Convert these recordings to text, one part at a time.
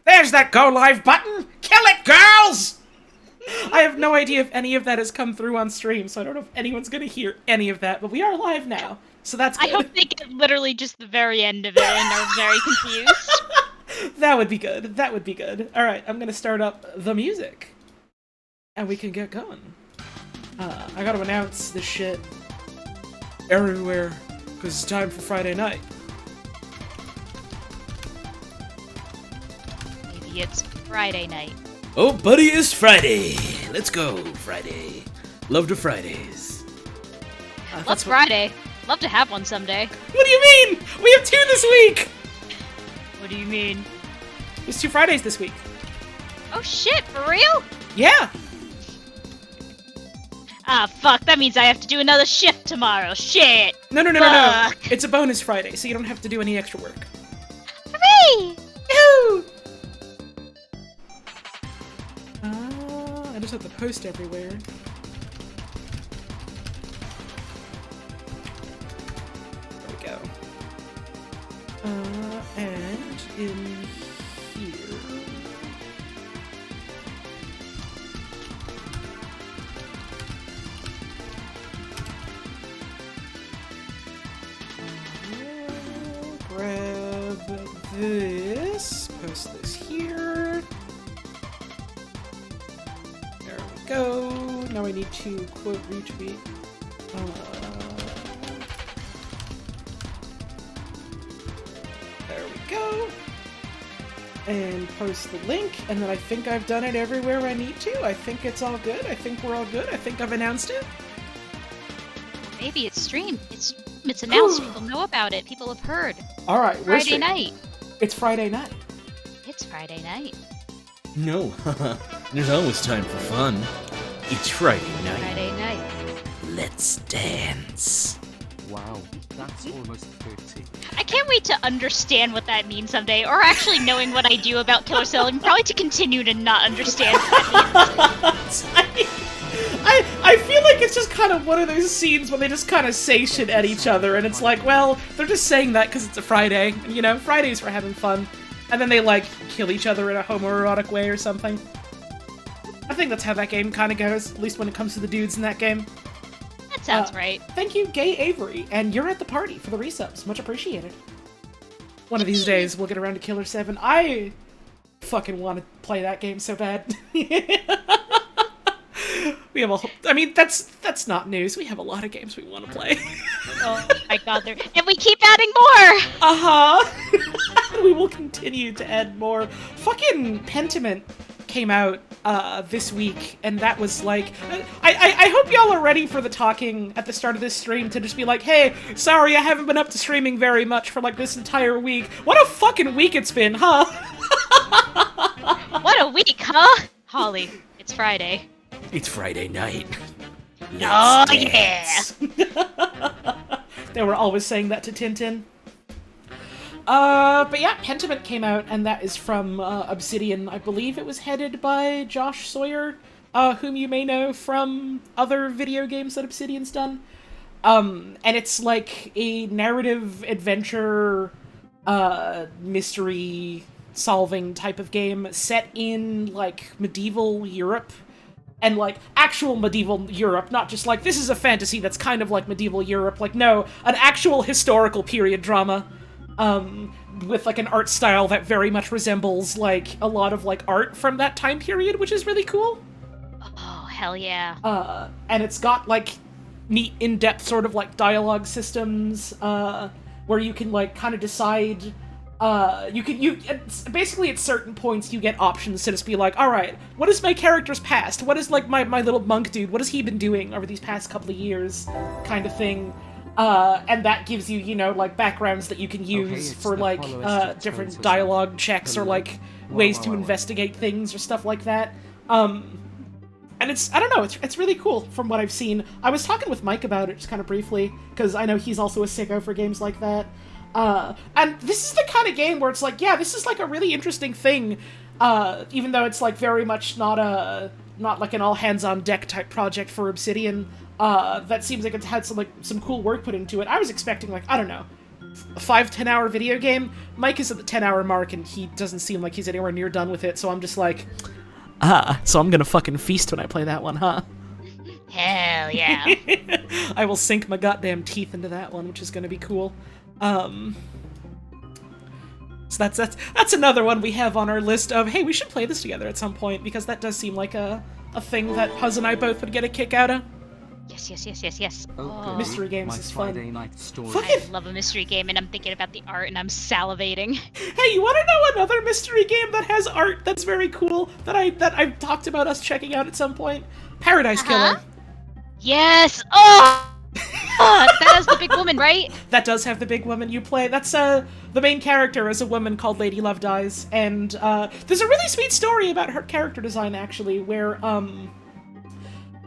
There's that go live button! Kill it, girls! I have no idea if any of that has come through on stream, so I don't know if anyone's gonna hear any of that, but we are live now, so that's good. I hope they get literally just the very end of it and are very confused. That would be good. That would be good. Alright, I'm gonna start up the music. And we can get going. I gotta announce this shit everywhere, because it's time for Friday night. Maybe it's Friday night. Oh, buddy, it's Friday. Let's go, Friday. Love to Fridays. Love Friday. Love to have one someday. What do you mean? We have 2 this week! What do you mean? There's 2 Fridays this week. Oh shit, for real? Yeah! Ah, fuck, that means I have to do another shift tomorrow. Shit! No. Fuck. It's a bonus Friday, so you don't have to do any extra work. Hooray! Yahoo! I just have to post everywhere. There we go. And in here... grab this, post this here. There we go. Now I need to quote retweet. There we go. And post the link, and then I think I've done it everywhere I need to. I think it's all good. I think we're all good. I think I've announced it. Maybe it's streamed. It's announced. People know about it. People have heard. All right, Friday night. It's Friday night. It's Friday night. No, there's always time for fun. It's Friday night. Friday night. Let's dance. Wow, that's almost 30. I can't wait to understand what that means someday, or actually knowing what I do about Killer Cell, and probably to continue to not understand what that means. I feel like it's just kind of one of those scenes where they just kind of say shit at each other, and it's like, well, they're just saying that because it's a Friday, and, you know, Fridays for having fun. And then they, like, kill each other in a homoerotic way or something. I think that's how that game kind of goes, at least when it comes to the dudes in that game. That sounds right. Thank you, Gay Avery, and you're at the party for the resubs. Much appreciated. One of these days, we'll get around to Killer 7. I fucking want to play that game so bad. We have a whole... I mean, that's not news. We have a lot of games we want to play. Oh my god, and we keep adding more! Uh-huh! We will continue to add more. Fucking Pentiment came out this week, and that was like... I hope y'all are ready for the talking at the start of this stream to just be like, hey, sorry, I haven't been up to streaming very much for like this entire week. What a fucking week it's been, huh? What a week, huh? Holly, it's Friday. It's Friday night. Oh, Let's dance. yeah! They were always saying that to Tintin. But yeah, Pentiment came out, and that is from Obsidian. I believe it was headed by Josh Sawyer, whom you may know from other video games that Obsidian's done. And it's like a narrative adventure, mystery solving type of game set in, like, medieval Europe. And, like, actual medieval Europe, not just like, this is a fantasy that's kind of like medieval Europe. Like, no, an actual historical period drama. With, like, an art style that very much resembles, like, a lot of, like, art from that time period, which is really cool. Oh, hell yeah. And it's got, like, neat, in-depth sort of, like, dialogue systems, where you can, like, kind of decide... basically at certain points you get options to just be like, alright, what is my character's past? What is, like, my little monk dude? What has he been doing over these past couple of years? Kind of thing. And that gives you, you know, like, backgrounds that you can use for, like, different dialogue checks or, like, ways to investigate things or stuff like that. And it's, I don't know, it's really cool from what I've seen. I was talking with Mike about it just kind of briefly, because I know he's also a sicko for games like that. And this is the kind of game where it's like, yeah, this is like a really interesting thing, even though it's like very much not like an all hands on deck type project for Obsidian. That seems like it's had some cool work put into it. I was expecting, like, I don't know, a 5-10 hour video game. Mike is at the 10-hour mark, and he doesn't seem like he's anywhere near done with it, so I'm just like, so I'm gonna fucking feast when I play that one, huh? Hell yeah. I will sink my goddamn teeth into that one, which is gonna be cool. So that's another one we have on our list of, hey, we should play this together at some point, because that does seem like a thing that Puzz and I both would get a kick out of. Yes. Oh, Mystery games my is fun. Friday night story. Fucking- I love a mystery game, and I'm thinking about the art, and I'm salivating. Hey, you want to know another mystery game that has art that's very cool that I've talked about us checking out at some point? Paradise Killer. Yes! Oh! That has the big woman, right? That does have the big woman you play. That's the main character is a woman called Lady Love Dies, and there's a really sweet story about her character design actually, where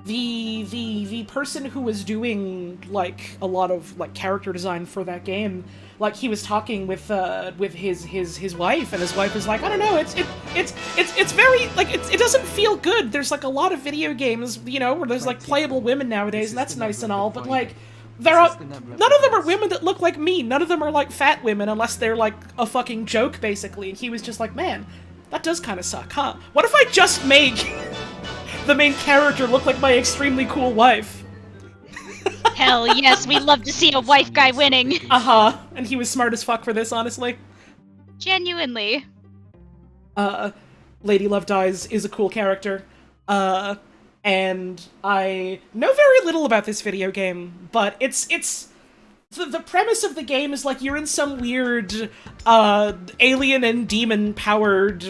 the person who was doing like a lot of like character design for that game, like he was talking with his wife, and his wife was like, I don't know, it's very like it doesn't feel good. There's like a lot of video games, you know, where there's like playable women nowadays, and that's nice and all, but like none of them are women that look like me. None of them are like fat women unless they're like a fucking joke basically. And he was just like, man, that does kind of suck, huh? What if I just make the main character look like my extremely cool wife? Hell yes, we love to see a wife guy winning. And he was smart as fuck for this, honestly. Genuinely. Lady Love Dies is a cool character. And I know very little about this video game, but it's the premise of the game is like you're in some weird alien and demon powered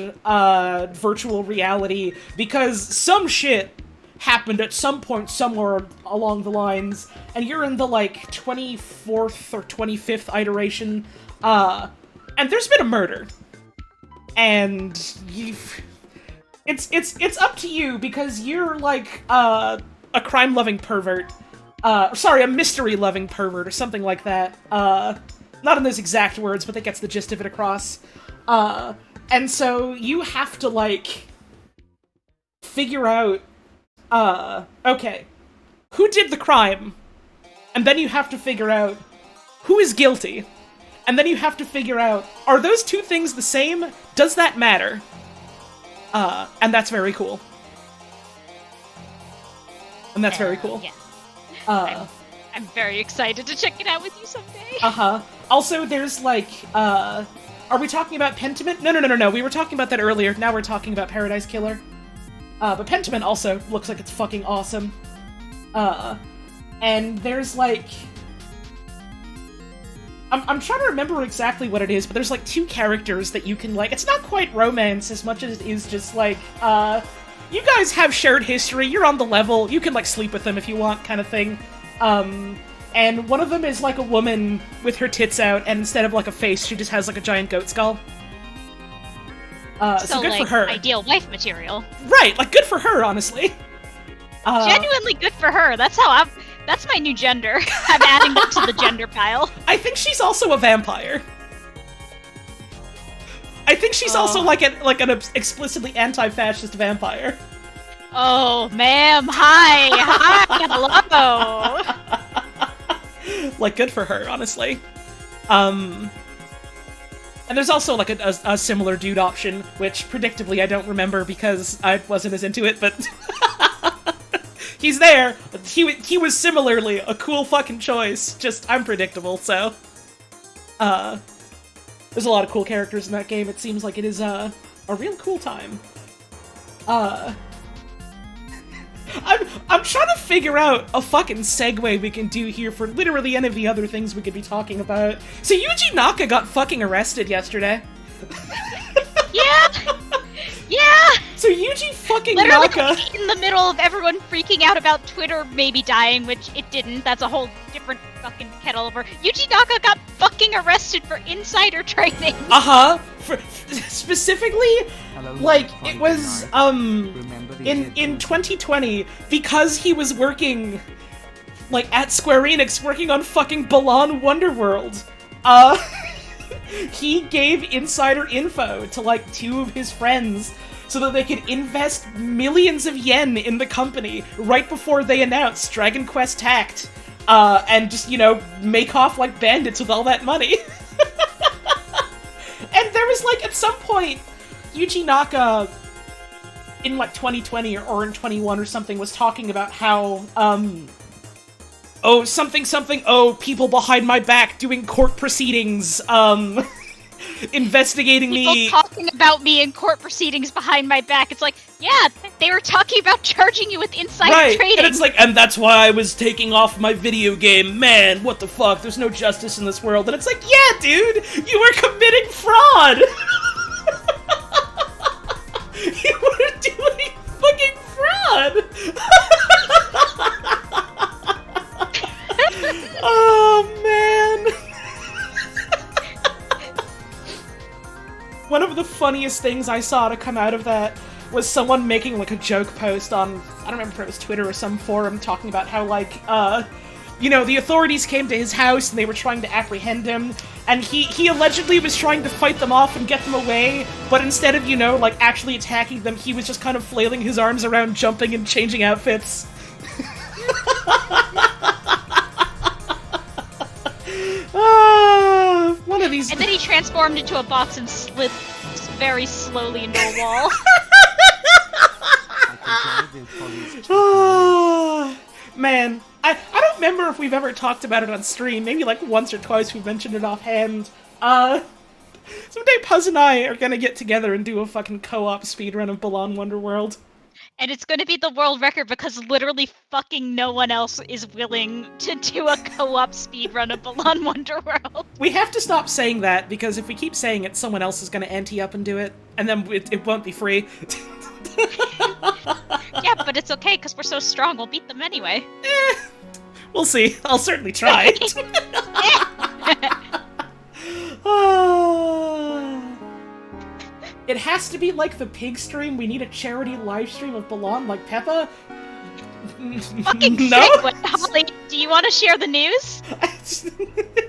virtual reality because some shit happened at some point somewhere along the lines, and you're in the like 24th or 25th iteration, and there's been a murder, and it's up to you because you're like a crime-loving pervert. Sorry, a mystery-loving pervert or something like that. Not in those exact words, but that gets the gist of it across. And so you have to like figure out, okay, who did the crime? And then you have to figure out who is guilty. And then you have to figure out, are those two things the same? Does that matter? And that's very cool. And that's very cool. Yeah. I'm very excited to check it out with you someday. Also, there's like, are we talking about Pentiment? No. We were talking about that earlier. Now we're talking about Paradise Killer. But Pentiment also looks like it's fucking awesome. And there's like, I'm trying to remember exactly what it is, but there's like two characters that you can like, it's not quite romance as much as it is just like, you guys have shared history, you're on the level, you can like sleep with them if you want, kind of thing. And one of them is like a woman with her tits out, and instead of like a face, she just has like a giant goat skull. So good like, for her. Ideal wife material. Right, like good for her, honestly. Genuinely good for her. That's my new gender. I'm adding that to the gender pile. I think she's also a vampire. I think she's also like an explicitly anti-fascist vampire. Oh, ma'am, hi, hello. Like, good for her, honestly. And there's also like a similar dude option, which predictably I don't remember because I wasn't as into it, but he's there. He was similarly a cool fucking choice. Just unpredictable. So, there's a lot of cool characters in that game. It seems like it is a real cool time. I'm trying to figure out a fucking segue we can do here for literally any of the other things we could be talking about. So Yuji Naka got fucking arrested yesterday. Yeah! So Yuji fucking Literally Naka... in the middle of everyone freaking out about Twitter maybe dying, which it didn't. That's a whole different fucking kettle over. Yuji Naka got fucking arrested for insider trading. Specifically, like, it was, in 2020, because he was working, like, at Square Enix, working on fucking Balan Wonderworld, he gave insider info to, like, two of his friends so that they could invest millions of yen in the company right before they announced Dragon Quest Tact, and just, you know, make off like bandits with all that money. some point, Yuji Naka, in like 2020 or in 21 or something, was talking about how, people behind my back doing court proceedings, investigating People me. talking about me in court proceedings behind my back. It's like, yeah, they were talking about charging you with insider trading. And it's like, and that's why I was taking off my video game. Man, what the fuck? There's no justice in this world. And it's like, yeah, dude, you were committing fraud. You were doing fucking fraud. Oh, man. One of the funniest things I saw to come out of that was someone making, like, a joke post on, I don't remember if it was Twitter or some forum, talking about how, like, the authorities came to his house and they were trying to apprehend him, and he allegedly was trying to fight them off and get them away, but instead of, actually attacking them, he was just kind of flailing his arms around, jumping and changing outfits. One of these... And then he transformed into a box and slid very slowly into a wall. Man, I don't remember if we've ever talked about it on stream. Maybe like once or twice we've mentioned it offhand. Someday Puzz and I are gonna get together and do a fucking co-op speedrun of Balan Wonderworld. And it's gonna be the world record because literally fucking no one else is willing to do a co-op speedrun of Balan Wonderworld. We have to stop saying that, because if we keep saying it, someone else is gonna ante up and do it, and then it won't be free. Yeah, but it's okay, because we're so strong, we'll beat them anyway. We'll see. I'll certainly try. It has to be like the pig stream. We need a charity live stream of Balan like Peppa. Fucking No? segue. Holly, do you want to share the news?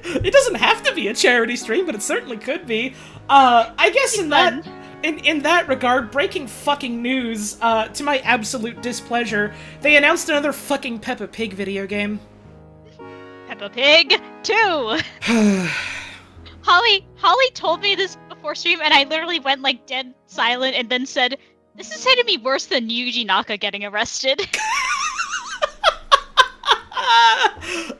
It doesn't have to be a charity stream, but it certainly could be. I guess in that regard, breaking fucking news, to my absolute displeasure, they announced another fucking Peppa Pig video game. Peppa Pig 2! Holly told me this before stream, and I literally went like dead silent and then said, this is hitting me worse than Yuji Naka getting arrested.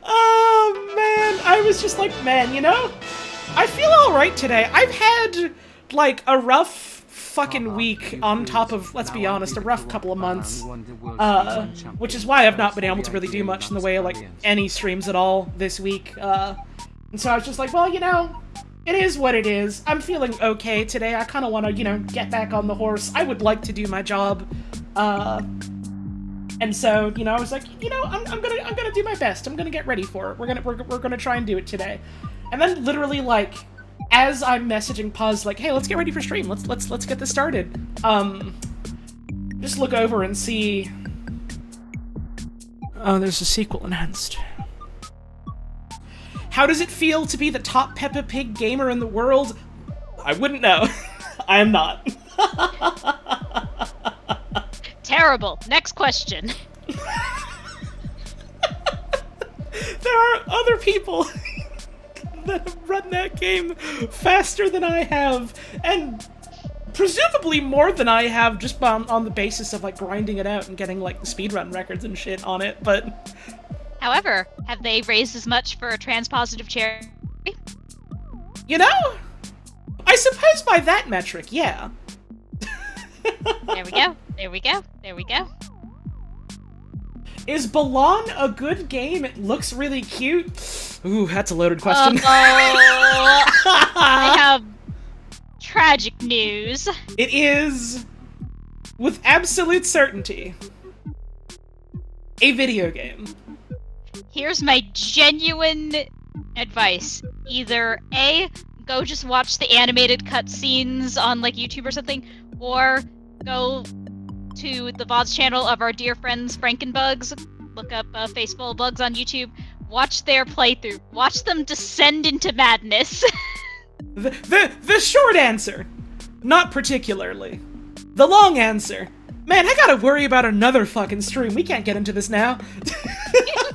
Oh, man. I was just like, man, I feel alright today. I've had, like, a rough fucking week on top of, let's be honest, a rough couple of months. Which is why I've not been able to really do much in the way of, like, any streams at all this week. And so I was just like, well, it is what it is. I'm feeling okay today. I kind of want to, get back on the horse. I would like to do my job. And so, I was like, I'm gonna do my best. I'm gonna get ready for it. We're gonna try and do it today. And then literally, like, as I'm messaging Puzz, like, hey, let's get ready for stream. Let's get this started. Just look over and see. Oh, there's a sequel announced. How does it feel to be the top Peppa Pig gamer in the world? I wouldn't know. I am not. Terrible. Next question. There are other people that have run that game faster than I have, and presumably more than I have, just on the basis of, like, grinding it out and getting, like, the speedrun records and shit on it, but... However, have they raised as much for a trans-positive charity? I suppose by that metric, yeah. There we go. There we go. There we go. Is Balan a good game? It looks really cute. Ooh, that's a loaded question. I have tragic news. It is, with absolute certainty, a video game. Here's my genuine advice. Either A, go just watch the animated cutscenes on, like, YouTube or something, or go to the VODs channel of our dear friends Frankenbugs, look up Faceful Bugs on YouTube, watch their playthrough, watch them descend into madness. The short answer, not particularly. The long answer, man, I gotta worry about another fucking stream. We can't get into this now.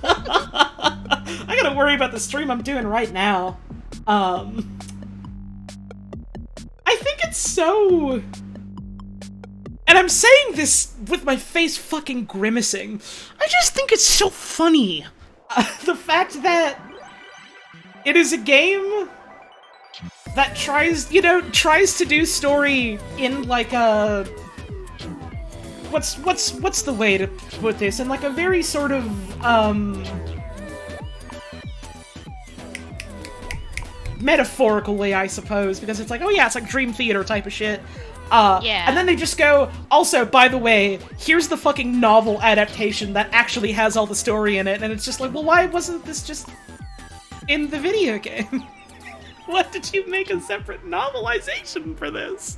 I gotta worry about the stream I'm doing right now. I think it's so... And I'm saying this with my face fucking grimacing. I just think it's so funny. The fact that it is a game that tries to do story in like a... What's the way to put this? In like a very sort of, metaphorical way, I suppose, because it's like, oh yeah, it's like Dream Theater type of shit. Yeah. And then they just go, also, by the way, here's the fucking novel adaptation that actually has all the story in it, and it's just like, well, why wasn't this just in the video game? What did you make a separate novelization for this?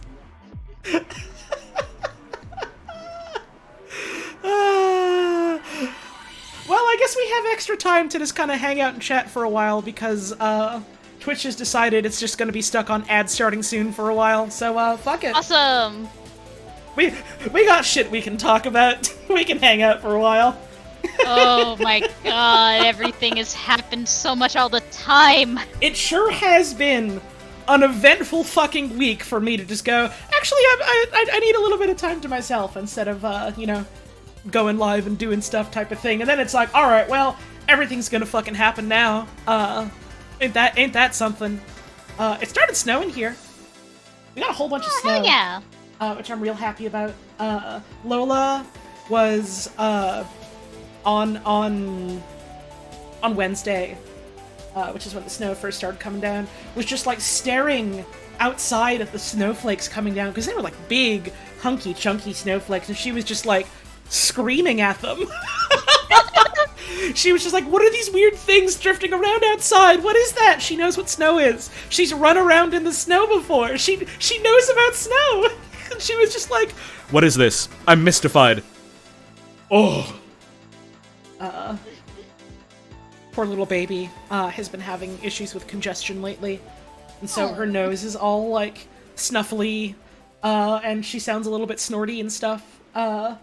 Well, I guess we have extra time to just kind of hang out and chat for a while because, Twitch has decided it's just gonna be stuck on ads starting soon for a while, so, fuck it. Awesome! We got shit we can talk about. We can hang out for a while. Oh my god, everything has happened so much all the time! It sure has been an eventful fucking week for me to just go, actually, I need a little bit of time to myself instead of, going live and doing stuff type of thing. And then it's like, alright, well, everything's gonna fucking happen now. Ain't that something? It started snowing here. We got a whole bunch of snow. Hell yeah! Which I'm real happy about. Lola was, on Wednesday, which is when the snow first started coming down, was just like staring outside at the snowflakes coming down, because they were like big, hunky, chunky snowflakes, and she was just like screaming at them. She was just like, what are these weird things drifting around outside? What is that? She knows what snow is. She's run around in the snow before. She knows about snow. And she was just like, what is this? I'm mystified. Oh. Poor little baby has been having issues with congestion lately. And so her nose is all, like, snuffly, and she sounds a little bit snorty and stuff. Aww.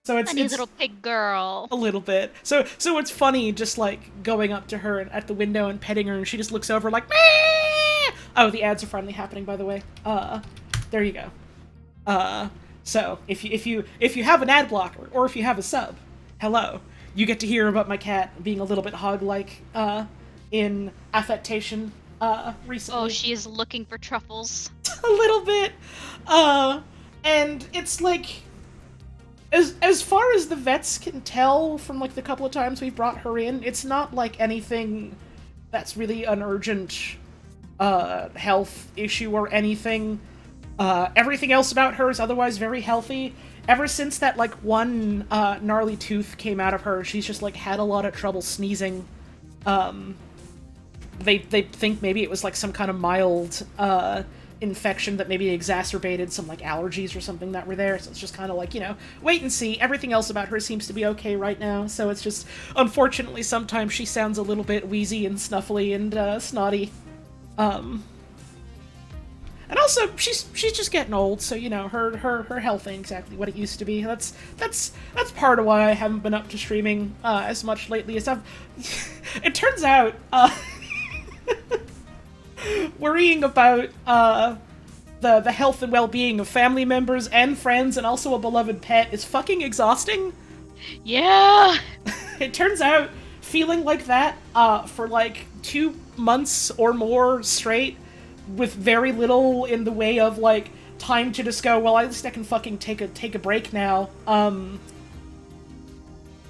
So it's little pig girl. A little bit. So it's funny just, like, going up to her at the window and petting her, and she just looks over like, meh! Oh, the ads are finally happening, by the way. There you go. So if you have an ad blocker, or if you have a sub, hello. You get to hear about my cat being a little bit hog-like, in affectation, recently. Oh, she is looking for truffles. A little bit. And it's like, as far as the vets can tell from, like, the couple of times we've brought her in, it's not, like, anything that's really an urgent, health issue or anything. Everything else about her is otherwise very healthy. Ever since that, like, one, gnarly tooth came out of her, she's just, like, had a lot of trouble sneezing. They think maybe it was, like, some kind of mild, infection that maybe exacerbated some, like, allergies or something that were there, so it's just kind of like, wait and see. Everything else about her seems to be okay right now, so it's just, unfortunately, sometimes she sounds a little bit wheezy and snuffly and, snotty. And also, she's just getting old, so, her health ain't exactly what it used to be. That's part of why I haven't been up to streaming, as much lately as I've... It turns out, worrying about the health and well-being of family members and friends and also a beloved pet is fucking exhausting. Yeah! It turns out feeling like that for like 2 months or more straight with very little in the way of like time to just go, well, at least I can fucking take a break now,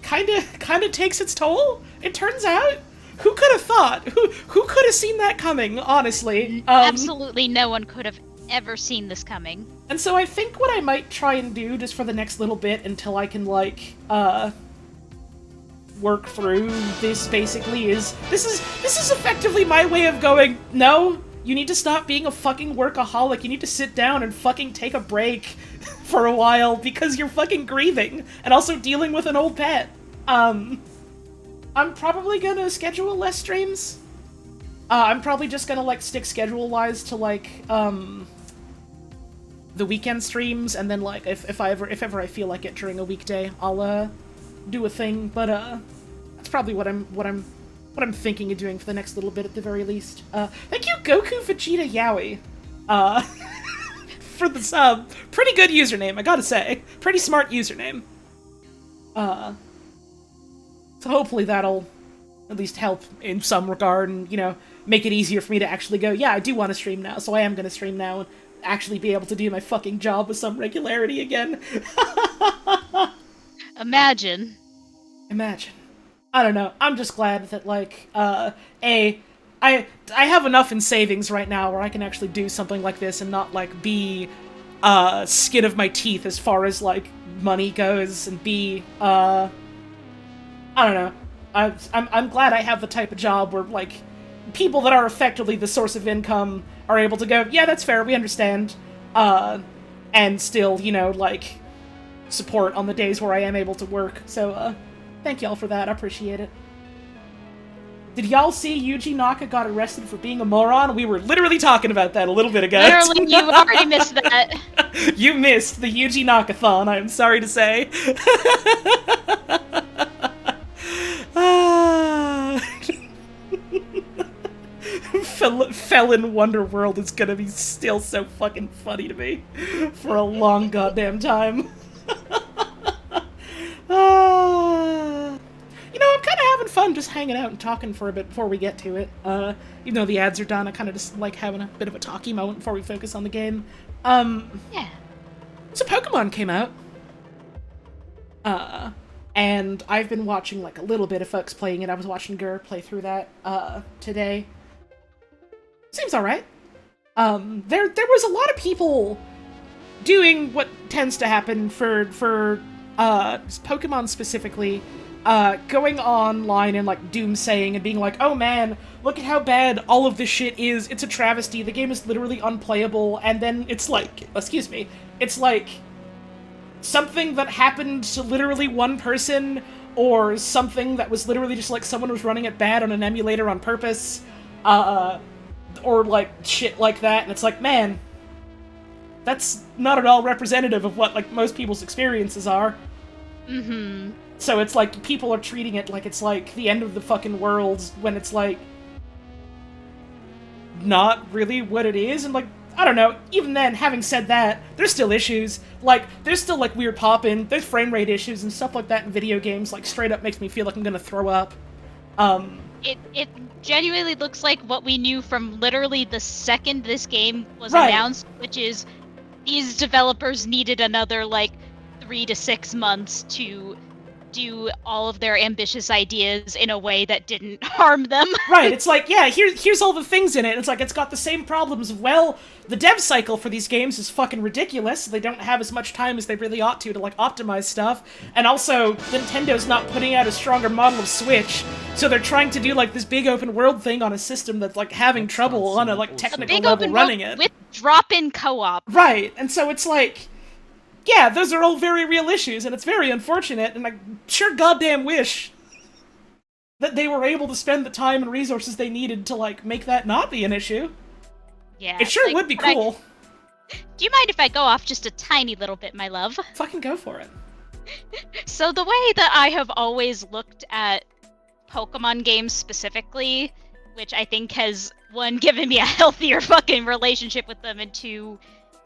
kinda takes its toll, it turns out. Who could have thought? Who could have seen that coming, honestly? Absolutely no one could have ever seen this coming. And so I think what I might try and do just for the next little bit until I can, like, work through this basically is... This is effectively my way of going, no, you need to stop being a fucking workaholic. You need to sit down and fucking take a break for a while because you're fucking grieving and also dealing with an old pet. I'm probably gonna schedule less streams. I'm probably just gonna, like, stick schedule-wise to, like, the weekend streams, and then, like, if ever I feel like it during a weekday, I'll, do a thing, but, that's probably what I'm thinking of doing for the next little bit at the very least. Thank you, Goku Vegeta Yaoi. for the sub. Pretty good username, I gotta say. Pretty smart username. So hopefully that'll at least help in some regard and, you know, make it easier for me to actually go, yeah, I do want to stream now, so I am gonna stream now and actually be able to do my fucking job with some regularity again. Imagine. I don't know. I'm just glad that, like, I have enough in savings right now where I can actually do something like this and not, like, be, skin of my teeth as far as, like, money goes, and be, I don't know. I'm glad I have the type of job where, like, people that are effectively the source of income are able to go, yeah, that's fair, we understand, and still, you know, like, support on the days where I am able to work. So, thank y'all for that, I appreciate it. Did y'all see Yuji Naka got arrested for being a moron? We were literally talking about that a little bit ago. Literally, you already missed that. You missed the Yuji Naka-thon, I'm sorry to say. Felon Wonderworld is gonna be still so fucking funny to me for a long goddamn time. You know, I'm kind of having fun just hanging out and talking for a bit before we get to it. Even though the ads are done, I kind of just like having a bit of a talky moment before we focus on the game. Yeah. So Pokemon came out. And I've been watching like a little bit of folks playing it. I was watching Gur play through that, today. Seems alright. There was a lot of people doing what tends to happen for Pokemon specifically, going online and like doomsaying and being like, oh man, look at how bad all of this shit is, it's a travesty, the game is literally unplayable, and then it's like, excuse me, it's like something that happened to literally one person, or something that was literally just like someone was running it bad on an emulator on purpose, or like shit like that, and it's like, man, that's not at all representative of what like most people's experiences are. Mm-hmm. So it's like people are treating it like it's like the end of the fucking world when it's like not really what it is, and like, I don't know, even then, having said that, there's still issues. Like, there's still like weird pop-in, there's frame rate issues and stuff like that in video games, like straight up makes me feel like I'm gonna throw up. It genuinely looks like what we knew from literally the second this game was Right. announced, which is these developers needed another like 3 to 6 months to do all of their ambitious ideas in a way that didn't harm them. Right, it's like, yeah, here's all the things in it. It's like, it's got the same problems of, well, the dev cycle for these games is fucking ridiculous. They don't have as much time as they really ought to like, optimize stuff. And also, Nintendo's not putting out a stronger model of Switch, so they're trying to do, like, this big open world thing on a system that's, like, having trouble on a, like, technical Big level open running world it. with drop-in co-op. Right, and so it's like, yeah, those are all very real issues, and it's very unfortunate, and I sure goddamn wish that they were able to spend the time and resources they needed to, like, make that not be an issue. Yeah. It sure like, would be but cool. Do you mind if I go off just a tiny little bit, my love? Fucking go for it. So the way that I have always looked at Pokemon games specifically, which I think has, one, given me a healthier fucking relationship with them, and two,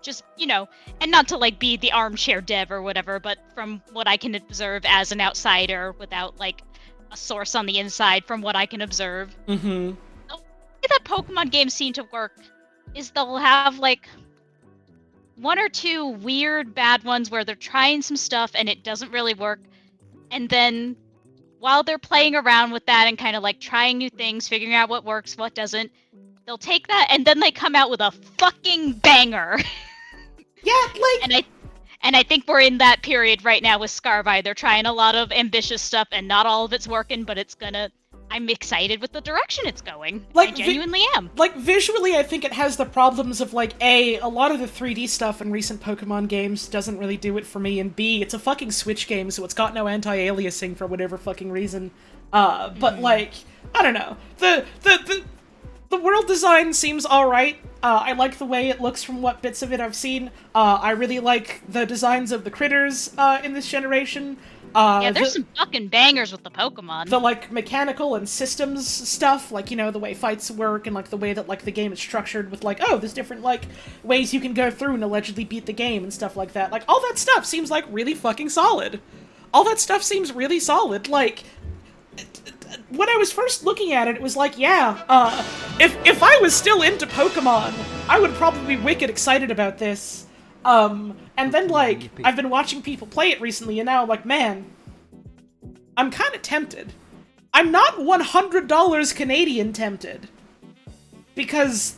just, you know, and not to, like, be the armchair dev or whatever, but from what I can observe as an outsider without, like, a source on the inside from what I can observe. Mm-hmm. The way that Pokemon games seem to work is they'll have, like, 1 or 2 weird bad ones where they're trying some stuff and it doesn't really work, and then while they're playing around with that and kind of, like, trying new things, figuring out what works, what doesn't, they'll take that and then they come out with a fucking banger. Yeah, like... And I think we're in that period right now with Scarby. They're trying a lot of ambitious stuff, and not all of it's working, but it's gonna... I'm excited with the direction it's going. Like, I genuinely am. Like, visually, I think it has the problems of, like, A, a lot of the 3D stuff in recent Pokemon games doesn't really do it for me, and B, it's a fucking Switch game, so it's got no anti-aliasing for whatever fucking reason. But, like, I don't know. The world design seems alright. I like the way it looks from what bits of it I've seen. I really like the designs of the critters in this generation. Yeah, there's some fucking bangers with the Pokemon. The, like, mechanical and systems stuff, like, you know, the way fights work and, like, the way that, like, the game is structured with, like, oh, there's different, like, ways you can go through and allegedly beat the game and stuff like that. Like, all that stuff seems, like, really fucking solid. All that stuff seems really solid. Like, when I was first looking at it, it was like, yeah, if I was still into Pokemon, I would probably be wicked excited about this. And then, like, I've been watching people play it recently, and now I'm like, man, I'm kind of tempted. I'm not $100 Canadian tempted. Because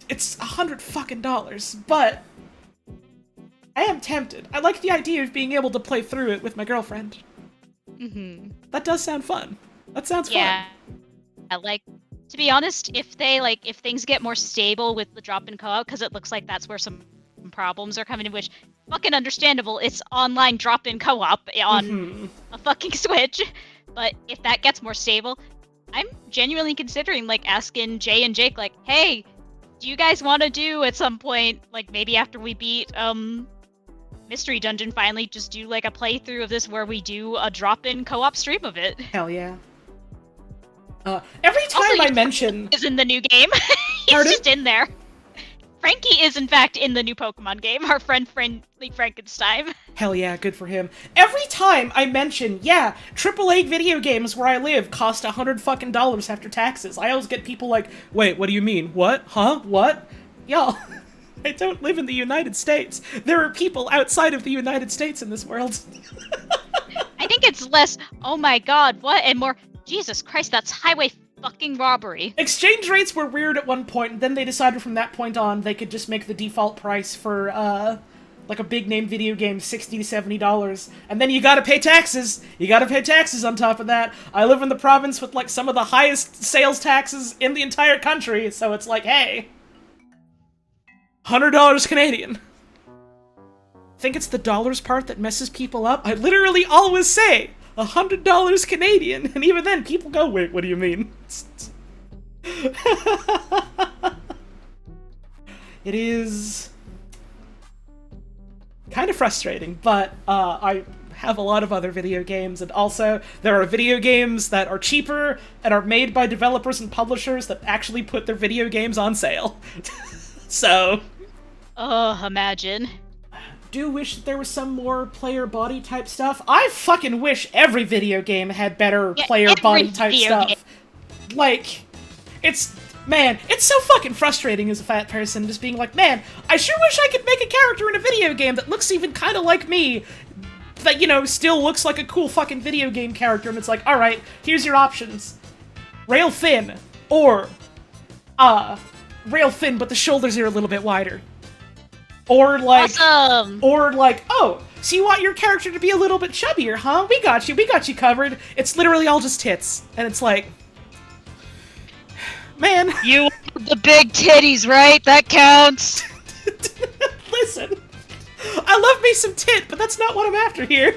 it's $100 fucking dollars, but I am tempted. I like the idea of being able to play through it with my girlfriend. Mm-hmm. That does sound fun. That sounds Yeah. fun. Like, to be honest, if things get more stable with the drop-in co-op, because it looks like that's where some problems are coming in, which, fucking understandable, it's online drop-in co-op on a fucking Switch, but if that gets more stable, I'm genuinely considering, like, asking Jay and Jake, like, hey, do you guys want to do at some point, like, maybe after we beat, Mystery Dungeon finally, just do, like, a playthrough of this where we do a drop-in co-op stream of it? Hell yeah. Every time Also, I mention... is in the new game. He's Pardon? just in there. Frankie is, in fact, in the new Pokemon game. Our friendly Frankenstein. Hell yeah, good for him. Every time I mention, yeah, AAA video games where I live cost $100 fucking dollars after taxes, I always get people like, wait, what do you mean? What? Huh? What? Y'all, I don't live in the United States. There are people outside of the United States in this world. I think it's less, oh my god, what? And more, Jesus Christ, that's highway fucking robbery. Exchange rates were weird at one point, and then they decided from that point on they could just make the default price for, like a big name video game $60 to $70, and then you gotta pay taxes. You gotta pay taxes on top of that. I live in the province with, like, some of the highest sales taxes in the entire country, so it's like, hey, $100 Canadian. Think it's the dollars part that messes people up? I literally always say $100 Canadian, and even then people go, wait, what do you mean? It is kind of frustrating, but I have a lot of other video games, and also there are video games that are cheaper and are made by developers and publishers that actually put their video games on sale. So... oh, imagine. Do wish that there was some more player body type stuff. I fucking wish every video game had better player body type stuff. Like, it's so fucking frustrating as a fat person, just being like, man, I sure wish I could make a character in a video game that looks even kind of like me, that, you know, still looks like a cool fucking video game character, and it's like, alright, here's your options. Rail thin, or, rail thin, but the shoulders are a little bit wider. Or like, awesome. Or like, oh, so you want your character to be a little bit chubbier, huh? We got you covered. It's literally all just tits. And it's like, man. You want the big titties, right? That counts. Listen, I love me some tit, but that's not what I'm after here.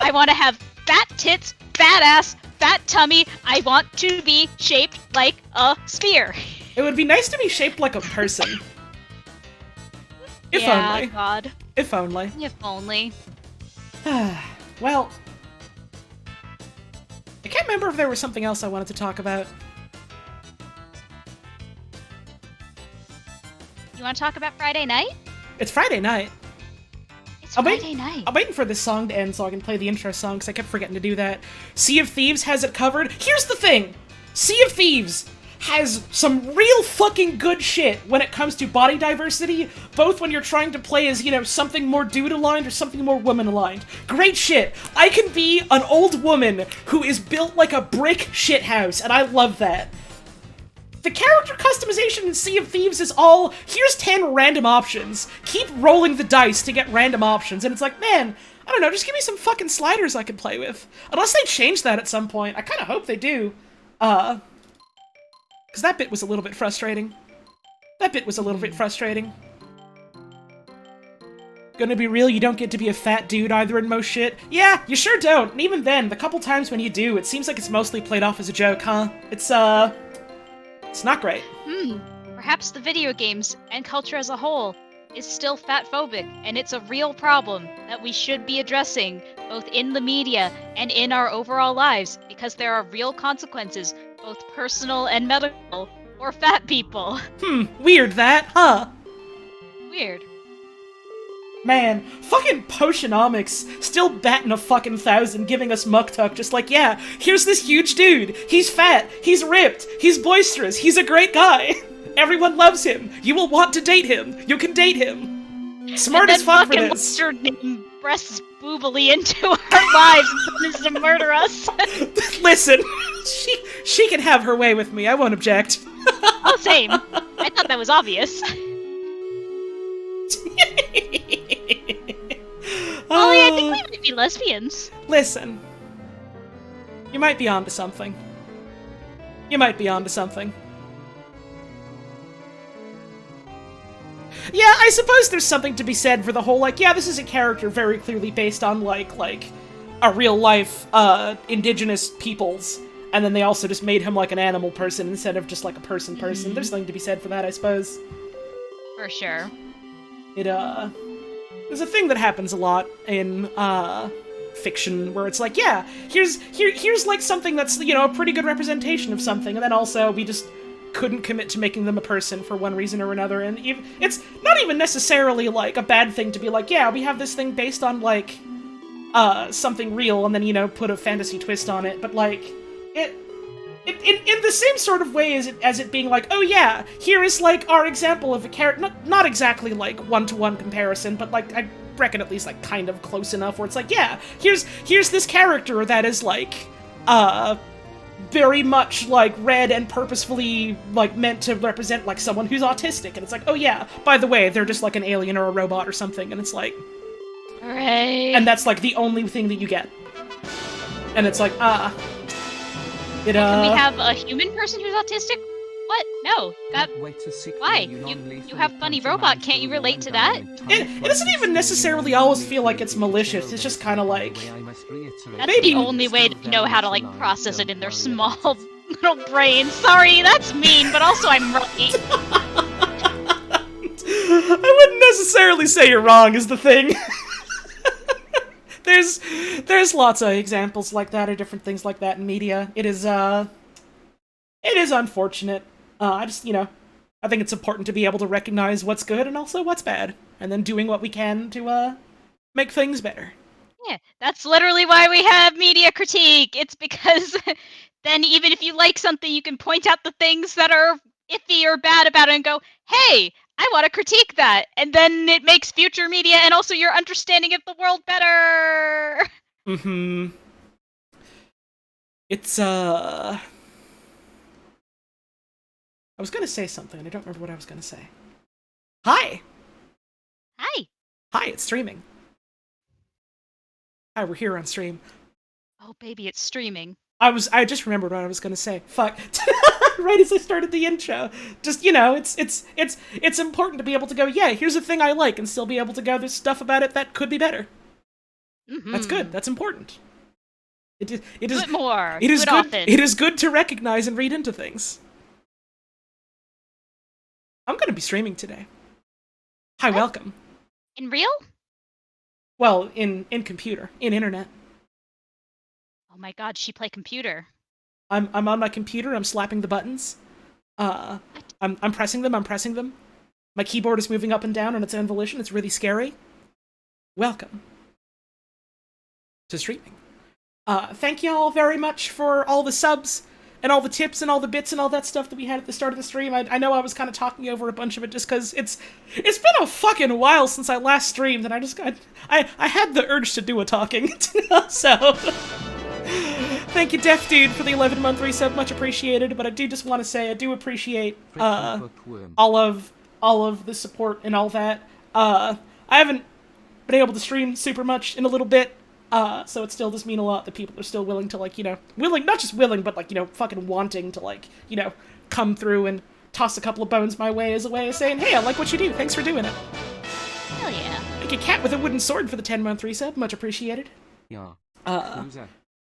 I want to have fat tits, fat ass, fat tummy. I want to be shaped like a spear. It would be nice to be shaped like a person. If yeah, only. God. If only. If only. Well, I can't remember if there was something else I wanted to talk about. You want to talk about Friday night? It's Friday night. It's Friday night. I'm waiting for this song to end so I can play the intro song, because I kept forgetting to do that. Sea of Thieves has it covered. Here's the thing! Sea of Thieves has some real fucking good shit when it comes to body diversity, both when you're trying to play as, you know, something more dude-aligned or something more woman-aligned. Great shit! I can be an old woman who is built like a brick shithouse, and I love that. The character customization in Sea of Thieves is all, here's 10 random options. Keep rolling the dice to get random options, and it's like, man, I don't know, just give me some fucking sliders I can play with. Unless they change that at some point. I kinda hope they do. Because that bit was a little bit frustrating. Gonna be real, you don't get to be a fat dude either in most shit. Yeah, you sure don't. And even then, the couple times when you do, it seems like it's mostly played off as a joke, huh? It's not great. Perhaps the video games and culture as a whole is still fatphobic, and it's a real problem that we should be addressing both in the media and in our overall lives, because there are real consequences, both personal and medical, for fat people. Weird that, huh? Weird. Man, fucking Potionomics still batting a fucking 1,000, giving us Muktuk, just like, yeah, here's this huge dude. He's fat, he's ripped, he's boisterous, he's a great guy. Everyone loves him. You will want to date him. You can date him. Smart as fuck for this. Western name breasts boobily into our lives and threatens to murder us. Listen, she can have her way with me. I won't object. Oh, same. I thought that was obvious. Ollie, I think we might be lesbians. Listen. You might be onto something. You might be onto something. Yeah, I suppose there's something to be said for the whole, like, yeah, this is a character very clearly based on, like a real-life, indigenous peoples, and then they also just made him, like, an animal person instead of just, like, a person. There's something to be said for that, I suppose. For sure. There's a thing that happens a lot in, fiction, where it's like, yeah, here's like, something that's, you know, a pretty good representation of something, and then also we just couldn't commit to making them a person for one reason or another, and it's not even necessarily, like, a bad thing to be like, yeah, we have this thing based on, like, something real, and then, you know, put a fantasy twist on it, but, like, in the same sort of way as it being like, oh yeah, here is, like, our example of a character, not exactly, like, one-to-one comparison, but, like, I reckon at least, like, kind of close enough where it's like, yeah, here's this character that is, like, very much, like, read and purposefully, like, meant to represent, like, someone who's autistic, and it's like, oh yeah, by the way, they're just, like, an alien or a robot or something, and it's like... Right. And that's, like, the only thing that you get. And it's like, Can we have a human person who's autistic? What? No. Why? You have funny robot, can't you relate to that? It doesn't even necessarily always feel like it's malicious, it's just kind of like... That's maybe the only way they know how to, like, process it in their small little brain. Sorry, that's mean, but also I'm right. I wouldn't necessarily say you're wrong, is the thing. There's lots of examples like that, or different things like that in media. It is unfortunate. I just, you know, I think it's important to be able to recognize what's good and also what's bad, and then doing what we can to, make things better. Yeah, that's literally why we have media critique. It's because then even if you like something, you can point out the things that are iffy or bad about it and go, hey, I want to critique that. And then it makes future media and also your understanding of the world better. Mm-hmm. It's, I was gonna say something, and I don't remember what I was gonna say. Hi! Hi! Hi, it's streaming. Hi, we're here on stream. Oh, baby, it's streaming. I just remembered what I was gonna say. Fuck. Right as I started the intro. Just, you know, it's important to be able to go, yeah, here's a thing I like, and still be able to go, there's stuff about it that could be better. Mm-hmm. That's good. That's important. It is Do it more. It is Do it good. often. It is good to recognize and read into things. I'm gonna be streaming today. Hi, welcome. In real? Well, in computer, in internet. Oh my god, she play computer. I'm on my computer, I'm slapping the buttons. I'm pressing them, I'm pressing them. My keyboard is moving up and down on its own volition, it's really scary. Welcome to streaming. Thank you all very much for all the subs, and all the tips, and all the bits, and all that stuff that we had at the start of the stream. I know I was kind of talking over a bunch of it just because it's been a fucking while since I last streamed, and I had the urge to do a talking, so... Thank you, Deaf Dude, for the 11-month resub, much appreciated, but I do just want to say I do appreciate, all of the support and all that. I haven't been able to stream super much in a little bit, so it still does mean a lot that people are still willing to, like, you know, not just willing, but, like, you know, fucking wanting to, like, you know, come through and toss a couple of bones my way as a way of saying, hey, I like what you do, thanks for doing it. Hell yeah. Like a cat with a wooden sword for the 10-month resub, much appreciated. Yeah.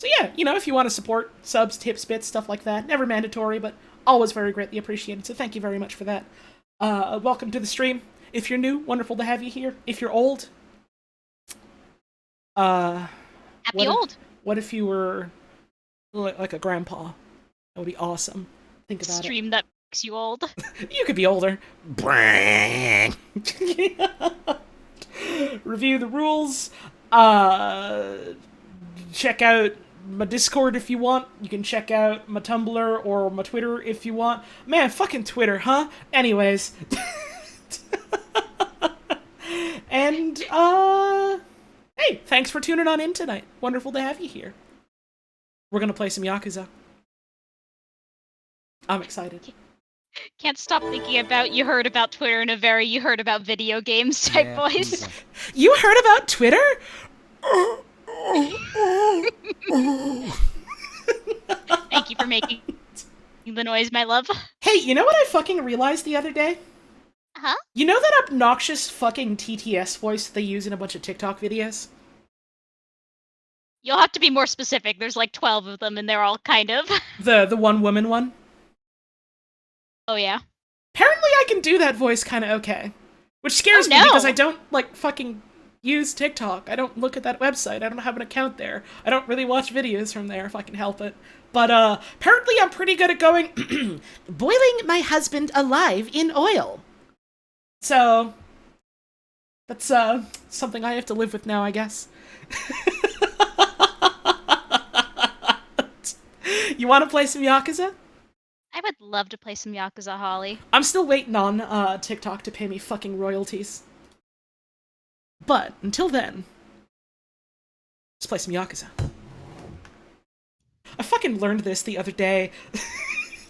So yeah, you know, if you want to support subs, tips, bits, stuff like that, never mandatory, but always very greatly appreciated, so thank you very much for that. Welcome to the stream. If you're new, wonderful to have you here. If you're old, Happy old. What if you were like a grandpa? That would be awesome. Think about Stream that makes you old. it. You could be older. Review the rules. Check out my Discord if you want. You can check out my Tumblr or my Twitter if you want. Man, fucking Twitter, huh? Anyways. And, hey, thanks for tuning on in tonight. Wonderful to have you here. We're gonna play some Yakuza. I'm excited. Can't stop thinking about you heard about Twitter in a very you heard about video games type Yeah, voice. Yakuza. You heard about Twitter? Thank you for making the noise, my love. Hey, you know what I fucking realized the other day? Huh? You know that obnoxious fucking TTS voice they use in a bunch of TikTok videos? You'll have to be more specific. There's like 12 of them, and they're all kind of. The one-woman one? Oh, yeah. Apparently I can do that voice kinda okay. Which scares Oh, me no. because I don't, like, fucking use TikTok. I don't look at that website. I don't have an account there. I don't really watch videos from there if I can help it. But, apparently I'm pretty good at going, boiling my husband alive in oil. So, that's, something I have to live with now, I guess. You want to play some Yakuza? I would love to play some Yakuza, Holly. I'm still waiting on TikTok to pay me fucking royalties. But until then, let's play some Yakuza. I fucking learned this the other day,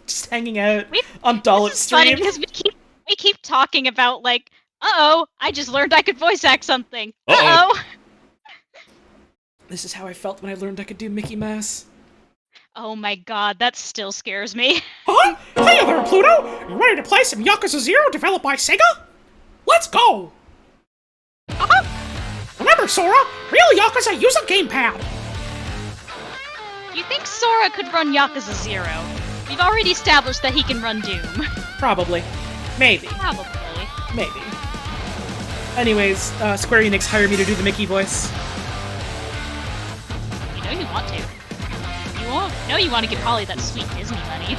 just hanging out on Dollet This is funny stream. because we keep talking about like, uh-oh, I just learned I could voice act something. Uh-oh. This is how I felt when I learned I could do Mickey Mouse. Oh my god, that still scares me. Huh? Hey there, Pluto! You ready to play some Yakuza 0 developed by Sega? Let's go! Remember, Sora, real Yakuza use a gamepad! Do you think Sora could run Yakuza 0? We've already established that he can run Doom. Probably. Maybe. Probably. Maybe. Anyways, Square Enix hired me to do the Mickey voice. You know you want to. You know you want to give Holly that sweet Disney money.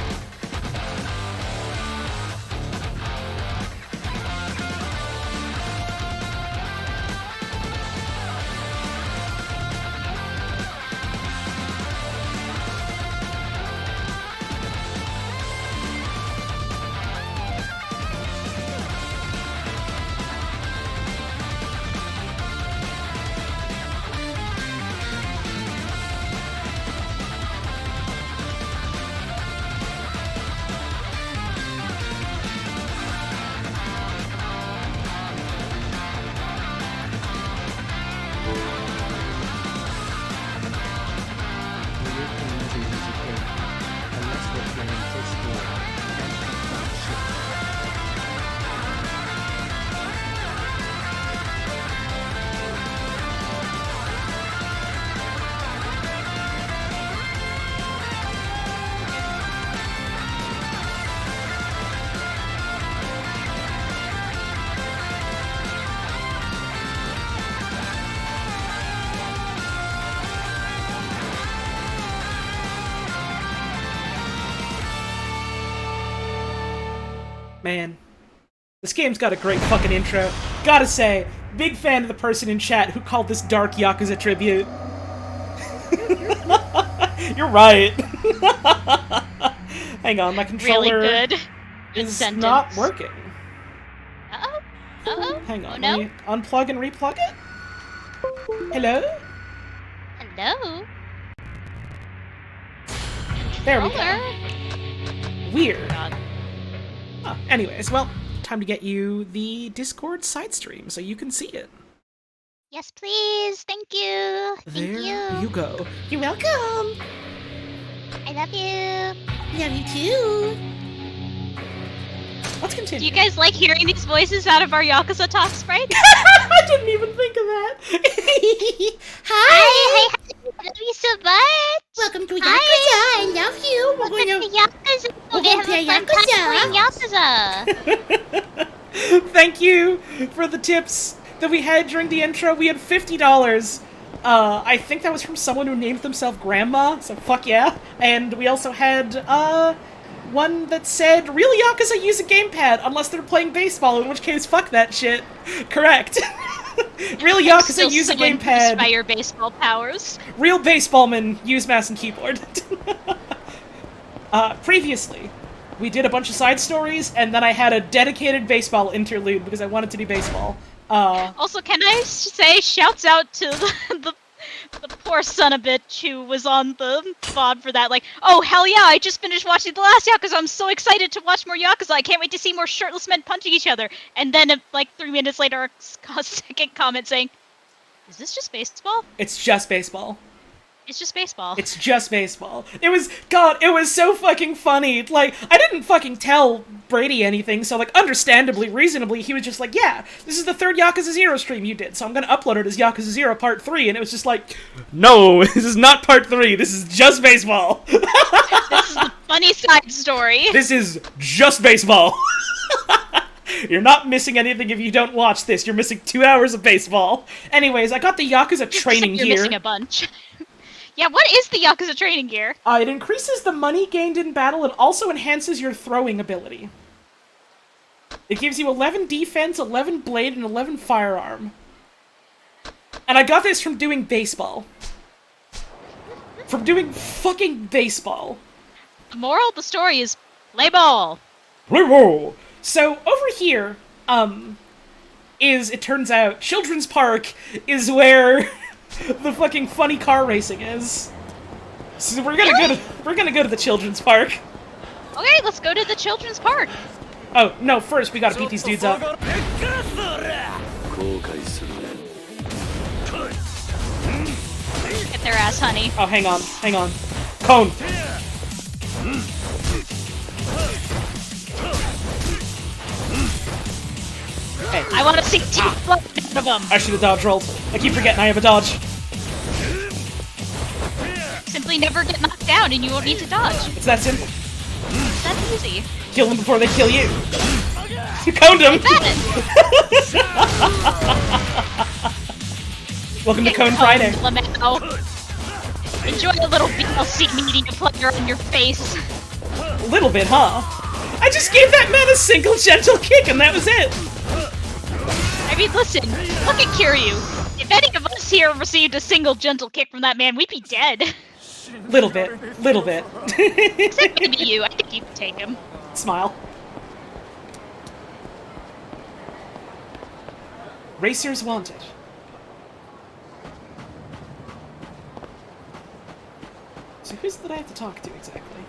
Man, this game's got a great fucking intro. Gotta say, big fan of the person in chat who called this dark Yakuza tribute. You're right. Hang on, my controller Really good. is sentence. not working. Uh-oh. Uh-oh. Hang on, Oh, no. let me unplug and replug it. Hello? Hello. There we go. Controller. Weird. God. Huh. Anyways, well, time to get you the Discord side stream so you can see it. Yes, please. Thank you. There you go. You're welcome. I love you. Love you too. Let's Do continue. you guys like hearing these voices out of our Yakuza talk sprites? I didn't even think of that. Hi. I love you so much. Welcome to Yakuza. Hi. I love you. Welcome to Yakuza. we're gonna play Yakuza. Thank you for the tips that we had during the intro. We had $50. I think that was from someone who named themselves Grandma, so fuck yeah. And we also had, one that said, real Yakuza use a gamepad unless they're playing baseball, in which case, fuck that shit. Correct. Real Yakuza use a gamepad. Inspire baseball powers. Real baseballmen use mouse and keyboard. Previously, we did a bunch of side stories, and then I had a dedicated baseball interlude because I wanted to do baseball. Also, can I say shouts out to the poor son of a bitch who was on the VOD for that, like, oh hell yeah, I just finished watching the last Yakuza, I'm so excited to watch more Yakuza, I can't wait to see more shirtless men punching each other, and then like 3 minutes later a second comment saying, is this just baseball? It's just baseball. It's just baseball. It's just baseball. It was so fucking funny. Like, I didn't fucking tell Brady anything, so, like, understandably, reasonably, he was just like, yeah, this is the third Yakuza 0 stream you did, so I'm gonna upload it as Yakuza 0 Part 3, and it was just like, no, this is not Part 3, this is just baseball. This is a funny side story. This is just baseball. You're not missing anything if you don't watch this, you're missing 2 hours of baseball. Anyways, I got the Yakuza training You're gear. missing a bunch. Yeah, what is the Yakuza training gear? It increases the money gained in battle and also enhances your throwing ability. It gives you 11 defense, 11 blade, and 11 firearm. And I got this from doing baseball. From doing fucking baseball. The moral of the story is, play ball. Whoa. So, over here, it turns out, Children's Park is where the fucking funny car racing is. So we're gonna go to the Children's Park. Okay, let's go to the children's park. Oh, no, first we gotta beat these dudes up. Get their ass, honey. Oh, hang on. Cone! Hey, I want to see teeth flood out of them. I should have dodge rolled. I keep forgetting I have a dodge. Simply never get knocked down and you won't need to dodge. It's that simple. It's that easy. Kill them before they kill you. You coned him! Welcome to Cone Friday. Enjoy a little BLC media player on your face. A little bit, huh? I just gave that man a single gentle kick and that was it! I mean, listen, look at Kiryu. If any of us here received a single gentle kick from that man, we'd be dead. Little bit. Except maybe you. I think you can take him. Smile. Racers wanted. So who's that I have to talk to exactly?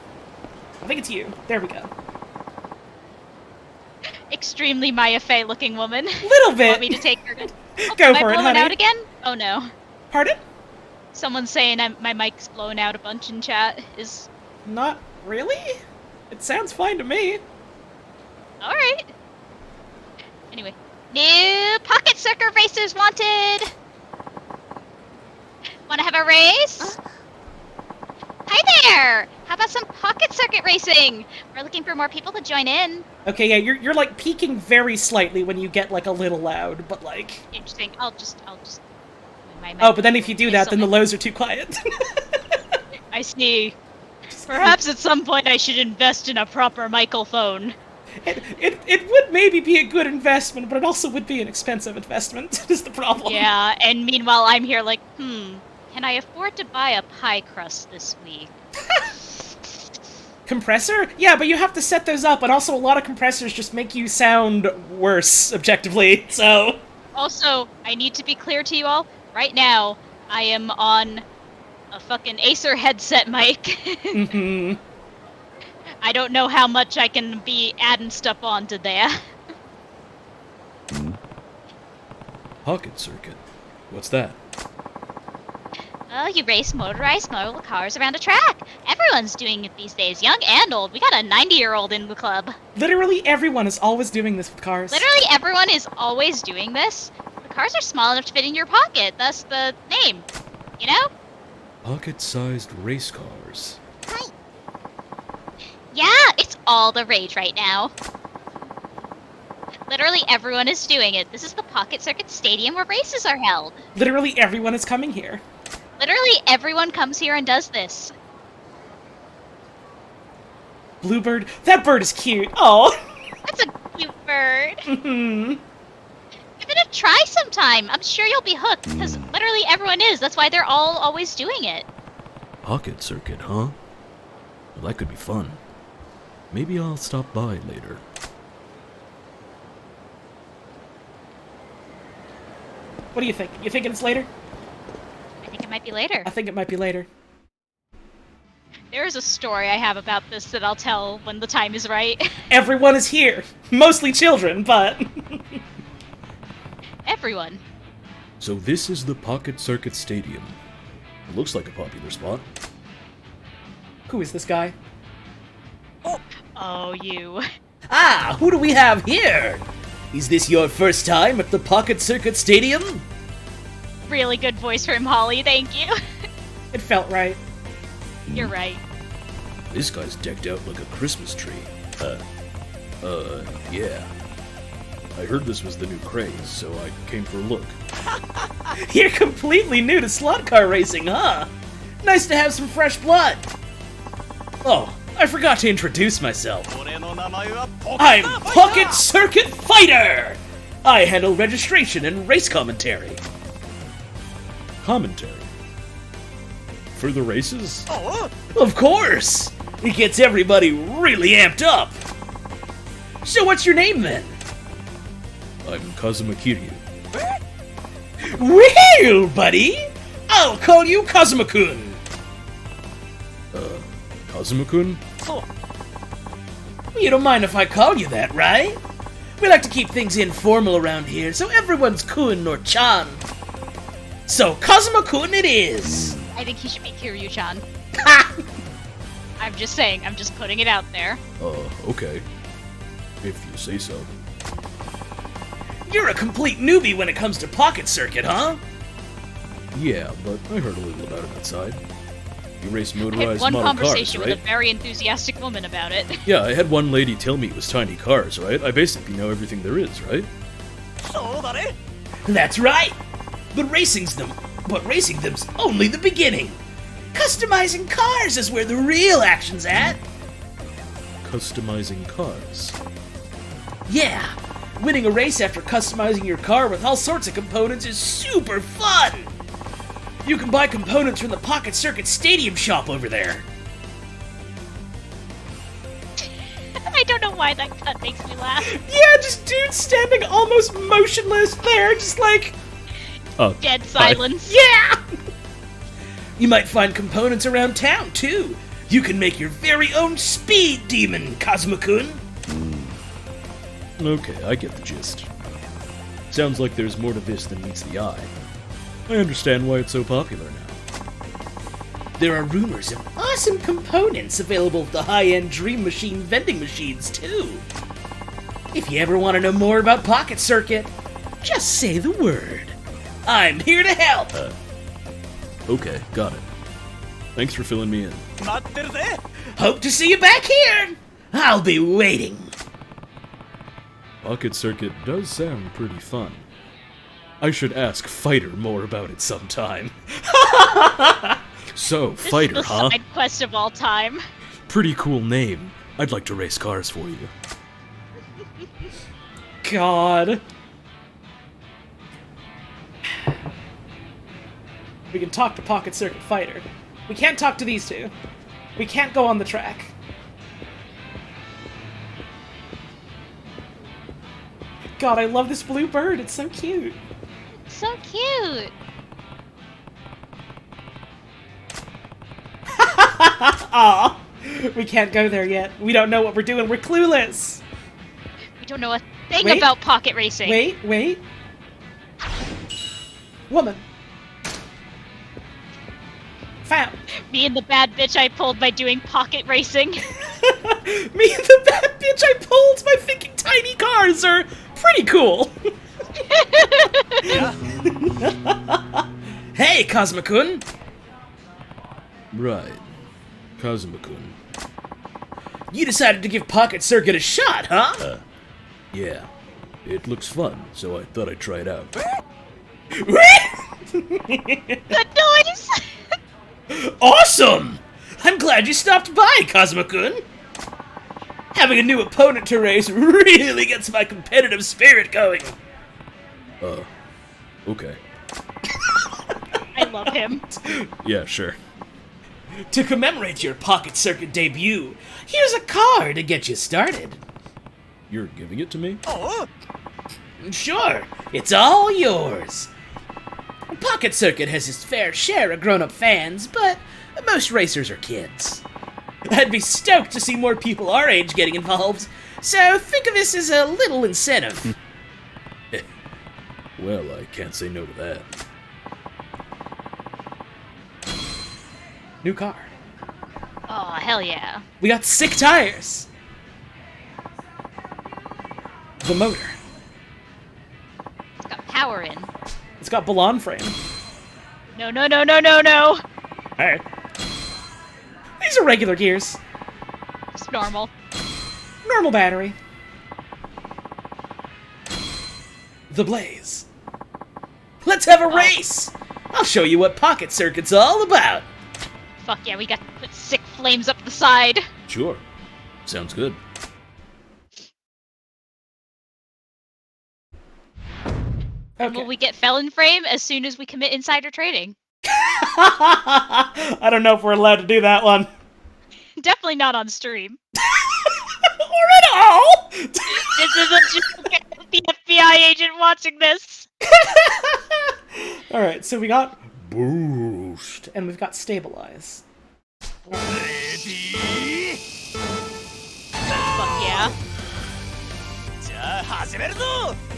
I think it's you. There we go. Extremely Maya Fey looking woman. Little bit. Want me to take her? Oh, Go am for I it, blowing honey. out again? Oh no. Pardon? Someone's saying my mic's blowing out a bunch in chat. Is Not really? It sounds fine to me. alright. Anyway. New pocket circuit racers wanted! Wanna have a race? Hi there! How about some pocket circuit racing? We're looking for more people to join in. Okay, yeah, you're like peaking very slightly when you get like a little loud, but like. Interesting. I'll just. Oh, but then if you do that, then the lows are too quiet. I see. Perhaps at some point I should invest in a proper microphone. It would maybe be a good investment, but it also would be an expensive investment, is the problem. Yeah, and meanwhile I'm here like, can I afford to buy a pie crust this week? Compressor? Yeah, but you have to set those up, and also a lot of compressors just make you sound worse, objectively, so. Also, I need to be clear to you all, right now, I am on a fucking Acer headset mic. Mm-hmm. I don't know how much I can be adding stuff onto there. Pocket circuit. What's that? Oh, you race motorized model cars around a track. Everyone's doing it these days, young and old. We got a 90-year-old in the club. Literally everyone is always doing this with cars. Literally everyone is always doing this. The cars are small enough to fit in your pocket, thus the name. You know? Pocket-sized race cars. Yeah, it's all the rage right now. Literally everyone is doing it. This is the Pocket Circuit Stadium where races are held. Literally everyone is coming here. Literally everyone comes here and does this. Bluebird? That bird is cute. Oh. That's a cute bird. Hmm. Give it a try sometime. I'm sure you'll be hooked, because literally everyone is. That's why they're all always doing it. Pocket Circuit, huh? Well, that could be fun. Maybe I'll stop by later. What do you think? You thinking it's later? I think it might be later. I think it might be later. There is a story I have about this that I'll tell when the time is right. Everyone is here. Mostly children, but... Everyone. So this is the Pocket Circuit Stadium. It looks like a popular spot. Who is this guy? Oh, you. Ah, who do we have here? Is this your first time at the Pocket Circuit Stadium? Really good voice from Holly, thank you. It felt right. You're right. This guy's decked out like a Christmas tree. Yeah. I heard this was the new craze, so I came for a look. You're completely new to slot car racing, huh? Nice to have some fresh blood. Oh, I forgot to introduce myself. I'm Pocket Circuit Fighter! I handle registration and race commentary. Commentary? For the races? Of course! It gets everybody really amped up. So what's your name then? I'm Kazuma Kiryu. Well, buddy! I'll call you Kazuma-kun. Kazuma-kun? You don't mind if I call you that, right? We like to keep things informal around here, so everyone's kun or chan. So, Kazuma-kun it is! I think he should be Kiryu-chan. I'm just saying, I'm just putting it out there. Okay. If you say so. You're a complete newbie when it comes to Pocket Circuit, huh? Yeah, but I heard a little about it outside. You race I had motorized one model cars, conversation right? with a very enthusiastic woman about it. Yeah, I had one lady tell me it was tiny cars, right? I basically know everything there is, right? That's right! But racing them's only the beginning! Customizing cars is where the real action's at! Customizing cars. Yeah! Winning a race after customizing your car with all sorts of components is super fun! You can buy components from the Pocket Circuit Stadium shop over there. I don't know why that cut makes me laugh. Yeah, just dudes standing almost motionless there, just like... Dead silence. Yeah! You might find components around town, too. You can make your very own speed demon, Kazuma-kun. Okay, I get the gist. Sounds like there's more to this than meets the eye. I understand why it's so popular now. There are rumors of awesome components available at the high-end Dream Machine vending machines, too. If you ever want to know more about Pocket Circuit, just say the word. I'm here to help. Okay, got it. Thanks for filling me in. Hope to see you back here. I'll be waiting. Pocket Circuit does sound pretty fun. I should ask Fighter more about it sometime. So, This Fighter, is the huh? side quest of all time. Pretty cool name. I'd like to race cars for you. God. We can talk to Pocket Circuit Fighter. We can't talk to these two. We can't go on the track. God, I love this blue bird. It's so cute. So cute. Aw. We can't go there yet. We don't know what we're doing. We're clueless. We don't know a thing Wait. about pocket racing. Wait. Woman. Found. Me and the bad bitch I pulled by doing pocket racing. Me and the bad bitch I pulled by thinking tiny cars are pretty cool. Hey, Kazuma-kun. Right. Kazuma-kun. You decided to give Pocket Circuit a shot, huh? Yeah. It looks fun, so I thought I'd try it out. Good noise! Awesome! I'm glad you stopped by, Kazuma-kun. Having a new opponent to race really gets my competitive spirit going. Okay. I love him. Yeah, sure. To commemorate your Pocket Circuit debut, here's a car to get you started. You're giving it to me? Sure, it's all yours. Pocket Circuit has its fair share of grown-up fans, but most racers are kids. I'd be stoked to see more people our age getting involved, so think of this as a little incentive. Well, I can't say no to that. New car. Oh, hell yeah. We got sick tires. The motor. It's got power in. It's got Balon frame. No, no, no, no, no, no! Alright. These are regular gears. It's normal. Normal battery. The Blaze. Let's have a race! I'll show you what Pocket Circuit's all about. Fuck yeah, we got to put sick flames up the side. Sure. Sounds good. And will we get felon frame as soon as we commit insider trading? I don't know if we're allowed to do that one. Definitely not on stream. Or at all! This is a joke. The FBI agent watching this. Alright, so we got Boost, and we've got Stabilize. Fuck yeah.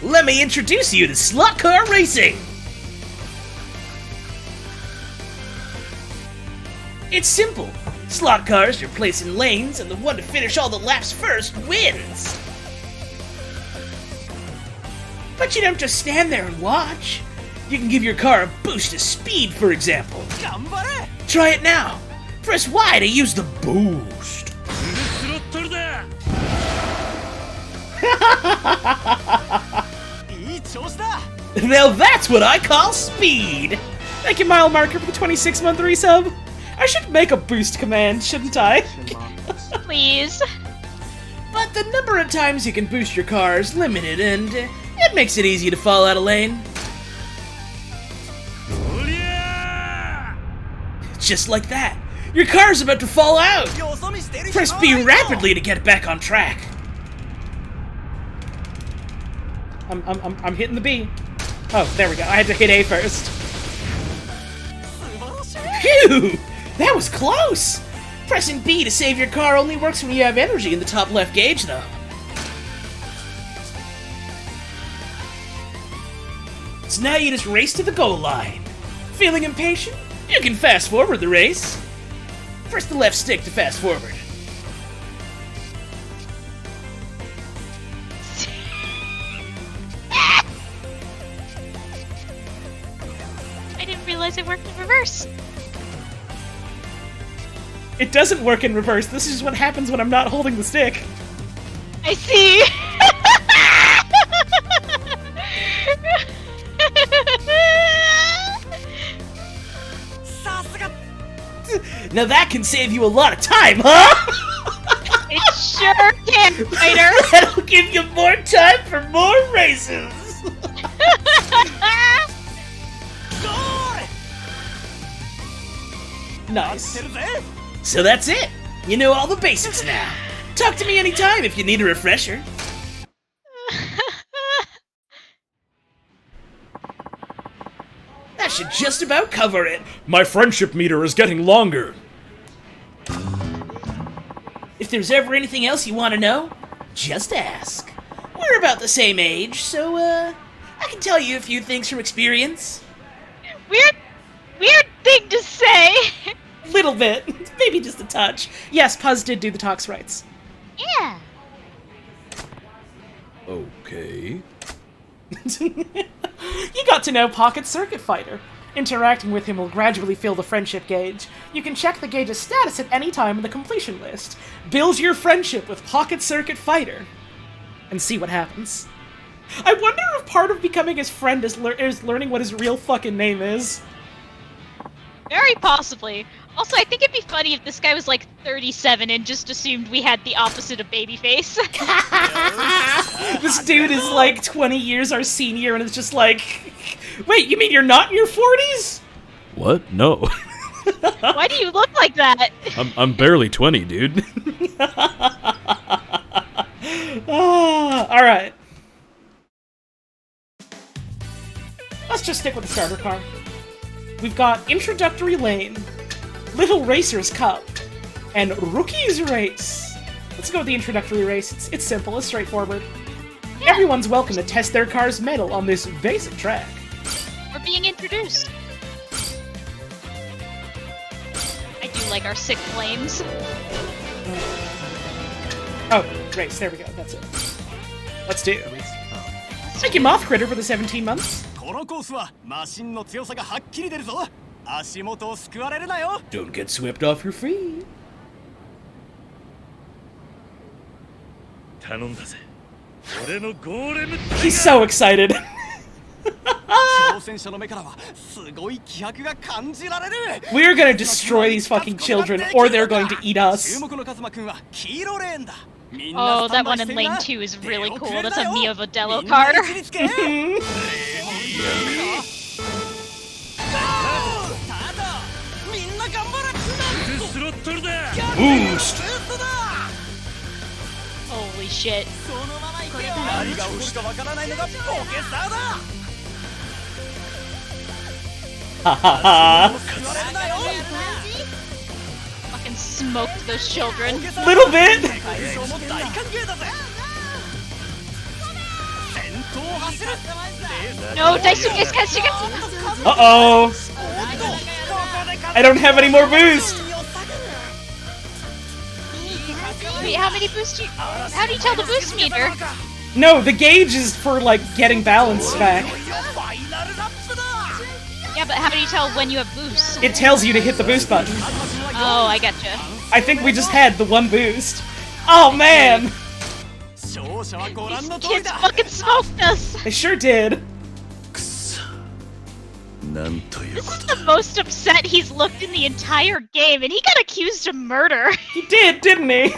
Let me introduce you to slot car racing! It's simple. Slot cars are placed in lanes, and the one to finish all the laps first wins. But you don't just stand there and watch. You can give your car a boost of speed, for example. Try it now. Press Y to use the boost. Now that's what I call speed! Thank you, mile marker, for the 26-month resub. I should make a boost command, shouldn't I? Please. But the number of times you can boost your car is limited, and it makes it easy to fall out of lane. Just like that. Your car's about to fall out! Press B rapidly to get back on track. I'm hitting the B. Oh, there we go. I had to hit A first. Phew! That was close! Pressing B to save your car only works when you have energy in the top left gauge, though. So now you just race to the goal line. Feeling impatient? You can fast forward the race. Press the left stick to fast forward. I didn't realize it worked in reverse. It doesn't work in reverse. This is what happens when I'm not holding the stick. I see. Now that can save you a lot of time, huh? It sure can, fighter. That'll give you more time for more races. Nice. So that's it. You know all the basics now. Talk to me anytime if you need a refresher. That should just about cover it. My friendship meter is getting longer. If there's ever anything else you want to know, just ask. We're about the same age, so, I can tell you a few things from experience. Weird thing to say. Little bit. Maybe just a touch. Yes, Puzz did do the talks rights. Yeah. Okay. You got to know Pocket Circuit Fighter. Interacting with him will gradually fill the friendship gauge. You can check the gauge's status at any time in the completion list. Build your friendship with Pocket Circuit Fighter. And see what happens. I wonder if part of becoming his friend is learning what his real fucking name is. Very possibly. Also, I think it'd be funny if this guy was like 37 and just assumed we had the opposite of babyface. This dude is like 20 years our senior and it's just like, wait, you mean you're not in your 40s? What? No. Why do you look like that? I'm barely 20, dude. Alright. Let's just stick with the starter car. We've got Introductory Lane, Little Racer's Cup, and Rookie's Race. Let's go with the Introductory Race. It's simple, it's straightforward. Yeah. Everyone's welcome to test their car's mettle on this basic track. We're being introduced. I do like our sick flames. Oh, race, there we go, that's it. Let's do. Race car. Thank you, Moth Critter, for the 17 months. このコースはマシンの強さがはっきり出るぞ。足元をすくわれるなよ。 Don't get swept off your feet. 頼んだぜ。俺のゴーレム。 He's so excited. 挑戦者の目からはすごい気迫が感じられる。 We're gonna destroy these fucking children, or they're going to eat us. 注目のカズマくんは黄色レーンだ。 Oh, that one in lane 2 is really cool. That's a Mia Vodello car. Boost! Holy shit. 何が起こるかわからないのがポケスターだ。 Hahaha. Fucking smoked those children. Little bit. 会場も大歓迎だぜ。先頭を走る。 No, Daisuke's catching up. Uh-oh. I don't have any more boost. Wait, how many boosts do you... How do you tell the boost meter? No, the gauge is for, like, getting balance back. Yeah, but how do you tell when you have boost? It tells you to hit the boost button. Oh, I gotcha. I think we just had the one boost. Oh, man. These Kids fucking smoked us! They sure did. This is the most upset he's looked in the entire game, and he got accused of murder. He did, didn't he?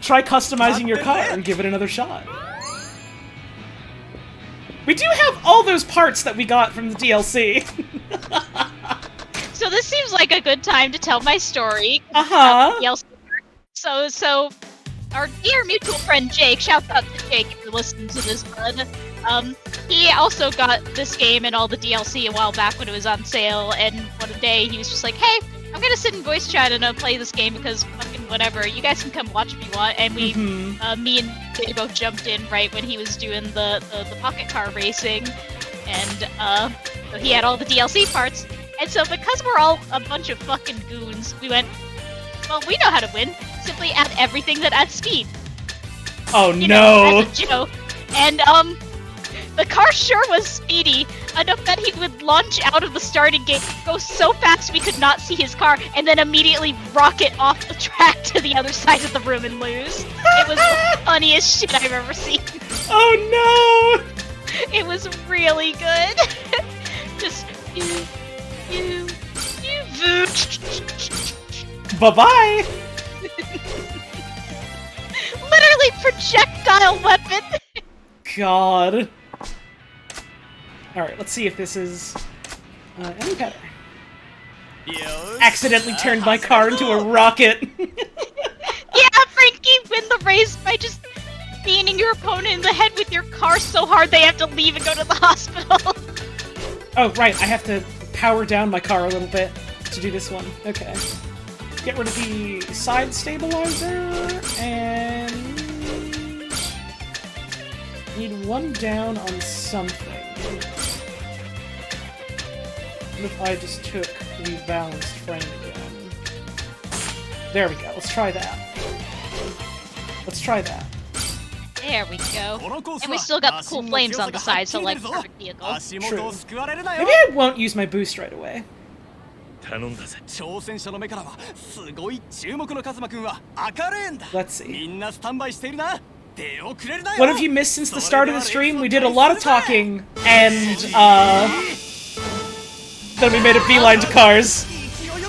Try customizing your car and give it another shot. We do have all those parts that we got from the DLC. So this seems like a good time to tell my story. Uh-huh. So, our dear mutual friend Jake, shouts out to Jake if you're listening to this, bud. He also got this game and all the DLC a while back when it was on sale, and one day he was just like, hey, I'm gonna sit in voice chat and play this game because fucking whatever, you guys can come watch if you want, and we, me and they both jumped in right when he was doing the pocket car racing, and, so he had all the DLC parts, and so because we're all a bunch of fucking goons, we went, well, we know how to win, simply add everything that adds speed. Oh, You no. know, as a joke. And, the car sure was speedy, enough that he would launch out of the starting gate, go so fast we could not see his car, and then immediately rocket off the track to the other side of the room and lose. It was the funniest shit I've ever seen. Oh, no. It was really good. Just, Bye-bye. literally projectile weapon. God. Alright, let's see if this is any better. Accidentally turned my car into a rocket. Yeah, Frankie, win the race by just beating your opponent in the head with your car so hard they have to leave and go to the hospital. Oh, right, I have to power down my car a little bit to do this one. Okay. Get rid of the side stabilizer, and... need one down on something. What if I just took the balanced frame again? There we go, let's try that. Let's try that. There we go. And we still got the cool flames on the side, so like, perfect vehicle. True. Maybe I won't use my boost right away. 頼んだぜ。挑戦者の目からはすごい注目のカズマくんは赤レーンだ。 Let's see. みんなスタンバイしているな。What have you missed since the start of the stream? We did a lot of talking, and, then we made a beeline to cars.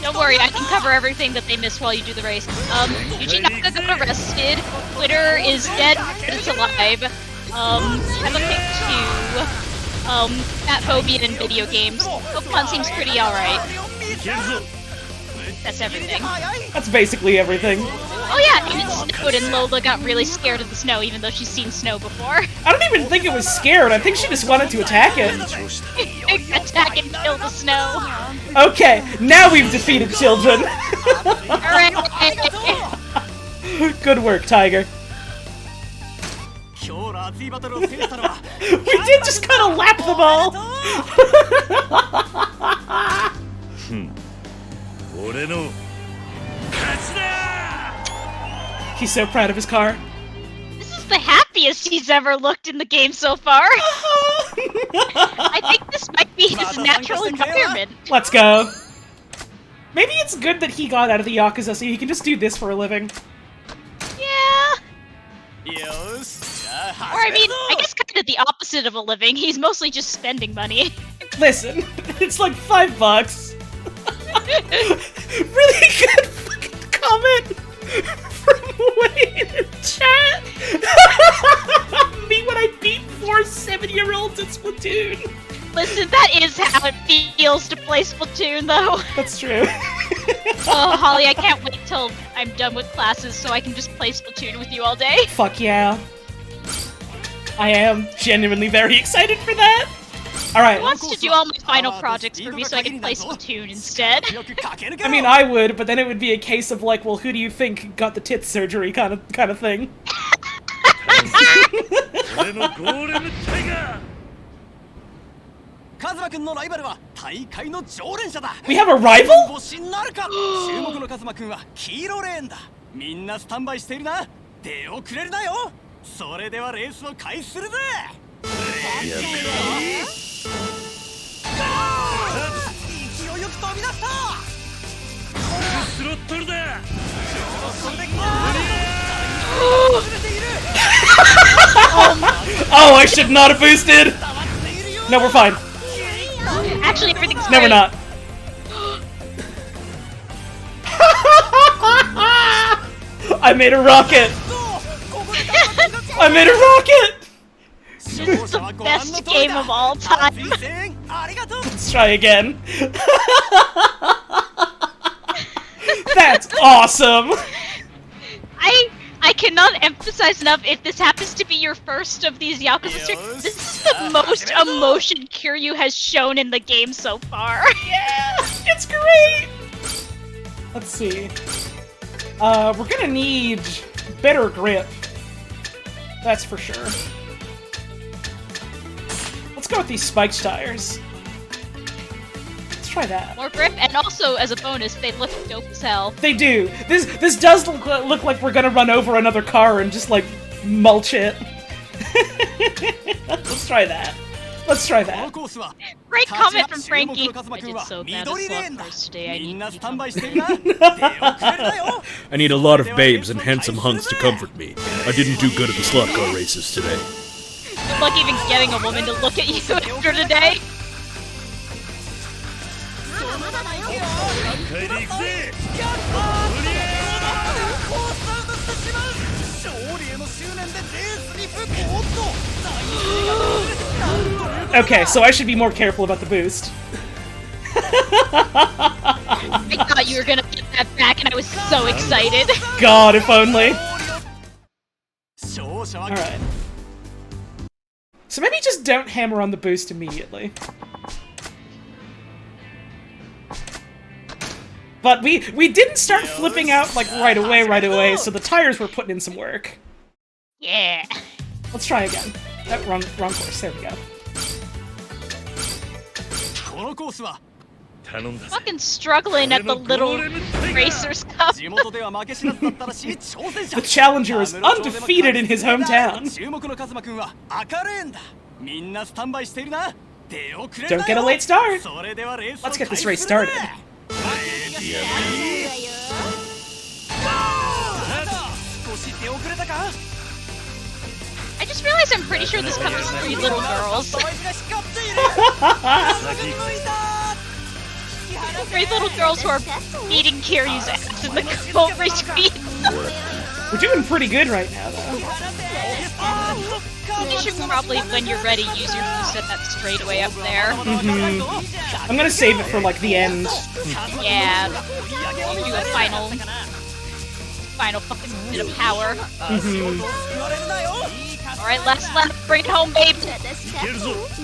Don't worry, I can cover everything that they missed while you do the race. Yuji Naka got arrested, Twitter is dead, but it's alive. Peppa Pig 2, Fat Phobia in video games. Pokemon seems pretty alright. That's everything. That's basically everything. Oh yeah, and it snowed and Lola got really scared of the snow even though she's seen snow before. I don't even think it was scared, I think she just wanted to attack it. Attack and kill the snow. Okay, now we've defeated children. Hooray! Good work, Tiger. We did just kind of lap them all. He's so proud of his car. This is the happiest he's ever looked in the game so far. I think this might be his natural environment. Let's go. Maybe it's good that he got out of the Yakuza so he can just do this for a living. Yeah. Or I mean, I guess kind of the opposite of a living. He's mostly just spending money. Listen, it's like $5. Really good fucking comment from Wayne in chat. Me when I beat 4 7-year-olds in Splatoon. Listen, that is how it feels to play Splatoon, though. That's true. Oh, Holly, I can't wait till I'm done with classes so I can just play Splatoon with you all day. Fuck yeah. I am genuinely very excited for that. Alright. Who wants to do all my final projects for me so I can play Splatoon instead? I mean, I would, but then it would be a case of like, well, who do you think got the tit surgery kind of thing. We have a rival? Oh, I should not have boosted! No, we're fine. Actually, everything's No, we're great. not. I made a rocket! I made a rocket! This is the best game of all time. Let's try again. That's awesome! I cannot emphasize enough, if this happens to be your first of these Yakuza streams, this is the most emotion Kiryu has shown in the game so far. Yeah! It's great! Let's see. We're gonna need better grip. That's for sure. Let's go with these spiked tires. Let's try that. More grip, and also, as a bonus, they look dope as hell. They do. This does look like we're gonna run over another car and just, like, mulch it. Let's try that. Let's try that. Great comment from Frankie. I did so bad at slot cars today, I need I need a lot of babes and handsome hunks to comfort me. I didn't do good at the slot car races today. Good luck even getting a woman to look at you after today. Okay, so I should be more careful about the boost. I thought you were gonna get that back, and I was so excited. God, if only. Alright. So maybe just don't hammer on the boost immediately. But we didn't start flipping out, like, right away, so the tires were putting in some work. Yeah. Let's try again. Oh, wrong course. There we go. Fucking struggling at the little Racers Cup. The challenger is undefeated in his hometown. Don't get a late start. Let's get this race started. just realized I'm pretty sure this covers 3 little girls. 3 little girls who are beating Kiryu's ass in the cult retreat. We're doing pretty good right now, though. You should probably, when you're ready, use your set that straightaway up there. I'm gonna save it for, like, the end. Yeah. Do a final fucking bit of power. Alright, last lap, bring it home, babe! いけるぞス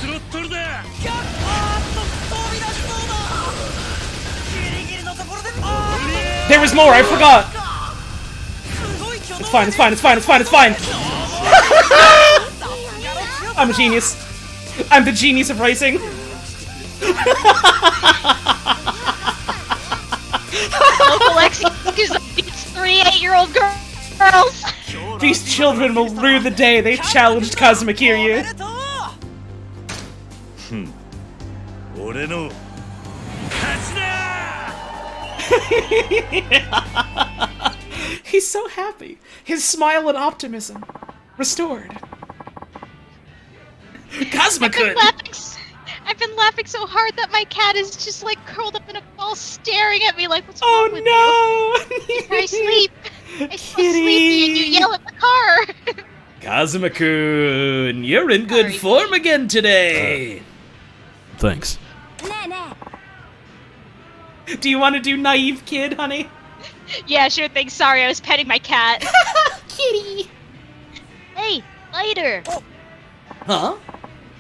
ロットルだ There was more, I forgot! It's fine, it's fine, it's fine, it's fine, it's fine! I'm a genius. I'm the genius of racing. Local Yakuza beats 3 8-year-old girls! These children will rue the day they challenged Kazuma Kiryu. 俺の勝ちだ He's so happy. His smile and optimism restored. Kazuma-kun! I've been laughing so hard that my cat is just like curled up in a ball staring at me like, what's wrong with you? I sleep. I so sleepy and you yell at the car. Kazuma-kun, you're in good form again today. Thanks. Do you want to do naive kid, honey? Yeah, sure thing. Sorry, I was petting my cat. Kitty! Hey, later. Huh?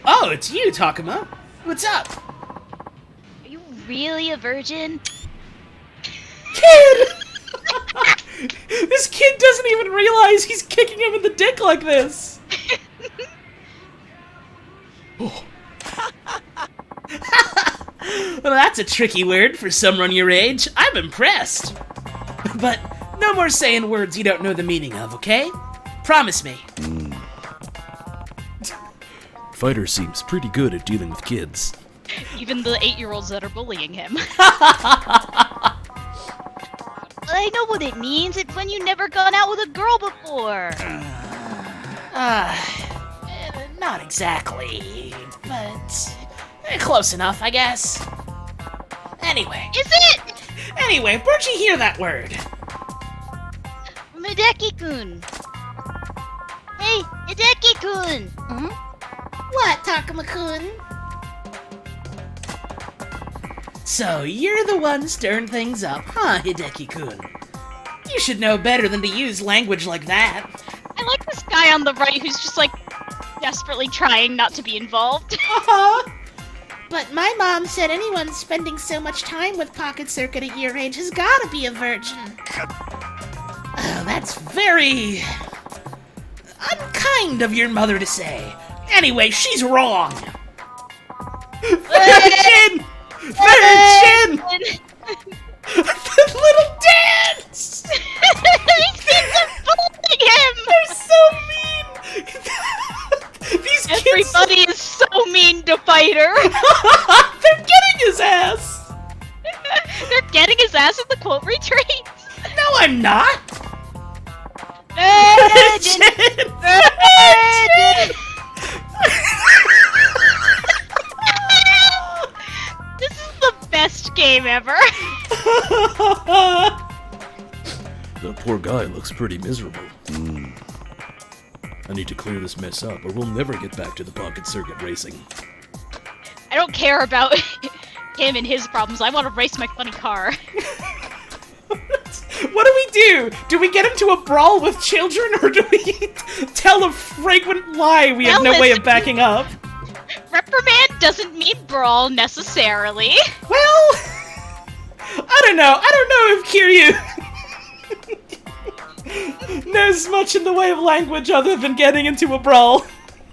Oh, it's you, Takuma. What's up? Are you really a virgin? Kid! This kid doesn't even realize he's kicking him in the dick like this. Oh. Well, that's a tricky word for someone your age. I'm impressed. But no more saying words you don't know the meaning of, okay? Promise me. Fighter seems pretty good at dealing with kids. Even the 8-year-olds that are bullying him. I know what it means. It's when you've never gone out with a girl before. Not exactly, but close enough, I guess. Anyway. Is it? Anyway, where'd you hear that word? Hideki-kun. Hey, Hideki-kun. What, Takuma-kun? So, you're the one stirring things up, huh, Hideki-kun? You should know better than to use language like that. I like this guy on the right who's just like desperately trying not to be involved. But my mom said anyone spending so much time with Pocket Circuit at your age has gotta be a virgin. Oh, that's very unkind of your mother to say. Anyway, she's wrong. Virgin! Virgin! The little dance! These kids are bullying him! They're so mean! These kids... Everybody is so mean to Fighter! They're getting his ass! They're getting his ass at the quote retreat! No, I'm not! Virgin! Virgin! This is the best game ever! The poor guy looks pretty miserable. I need to clear this mess up, or we'll never get back to the Pocket Circuit racing. I don't care about him and his problems. I want to race my funny car. What do we do? Do we get into a brawl with children, or do we tell a fragrant lie we have no way of backing up? Reprimand doesn't mean brawl necessarily. Well, I don't know. I don't know if Kiryu knows much in the way of language other than getting into a brawl.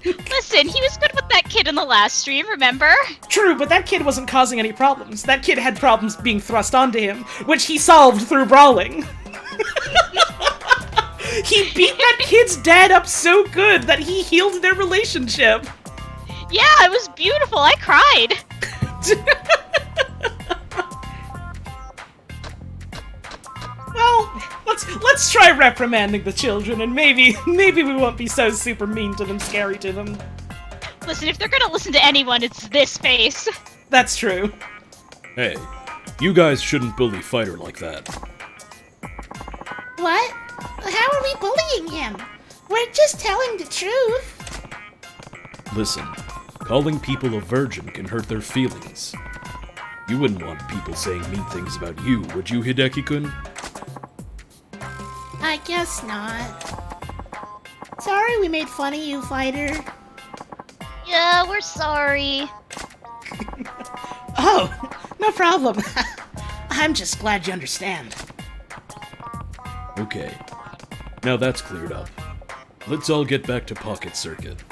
Listen, he was good with that kid in the last stream, remember? True, but that kid wasn't causing any problems. That kid had problems being thrust onto him, which he solved through brawling. He beat that kid's dad up so good that he healed their relationship. Yeah, it was beautiful. I cried. Well, let's let's try reprimanding the children, and maybe we won't be so super mean to them, scary to them. Listen, if they're gonna listen to anyone, it's this face. That's true. Hey, you guys shouldn't bully Fighter like that. What? How are we bullying him? We're just telling the truth. Listen, calling people a virgin can hurt their feelings. You wouldn't want people saying mean things about you, would you, Hideki-kun? I guess not. Sorry we made fun of you, Fighter. Yeah, we're sorry. Oh, no problem. I'm just glad you understand. Okay, now that's cleared up. Let's all get back to Pocket Circuit.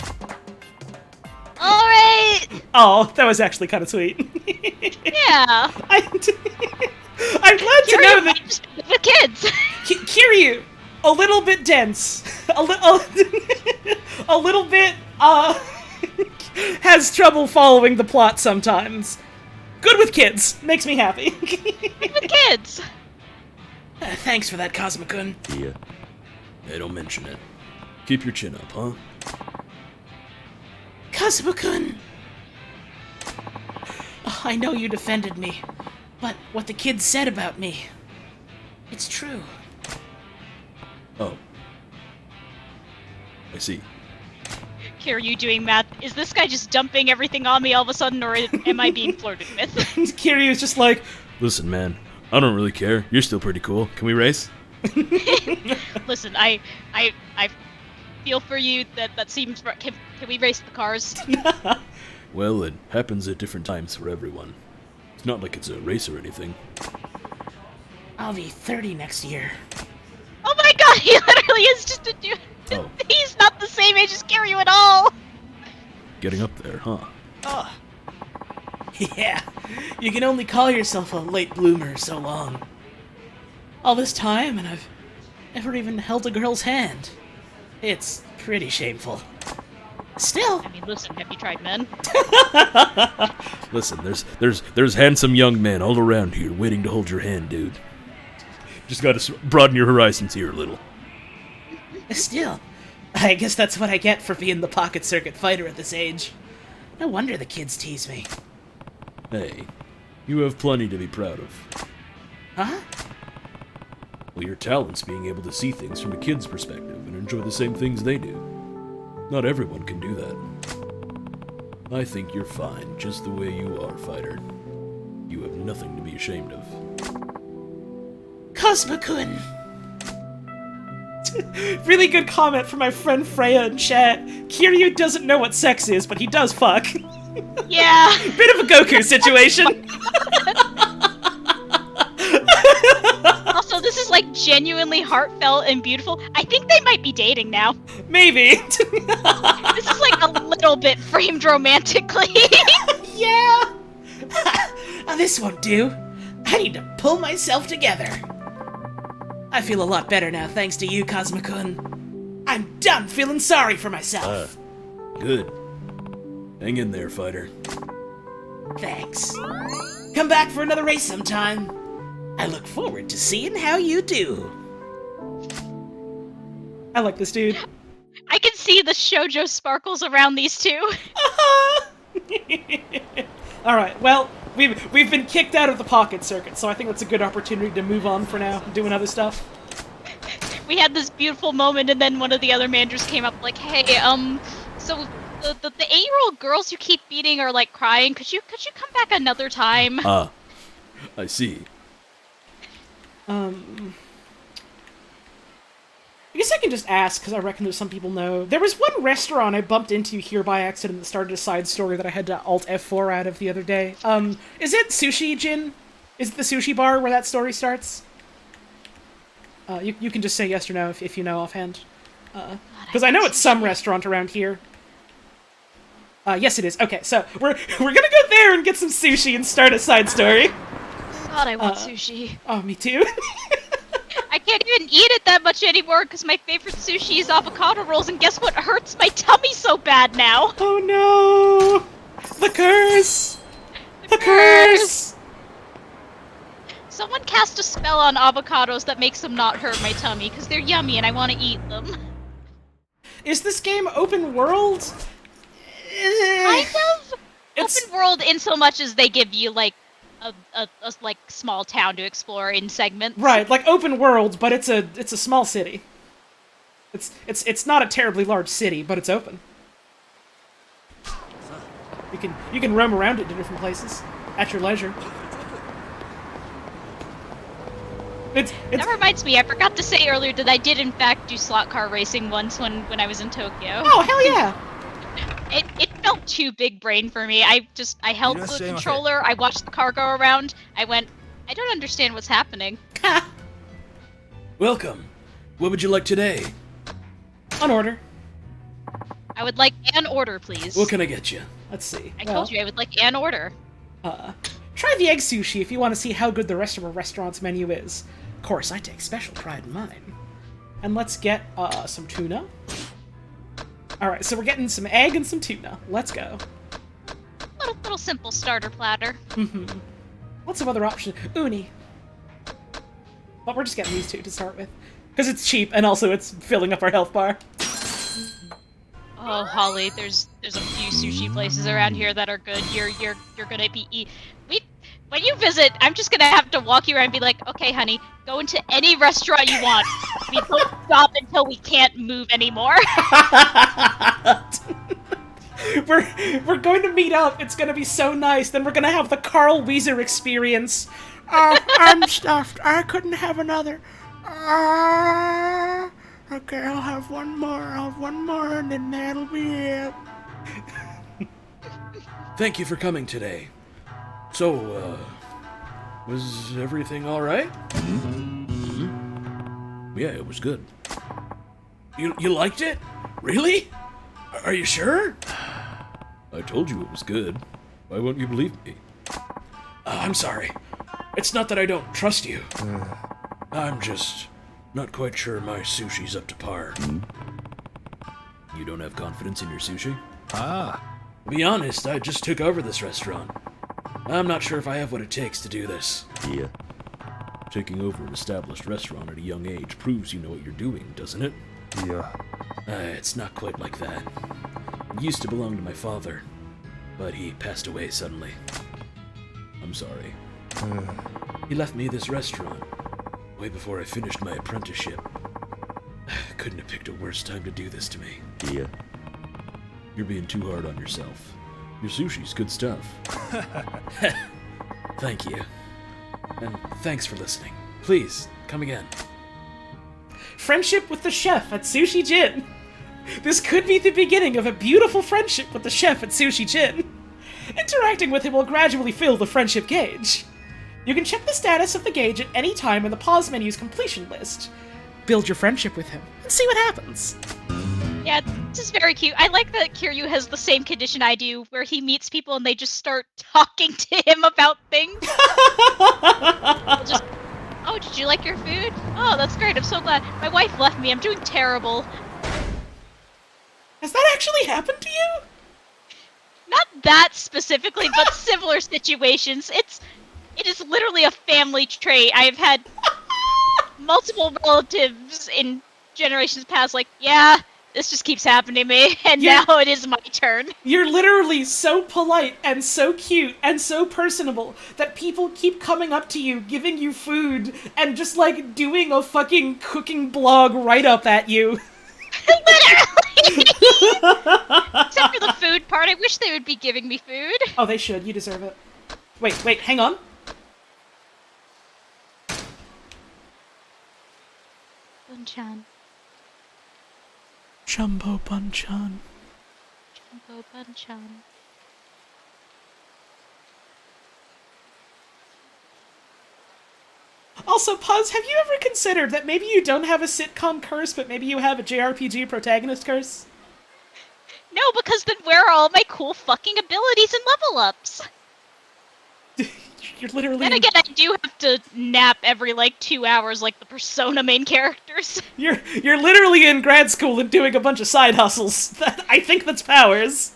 Alright! Oh, that was actually kind of sweet. Yeah. I'm glad to know that The kids! Kiryu, a little bit dense, a little bit, has trouble following the plot sometimes. Good with kids. Makes me happy. Good with kids! Thanks for that, Kazuma-kun. Yeah. Hey, don't mention it. Keep your chin up, huh? Kazuma-kun! Oh, I know you defended me, but what the kids said about me, it's true. Oh. I see. Here, you doing math? Is this guy just dumping everything on me all of a sudden, or am I being flirted with? Kiryu's just like, Listen, man, I don't really care. You're still pretty cool. Can we race? Listen, I feel for you. That seems. Can we race the cars? Well, it happens at different times for everyone. It's not like it's a race or anything. I'll be 30 next year. Oh my god, he literally is just a dude. Oh. He's not the same age as Kiryu at all. Getting up there, huh? Oh. Yeah, you can only call yourself a late bloomer so long. All this time, and I've never even held a girl's hand. It's pretty shameful. Still. I mean, listen, have you tried men? Listen, there's handsome young men all around here waiting to hold your hand, dude. Just gotta broaden your horizons here a little. Still, I guess that's what I get for being the Pocket Circuit fighter at this age. No wonder the kids tease me. Hey, you have plenty to be proud of. Huh? Well, your talent's being able to see things from a kid's perspective and enjoy the same things they do. Not everyone can do that. I think you're fine just the way you are, fighter. You have nothing to be ashamed of. Cosmo-kun! Really good comment from my friend Freya in chat. Kiryu doesn't know what sex is, but he does fuck. Yeah. Bit of a Goku situation. Also, this is like genuinely heartfelt and beautiful. I think they might be dating now. Maybe. This is like a little bit framed romantically. Yeah. This won't do. I need to pull myself together. I feel a lot better now, thanks to you, Cosmo-kun. I'm done feeling sorry for myself. Good. Hang in there, fighter. Thanks. Come back for another race sometime. I look forward to seeing how you do. I like this dude. I can see the shoujo sparkles around these two. Alright, well, we've been kicked out of the Pocket Circuit, so I think that's a good opportunity to move on for now, doing other stuff. We had this beautiful moment, and then one of the other managers came up like, "Hey, so the 8-year-old girls you keep beating are like crying. Could you come back another time?" Ah, I see. I guess I can just ask, because I reckon there's some people know. There was one restaurant I bumped into here by accident that started a side story that I had to Alt F4 out of the other day. Is it Sushi Gin? Is it the sushi bar where that story starts? You can just say yes or no if you know offhand. Because I know it's some restaurant around here. Yes it is. Okay, so we're gonna go there and get some sushi and start a side story. God, I want sushi. Oh, me too. I can't even eat it that much anymore because my favorite sushi is avocado rolls, and guess what hurts my tummy so bad now? Oh no! The curse! The curse! So Someone cast a spell on avocados that makes them not hurt my tummy, because they're yummy and I want to eat them. Is this game open world? Kind of open world in so much as they give you, like, a like small town to explore in segments. Right, like open world, but it's a small city. It's not a terribly large city, but it's open. You can roam around it to different places at your leisure. That reminds me, I forgot to say earlier that I did in fact do slot car racing once when I was in Tokyo. Oh, hell yeah! It felt too big brain for me. I held the controller, I watched the car go around, I went, I don't understand what's happening. Welcome. What would you like today? On order. I would like an order, please. What can I get you? Let's see. I told you I would like an order. Try the egg sushi if you want to see how good the rest of our restaurant's menu is. Of course, I take special pride in mine. And let's get some tuna. Alright, so we're getting some egg and some tuna. Let's go. Little simple starter platter. What's some other options? Uni. But we're just getting these two to start with. Because it's cheap, and also it's filling up our health bar. Oh, Holly, there's a few sushi places around here that are good. You're gonna be when you visit, I'm just gonna have to walk you around and be like, okay, honey, go into any restaurant you want. We don't stop until we can't move anymore. We're going to meet up. It's gonna be so nice. Then we're gonna have the Carl Wheezer experience. I'm stuffed. I couldn't have another. Okay, I'll have one more. And then that'll be it. Thank you for coming today. So, was everything alright? Yeah, it was good. You liked it? Really? Are you sure? I told you it was good. Why won't you believe me? I'm sorry. It's not that I don't trust you. I'm just not quite sure my sushi's up to par. You don't have confidence in your sushi? To be honest, I just took over this restaurant. I'm not sure if I have what it takes to do this. Yeah. Taking over an established restaurant at a young age proves you know what you're doing, doesn't it? Yeah. It's not quite like that. It used to belong to my father, but he passed away suddenly. I'm sorry. He left me this restaurant way before I finished my apprenticeship. Couldn't have picked a worse time to do this to me. Yeah. You're being too hard on yourself. Your sushi's good stuff. Thank you. And thanks for listening. Please, come again. Friendship with the chef at Sushi Gin. This could be the beginning of a beautiful friendship with the chef at Sushi Gin. Interacting with him will gradually fill the friendship gauge. You can check the status of the gauge at any time in the pause menu's completion list. Build your friendship with him and see what happens. Yeah, this is very cute. I like that Kiryu has the same condition I do, where he meets people and they just start talking to him about things. Oh, did you like your food? Oh, that's great. I'm so glad. My wife left me. I'm doing terrible. Has that actually happened to you? Not that specifically, but similar situations. It is literally a family trait. I've had multiple relatives in generations past like, yeah, this just keeps happening to me, and now it is my turn. You're literally so polite and so cute and so personable that people keep coming up to you, giving you food, and just, like, doing a fucking cooking blog write-up at you. Literally! Except for the food part, I wish they would be giving me food. Oh, they should. You deserve it. Wait, hang on. Bun-chan. Jumbo Bun-chan. Jumbo Bun-chan. Also, Puzz, have you ever considered that maybe you don't have a sitcom curse, but maybe you have a JRPG protagonist curse? No, because then where are all my cool fucking abilities and level ups? You're literally... Then again, I do have to nap every, 2 hours like the Persona main characters. You're literally in grad school and doing a bunch of side hustles. I think that's powers.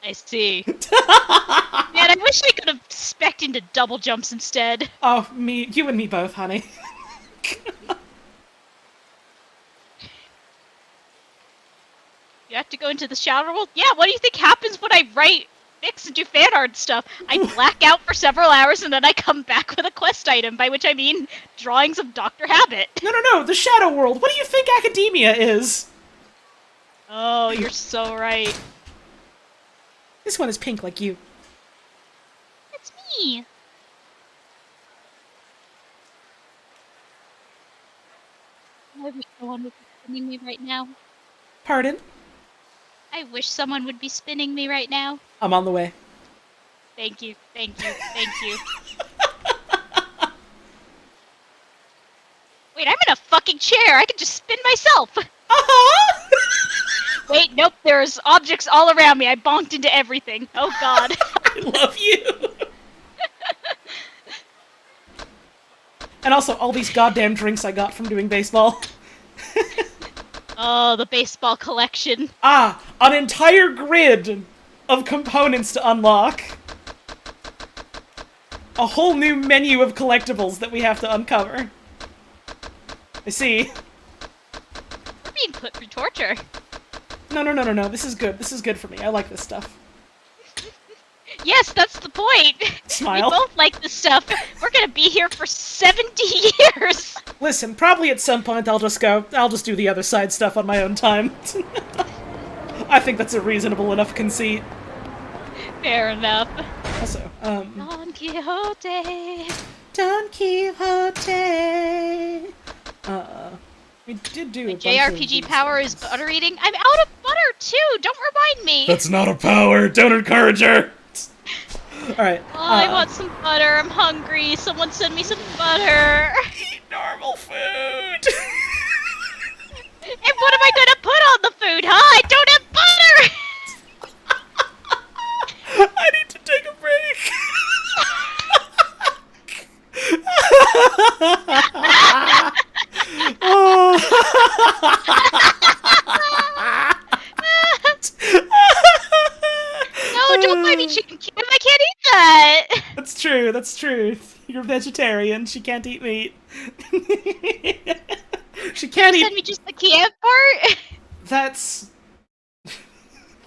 I see. Man, I wish I could have specced into double jumps instead. Oh, you and me both, honey. You have to go into the shadow world? Yeah, what do you think happens when I write, mix, and do fan art stuff? I black out for several hours and then I come back with a quest item, by which I mean drawings of Dr. Habit. No, the Shadow World. What do you think academia is? Oh, you're so right. This one is pink like you. It's me. I wish someone would be spinning me right now. Pardon? I wish someone would be spinning me right now. I'm on the way. Thank you, thank you, thank you. Wait, I'm in a fucking chair. I can just spin myself. Uh-huh! Wait, nope, there's objects all around me. I bonked into everything. Oh god. I love you! And also, all these goddamn drinks I got from doing baseball. Oh, the baseball collection. Ah, an entire grid of components to unlock. A whole new menu of collectibles that we have to uncover. I see. We're being put through torture. No. This is good. This is good for me. I like this stuff. Yes, that's the point. Smile. We both like this stuff. We're gonna be here for 70 years. Listen, probably at some point I'll just do the other side stuff on my own time. I think that's a reasonable enough conceit. Fair enough. Also, Don Quixote. Don Quixote. We did do My a bunch of JRPG these power is things. butter eating. I'm out of butter too. Don't remind me. That's not a power. Don't encourage her. Alright. Oh, I want some butter. I'm hungry. Someone send me some butter. Eat normal food. And what am I gonna put on the food, huh? I don't have butter. I need to take a break. No, don't buy me chicken cube. I can't eat that. That's true. You're a vegetarian. She can't eat meat. She can't Send eat... me just the camp part. That's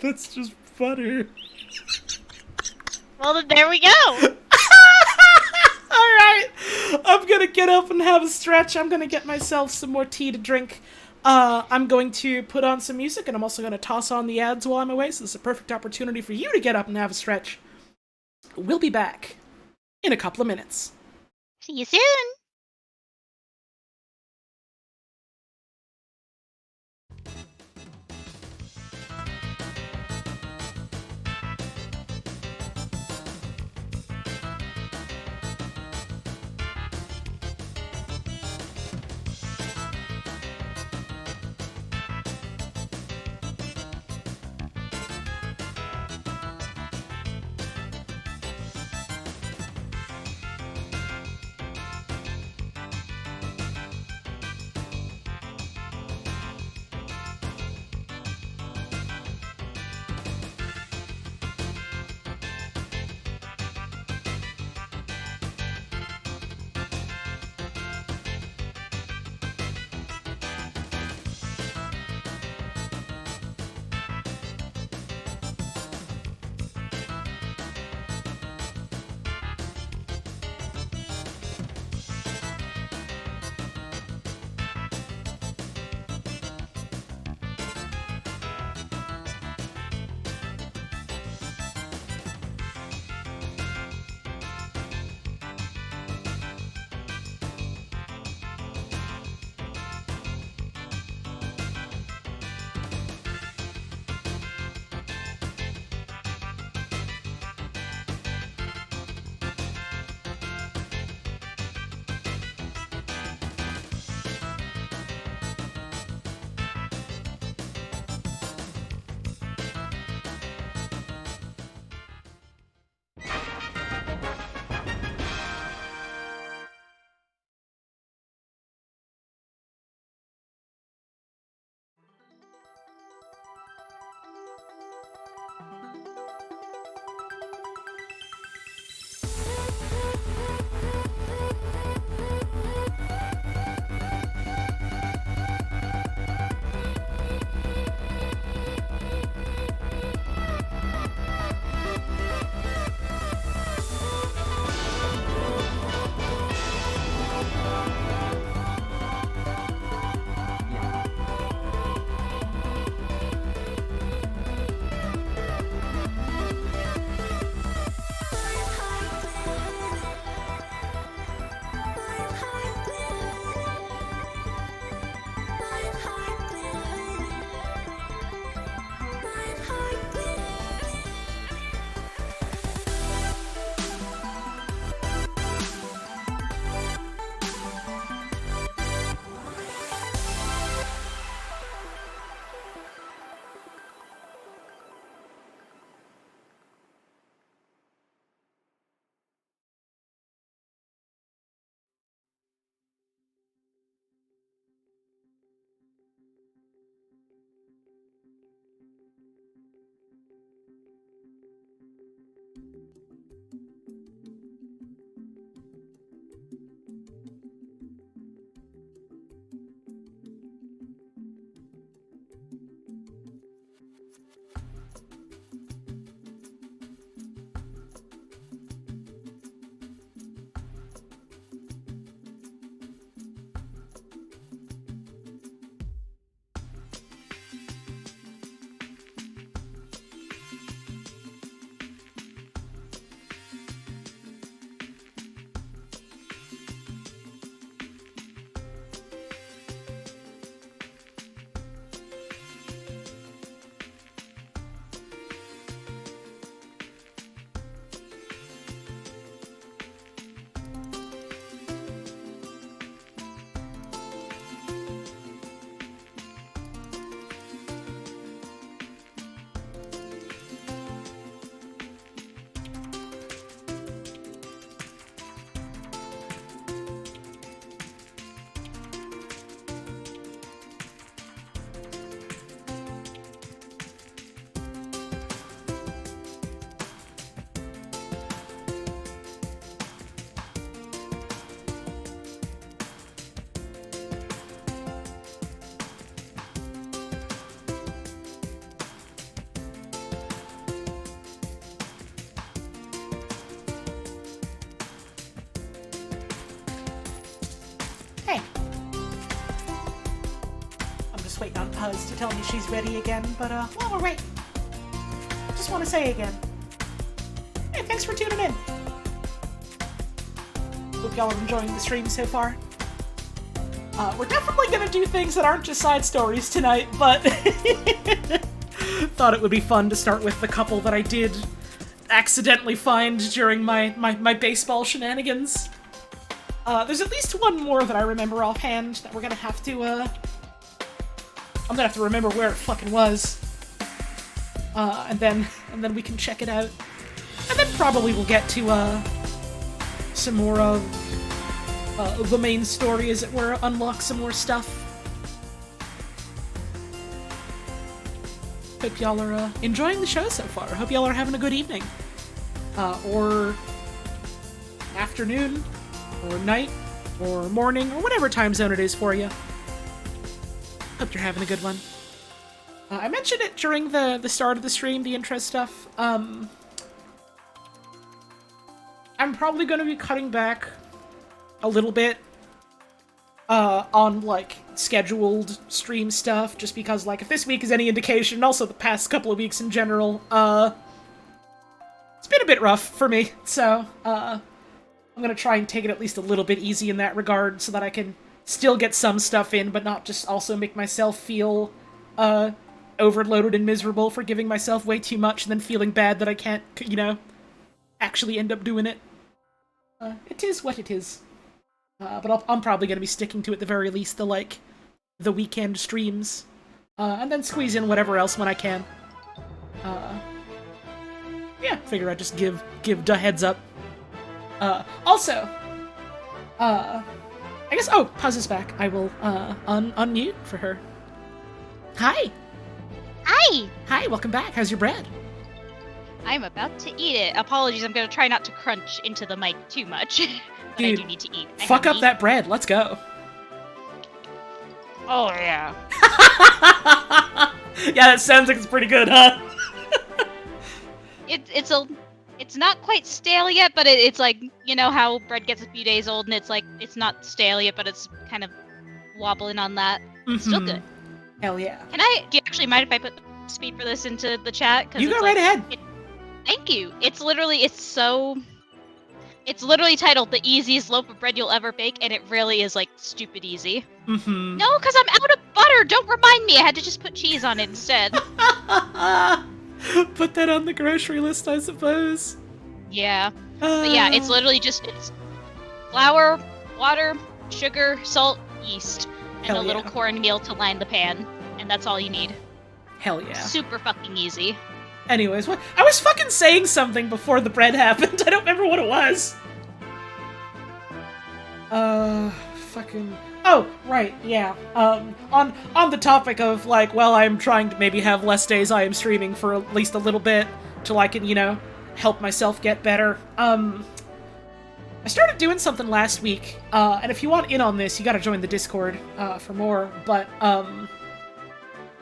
just butter. Well, then there we go. Alright, I'm gonna get up and have a stretch. I'm gonna get myself some more tea to drink. I'm going to put on some music, and I'm also gonna toss on the ads while I'm away, so this is a perfect opportunity for you to get up and have a stretch. We'll be back in a couple of minutes. See you soon. waiting on Puzz to tell me she's ready again, but while we're waiting, just want to say again, hey, thanks for tuning in. Hope y'all are enjoying the stream so far. We're definitely gonna do things that aren't just side stories tonight, but thought it would be fun to start with the couple that I did accidentally find during my baseball shenanigans. There's at least one more that I remember offhand that we're gonna have to, I'm gonna have to remember where it fucking was. And then we can check it out. And then probably we'll get to, some more of the main story, as it were, unlock some more stuff. Hope y'all are enjoying the show so far. Hope y'all are having a good evening. Or afternoon, or night, or morning, or whatever time zone it is for you. Hope you're having a good one. I mentioned it during the start of the stream, the intro stuff. I'm probably going to be cutting back a little bit on, like, scheduled stream stuff, just because, like, if this week is any indication, and also the past couple of weeks in general, it's been a bit rough for me, so, I'm gonna try and take it at least a little bit easy in that regard, so that I can still get some stuff in, but not just also make myself feel, overloaded and miserable for giving myself way too much and then feeling bad that I can't, you know, actually end up doing it. It is what it is. But I'm probably going to be sticking to, at the very least, the weekend streams. And then squeeze in whatever else when I can. Yeah, figure I'd just give the heads up. Also, I guess, Puz is back. I will, unmute for her. Hi! Hi! Hi, welcome back. How's your bread? I'm about to eat it. Apologies, I'm gonna try not to crunch into the mic too much. But Dude, I do need to eat. Fuck up that bread. Let's go. Oh, yeah. Yeah, that sounds like it's pretty good, huh? It's not quite stale yet, but it's like, you know how bread gets a few days old and it's like, it's not stale yet, but it's kind of wobbling on that. It's still good. Hell yeah. Do you actually mind if I put the speed for this into the chat? You go right ahead. Thank you. It's literally titled The Easiest Loaf of Bread You'll Ever Bake, and it really is, like, stupid easy. Mm-hmm. No, because I'm out of butter! Don't remind me! I had to just put cheese on it instead. Put that on the grocery list, I suppose. Yeah. But yeah, it's literally just, it's flour, water, sugar, salt, yeast, and Hell a little yeah. cornmeal to line the pan. And that's all you need. Hell yeah. Super fucking easy. Anyways, what? I was fucking saying something before the bread happened. I don't remember what it was. Fucking... Oh, right, yeah. On the topic of, like, well, I'm trying to maybe have less days I am streaming for at least a little bit, till I can, you know, help myself get better. I started doing something last week, and if you want in on this, you gotta join the Discord, for more, but,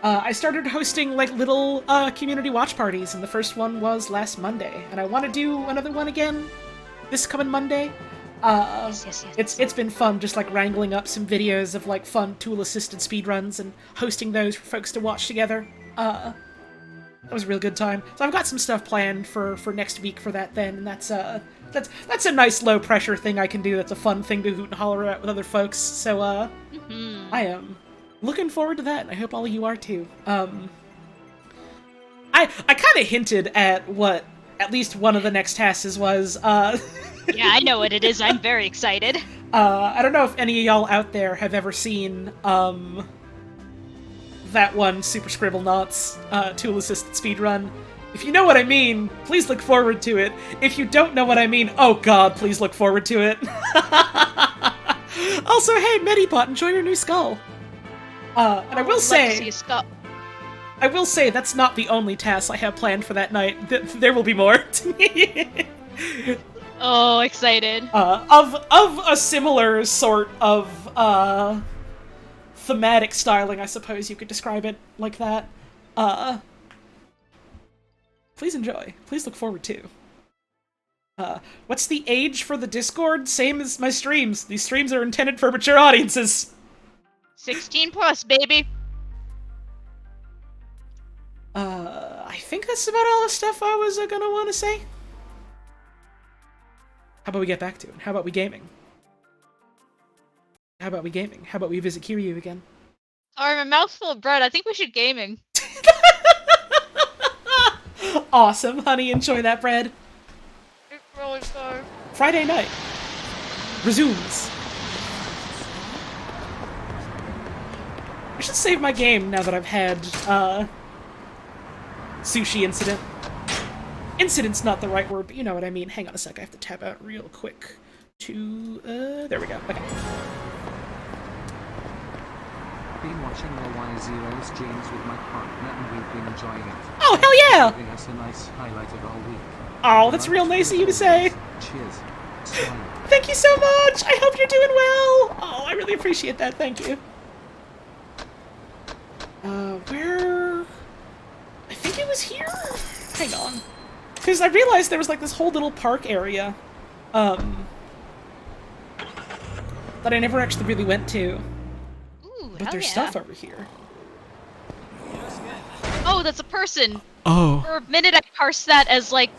I started hosting, like, little, community watch parties, and the first one was last Monday, and I want to do another one again this coming Monday. Yes. It's been fun just, like, wrangling up some videos of, like, fun tool-assisted speedruns and hosting those for folks to watch together. That was a real good time. So I've got some stuff planned for next week for that then, and that's a nice low-pressure thing I can do. That's a fun thing to hoot and holler at with other folks, so, I am looking forward to that, and I hope all of you are too. I kind of hinted at what at least one of the next tasks was, Yeah, I know what it is. I'm very excited. I don't know if any of y'all out there have ever seen, that one Super Scribble Knots, tool-assisted speedrun. If you know what I mean, please look forward to it. If you don't know what I mean, oh god, please look forward to it. Also, hey, Medibot, enjoy your new skull. And I will say... I will say that's not the only task I have planned for that night. There will be more. Oh, excited. Of a similar sort of, thematic styling, I suppose you could describe it like that. Please enjoy. Please look forward to. What's the age for the Discord? Same as my streams. These streams are intended for mature audiences. 16 plus, baby. that's about all the stuff I was gonna want to say. How about we get back to it? How about we gaming? How about we gaming? How about we visit Kiryu again? Sorry, my mouth's full of bread. I think we should gaming. Awesome, honey. Enjoy that bread. It's really good. Friday night resumes. I should save my game now that I've had sushi incident. Incident's not the right word, but you know what I mean. Hang on a sec, I have to tab out real quick to there we go. Okay. Been watching Y0's James with my partner and we've been enjoying it. Oh hell yeah! Giving us a nice highlight of our week. Oh, that's real nice of you to say. Cheers. Smile. Thank you so much! I hope you're doing well! Oh, I really appreciate that, thank you. Where... I think it was here? Hang on. Because I realized there was like this whole little park area, that I never actually really went to. Ooh, But there's stuff over here. Oh, that's a person. Oh. For a minute, I parsed that as like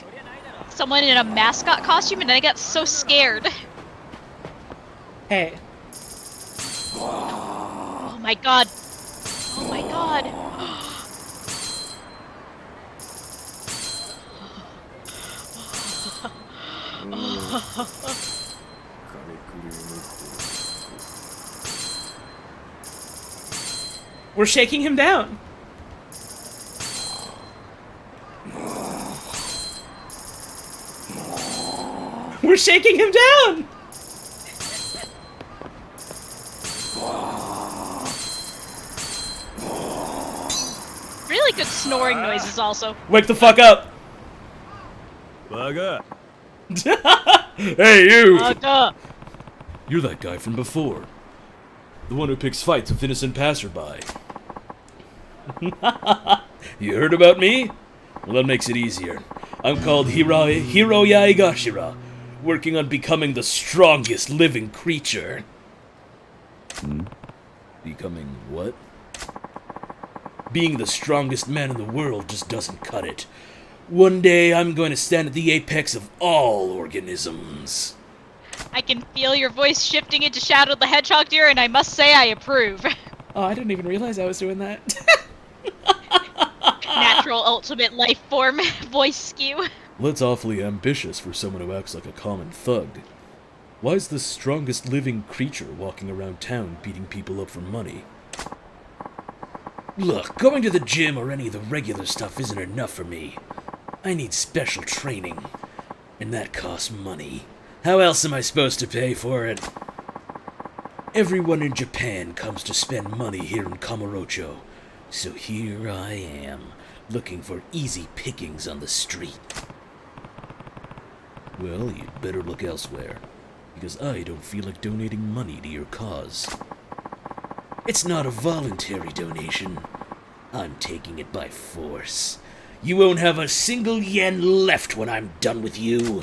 someone in a mascot costume, and I got so scared. Hey. Oh my god. Oh my god. We're shaking him down. We're shaking him down! Really good snoring noises also. Wake the fuck up! Baga. Hey, you! You're that guy from before. The one who picks fights with innocent passerby. You heard about me? Well, that makes it easier. I'm called Hiroya Igashira, working on becoming the strongest living creature. Becoming what? Being the strongest man in the world just doesn't cut it. One day, I'm going to stand at the apex of all organisms. I can feel your voice shifting into Shadow the Hedgehog, dear, and I must say I approve. Oh, I didn't even realize I was doing that. Natural ultimate life form voice skew. Well, that's awfully ambitious for someone who acts like a common thug. Why is the strongest living creature walking around town beating people up for money? Look, going to the gym or any of the regular stuff isn't enough for me. I need special training, and that costs money. How else am I supposed to pay for it? Everyone in Japan comes to spend money here in Kamurocho, so here I am, looking for easy pickings on the street. Well, you'd better look elsewhere, because I don't feel like donating money to your cause. It's not a voluntary donation. I'm taking it by force. You won't have a single yen left when I'm done with you.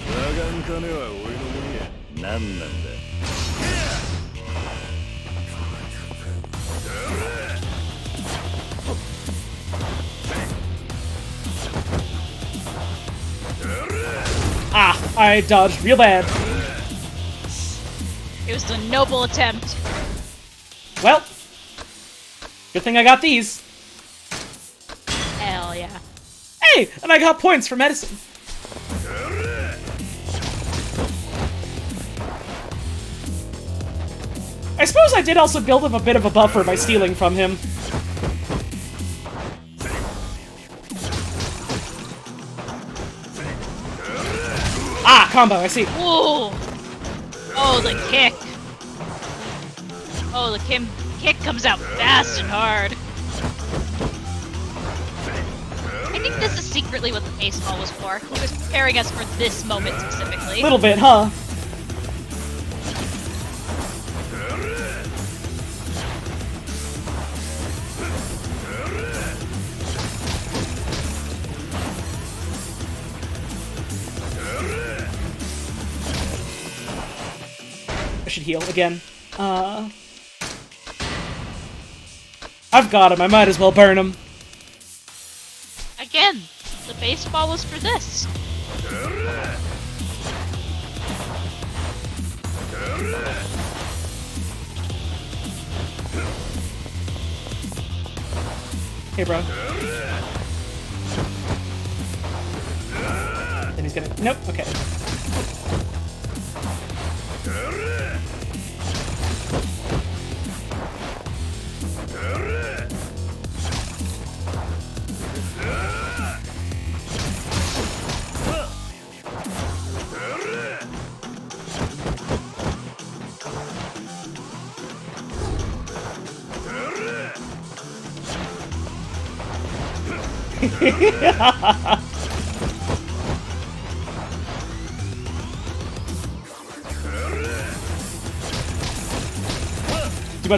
Ah, I dodged real bad. It was a noble attempt. Well, good thing I got these. Hell yeah. Hey, and I got points for medicine. I suppose I did also build him a bit of a buffer by stealing from him. Ah, combo, I see. Ooh. Oh, the kick. Oh, the kick comes out fast and hard. I think this is secretly what the baseball was for. He was preparing us for this moment specifically. Little bit, huh? I should heal again. I've got him. I might as well burn him. Again, the baseball was for this. Hey, bro. Then he's gonna... Nope, okay.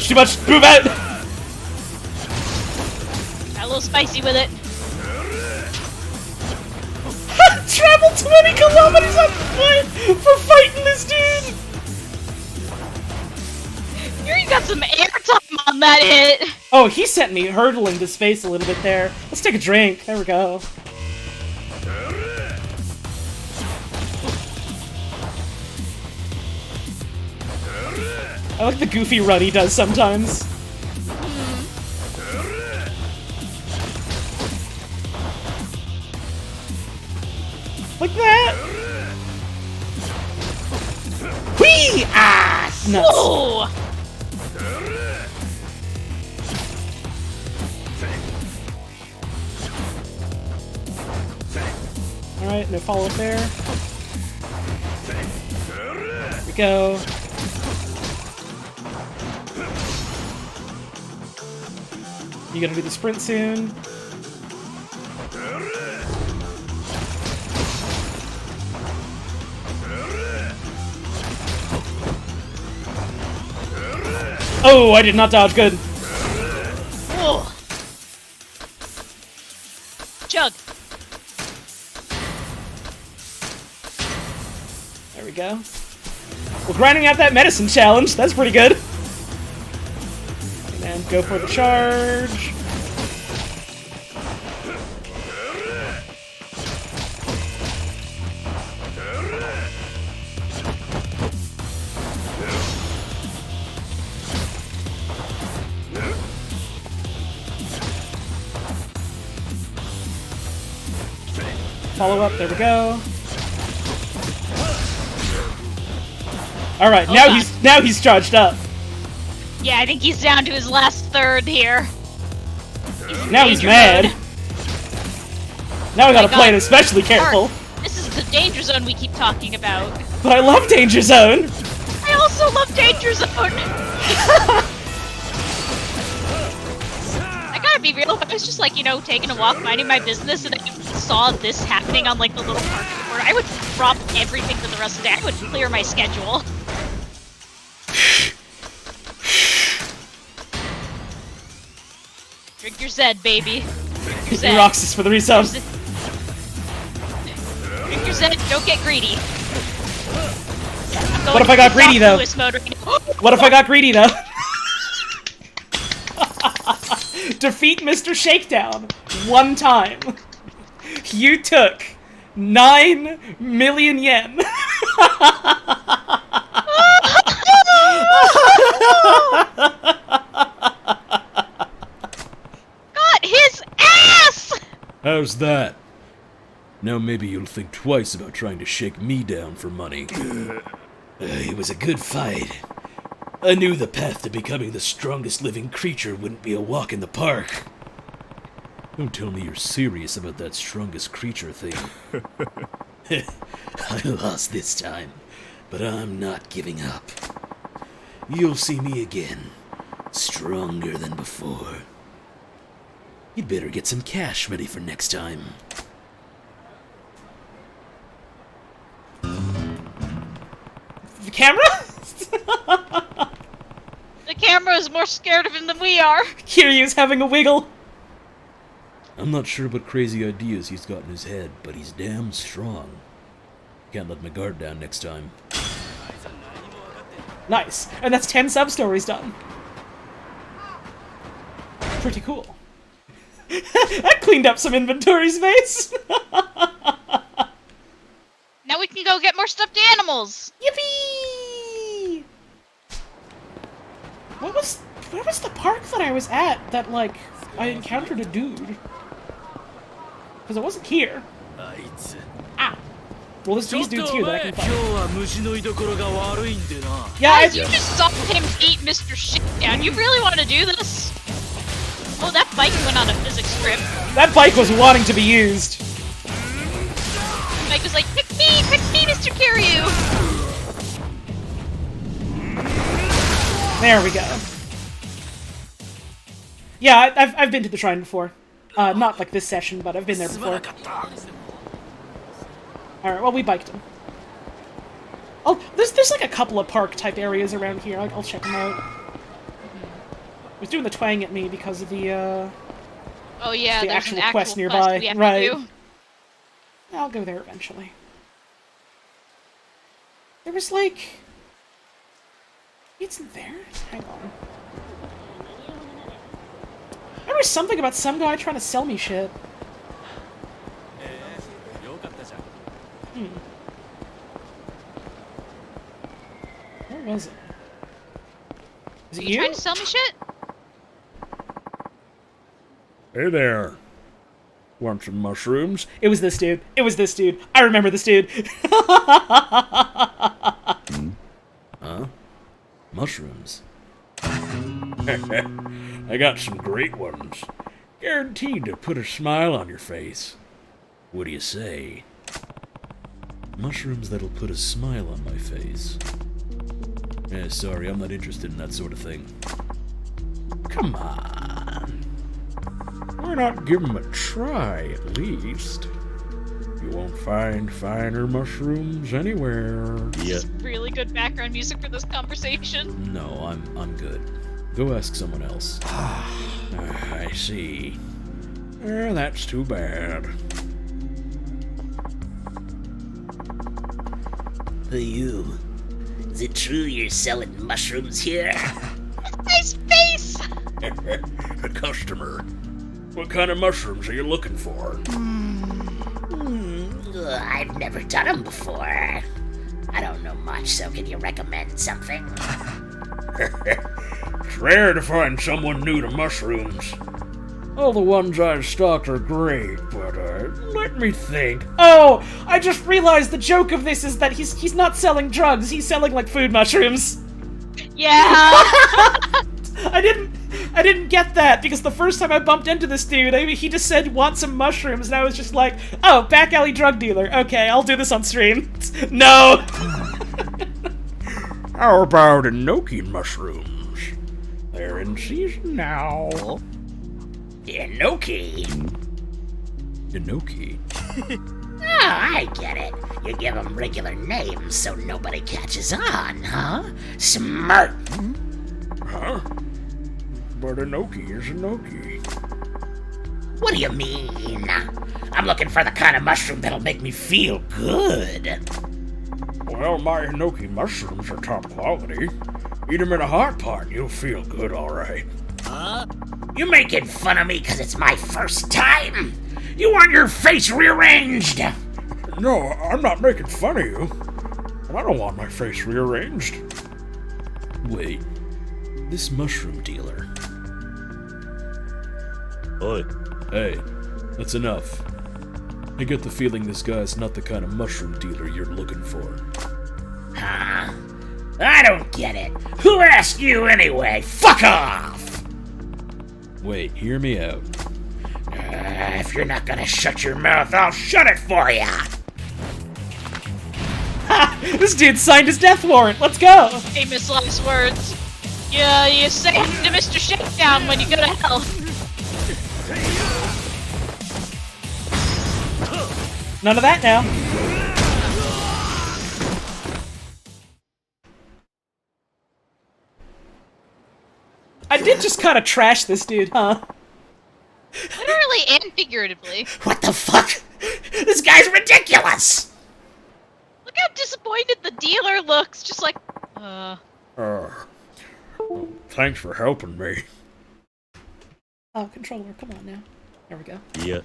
Too much! Move out! Got a little spicy with it. Travel 20 kilometers on foot for fighting this dude! You got some airtime on that hit! Oh, he sent me hurtling to space a little bit there. Let's take a drink. There we go. I like the goofy run he does sometimes. Like that! Whee! Ah! Nuts. Whoa! Alright, no follow-up there. There we go. You gonna do the sprint soon? Oh, I did not dodge good. Whoa! Chug. There we go. We're grinding out that medicine challenge. That's pretty good. And go for the charge. Follow up, there we go. Alright, now he's charged up. Yeah, I think he's down to his last third here. Now he's mad. Now I gotta play it especially careful. This is the danger zone we keep talking about. But I love Danger Zone! I also love Danger Zone! I gotta be real, if I was just like, you know, taking a walk, minding my business, and I saw this happening on like the little parking board, I would drop everything for the rest of the day. I would clear my schedule. Drink your Zed, baby. Drink your Zed. Roxas for the resubs. Drink your Zed, don't get greedy. What if I got greedy though? What if I got greedy though? Defeat Mr. Shakedown one time. You took 9 million yen. Got his ass! How's that? Now maybe you'll think twice about trying to shake me down for money. It was a good fight. I knew the path to becoming the strongest living creature wouldn't be a walk in the park. Don't tell me you're serious about that strongest creature thing. I lost this time, but I'm not giving up. You'll see me again, stronger than before. You'd better get some cash ready for next time. The camera? The camera is more scared of him than we are. Kiryu's having a wiggle. I'm not sure what crazy ideas he's got in his head, but he's damn strong. Can't let my guard down next time. Nice. And that's 10 sub-stories done. Pretty cool. That cleaned up some inventory space. more stuffed animals! Yippee! Where was the park that I was at that, like, I encountered a dude? Because it wasn't here. Ah! Well, there's these dudes here that I can find. Yeah, Guys, you just saw him eat Mr. Shakedown. You really want to do this? Oh, that bike went on a physics trip. that bike was wanting to be used. Mike was like, pick me, Mr. Kiryu! There we go. Yeah, I've been to the shrine before. Not like this session, but I've been there before. Alright, well, we biked him. Oh, there's like a couple of park-type areas around here. I'll check them out. He was doing the twang at me because of the, Oh yeah, the there's actual an actual quest nearby. we have Right. to do. I'll go there eventually. There was like... It's there? Hang on. There was something about some guy trying to sell me shit. Where was it? Is it You trying to sell me shit? Hey there. Want some mushrooms? It was this dude. It was this dude. I remember this dude. Huh? Mushrooms? I got some great ones. Guaranteed to put a smile on your face. What do you say? Mushrooms that'll put a smile on my face. Sorry, I'm not interested in that sort of thing. Come on. Why not give 'em a try, at least? You won't find finer mushrooms anywhere. This is really good background music for this conversation. No, I'm good. Go ask someone else. I see. That's too bad. Hey, you. Is it true you're selling mushrooms here? Nice face! A customer. What kind of mushrooms are you looking for? I've never done them before. I don't know much, so can you recommend something? It's rare to find someone new to mushrooms. All the ones I've stocked are great, but let me think. Oh, I just realized the joke of this is that he's not selling drugs. He's selling like food mushrooms. Yeah! I didn't get that because the first time I bumped into this dude, he just said want some mushrooms, and I was just like, oh, back alley drug dealer. Okay, I'll do this on stream. No. How about enoki mushrooms? They're in season now. Enoki. Enoki? Oh, I get it. You give them regular names so nobody catches on, huh? Smart. Huh? But enoki is enoki. What do you mean? I'm looking for the kind of mushroom that'll make me feel good. Well, my enoki mushrooms are top quality. Eat them in a hot pot and you'll feel good, alright. You making fun of me because it's my first time? You want your face rearranged? No, I'm not making fun of you. I don't want my face rearranged. Wait, this mushroom dealer. Oi. Hey, that's enough. I get the feeling this guy's not the kind of mushroom dealer you're looking for. Huh? I don't get it. Who asked you anyway? Fuck off! Wait, hear me out. If you're not gonna shut your mouth, I'll shut it for ya! Ha! This dude signed his death warrant. Let's go. Famous last words. Yeah, you say to Mr. Shakedown when you go to hell. None of that now. I did just kind of trash this dude, huh? Literally and figuratively. What the fuck? This guy's ridiculous! Look how disappointed the dealer looks. Just like, Thanks for helping me. Oh, controller, come on now. There we go. Yeah.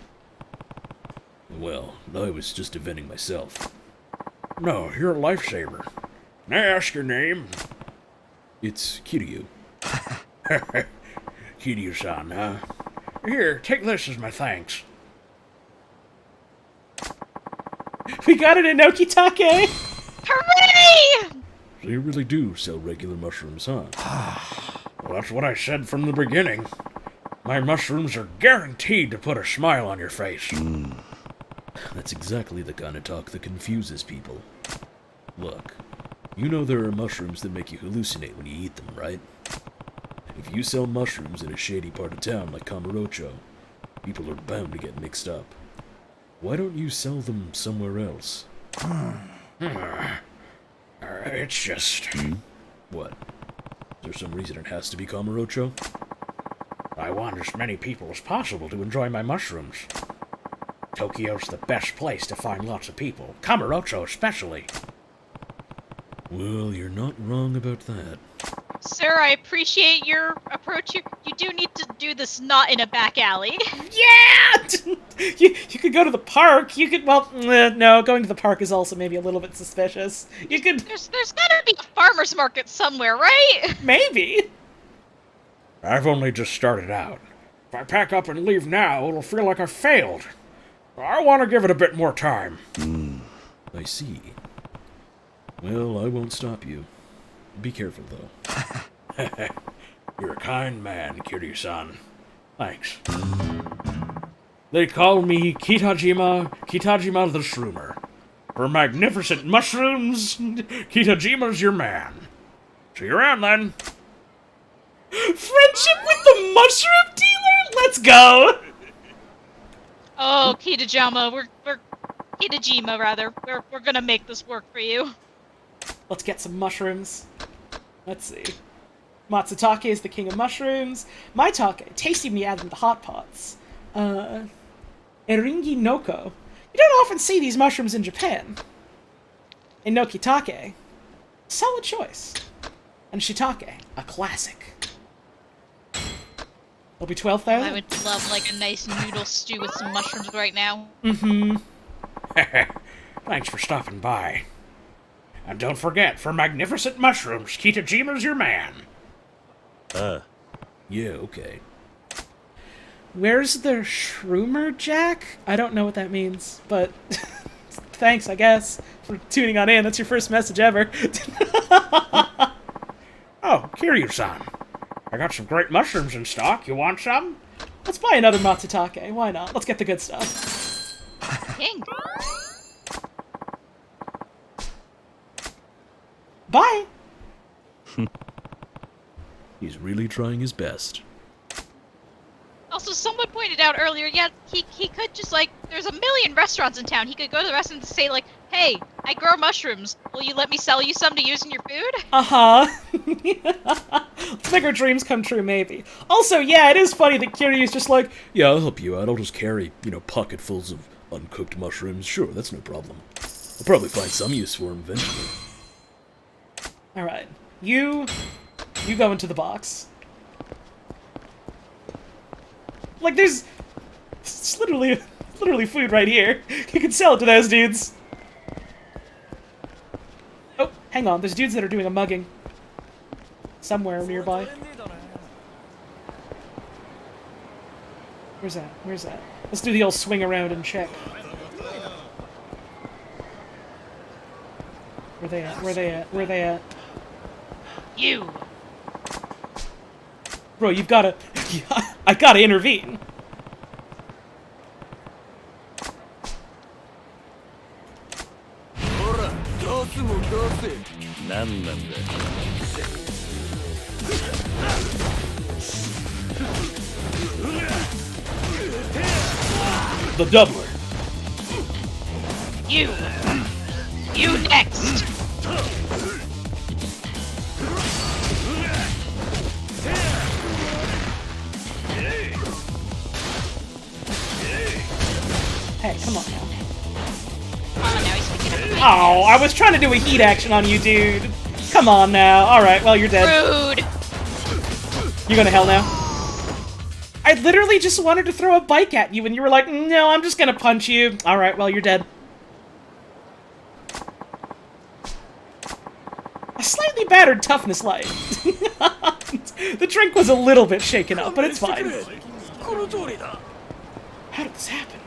Well, I was just defending myself. No, you're a lifesaver. May I ask your name? It's Kiryu. Kiryu-san, huh? Here, take this as my thanks. We got it in Nokitake! Hooray! So you really do sell regular mushrooms, huh? Well, that's what I said from the beginning. My mushrooms are guaranteed to put a smile on your face. That's exactly the kind of talk that confuses people. Look, you know there are mushrooms that make you hallucinate when you eat them, right? If you sell mushrooms in a shady part of town like Kamurocho, people are bound to get mixed up. Why don't you sell them somewhere else? It's just... What? Is there some reason it has to be Kamurocho? I want as many people as possible to enjoy my mushrooms. Tokyo's the best place to find lots of people. Kamurocho especially. Well, you're not wrong about that. Sir, I appreciate your approach here. You do need to do this not in a back alley. Yeah! you could go to the park. You could, well, no, going to the park is also maybe a little bit suspicious. You could... There's gotta be a farmer's market somewhere, right? Maybe. I've only just started out. If I pack up and leave now, it'll feel like I've failed. I want to give it a bit more time. I see. Well, I won't stop you. Be careful, though. You're a kind man, Kiryu-san. Thanks. They call me Kitajima the Shroomer. For magnificent mushrooms, Kitajima's your man. See you around, then. Friendship with the mushroom dealer? Let's go! Oh, Kitajima, rather. We're gonna make this work for you. Let's get some mushrooms. Let's see. Matsutake is the king of mushrooms. Maitake, tasty when you add them to hot pots. Eringi Noko. You don't often see these mushrooms in Japan. In Nokitake, solid choice. And Shiitake, a classic. It'll be 12,000. I would love like a nice noodle stew with some mushrooms right now. Mm-hmm. Thanks for stopping by. And don't forget, for magnificent mushrooms, Kitajima's your man. Yeah, okay. Where's the Shroomer Jack? I don't know what that means, but thanks, I guess, for tuning on in. That's your first message ever. Oh, Kiryu-san. I got some great mushrooms in stock. You want some? Let's buy another Matsutake. Why not? Let's get the good stuff. King. Bye! He's really trying his best. Also, someone pointed out earlier, yeah, he could just, like, there's a million restaurants in town. He could go to the restaurant and say, like, hey, I grow mushrooms. Will you let me sell you some to use in your food? Uh-huh. Let's make our dreams come true, maybe. Also, yeah, it is funny that Kiryu's just like, Yeah, I'll help you out. I'll just carry, pocketfuls of uncooked mushrooms. Sure, that's no problem. I'll probably find some use for them eventually. alright, you go into the box. Like, there's it's literally food right here. You can sell it to those dudes. Oh, hang on, there's dudes that are doing a mugging. Somewhere nearby. Where's that? Where's that? Let's do the old swing around and check. Where they at? Where they at? Where they at? You. Bro, you've gotta... I gotta intervene. The doubler. You. You next. Hey, come on now. Oh, now he's picking up the Oh, I was trying to do a heat action on you, dude. Come on now. Alright, well, you're dead. Rude. You going to hell now? I literally just wanted to throw a bike at you, and you were like, no, I'm just gonna punch you. Alright, well, you're dead. A slightly battered toughness light. The drink was a little bit shaken up, but it's fine. How did this happen?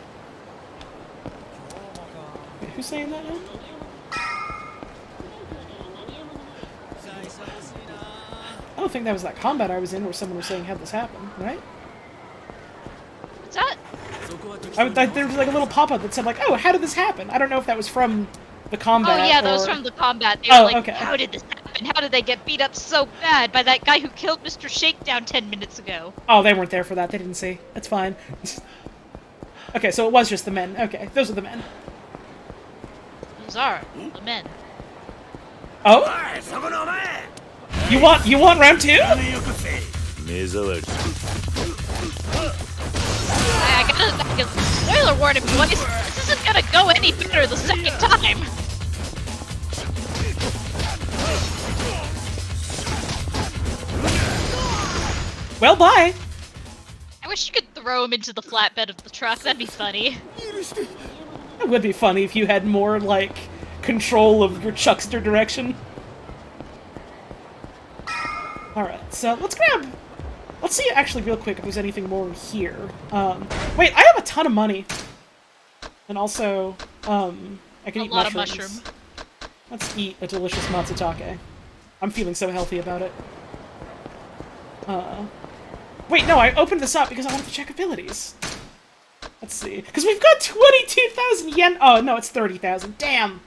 Wait, who's saying that now? I don't think that was that combat I was in where someone was saying, how'd this happen, right? What's that? There was like a little pop-up that said like, oh, how did this happen? I don't know if that was from the combat. Oh yeah, that was from the combat. They were like, okay. how did this happen? How did they get beat up so bad by that guy who killed Mr. Shakedown 10 minutes ago? Oh, they weren't there for that. They didn't see. That's fine. Okay, so it was just the men. Okay, those are the men. Those are the men. Oh? You want round 2? I gotta spoiler warning, boys. This isn't gonna go any better the second time. Well, bye. I wish you could throw him into the flatbed of the truck. That'd be funny. It would be funny if you had more, like, control of your chuckster direction. Alright, so let's see actually real quick if there's anything more here. Wait, I have a ton of money. And also, I can eat mushrooms. A lot of mushroom. Let's eat a delicious matsutake. I'm feeling so healthy about it. Wait, no, I opened this up because I wanted to check abilities. Let's see. Because we've got 22,000 yen. Oh, no, it's 30,000. Damn.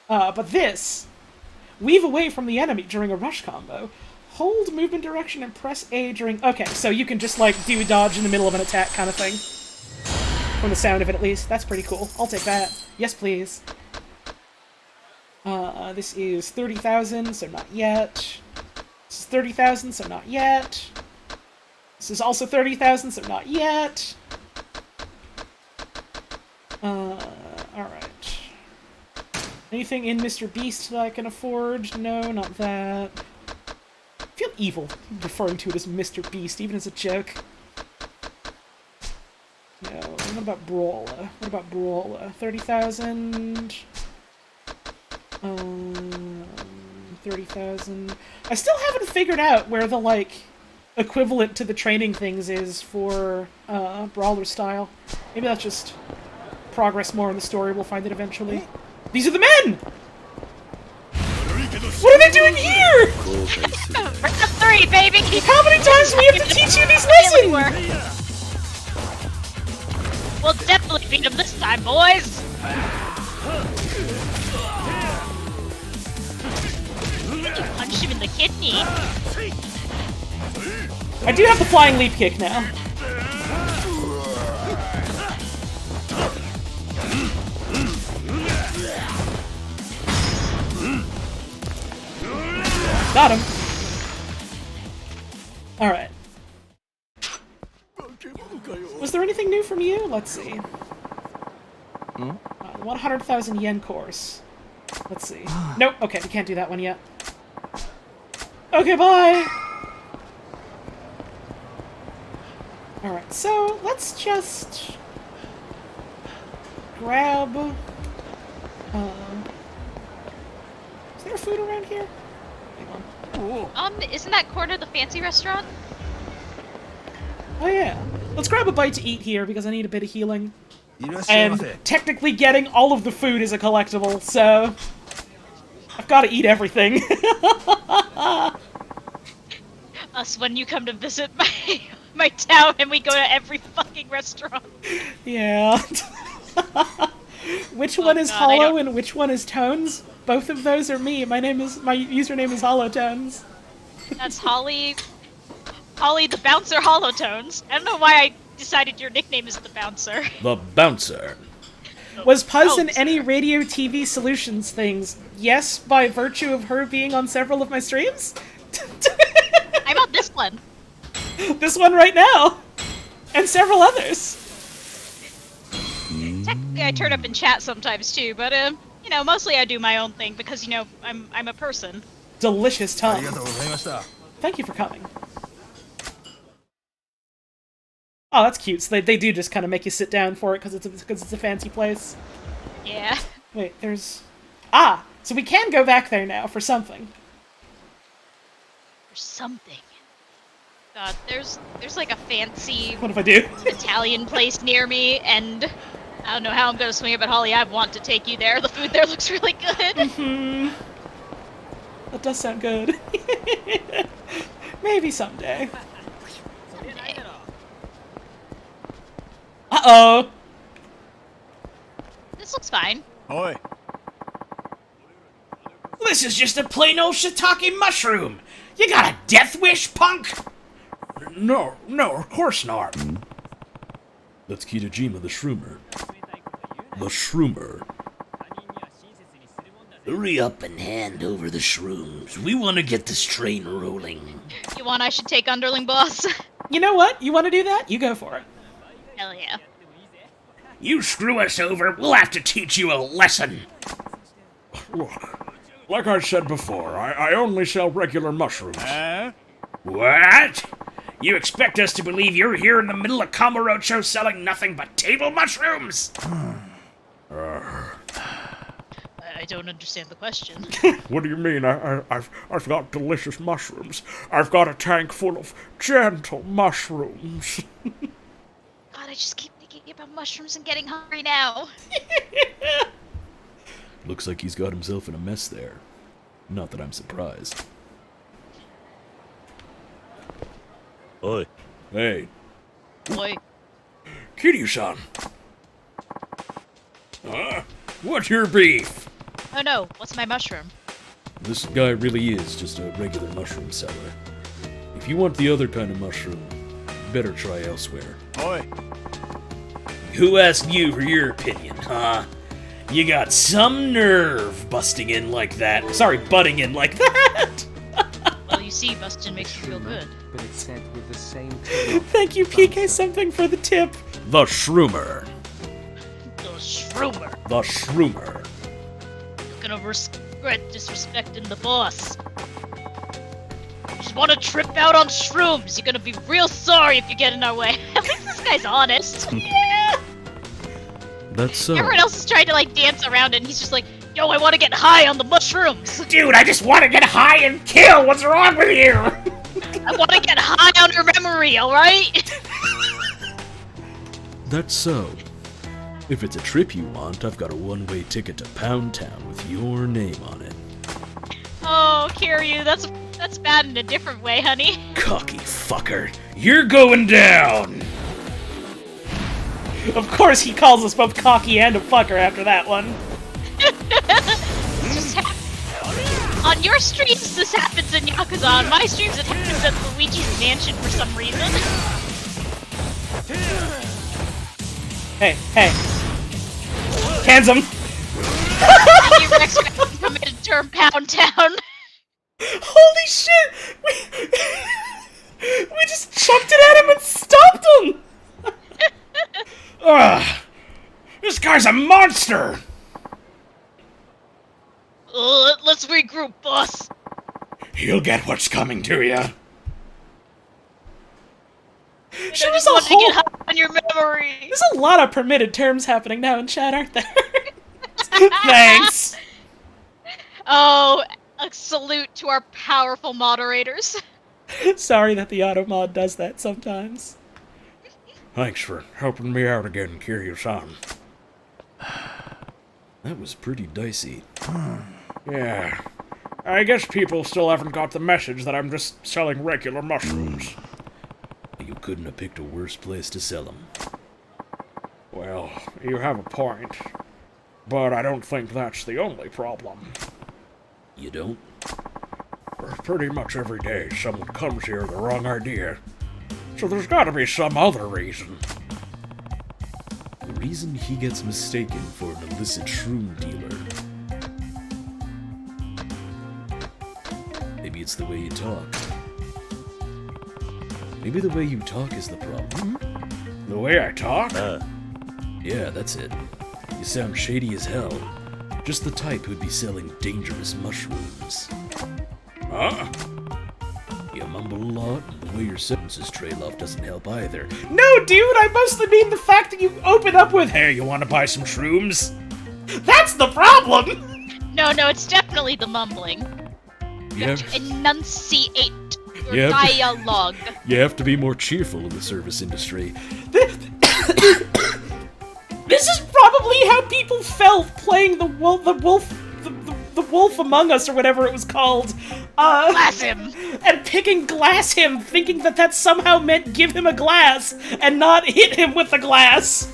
But this. Weave away from the enemy during a rush combo. Hold movement direction and press A during... Okay, so you can just, like, do a dodge in the middle of an attack kind of thing. From the sound of it, at least. That's pretty cool. I'll take that. Yes, please. This is 30,000, so not yet. This is 30,000, so not yet. This is also 30,000, so not yet. Alright. Anything in Mr. Beast that I can afford? No, not that. I feel evil referring to it as Mr. Beast, even as a joke. No, what about Brawler? What about Brawler? 30,000... 30,000... I still haven't figured out where the, like, equivalent to the training things is for, Brawler style. Maybe that's just progress more in the story, we'll find it eventually. These are the men! What are they doing here? Round 3, baby! How many times do we have to teach you these lessons? We'll definitely beat them this time, boys! You punch him in the kidney. I do have the flying leap kick now. Got him. Alright. Was there anything new from you? Let's see. 100,000 yen course. Let's see. Nope, okay, we can't do that one yet. Okay, bye! Alright, so let's just grab... is there food around here? Hang on. Isn't that corner the fancy restaurant? Oh yeah. Let's grab a bite to eat here because I need a bit of healing. And technically getting all of the food is a collectible, so... I've got to eat everything. Us when you come to visit my town and we go to every fucking restaurant. Yeah. Which one is Hollow and which one is Tones? Both of those are me. My username is Hollow-Tones. That's Holly the Bouncer Hollow-Tones. I don't know why I decided your nickname is the Bouncer. The Bouncer. Was Puzz in any radio TV solutions things? Yes, by virtue of her being on several of my streams? I'm on this one. This one right now! And several others! Technically I turn up in chat sometimes too, but you know, mostly I do my own thing because, you know, I'm a person. Delicious tongue. Thank you for coming. Oh, that's cute. So they do just kind of make you sit down for it because it's a fancy place. Yeah. Wait, there's... Ah! So we can go back there now for something. For something. God, there's like a fancy What if I do? Italian place near me, and I don't know how I'm gonna swing it, but Holly, I want to take you there. The food there looks really good. That does sound good. Maybe someday. Uh-oh! This looks fine. Oi. This is just a plain old shiitake mushroom. You got a death wish, punk? No, of course not. That's Kitajima the Shroomer. The Shroomer. Hurry up and hand over the shrooms. We want to get this train rolling. You want I should take underling boss? You know what? You want to do that? You go for it. Hell yeah. You screw us over, we'll have to teach you a lesson. Look, like I said before, I only sell regular mushrooms. What? You expect us to believe you're here in the middle of Kamurocho selling nothing but table mushrooms? I don't understand the question. What do you mean? I've got delicious mushrooms. I've got a tank full of gentle mushrooms. God, I just keep thinking about mushrooms and getting hungry now. Looks like he's got himself in a mess there. Not that I'm surprised. Oi. Hey, Boy, Kiryu-san. What's your beef? oh no, what's my mushroom? This guy really is just a regular mushroom seller. If you want the other kind of mushroom, better try elsewhere. Oi. Who asked you for your opinion, huh? You got some nerve busting in like that. Sorry, butting in like that. Well, you see, bustin' makes you feel good. But it's said with the same tone. Thank you, PK something for the tip. The Shroomer. The shroomer. The Shroomer. You're gonna regret disrespecting the boss. You just want to trip out on shrooms. You're gonna be real sorry if you get in our way. At least this guy's honest. Yeah. That's so. Everyone else is trying to like dance around it, and he's just like, yo, I want to get high on the mushrooms. Dude, I just want to get high and kill. What's wrong with you? I want to get high on your memory, alright? That's so. If it's a trip you want, I've got a one-way ticket to Pound Town with your name on it. Oh, Kiryu, that's bad in a different way, honey. Cocky fucker. You're going down. Of course he calls us both cocky and a fucker after that one. On your streams, this happens in Yakuza. On my streams, it happens at Luigi's mansion for some reason. Hey. Cans him. And you expect committed to Pound Town. Holy shit! We just chucked it at him and stopped him! Ugh. This guy's a monster. Let's regroup, boss. You'll get what's coming to you. I just want to get high on your memory. There's a lot of permitted terms happening now in chat, aren't there? Thanks. Oh, a salute to our powerful moderators. Sorry that the auto mod does that sometimes. Thanks for helping me out again, Kiryu-san. That was pretty dicey. Yeah. I guess people still haven't got the message that I'm just selling regular mushrooms. You couldn't have picked a worse place to sell them. Well, you have a point. But I don't think that's the only problem. You don't? Pretty much every day someone comes here with the wrong idea. So there's gotta be some other reason. The reason he gets mistaken for an illicit shroom dealer. Maybe it's the way you talk. Maybe the way you talk is the problem. The way I talk? Yeah, that's it. You sound shady as hell. Just the type who'd be selling dangerous mushrooms. Huh? You mumble a lot, and the way your sentences trail off doesn't help either. No, dude, I mostly mean the fact that you open up with, Hey, you wanna buy some shrooms? that's the problem! No, it's definitely the mumbling. You have to enunciate your dialogue. You have to be more cheerful in the service industry. This is probably how people felt playing the Wolf Among Us, or whatever it was called. Glass him! And picking glass him, thinking that somehow meant give him a glass, and not hit him with the glass.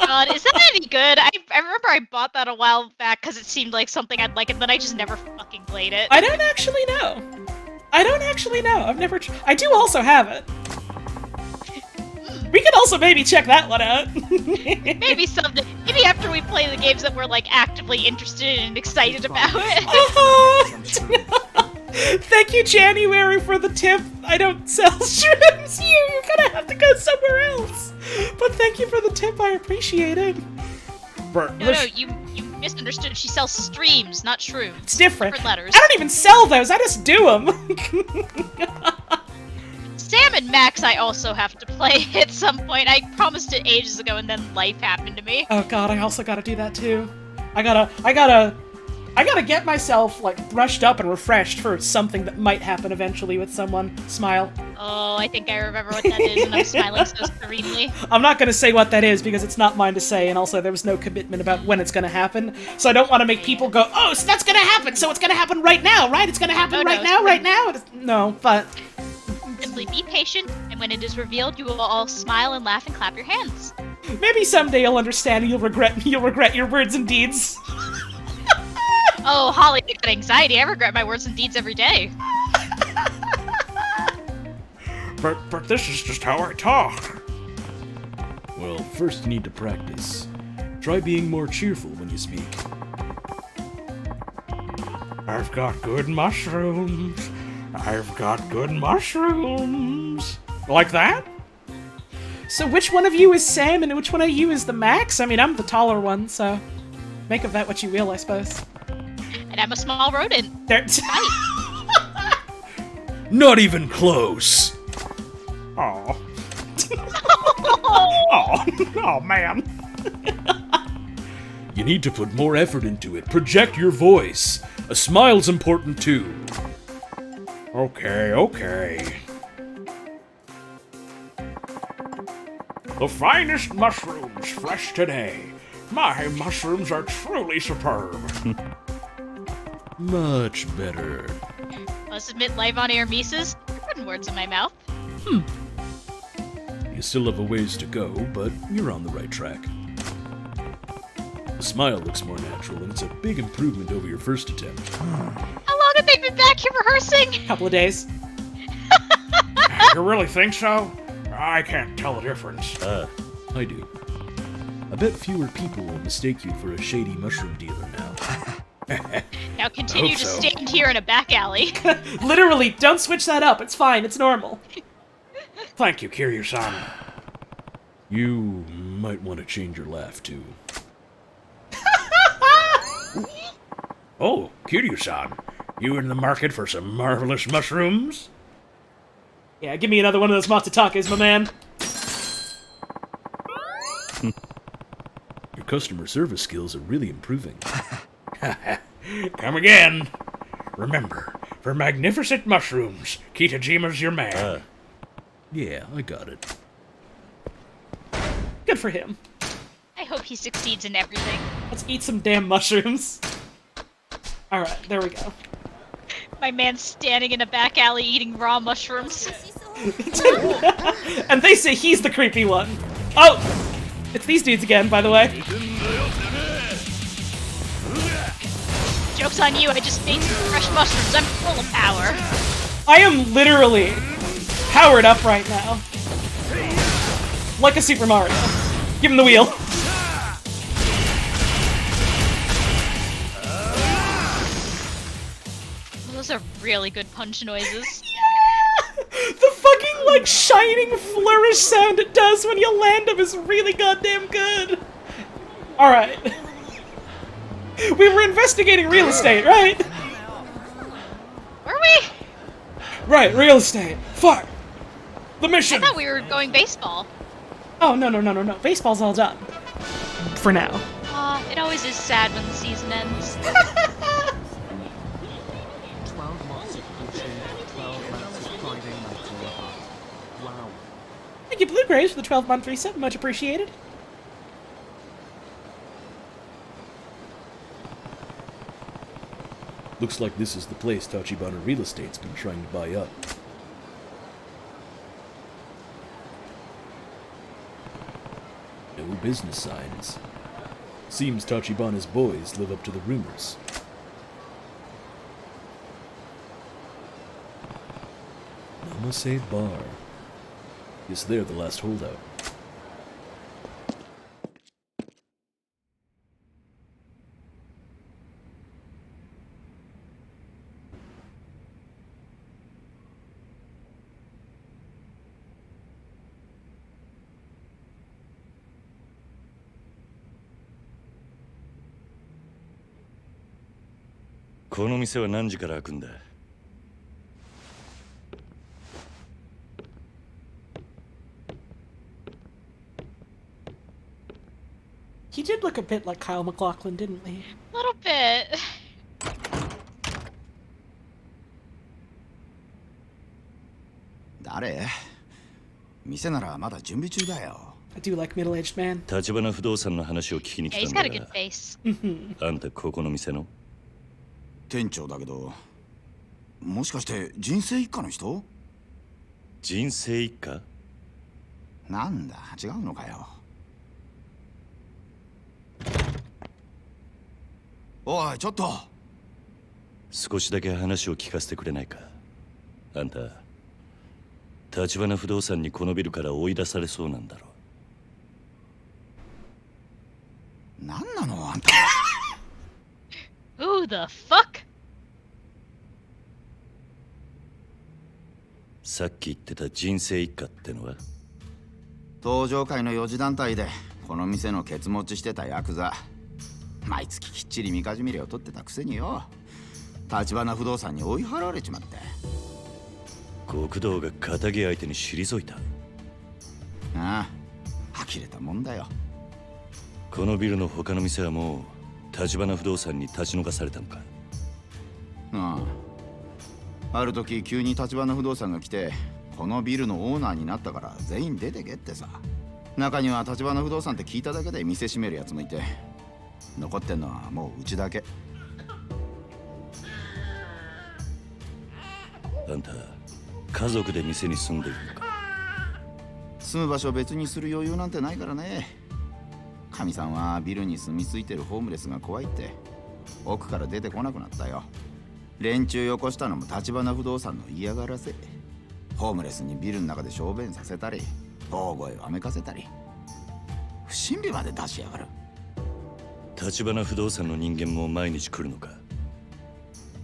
God, is that any good? I remember I bought that a while back because it seemed like something I'd like, and then I just never fucking played it. I don't actually know. I've never... I do also have it. We could also maybe check that one out. Maybe someday. Maybe after we play the games that we're, like, actively interested and excited about it. Thank you, January, for the tip. I don't sell shrooms here. You're gonna have to go somewhere else. But thank you for the tip. I appreciate it. No, you misunderstood. She sells streams, not shrooms. It's different. Different letters. I don't even sell those. I just do them. Sam and Max I also have to play at some point. I promised it ages ago and then life happened to me. Oh god, I also gotta do that too. I gotta get myself, like, brushed up and refreshed for something that might happen eventually with someone. Smile. Oh, I think I remember what that is, and I'm smiling so serenely. I'm not gonna say what that is because it's not mine to say, and also there was no commitment about when it's gonna happen, so I don't want to make people go, oh, so that's gonna happen, so it's gonna happen right now, right? It's gonna happen right now? No, but... Simply be patient, and when it is revealed, you will all smile and laugh and clap your hands. Maybe someday you'll understand and you'll regret your words and deeds. Oh, Holly, I got anxiety. I regret my words and deeds every day. But this is just how I talk. Well, first you need to practice. Try being more cheerful when you speak. I've got good mushrooms. I've got good mushrooms. Like that? So which one of you is Sam and which one of you is the Max? I mean, I'm the taller one, so make of that what you will, I suppose. And I'm a small rodent. Not even close. Oh. Oh. Oh, man. You need to put more effort into it. Project your voice. A smile's important too. Okay. The finest mushrooms, fresh today. My mushrooms are truly superb. Much better. Must admit, live on air Mises, you're putting words in my mouth. You still have a ways to go, but you're on the right track. The smile looks more natural, and it's a big improvement over your first attempt. How long have they been back here rehearsing? Couple of days. You really think so? I can't tell the difference. I do. I bet fewer people will mistake you for a shady mushroom dealer now. Now continue Hope to so. stand here in a back alley. Literally, don't switch that up. It's fine. It's normal. Thank you, Kiryu-san. You might want to change your laugh too. Oh, Kiryu-san. You in the market for some marvelous mushrooms? Yeah, give me another one of those Matsutakes, my man. Your customer service skills are really improving. Come again. Remember, for magnificent mushrooms, Kitajima's your man. Yeah, I got it. Good for him. I hope he succeeds in everything. Let's eat some damn mushrooms. Alright, there we go. My man's standing in a back alley eating raw mushrooms. And they say he's the creepy one. Oh! It's these dudes again, by the way. Joke's on you, I just made some fresh mushrooms. I'm full of power. I am literally powered up right now. Like a Super Mario. Give him the wheel. Those are really good punch noises. The fucking, like, shining flourish sound it does when you land them is really goddamn good. Alright. We were investigating real estate, right? Were we? Right, real estate. Fuck. The I mission. thought we were going baseball. Oh, no. Baseball's all done. For now. It always is sad when the season ends. 12 months of coaching, 12 months of Friday night in the hut. Wow. Thank you, Blue Graves, for the 12-month reset. Much appreciated. Looks like this is the place Tachibana Real Estate's been trying to buy up. No business signs. Seems Tachibana's boys live up to the rumors. Namase Bar. Guess they're the last holdout.この店は何時から開くんだ? He did look a bit like Kyle MacLachlan, didn't he? A little bit. 誰? 店ならまだ準備中だよ。 I do like middle-aged man. 立花不動産の話を聞きに Yeah, 来 he's たん got a だ good face. あんたここの店の? 店長だけど、もしかして人生一家の人? 人生一家? なんだ、違うのかよ。おい、ちょっと。少しだけ話を聞かせてくれないか。あんた、立花不動産にこのビルから追い出されそうなんだろう。なんなのあんた。Who the fuck? さっき言ってた人生一家ってのは? 登場界の4次団体でこの店のケツ持ちしてたヤクザ。毎月きっちりみかじめ料を取ってたくせによ。立花不動産に追い払われちまって。極道が仇相手に退いた。ああ、呆れたもんだよ。このビルの他の店はもう立花不動産に立ち退かされたのか？ああ。ある時急に立花不動産が来て、このビルのオーナーになったから全員出てけってさ。中には立花不動産って聞いただけで店閉めるやつもいて、残ってんのはもううちだけ。あんた家族で店に住んでいるのか？住む場所を別にする余裕なんてないからね。かみさんはビルに住み着いてるホームレスが怖いって奥から出てこなくなったよ。連中よこしたのも立花不動産の嫌がらせ。ホームレスにビルの中で小便させたり、大声をあめかせたり、不審火まで出しやがる。立花不動産の人間も毎日来るのか？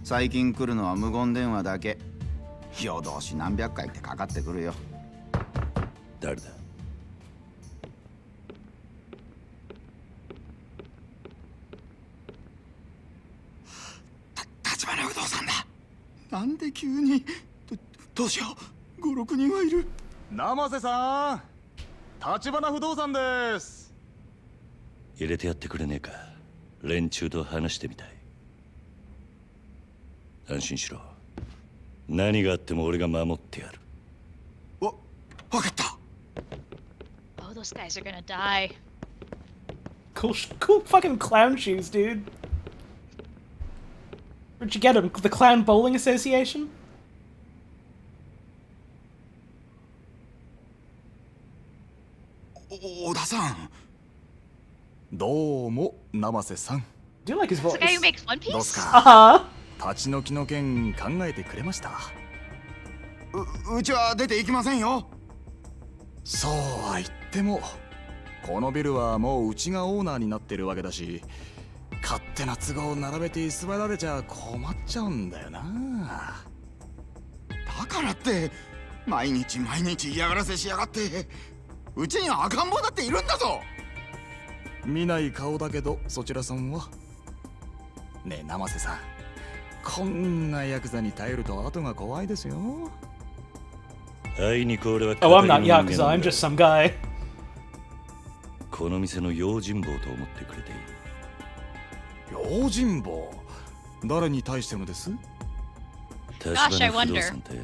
最近来るのは無言電話だけ。夜通し何百回ってかかってくるよ。誰だ？立花不動産だ。なんで急に。どうしよう。5、6人はいる。生瀬さん、立花不動産です。入れてやってくれねえか。連中と話してみたい。安心しろ。何があっても俺が守ってやる。わかった。 Oh, those guys are gonna die. Cool fucking clown shoes, dude. Where'd you get them? The Clown Bowling Association? 小田さん。どうも生瀬さん。 I do like his voice. The guy who makes One どう Piece? すか。立ち退きの件考えてくれました。うちは出て行きませんよ。そうは言っても、このビルはもううちがオーナーになってるわけだし、勝手な都合を並べて居座られちゃ困っちゃうんだよな。だからって毎日毎日嫌がらせしやがって。うちには赤ん坊だっているんだぞ。見ない顔だけどそちらさんは。ねえ生瀬さん、こんなヤクザに頼ると後が怖いですよ。あいにく俺は Oh, I'm not Yakuza, I'm just some guy. この店の用心棒と思ってくれていい。用心棒。誰に対してのです？ Gosh, I 橘不動 wonder. 産って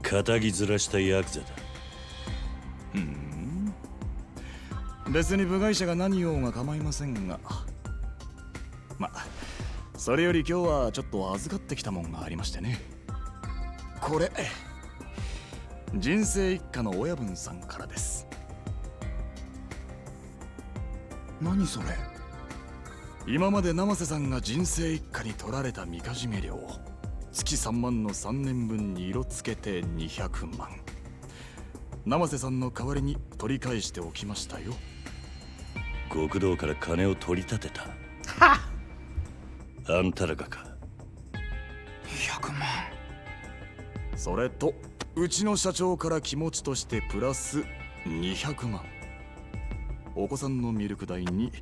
仇ずらしたヤクザだ。別に部外者が何をが構いませんが。ま、それより今日はちょっと預かってきたもんがありましてね。これ、人生一家の親分さんからです。何それ？今まで生瀬さんが人生一家に取られたみかじめ料、月3万の3年分に色つけて200万。生瀬さんの代わりに取り返しておきましたよ。極道から金を取り立てた。あんたらがか。200万。それとうちの社長から気持ちとしてプラス200万。お子さんのミルク代に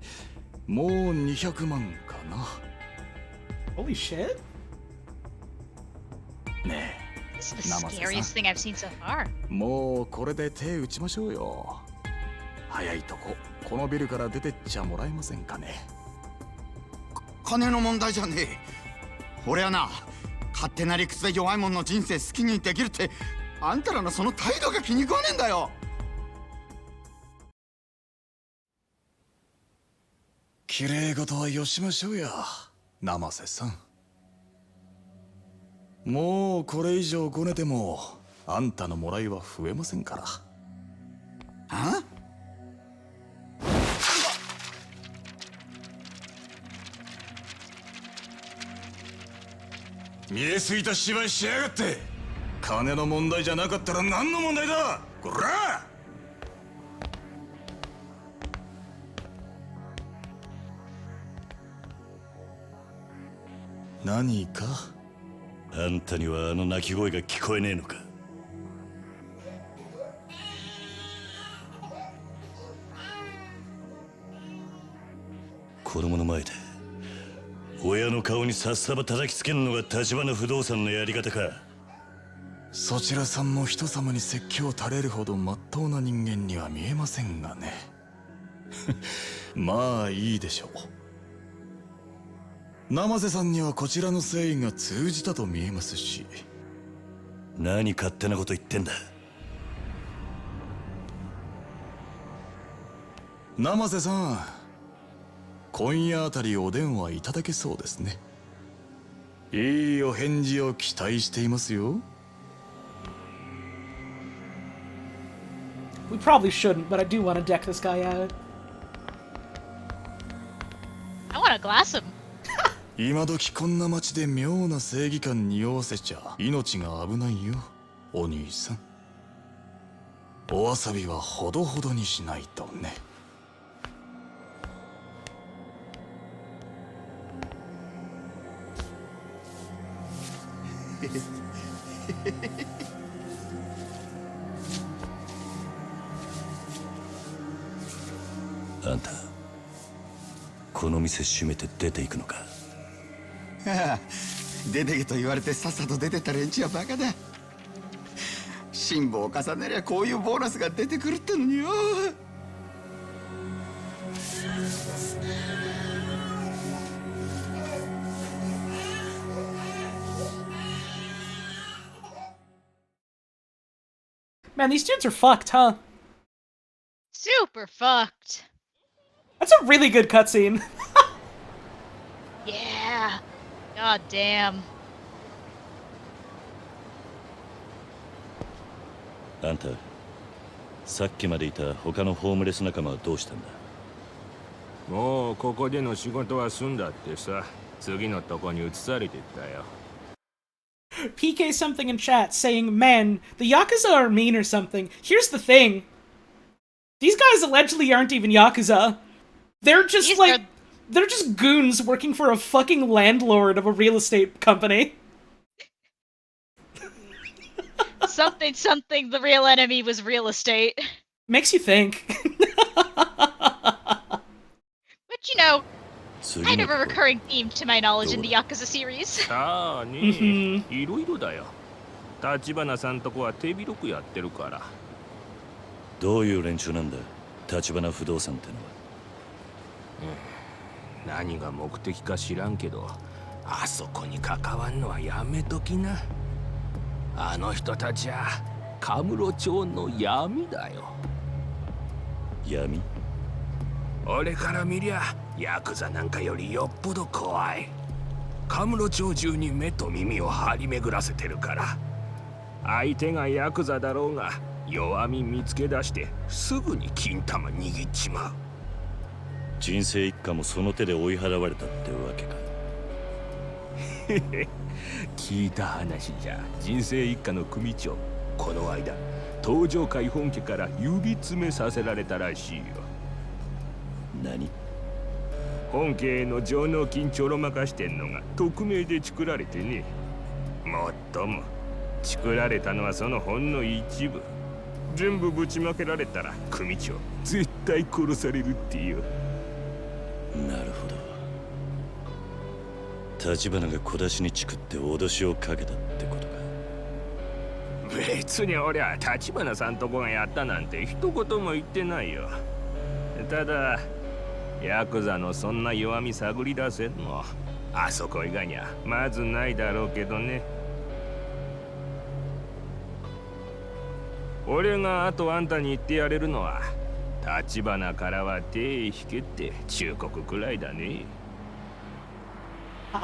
もう200万かな。 Holy shit. ね This is the scariest thing I've seen so far. え、もうこれで手打ちましょうよ。早いとここのビルから出てっちゃもらえませんかね。金の問題じゃねえ。俺はな、勝手な理屈で弱い者の人生好きにできるって、あんたらのその態度が気に食わねえんだよ。綺麗事はよしましょうや、生瀬さん。もうこれ以上ごねてもあんたのもらいは増えませんから。あ？見えすぎた芝居しやがって。金の問題じゃなかったら何の問題だ、こら！何か？あんたにはあの鳴き声が聞こえねえのか。子供の前で親の顔にさっさば叩きつけるのが橘不動産のやり方か。そちらさんも人様に説教垂れるほど真っ当な人間には見えませんがね。まあいいでしょう。生瀬さんにはこちらの誠意が通じたと見えますし。何勝手なこと言ってんだ。生瀬さん、今夜あたりお電話いただけそうですね。いいお返事を期待していますよ。We probably shouldn't, but I do want to deck this guy out. I want to glass him. 今時こんな街で妙な正義感に匂わせちゃ命が危ないよ、お兄さん。お遊びはほどほどにしないとね。あんた、この店閉めて出ていくのか。出てけと言われてさっさと出てった連中はバカだ。辛抱を重ねりゃこういうボーナスが出てくるってのによ。Man, these dudes are fucked, huh? Super fucked. That's a really good cutscene. Yeah. God damn. あんた、さっきまでいた他のホームレス仲間はどうしたんだ。もうここでの仕事は済んだってさ。次のとこに移されてったよ。PK something in chat saying, man, the Yakuza are mean or something. Here's the thing. These guys allegedly aren't even Yakuza. They're just they're just goons working for a fucking landlord of a real estate company. Something, the real enemy was real estate. Makes you think. But you know, kind of a recurring theme to my knowledge in the Yakuza series. ああねえ、いろいろだよ。橘さんとこは手広くやってるから。どういう連中なんだ、橘不動産ってのは。何が目的か知らんけど、あそこに関わんのはやめときな。あの人たちはカムロ町の闇だよ。闇？俺から見りゃヤクザなんかよりよっぽど怖い。カムロ町中に目と耳を張り巡らせてるから、相手がヤクザだろうが弱み見つけ出してすぐに金玉握っちまう。人生一家もその手で追い払われたってわけか。聞いた話じゃ、人生一家の組長、この間東上会本家から指詰めさせられたらしいよ。何？本家への上納金ちょろまかしてんのが匿名で作られてね。もっとも作られたのはそのほんの一部。全部ぶちまけられたら組長絶対殺されるってよ。なるほど。橘が小出しにチクって脅しをかけたってことか。別に俺は橘さんとこがやったなんて一言も言ってないよ。ただヤクザのそんな弱み探り出せんのあそこ以外にはまずないだろうけどね。俺があとあんたに言ってやれるのは、橘からは手引けって忠告くらいだね。A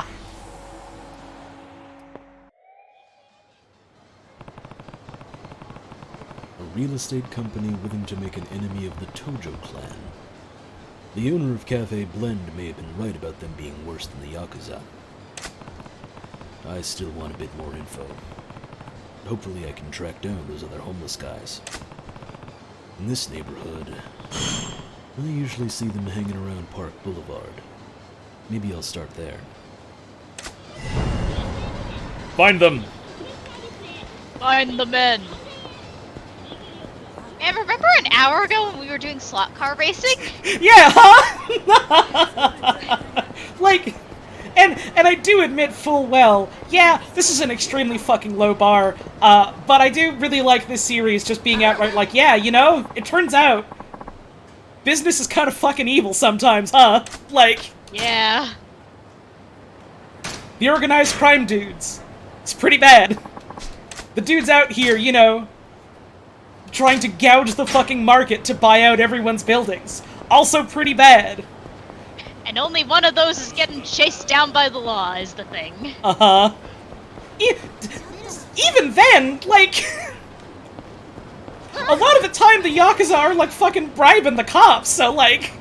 real estate company willing to make an enemy of the Tojo clan. The owner of Cafe Blend may have been right about them being worse than the Yakuza. I still want a bit more info. Hopefully I can track down those other homeless guys. In this neighborhood, I usually see them hanging around Park Boulevard. Maybe I'll start there. Find them! Find the men! Man, remember an hour ago when we were doing slot car racing? Yeah, huh? Like, and I do admit full well, yeah, this is an extremely fucking low bar, but I do really like this series just being outright like, yeah, you know, it turns out business is kind of fucking evil sometimes, huh? Like... Yeah. The organized crime dudes. It's pretty bad. The dudes out here, you know, trying to gouge the fucking market to buy out everyone's buildings. Also pretty bad. And only one of those is getting chased down by the law, is the thing. Uh-huh. Even then, like... a lot of the time the Yakuza are, like, fucking bribing the cops, so, like...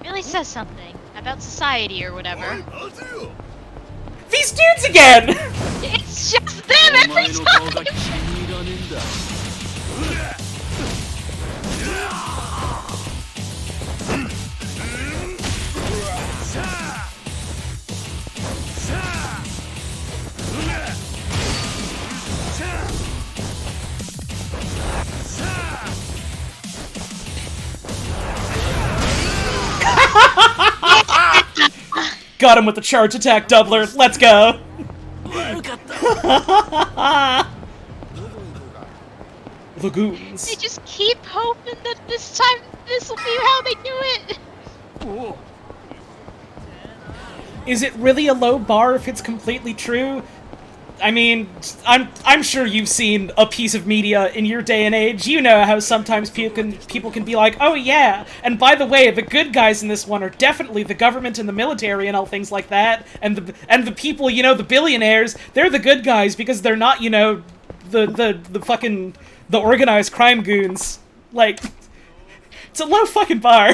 Really says something about society or whatever. These dudes again! It's just them every time! Got him with the charge attack doubler. Let's go. The goons. They just keep hoping that this time this will be how they do it. Is it really a low bar if it's completely true? I mean, I'm sure you've seen a piece of media in your day and age. You know how sometimes people can be like, oh yeah, and by the way, the good guys in this one are definitely the government and the military and all things like that, and the people, you know, the billionaires, they're the good guys because they're not, you know, the fucking the organized crime goons. Like, it's a low fucking bar.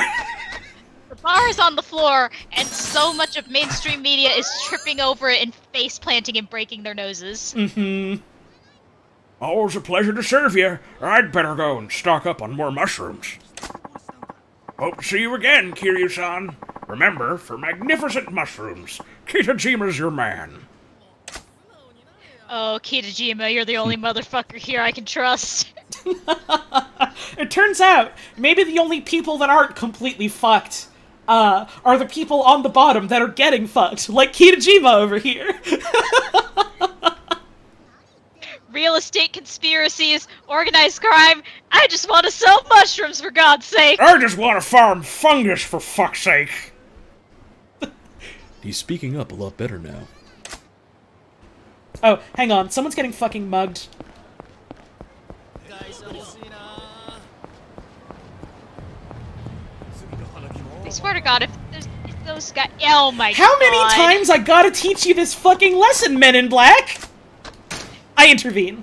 The bar is on the floor, and so much of mainstream media is tripping over it and face planting and breaking their noses. Mm-hmm. Always a pleasure to serve you. I'd better go and stock up on more mushrooms. Hope to see you again, Kiryu-san. Remember, for magnificent mushrooms, Kitajima's your man. Oh, Kitajima, you're the only motherfucker here I can trust. It turns out, maybe the only people that aren't completely fucked are the people on the bottom that are getting fucked, like Kitajima over here. real estate conspiracies, organized crime. I just want to sell mushrooms, for God's sake. I just want to farm fungus, for fuck's sake. He's speaking up a lot better now. Oh, hang on. Someone's getting fucking mugged. I swear to God, if those guys... Oh my God. How many times I gotta teach you this fucking lesson, Men in Black? I intervene.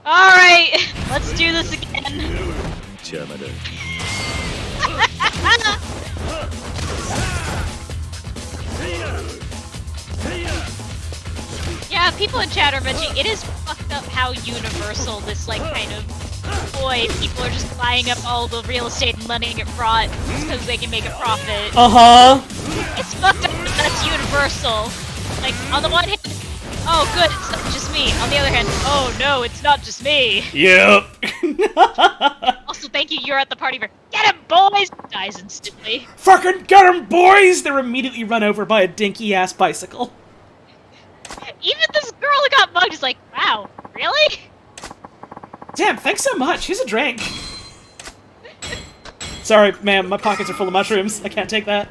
Alright, let's do this again. Yeah, people in chat are mentioning it is fucked up how universal this, like, kind of boy, people are just buying up all the real estate and letting it rot just because they can make a profit. Uh-huh. It's fucked up that that's universal. Like, on the one hand, oh good, it's not just me. On the other hand, oh no, it's not just me. Yep. Also, thank you, you're at the party for get him, boys! Dies instantly. Fucking get 'em, boys! They're immediately run over by a dinky-ass bicycle. Even this girl who got mugged is like, wow, really? Damn, thanks so much. Here's a drink. Sorry, ma'am, my pockets are full of mushrooms. I can't take that.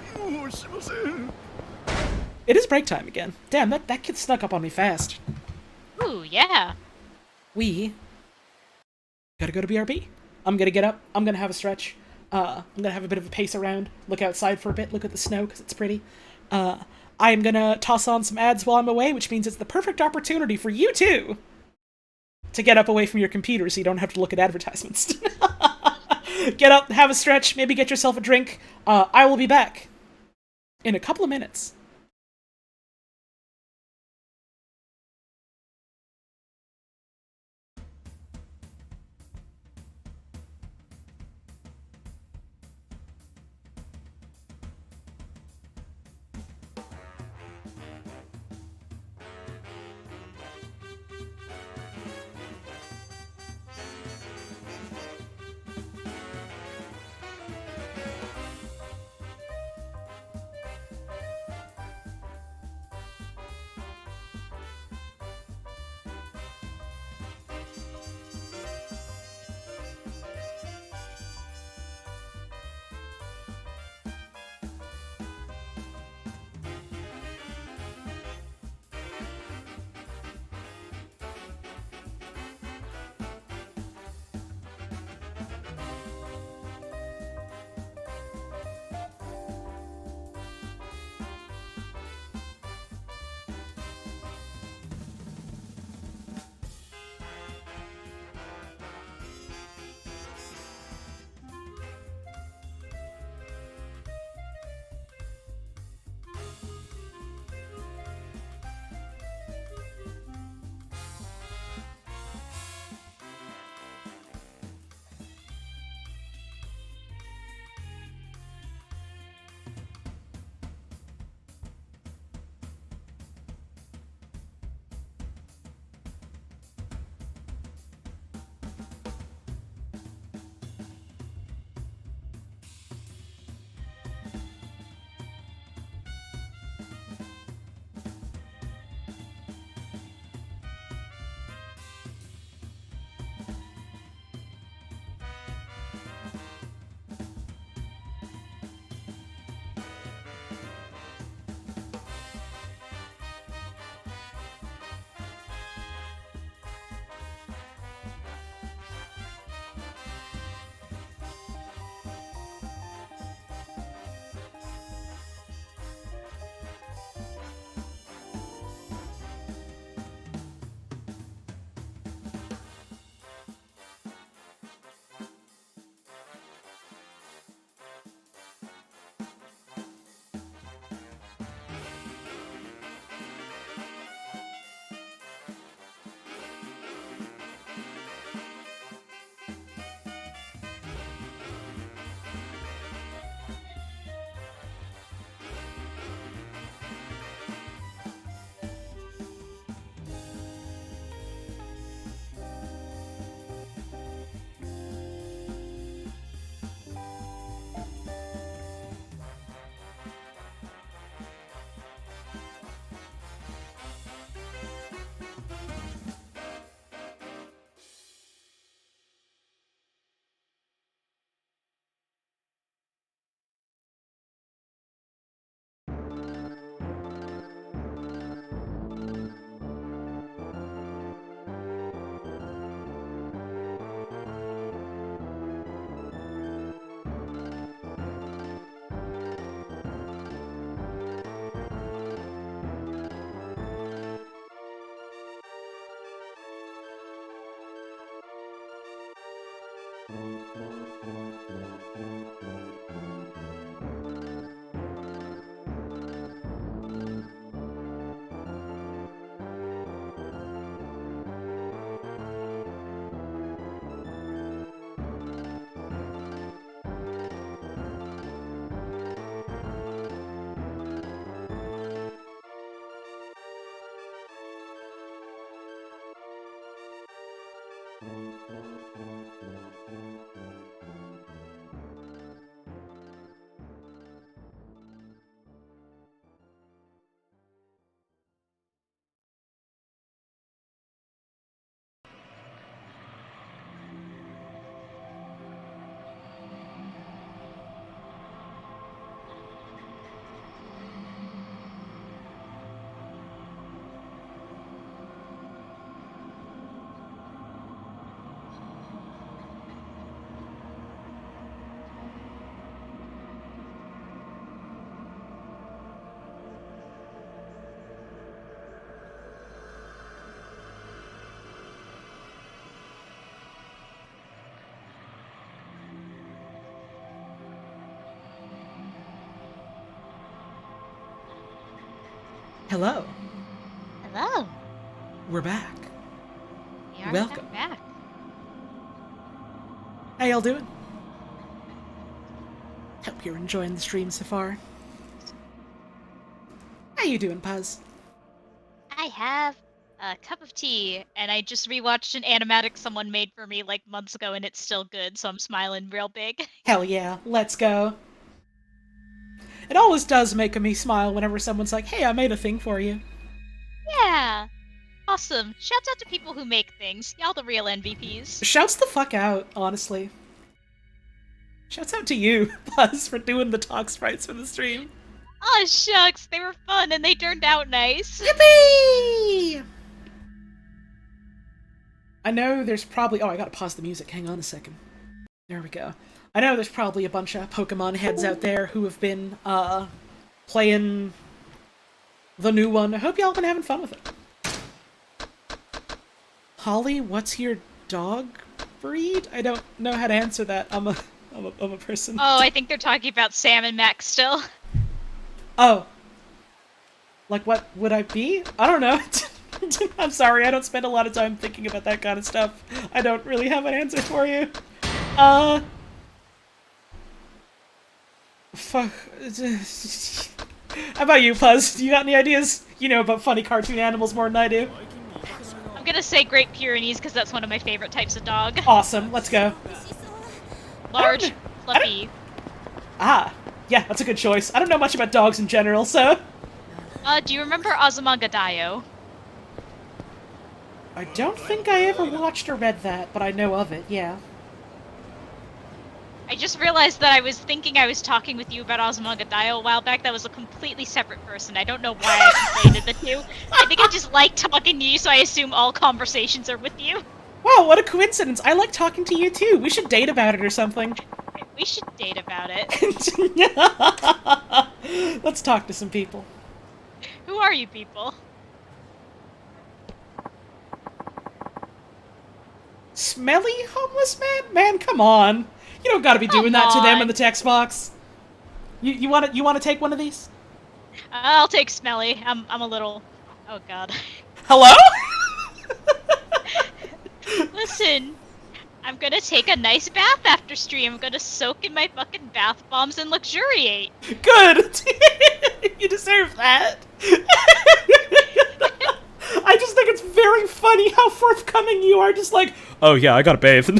It is break time again. Damn, that kid snuck up on me fast. Ooh, yeah. We gotta go to BRB. I'm gonna get up. I'm gonna have a stretch. I'm gonna have a bit of a pace around. Look outside for a bit. Look at the snow, because it's pretty. I am gonna toss on some ads while I'm away, which means it's the perfect opportunity for you, too, to get up away from your computer so you don't have to look at advertisements. Get up, have a stretch, maybe get yourself a drink. I will be back in a couple of minutes. Hello. Hello. We're back. We are Welcome. back. How y'all doing? Hope you're enjoying the stream so far. How you doing, Puzz? I have a cup of tea, and I just rewatched an animatic someone made for me like months ago, and it's still good, so I'm smiling real big. Hell yeah, let's go. It always does make me smile whenever someone's like, hey, I made a thing for you. Yeah. Awesome. Shouts out to people who make things. Y'all the real MVPs. Shouts the fuck out, honestly. Shouts out to you, Buzz, for doing the talk sprites for the stream. Oh, shucks. They were fun, and they turned out nice. Yippee! I know there's probably... Oh, I gotta pause the music. Hang on a second. There we go. I know there's probably a bunch of Pokemon heads out there who have been, playing the new one. I hope y'all been having fun with it. Holly, what's your dog breed? I don't know how to answer that. I'm a person. Oh, I think they're talking about Sam and Max still. Oh. Like, what would I be? I don't know. I'm sorry, I don't spend a lot of time thinking about that kind of stuff. I don't really have an answer for you. Fuck. How about you, Puzz? You got any ideas? You know about funny cartoon animals more than I do. I'm gonna say Great Pyrenees because that's one of my favorite types of dog. Awesome, let's go. Large, fluffy. Ah, yeah, that's a good choice. I don't know much about dogs in general, so... Do you remember Azumangadayo? I don't think I ever watched or read that, but I know of it, yeah. I just realized that I was thinking I was talking with you about Azumangadayo a while back. That was a completely separate person. I don't know why I conflated the two. I think I just like talking to you, so I assume all conversations are with you. Wow, what a coincidence. I like talking to you too. We should date about it or something. We should date about it. Let's talk to some people. Who are you people? Smelly homeless man? Man, come on. You don't gotta be doing that to them in the text box. You wanna take one of these? I'll take Smelly. I'm a little... Oh god. Hello? Listen, I'm gonna take a nice bath after stream. I'm gonna soak in my fucking bath bombs and luxuriate. Good! You deserve that. I just think it's very funny how forthcoming you are, just like, oh yeah, I gotta bathe.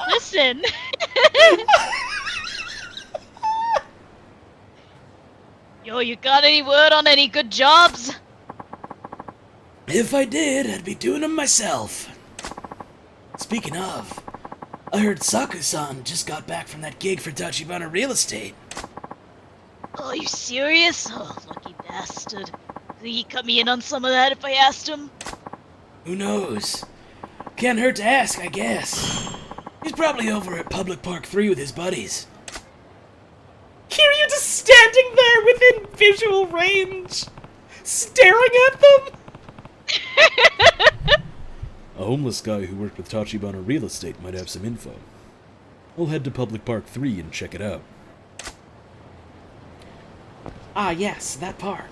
Listen. Yo, you got any word on any good jobs? If I did, I'd be doing them myself. Speaking of, I heard Saku-san just got back from that gig for Tachibana Real Estate. Oh, are you serious? Oh, lucky bastard. Think he'd cut me in on some of that if I asked him? Who knows? Can't hurt to ask, I guess. He's probably over at Public Park 3 with his buddies. Hear you just standing there within visual range, staring at them? A homeless guy who worked with Tachibana Real Estate might have some info. I'll head to Public Park 3 and check it out. Ah, yes, that park.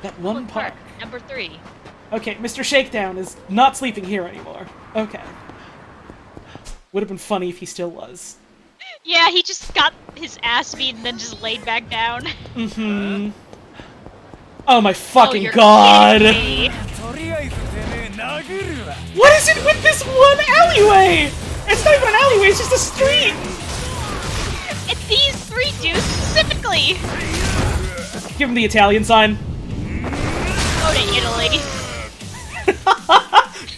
That one park. Number 3. Okay, Mr. Shakedown is not sleeping here anymore. Okay. Would have been funny if he still was. Yeah, he just got his ass beat and then just laid back down. Mm-hmm. Oh my fucking god! What is it with this one alleyway? It's not even an alleyway, it's just a street! It's these 3 dudes specifically! Give him the Italian sign. Go to Italy.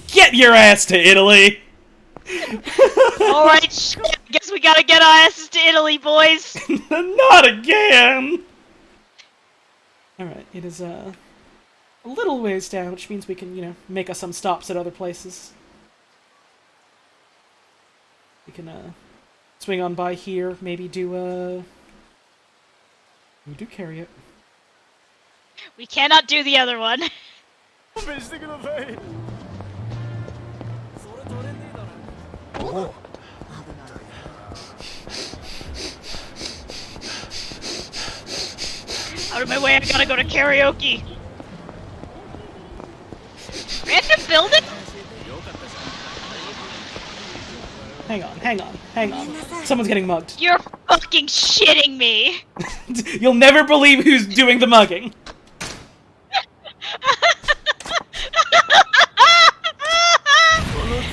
Get your ass to Italy! Alright, shit, I guess we gotta get our asses to Italy, boys! Not again! Alright, it is, a little ways down, which means we can, you know, make us some stops at other places. We can, swing on by here, maybe do, we do carry it. We cannot do the other one. Out of my way, I gotta go to karaoke. Random building? Hang on. Someone's getting mugged. You're fucking shitting me. You'll never believe who's doing the mugging.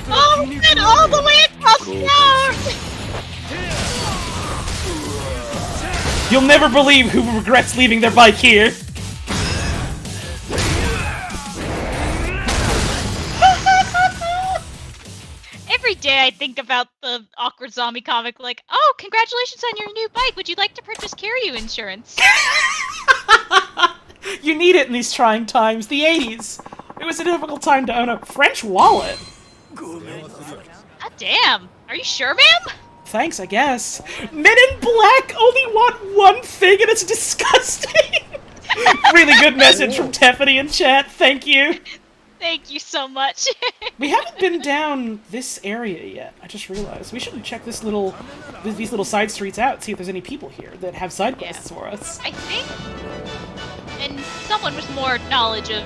Oh, man, all the way across town! You'll never believe who regrets leaving their bike here. Every day I think about the awkward zombie comic like, oh, congratulations on your new bike. Would you like to purchase carry-you insurance? You need it in these trying times. The 80s. It was a difficult time to own a French wallet. God damn. Are you sure, ma'am? Thanks, I guess. Men in Black only want one thing, and it's disgusting. Really good message from Tiffany in chat. Thank you. Thank you so much. We haven't been down this area yet. I just realized we should check these little side streets out. See if there's any people here that have side quests for us. I think, and someone with more knowledge of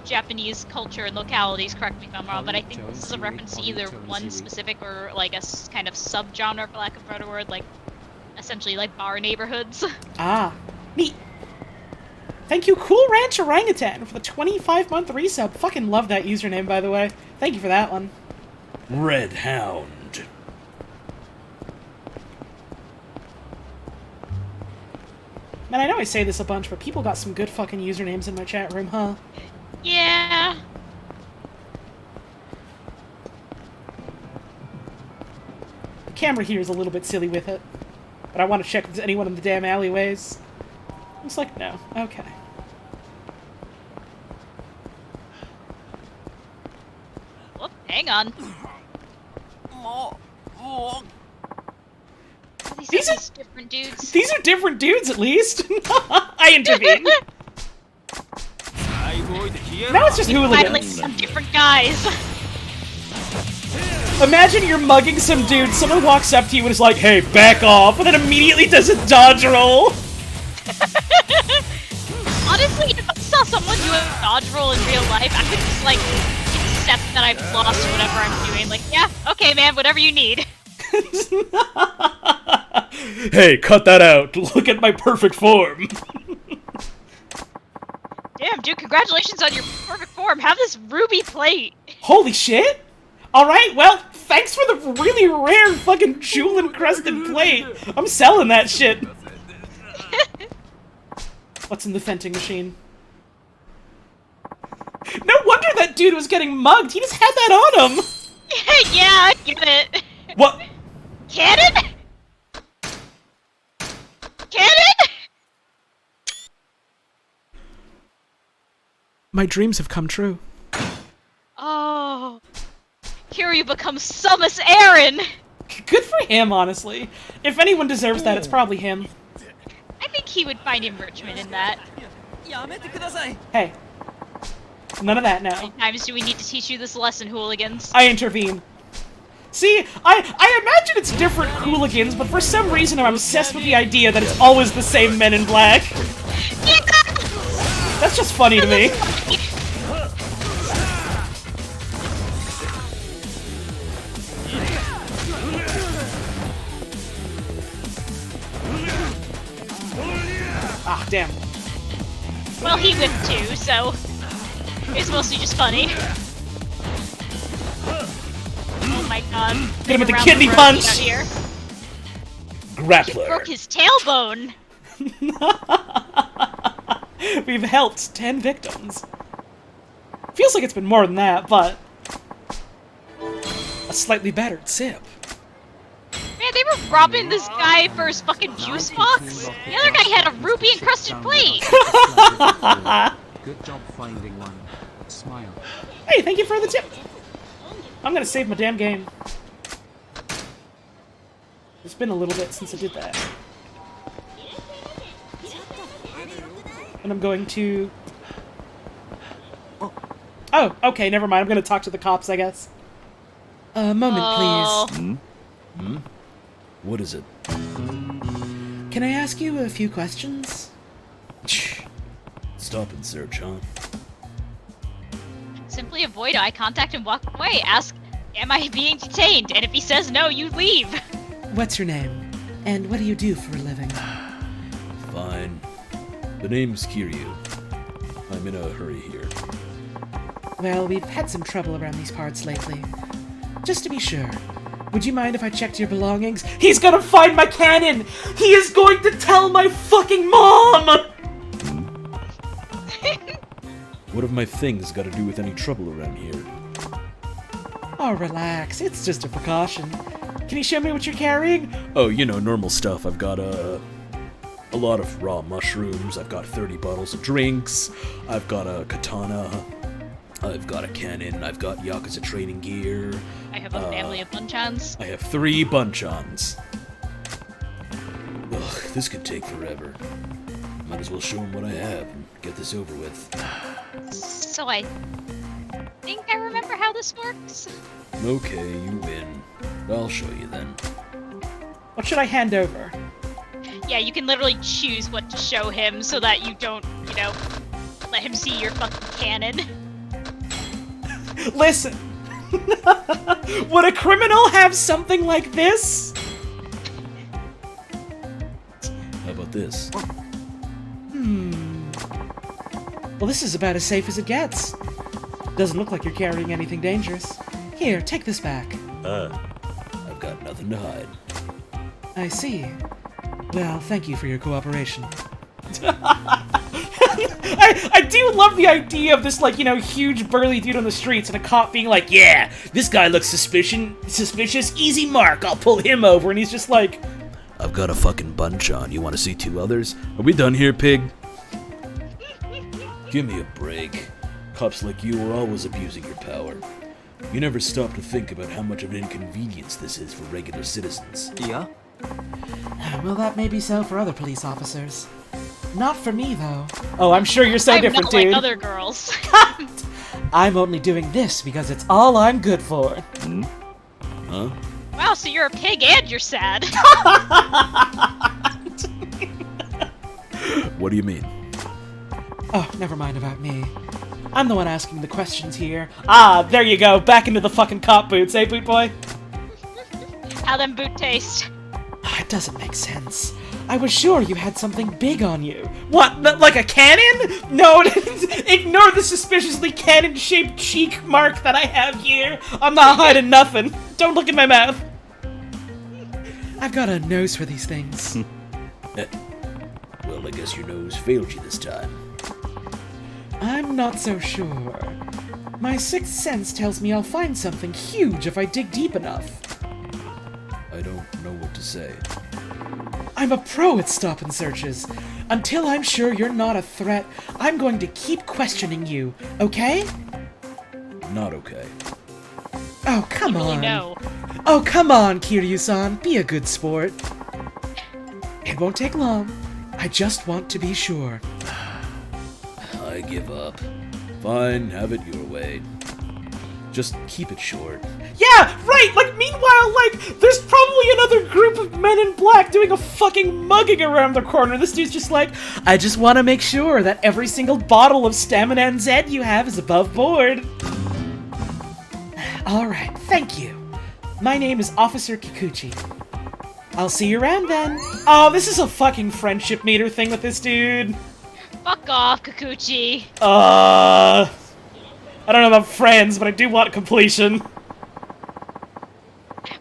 Japanese culture and localities, correct me if I'm wrong, but I think this is a reference to either one specific or like a kind of subgenre, for lack of a better word, like essentially like bar neighborhoods. Ah, neat. Thank you, Cool Ranch Orangutan, for the 25-month resub. Fucking love that username, by the way. Thank you for that one. Red Hound. Man, I know I say this a bunch, but people got some good fucking usernames in my chat room, huh? Yeah. The camera here is a little bit silly with it. But I want to check if there's anyone in the damn alleyways. Looks like no. Okay. Whoop, hang on. These are different dudes. These are different dudes, at least. I intervene. Now it's just hooligans. Some different guys. Imagine you're mugging some dude, someone walks up to you and is like, hey, back off, and then immediately does a dodge roll. Honestly, if I saw someone do a dodge roll in real life, I would just, like, accept that I've lost whatever I'm doing. Like, yeah, okay, man, whatever you need. Hey, cut that out. Look at my perfect form. Damn, dude, congratulations on your perfect form. Have this ruby plate. Holy shit. Alright, well, thanks for the really rare fucking jewel-encrusted plate. I'm selling that shit. What's in the vending machine? No wonder that dude was getting mugged. He just had that on him. Yeah, I get it. What? Cannon? Cannon? My dreams have come true. Oh. Here you become Samus Aran. Good for him, honestly. If anyone deserves that, it's probably him. I think he would find enrichment in that. Hey. None of that now. How many times do we need to teach you this lesson, hooligans? I intervene. See, I imagine it's different hooligans, but for some reason I'm obsessed with the idea that it's always the same men in black. That's just funny to me. Ah, damn. Well, he whipped too, so it's mostly just funny. Oh my god. Hit him with the kidney punch! Here. Grappler. Broke his tailbone! We've helped 10 victims. Feels like it's been more than that, but... a slightly battered sip. Man, they were robbing this guy for his fucking juice box? The other guy had a ruby-encrusted plate! Good job finding one. Smile. Hey, thank you for the tip! I'm gonna save my damn game. It's been a little bit since I did that. And I'm going to... oh, okay, never mind. I'm gonna talk to the cops, I guess. A moment, please. What is it? Can I ask you a few questions? Stop and search, huh? Simply avoid eye contact and walk away. Ask, am I being detained? And if he says no, you leave. What's your name? And what do you do for a living? Fine. The name's Kiryu. I'm in a hurry here. Well, we've had some trouble around these parts lately. Just to be sure, would you mind if I checked your belongings? He's gonna find my cannon! He is going to tell my fucking mom! What have my things got to do with any trouble around here? Oh, relax. It's just a precaution. Can you show me what you're carrying? Oh, you know, normal stuff. I've got a lot of raw mushrooms. I've got 30 bottles of drinks. I've got a katana. I've got a cannon. I've got Yakuza training gear. I have a family of bunchans. I have 3 bunchons. Ugh, this could take forever. Might as well show him what I have and get this over with. So I think I remember how this works. Okay, you win. I'll show you then. What should I hand over? Yeah, you can literally choose what to show him so that you don't, you know, let him see your fucking cannon. Listen! Would a criminal have something like this? How about this? Well, this is about as safe as it gets. Doesn't look like you're carrying anything dangerous. Here, take this back. I've got nothing to hide. I see. Well, thank you for your cooperation. I do love the idea of this, like, you know, huge burly dude on the streets and a cop being like, yeah, this guy looks suspicious, easy mark, I'll pull him over. And he's just like, I've got a fucking bunch on. You want to see 2 others? Are we done here, pig? Give me a break. Cops like you are always abusing your power. You never stop to think about how much of an inconvenience this is for regular citizens. Yeah? well, that may be so for other police officers. Not for me, though. Oh, I'm sure you're so I'm different, not dude. like other girls. I'm only doing this because it's all I'm good for. Huh? Wow, so you're a pig and you're sad. What do you mean? Oh, never mind about me. I'm the one asking the questions here. Ah, there you go. Back into the fucking cop boots, eh, boot boy? How them boot taste? It doesn't make sense. I was sure you had something big on you. What, like a cannon? No, ignore the suspiciously cannon-shaped cheek mark that I have here. I'm not hiding nothing. Don't look in my mouth. I've got a nose for these things. Well, I guess your nose failed you this time. I'm not so sure. My sixth sense tells me I'll find something huge if I dig deep enough. I don't know what to say. I'm a pro at stop and searches. Until I'm sure you're not a threat, I'm going to keep questioning you, okay? Not okay. Oh, come You really on. know. Oh, come on, Kiryu-san. Be a good sport. It won't take long. I just want to be sure. I give up. Fine, have it your way. Just keep it short. Yeah, right! Like, meanwhile, like, there's probably another group of men in black doing a fucking mugging around the corner. This dude's just like, I just want to make sure that every single bottle of Stamina and Zed you have is above board. Alright, thank you. My name is Officer Kikuchi. I'll see you around then. Oh, this is a fucking friendship meter thing with this dude. Fuck off, Kikuchi. I don't know about friends, but I do want completion.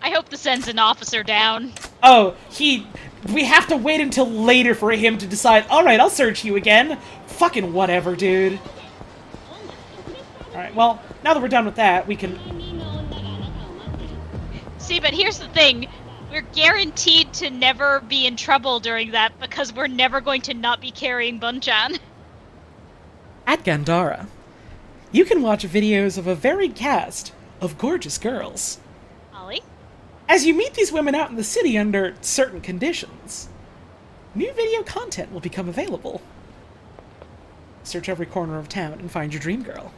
I hope this sends an officer down. Oh, we have to wait until later for him to decide, alright, I'll search you again. Fucking whatever, dude. Alright, well, now that we're done with that, we can... See, but here's the thing. We're guaranteed to never be in trouble during that because we're never going to not be carrying Bunchan. At Gandara, you can watch videos of a varied cast of gorgeous girls. Ollie? As you meet these women out in the city under certain conditions, new video content will become available. Search every corner of town and find your dream girl.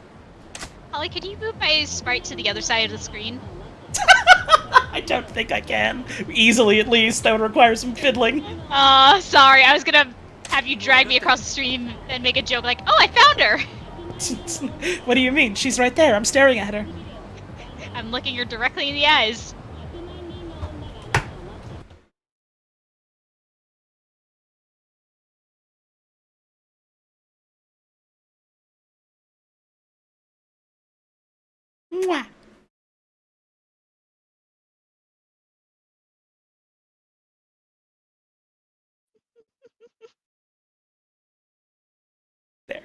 Ollie, could you move my sprite to the other side of the screen? I don't think I can. Easily, at least. That would require some fiddling. Sorry. I was gonna have you drag me across the stream and make a joke like, oh, I found her! What do you mean? She's right there. I'm staring at her. I'm looking her directly in the eyes. Mwah. There.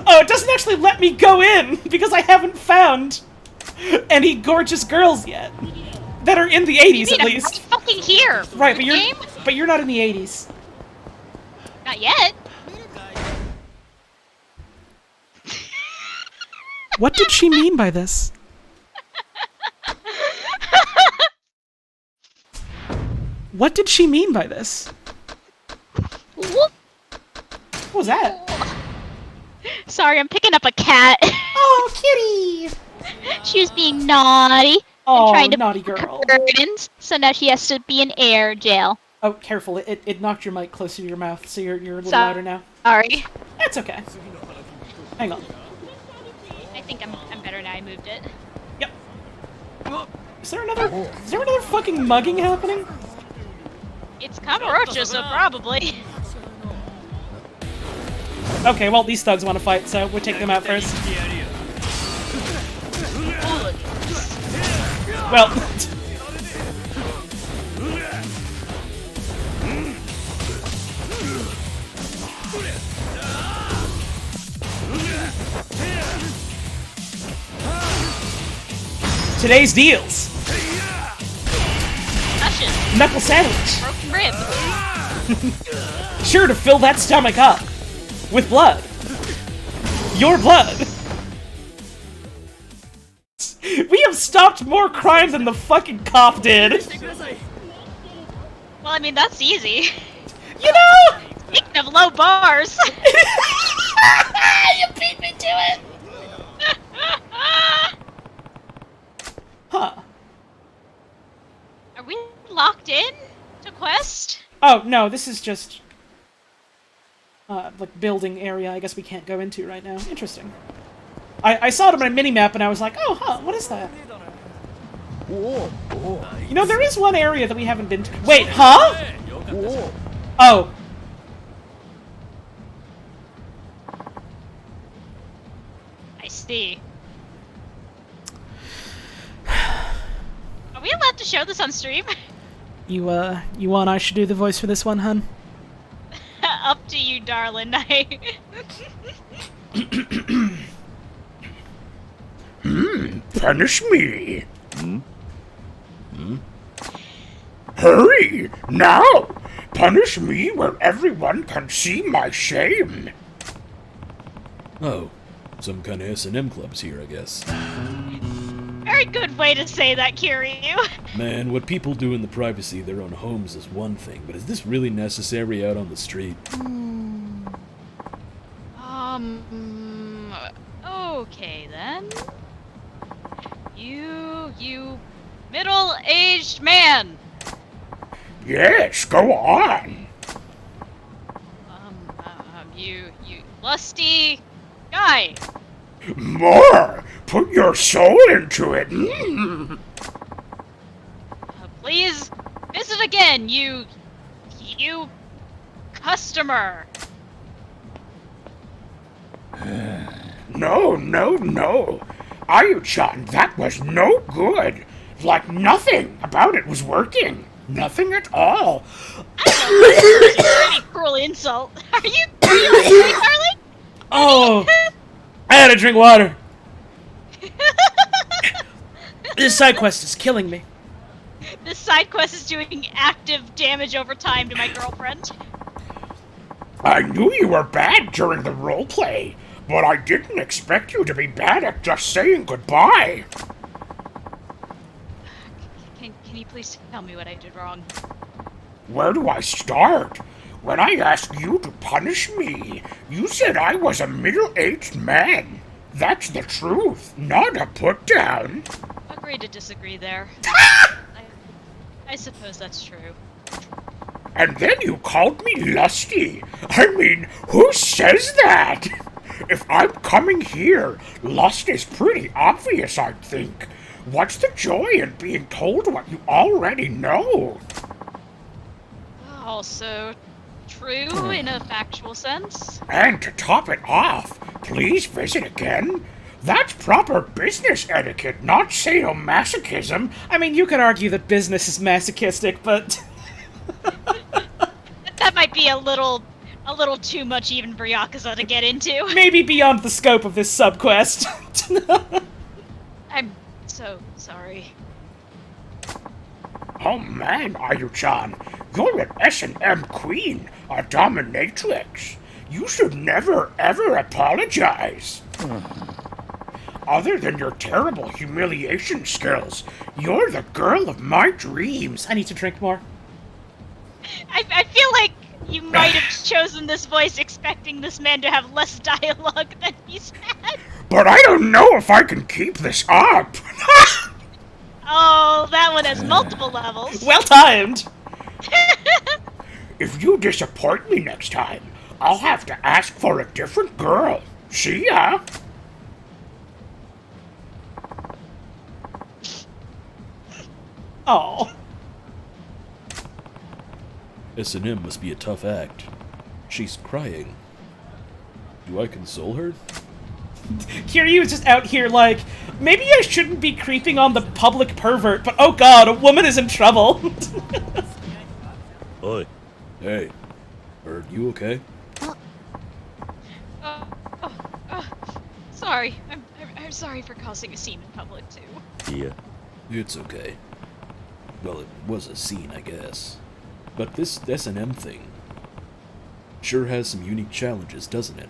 Oh, it doesn't actually let me go in because I haven't found any gorgeous girls yet that are in the 80s at least. I'm fucking here. Right, but you're not in the 80s. Not yet. What did she mean by this? What did she mean by this? Whoop. What was that? Sorry, I'm picking up a cat. Oh, kitty! She was being naughty. Oh, and trying to naughty girl. Curtains, so now she has to be in air jail. Oh, careful. It knocked your mic closer to your mouth, so you're a little louder now. Sorry. That's okay. Hang on. I think I'm better now I moved it. Yep. Is there another fucking mugging happening? It's Kamurocho, so probably. Okay, well, these thugs want to fight, so we'll take them out first. Well... Today's deals. Knuckle sandwich. Broken rib. Sure to fill that stomach up with blood. Your blood. We have stopped more crime than the fucking cop did. Well, I mean, that's easy. You know? Speaking of low bars. You beat me to it! Huh. Are we locked in to quest? Oh, no, this is just... like, building area I guess we can't go into right now. Interesting. I saw it on my mini-map and I was like, oh, huh, what is that? You know, there is one area that we haven't been to. Wait, huh? Oh. I see. Are we allowed to show this on stream? You want I should do the voice for this one, hun? Up to you, darling. Punish me. Hurry, now! Punish me where everyone can see my shame. Oh, some kind of S&M clubs here, I guess. Very good way to say that, Kiryu. Man, what people do in the privacy of their own homes is one thing, but is this really necessary out on the street? Okay then. You middle-aged man. Yes, go on. You lusty guy. More! Put your soul into it. Please visit again, you customer. No. Ayu-chan, that was no good. Like nothing about it was working. Nothing at all. I don't know. That's a pretty cruel insult. Are you okay, Carly? Oh, I had to drink water. This side quest is killing me. This side quest is doing active damage over time to my girlfriend. I knew you were bad during the roleplay, but I didn't expect you to be bad at just saying goodbye. Can you please tell me what I did wrong? Where do I start? When I asked you to punish me, you said I was a middle-aged man. That's the truth, not a put-down. Agree to disagree there. I suppose that's true. And then you called me lusty. I mean, who says that? If I'm coming here, lust is pretty obvious, I think. What's the joy in being told what you already know? Also true in a factual sense. And to top it off, please visit again? That's proper business etiquette, not sadomasochism. I mean, you could argue that business is masochistic, but... That might be a little too much even for Yakuza to get into. Maybe beyond the scope of this subquest. I'm so sorry. Oh man, Ayu-chan, you're an S&M queen, a dominatrix. You should never ever apologize. Other than your terrible humiliation skills, you're the girl of my dreams. I need to drink more. I feel like you might have chosen this voice expecting this man to have less dialogue than he's had. But I don't know if I can keep this up. Oh, that one has multiple levels. Well timed. If you disappoint me next time, I'll have to ask for a different girl. See ya. Oh. S&M must be a tough act. She's crying. Do I console her? Kiryu is just out here like, maybe I shouldn't be creeping on the public pervert, but oh god, a woman is in trouble. Oi. Hey, are you okay? Sorry. I'm sorry for causing a scene in public too. Yeah. It's okay. Well, it was a scene, I guess. But this S&M thing sure has some unique challenges, doesn't it?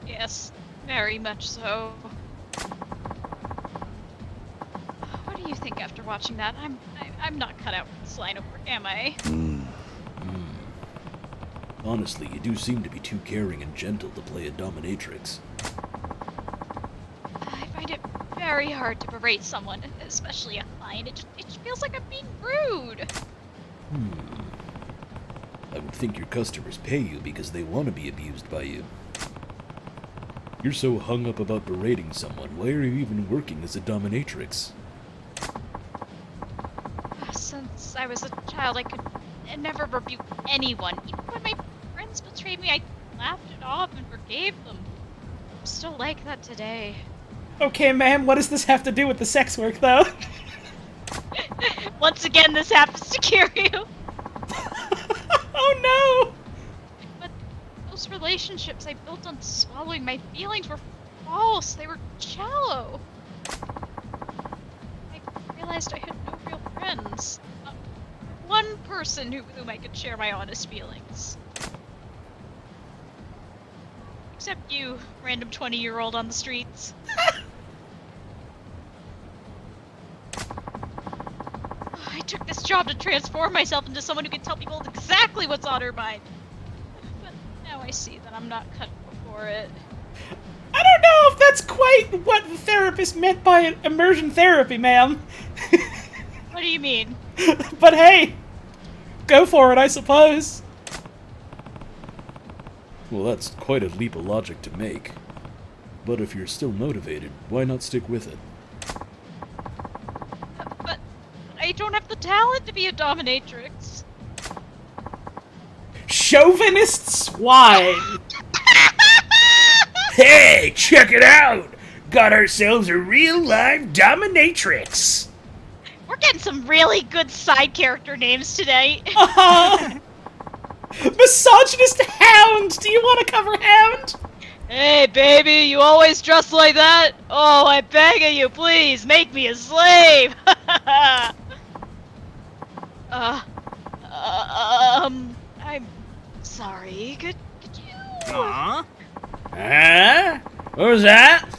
Yes, very much so. What do you think after watching that? I'm not cut out for this line of work, am I? Honestly, you do seem to be too caring and gentle to play a dominatrix. I find it very hard to berate someone, especially a client. It just feels like I'm being rude. I would think your customers pay you because they want to be abused by you. You're so hung up about berating someone, why are you even working as a dominatrix? Since I was a child, I could never rebuke anyone. Even when my friends betrayed me, I laughed it off and forgave them. I'm still like that today. Okay, ma'am, what does this have to do with the sex work, though? Once again, this happens to Kiryu. Oh no! But those relationships I built on swallowing my feelings were false. They were shallow. I realized I had no real friends. Not one person with whom I could share my honest feelings. Except you, random 20-year-old on the streets. I took this job to transform myself into someone who can tell people exactly what's on her mind. But now I see that I'm not cut for it. I that's quite what the therapist meant by immersion therapy, ma'am. What do you mean? But hey, go for it, I suppose. Well, that's quite a leap of logic to make. But if you're still motivated, why not stick with it? But I don't have the talent to be a dominatrix. Chauvinist swine! Hey, check it out! Got ourselves a real-life dominatrix! We're getting some really good side character names today. Misogynist Hound! Do you want to cover Hound? Hey, baby, you always dress like that? Oh, I beg of you, please, make me a slave! I'm sorry, could you... Huh? What was that?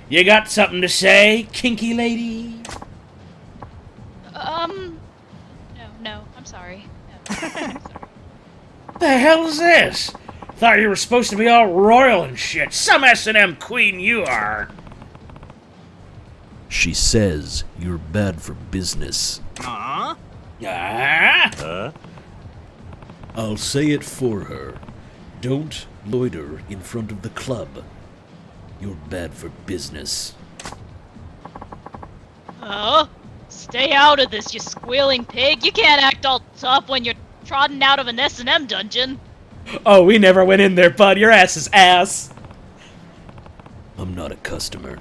You got something to say, kinky lady? No, I'm sorry. No, I'm sorry. The hell is this? Thought you were supposed to be all royal and shit. Some S&M queen you are. She says you're bad for business. Huh? I'll say it for her. Don't loiter in front of the club. You're bad for business. Oh, stay out of this, you squealing pig. You can't act all tough when you're trodden out of an S&M dungeon. Oh, we never went in there, bud. Your ass is ass. I'm not a customer.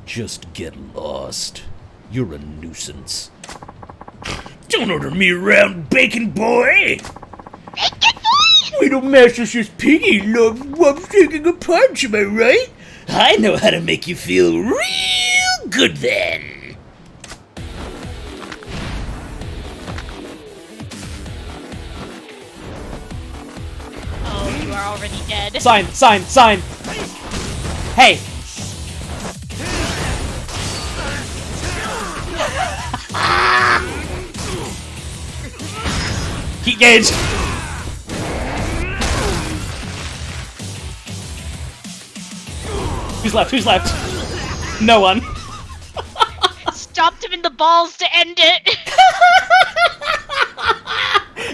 Just get lost. You're a nuisance. Don't order me around, bacon boy! Bacon boy! Little Master's piggy loves taking a punch, am I right? I know how to make you feel real good then. Oh, you are already dead. Sign! Hey! Heat gauge! Who's left? No one. Stomped him in the balls to end it.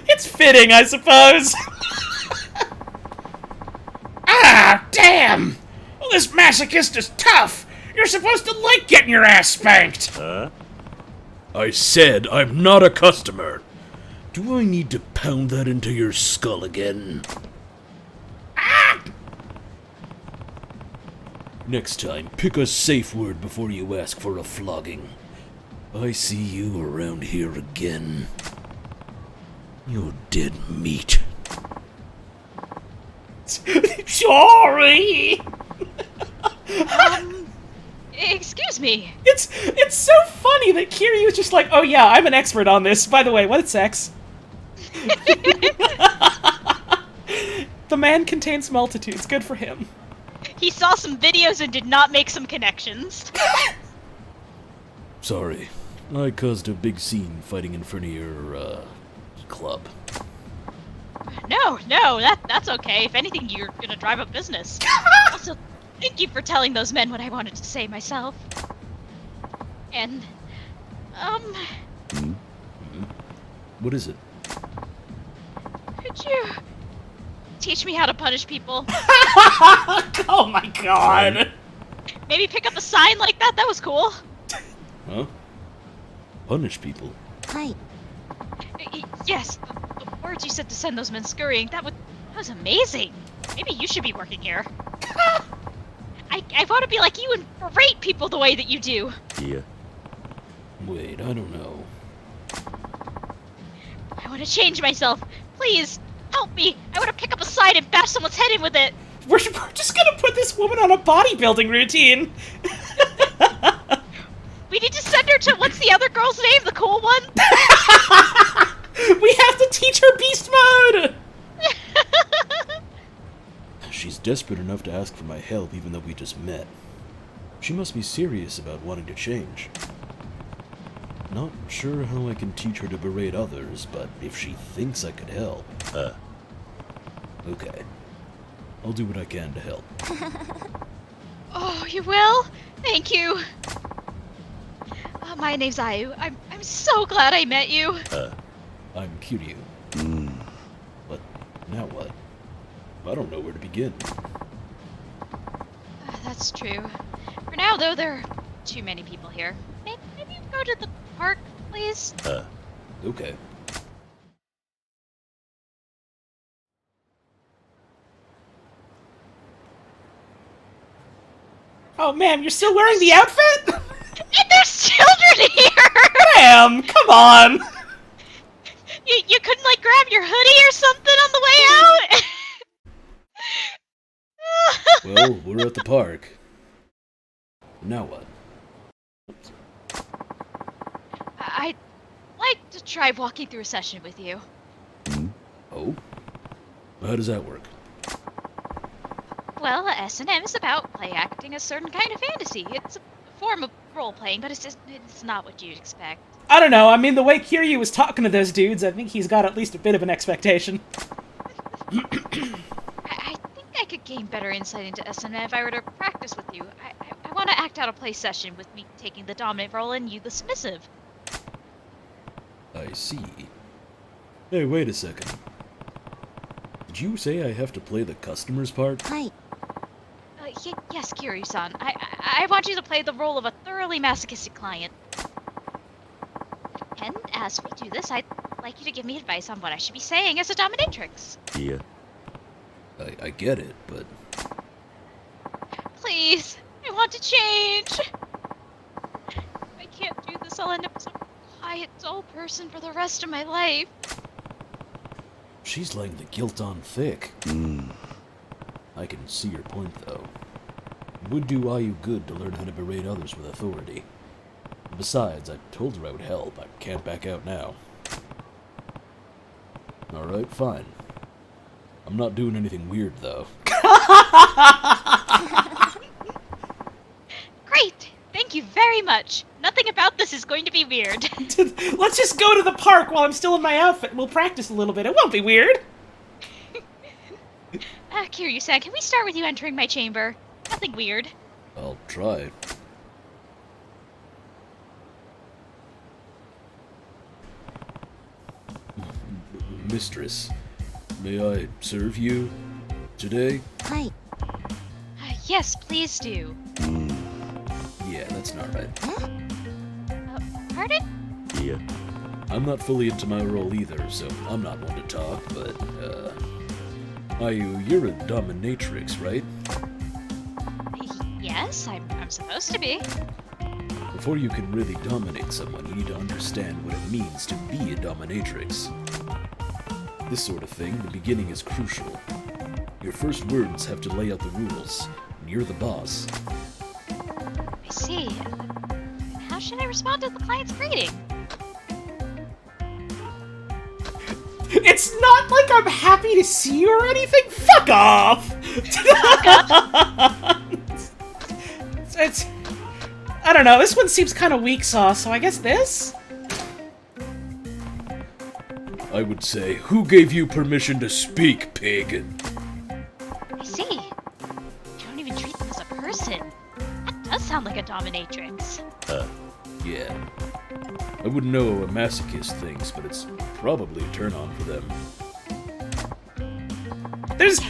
It's fitting, I suppose. Ah, damn! Well, this masochist is tough. You're supposed to like getting your ass spanked. I said I'm not a customer. Do I need to pound that into your skull again? Ah! Next time, pick a safe word before you ask for a flogging. I see you around here again. You're dead meat. Sorry! Excuse me. It's so funny that Kiryu's just like, oh yeah, I'm an expert on this. By the way, what is sex? The man contains multitudes. Good for him. He saw some videos and did not make some connections. Sorry. I caused a big scene fighting in front of your, club. No, that's okay. If anything, you're gonna drive up business. Also, thank you for telling those men what I wanted to say myself. And, What is it? could you teach me how to punish people? Oh my god! Maybe pick up a sign like that? That was cool. Huh? Punish people? Yes, the words you said to send those men scurrying, that was amazing. Maybe you should be working here. I want to be like you and berate people the way that you do. Yeah. Wait, I don't know. I want to change myself. Please, help me. I want to pick up a sign and bash someone's head in with it. We're just gonna put this woman on a bodybuilding routine. We need to send her to, what's the other girl's name? The cool one? We have to teach her beast mode! She's desperate enough to ask for my help even though we just met. She must be serious about wanting to change. Not sure how I can teach her to berate others, but if she thinks I could help... Okay. I'll do what I can to help. Oh, you will? Thank you. My name's Ayu. I'm so glad I met you. I'm Kiryu. But now what? I don't know where to begin. That's true. For now, though, there are too many people here. Maybe you go to the park, please? Okay. Oh, ma'am, you're still wearing the outfit? And there's children here! Ma'am, come on! You couldn't, like, grab your hoodie or something on the way out? Well, we're at the park. Now what? I'd like to try walking through a session with you. Oh? How does that work? Well, S&M is about play acting a certain kind of fantasy. It's a form of role-playing, but it's not what you'd expect. I don't know, I mean, the way Kiryu was talking to those dudes, I think he's got at least a bit of an expectation. I think I could gain better insight into S&M if I were to practice with you. I want to act out a play session with me taking the dominant role and you the submissive. I see. Hey, wait a second. Did you say I have to play the customer's part? Hi. Yes, Kiryu-san. I want you to play the role of a thoroughly masochistic client. And as we do this, I'd like you to give me advice on what I should be saying as a dominatrix. Yeah. I get it, but... Please, I want to change. If I can't do this, I'll end up as a quiet, dull person for the rest of my life. She's laying the guilt on thick. I can see your point, though. It would do Ayu good to learn how to berate others with authority. Besides, I told her I would help. I can't back out now. Alright, fine. I'm not doing anything weird, though. Great! Thank you very much. Nothing about this is going to be weird. Let's just go to the park while I'm still in my outfit and we'll practice a little bit. It won't be weird. Kiryu-san, can we start with you entering my chamber? Nothing weird. I'll try. Mistress, may I serve you today? Hi. Yes, please do. Yeah, that's not right. Pardon? Yeah. I'm not fully into my role either, so I'm not one to talk, but, Ayu, you're a dominatrix, right? Yes, I'm supposed to be. Before you can really dominate someone, you need to understand what it means to be a dominatrix. This sort of thing, the beginning is crucial. Your first words have to lay out the rules, and you're the boss. I see. How should I respond to the client's greeting? It's not like I'm happy to see you or anything. Fuck off! it's I don't know, this one seems kind of weak sauce, so I guess this? I would say, who gave you permission to speak, pig? I see. You don't even treat them as a person. That does sound like a dominatrix. Yeah. I wouldn't know how a masochist thinks, but it's probably a turn-on for them. There's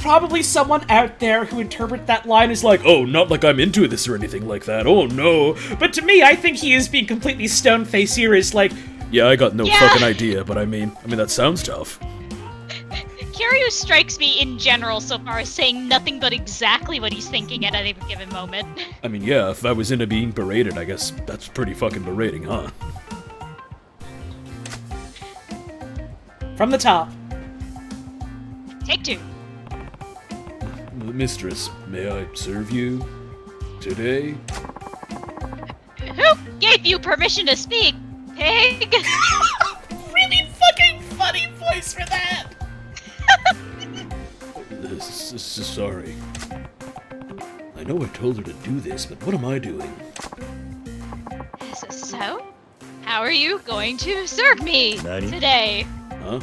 probably someone out there who interpret that line as like, oh, not like I'm into this or anything like that, oh no. But to me, I think he is being completely stone-faced serious, like, yeah, I got no fucking idea, but I mean, that sounds tough. Kiryu strikes me in general so far as saying nothing but exactly what he's thinking at any given moment. I mean, yeah, if I was into being berated, I guess that's pretty fucking berating, huh? From the top. Take two. Mistress, may I serve you today? Who gave you permission to speak, pig? Really fucking funny voice for that! Sorry. I know I told her to do this, but what am I doing? So? How are you going to serve me Nani? today? Huh?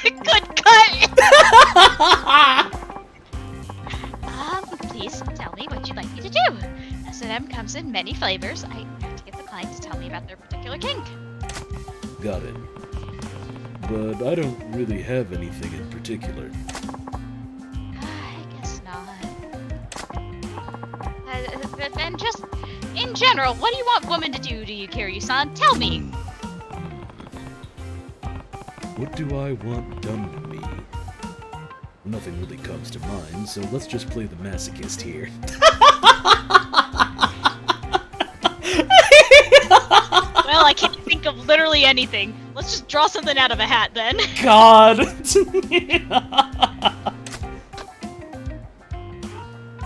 Good cut! S&M comes in many flavors. I have to get the client to tell me about their particular kink. Got it. But I don't really have anything in particular. I guess not. Then just, in general, what do you want women to do to you, Kiryu-san? Tell me! What do I want done to me? Nothing really comes to mind, so let's just play the masochist here. Well, I can't think of literally anything. Let's just draw something out of a hat, then. God.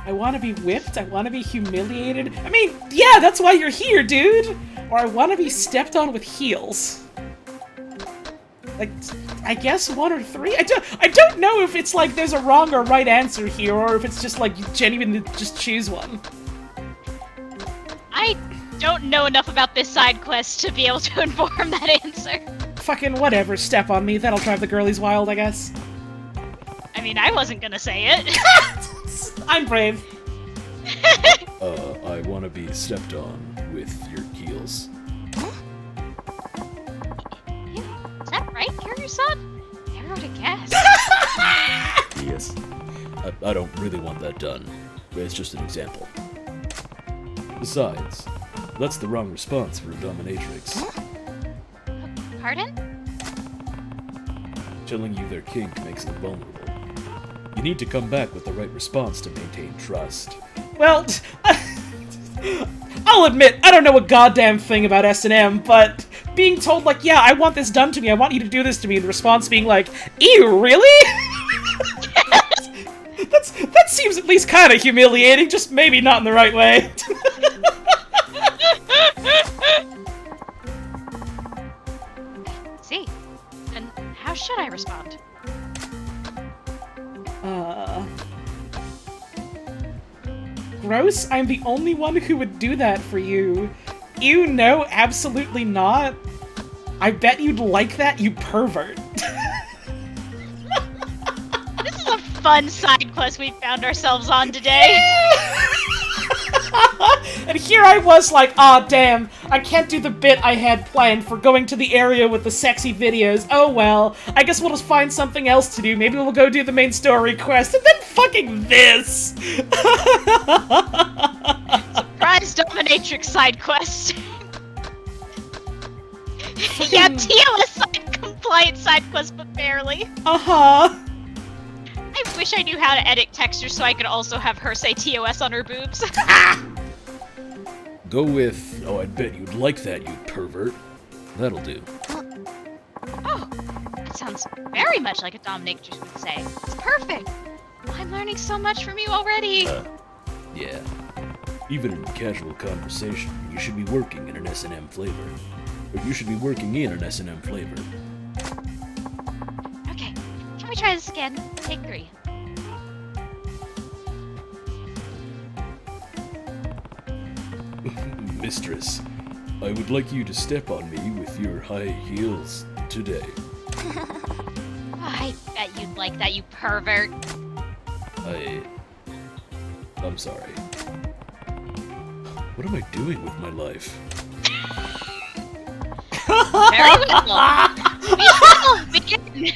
I want to be whipped. I want to be humiliated. I mean, yeah, that's why you're here, dude. Or I want to be stepped on with heels. Like, I guess 1 or 3? I don't know if it's like there's a wrong or right answer here, or if it's just like you genuinely just choose one. I don't know enough about this side quest to be able to inform that answer. Fucking whatever, step on me. That'll drive the girlies wild, I guess. I mean, I wasn't gonna say it. I'm brave. I want to be stepped on with your heels. Is that right, Kiryu-san? I wrote a guess. Yes. I don't really want that done. It's just an example. Besides, that's the wrong response for a dominatrix. Pardon? Telling you their kink makes them vulnerable. You need to come back with the right response to maintain trust. Well, I'll admit, I don't know a goddamn thing about S&M, but being told, like, yeah, I want this done to me, I want you to do this to me, and the response being like, ew, really? That seems at least kind of humiliating, just maybe not in the right way. See, and how should I respond? Gross, I'm the only one who would do that for you. Ew, no, absolutely not. I bet you'd like that, you pervert. This is a fun side quest we found ourselves on today. And here I was like, aw, damn, I can't do the bit I had planned for going to the area with the sexy videos. Oh well, I guess we'll just find something else to do. Maybe we'll go do the main story quest, and then fucking this! Surprise dominatrix side quest. Yeah, TOS side compliant side quest, but barely. Uh-huh. I wish I knew how to edit textures so I could also have her say TOS on her boobs. Go with, oh, I bet you'd like that, you pervert. That'll do. Oh, that sounds very much like a dominatrix would say. It's perfect. I'm learning so much from you already. Yeah. Even in casual conversation, you should be working in an S&M flavor. Or you should be working in an S&M flavor. Okay, can we try this again? Take 3. Mistress, I would like you to step on me with your high heels today. I bet you'd like that, you pervert. I'm sorry. What am I doing with my life? Very well. Begin.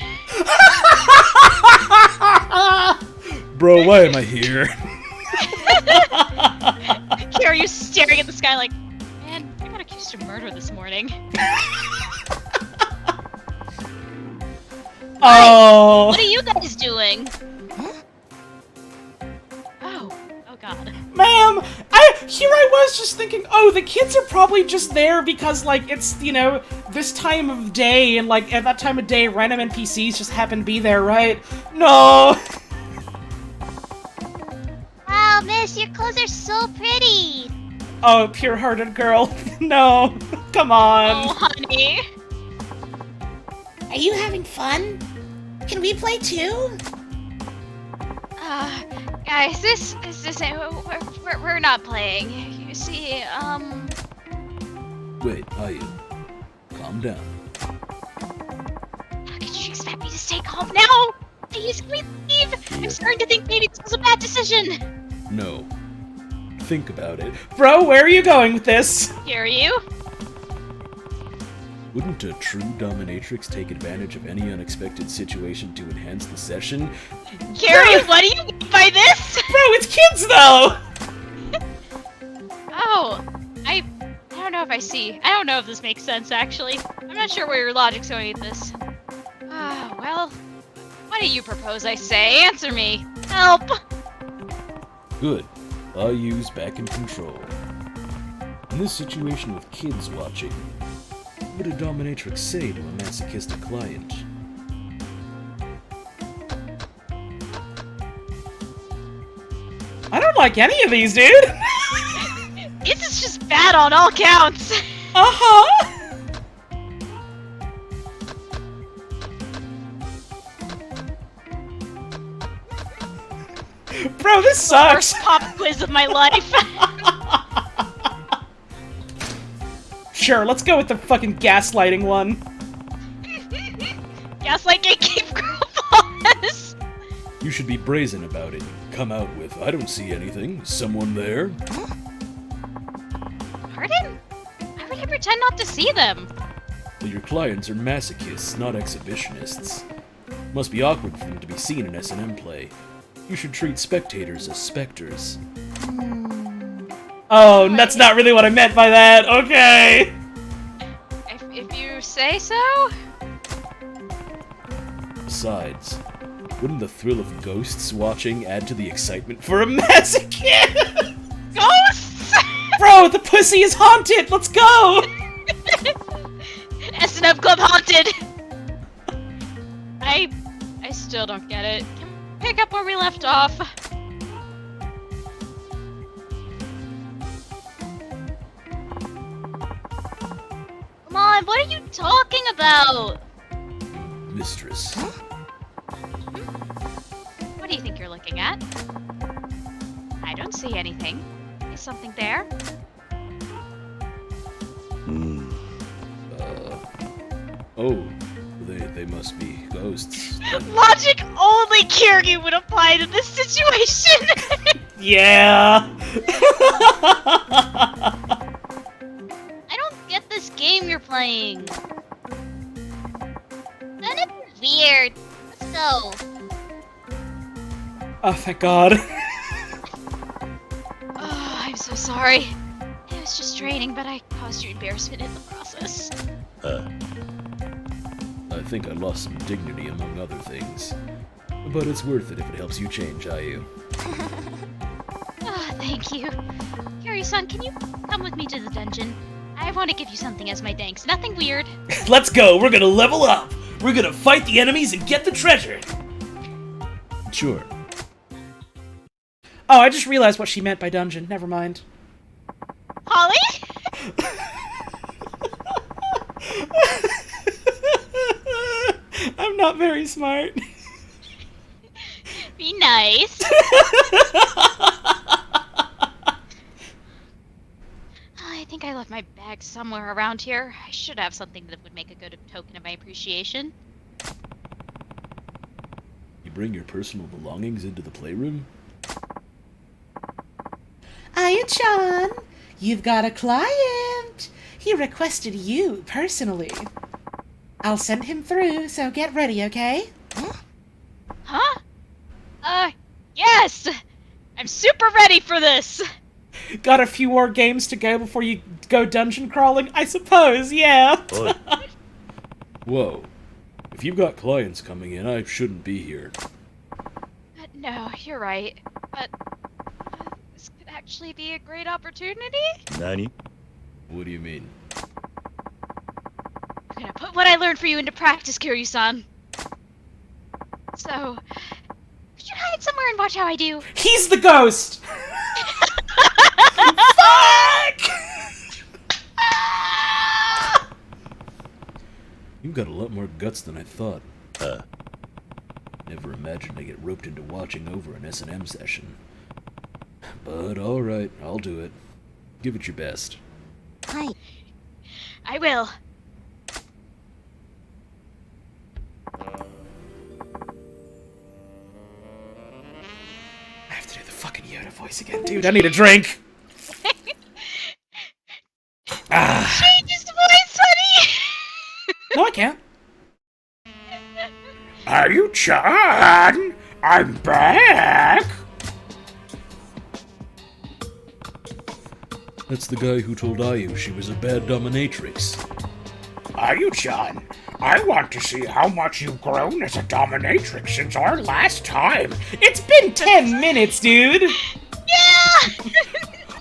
Bro, why am I here? Here, are you staring at the sky like, man, I got accused of murder this morning. Oh. What are you guys doing? Oh god. Ma'am, here I was just thinking, oh, the kids are probably just there because, like, it's, you know, this time of day, and, like, at that time of day, random NPCs just happen to be there, right? No! Wow, miss, your clothes are so pretty. Oh, pure-hearted girl. No. Come on. Oh, honey. Are you having fun? Can we play too? Guys, this we're not playing. You see, Wait, calm down. How could you expect me to stay calm now? Please, can we leave? I'm starting to think maybe this was a bad decision. No. think about it. Bro, where are you going with this? Hear you? Wouldn't a true dominatrix take advantage of any unexpected situation to enhance the session? Carrie, what do you mean by this? Bro, it's kids though! Oh, I don't know if I see. I don't know if this makes sense, actually. I'm not sure where your logic's going with this. Well, what do you propose I say? Answer me. Help! Good. I'll use back in control. In this situation with kids watching, what would a dominatrix say to a masochistic client? I don't like any of these, dude! This is just bad on all counts! Uh-huh! Bro, this sucks! First pop quiz of my life! Sure, let's go with the fucking gaslighting one. Gaslight gatekeep girl boss! You should be brazen about it. Come out with, I don't see anything. Someone there? Pardon? I would never pretend not to see them. Well, your clients are masochists, not exhibitionists. Must be awkward for them to be seen in S&M play. You should treat spectators as specters. Oh, that's not really what I meant by that. Okay. If you say so? Besides, wouldn't the thrill of ghosts watching add to the excitement for a masochist? Ghosts? Bro, the pussy is haunted. Let's go. S&M Club haunted. I still don't get it. Can we pick up where we left off? Come on, what are you talking about? Mistress. What do you think you're looking at? I don't see anything. Is something there? Oh, they must be ghosts. Logic only Kiryu would apply to this situation! Yeah. I don't get this game you're playing. None of it's weird. Let's go. Oh, thank God. Oh, I'm so sorry. It was just training, but I caused you embarrassment in the process. I think I lost some dignity among other things. But it's worth it if it helps you change, Ayu. Ah, thank you. Kiryu-san, can you come with me to the dungeon? I want to give you something as my thanks. Nothing weird. Let's go! We're gonna level up! We're gonna fight the enemies and get the treasure! Sure. Oh, I just realized what she meant by dungeon. Never mind. Holly? I'm not very smart. Be nice. I think I left my bag somewhere around here. I should have something that would make a good token of my appreciation. You bring your personal belongings into the playroom? Ayu-chan, you've got a client. He requested you personally. I'll send him through, so get ready, okay? Huh? Yes! I'm super ready for this! Got a few more games to go before you go dungeon crawling? I suppose, yeah. Whoa. If you've got clients coming in, I shouldn't be here. No, you're right. But this could actually be a great opportunity? Nani? What do you mean? I'm gonna put what I learned for you into practice, Kiryu-san. So, could you hide somewhere and watch how I do? He's the ghost! Fuck! You've got a lot more guts than I thought. Never imagined I'd get roped into watching over an S&M session. But alright, I'll do it. Give it your best. Hi. I will. I have to do the fucking Yoda voice again, dude. I need a drink. Change his voice, honey! No, I can't. Ayu-chan, I'm back. That's the guy who told Ayu she was a bad dominatrix. Ayu-chan, I want to see how much you've grown as a dominatrix since our last time. It's been 10 minutes, dude! Yeah!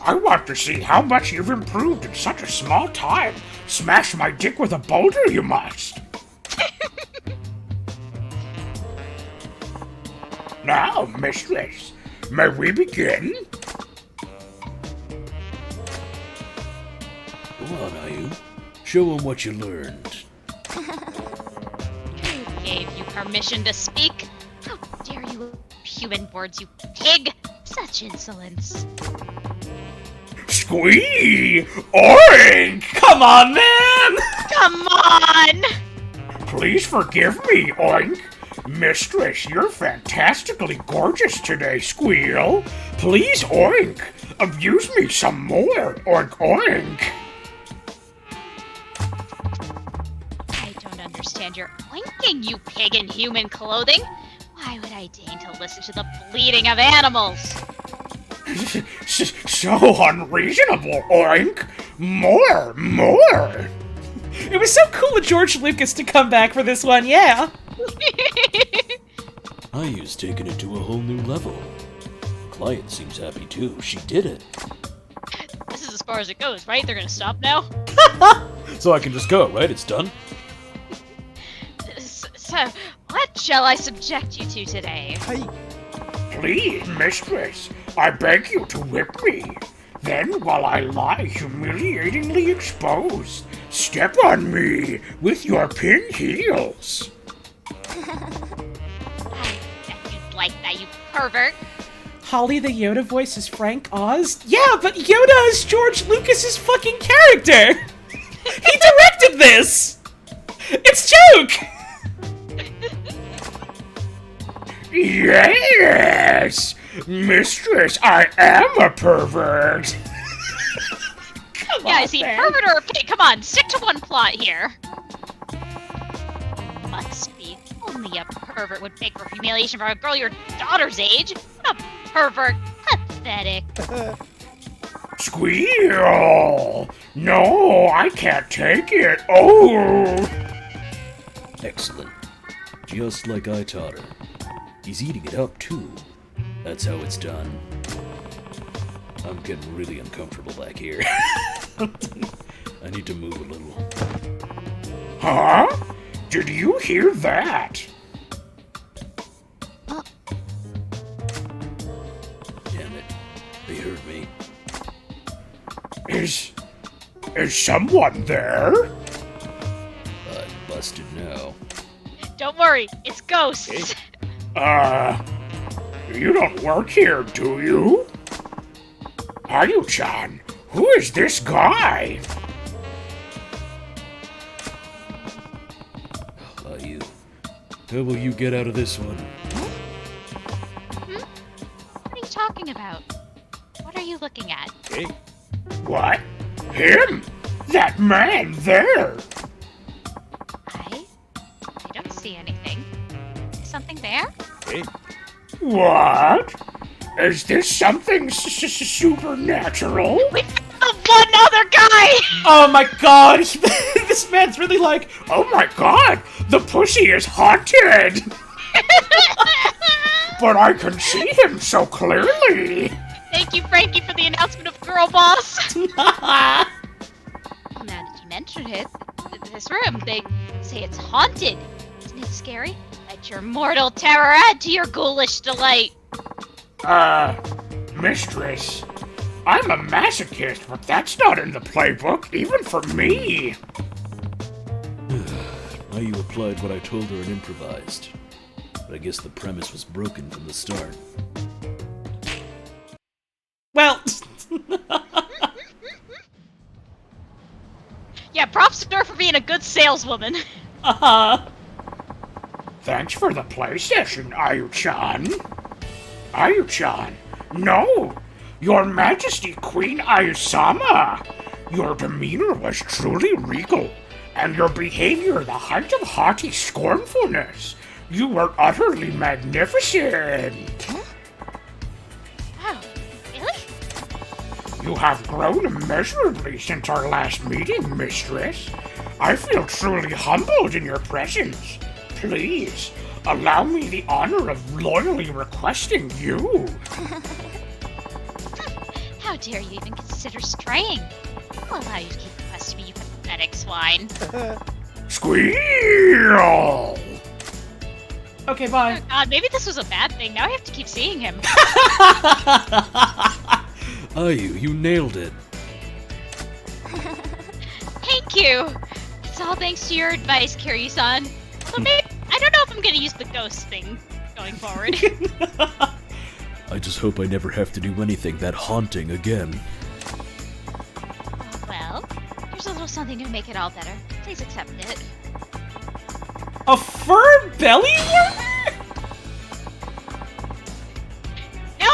I want to see how much you've improved in such a small time. Smash my dick with a boulder, you must. Now, mistress, may we begin? Go on, Ayu. Show him what you learned. Who gave you permission to speak? How dare you human words, you pig! Such insolence. Squee! Oink! Come on, man! Come on! Please forgive me, Oink. Mistress, you're fantastically gorgeous today, Squeal. Please, Oink. Abuse me some more, Oink Oink. I don't understand your oinking, you pig in human clothing. Why would I deign to listen to the bleating of animals? So unreasonable, Oink. More. It was so cool of George Lucas to come back for this one, yeah. Ayu's taken it to a whole new level. Client seems happy too. She did it. This is as far as it goes, right? They're gonna stop now? So I can just go, right? It's done? So, what shall I subject you to today? Please, mistress, I beg you to whip me. Then, while I lie humiliatingly exposed, step on me with your pin heels. I bet you'd like that, you pervert. Holly the Yoda voice is Frank Oz? Yeah, but Yoda is George Lucas's fucking character! He directed this! It's joke! Yes! Mistress, I am a pervert! Yeah, I see, pervert or a pig? Come on, stick to one plot here. Must be. Only a pervert would beg for humiliation from a girl your daughter's age. What a pervert. Pathetic. Squeal! No, I can't take it. Oh! Excellent. Just like I taught her. He's eating it up, too. That's how it's done. I'm getting really uncomfortable back here. I need to move a little. Huh? Did you hear that? Damn it. They heard me. Is someone there? I'm busted now. Don't worry, it's ghosts. You don't work here, do you? Ayu-chan, who is this guy? Ayu, how will you get out of this one? What are you talking about? What are you looking at? What? Him? That man there? I don't see anything. Is something there? What? Is this something supernatural? We found the one other guy! Oh my god, this man's really like, Oh my god, the pussy is haunted! But I can see him so clearly! Thank you, Frankie, for the announcement of Girl Boss! Now that you mention it, this room, they say it's haunted. Isn't it scary? Let your mortal terror add to your ghoulish delight. Mistress, I'm a masochist, but that's not in the playbook, even for me! Ayu applied what I told her and improvised. But I guess the premise was broken from the start. well, Yeah, props to her for being a good saleswoman. Thanks for the play session, Ayu-chan. Ayu-chan, no! Your Majesty Queen Ayusama! Your demeanor was truly regal, and your behavior the height of haughty scornfulness. You were utterly magnificent. Oh, really? You have grown immeasurably since our last meeting, mistress. I feel truly humbled in your presence. Please, allow me the honor of loyally requesting you. How dare you even consider straying? I'll allow you to keep requesting me, you pathetic swine. Squeal! Okay, bye. Oh god, maybe this was a bad thing. Now I have to keep seeing him. You nailed it. Thank you! It's all thanks to your advice, Kiryu-san. Although maybe, I don't know if I'm gonna use the ghost thing going forward. I just hope I never have to do anything that haunting again. Well, here's a little something to make it all better. Please accept it. A fur belly warmer?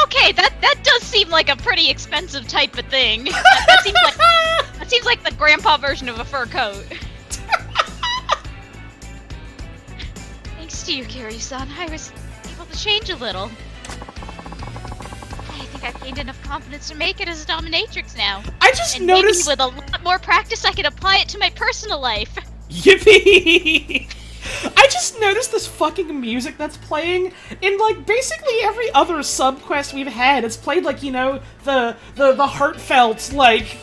Okay, that does seem like a pretty expensive type of thing. That seems like the grandpa version of a fur coat. Thanks to you, Kiryu-san, I was able to change a little. I think I've gained enough confidence to make it as a dominatrix now. I just and noticed. Maybe with a lot more practice, I can apply it to my personal life. Yippee! I just noticed this fucking music that's playing in, like, basically every other sub-quest we've had. It's played, like, you know, the heartfelt, like,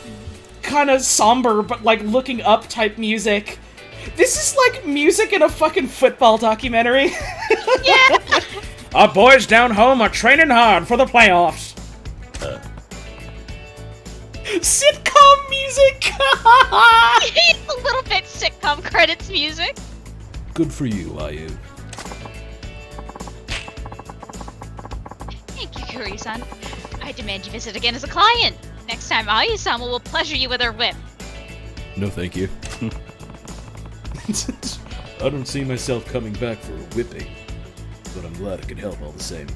kind of somber, but, like, looking up type music. This is, like, music in a fucking football documentary. Yeah! Our boys down home are training hard for the playoffs. Sitcom music! It's a little bit sitcom credits music. Good for you, Ayu. Thank you, Kiryu-san. I demand you visit again as a client. Next time, Ayu-sama will pleasure you with her whip. No, thank you. I don't see myself coming back for a whipping, but I'm glad I could help all the same.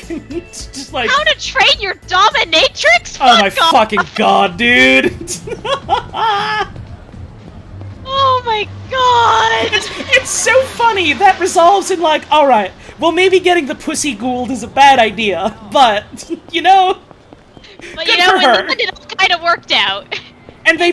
It's just like... How to train your dominatrix? Oh my fucking god, dude! Oh my god! It's so funny that resolves in like, alright, well maybe getting the pussy Gould is a bad idea, but, you know, but good you know, for her. in the end it kind of worked out. And they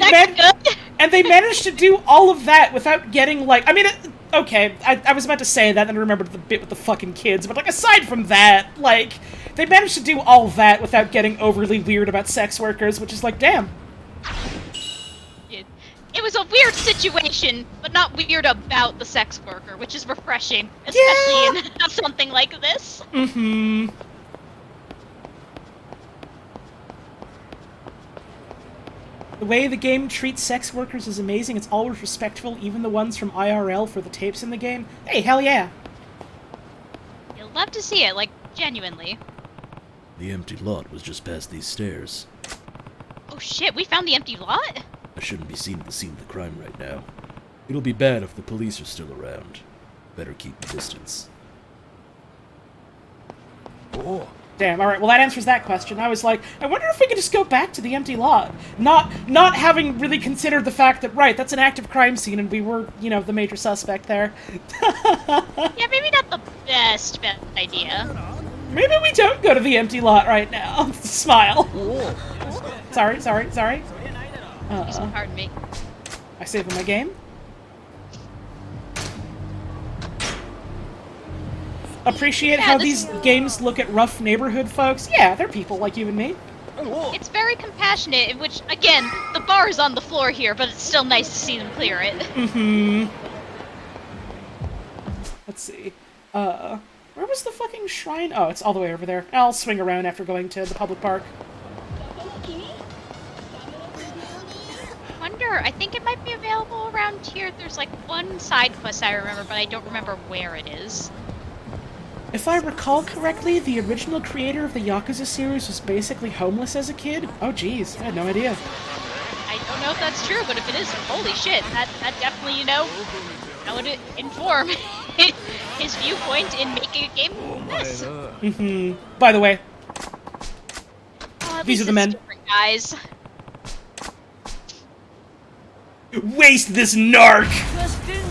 managed to do all of that without getting like, I mean, okay, I was about to say that and I remembered the bit with the fucking kids, but like aside from that, like, they managed to do all that without getting overly weird about sex workers, which is like, damn. It was a weird situation, but not weird about the sex worker, which is refreshing, especially in something like this. Mm-hmm. The way the game treats sex workers is amazing. It's always respectful, even the ones from IRL for the tapes in the game. Hey, hell yeah. You'll love to see it, like, genuinely. The empty lot was just past these stairs. Oh shit, we found the empty lot? I shouldn't be seen at the scene of the crime right now. It'll be bad if the police are still around. Better keep the distance. Oh. Damn, alright, well that answers that question. I was like, I wonder if we could just go back to the empty lot. Not having really considered the fact that, right, that's an active crime scene and we were, you know, the major suspect there. Yeah, maybe not the best idea. Maybe we don't go to the empty lot right now. Smile. Sorry. Pardon me. I saved my game. Appreciate how these games look at rough neighborhood folks. Yeah, they're people like you and me. It's very compassionate, in which, again, the bar is on the floor here, but it's still nice to see them clear it. Mm-hmm. Let's see. Where was the fucking shrine? Oh, it's all the way over there. I'll swing around after going to the public park. I think it might be available around here. There's like one side quest I remember, but I don't remember where it is. If I recall correctly, the original creator of the Yakuza series was basically homeless as a kid? Oh jeez, I had no idea. I don't know if that's true, but if it is, holy shit, that definitely, you know, that would inform his viewpoint in making a game like this. Mm-hmm. By the way, these are the men. Guys. Waste this narc!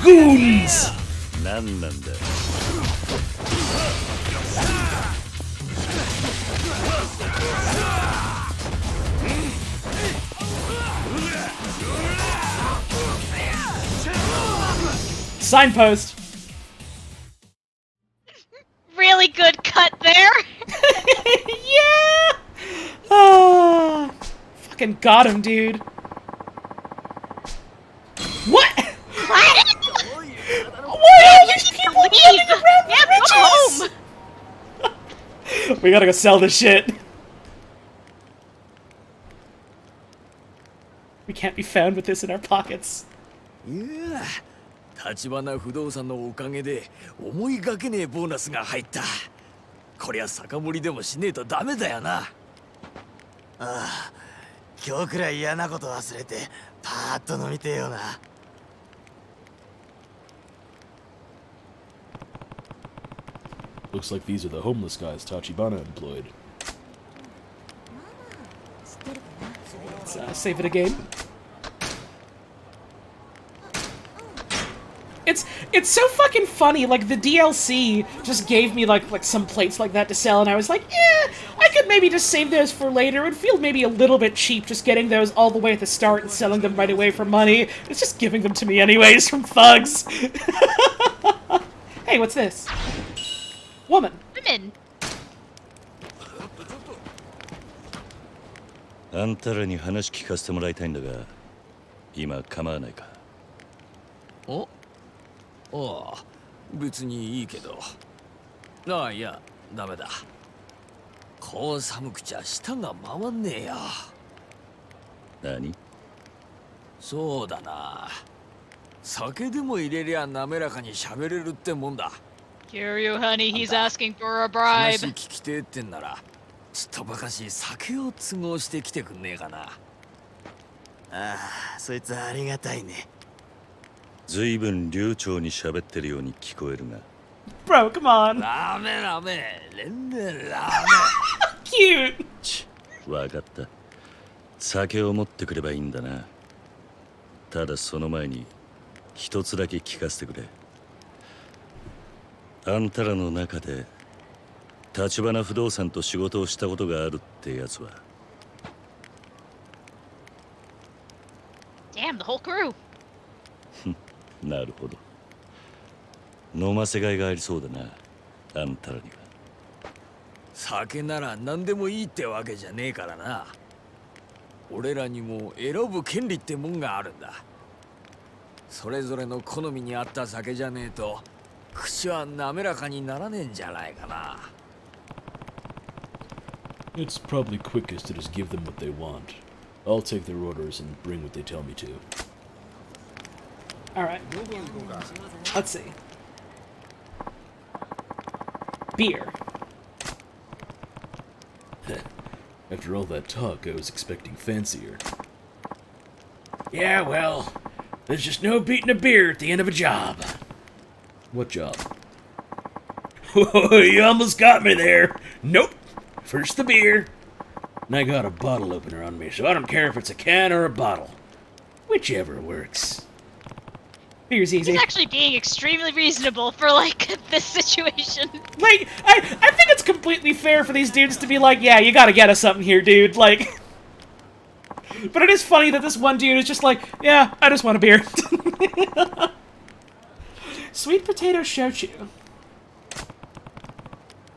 Goons! なんなんだ Signpost. Really good cut there. Yeah! Ah, fucking got him, dude. What? What? Why are these people running around Yeah, with go riches? home. We gotta go sell this shit. We can't be found with this in our pockets. いや橘不動産のおかげで思いがけねえボーナスが入った。こりゃ酒盛りでもしねえとダメだよな。ああ、今日くらい嫌なこと忘れてパーッと飲みてえよな。Looks like these are the homeless guys Tachibana employed. Let's save it again. It's so fucking funny. Like the DLC just gave me like some plates like that to sell, and I was like, yeah, I could maybe just save those for later. It would feel maybe a little bit cheap just getting those all the way at the start and selling them right away for money. It's just giving them to me anyways from thugs. Hey, what's this? Woman. Women. あんたらに話聞かせてもらいたいんだが、今構わないか。お、ああ、別にいいけど。ああ、いや、ダメだ。こう寒くちゃ舌が回んねえよ。何？そうだな。酒でも入れりゃ滑らかに喋れるってもんだ。Kiryu, honey, he's asking for a 話 bribe. 聞きてえってんなら、ちっとばかし酒を都合してきてくんねえかな。ああ、そいつありがたいね。ずいぶん流暢に喋ってるように聞こえるが。Bro, come on. ラーメンラーメン、連連ラー Cute. ち、わかった。酒を持ってくればいいんだな。ただその前に一つだけ聞かせてくれ。あんたらの中で橘不動産と仕事をしたことがあるってやつは。Damn, the whole crew. なるほど。飲ませがいがありそうだな、あんたらには。酒なら何でもいいってわけじゃねえからな。俺らにも選ぶ権利ってもんがあるんだ。それぞれの好みに合った酒じゃねえと口は滑らかにならねえんじゃないかな。It's probably quickest to just give them what they want. I'll take their orders and bring what they tell me to. Alright. Let's see. Beer. After all that talk, I was expecting fancier. Yeah, well, there's just no beating a beer at the end of a job. What job? You almost got me there. Nope. First the beer. And I got a bottle opener on me, so I don't care if it's a can or a bottle. Whichever works. Beer's easy. He's actually being extremely reasonable for, like, this situation. Like, I think it's completely fair for these dudes to be like, yeah, you gotta get us something here, dude. Like, but it is funny that this one dude is just like, yeah, I just want a beer. Sweet potato shochu.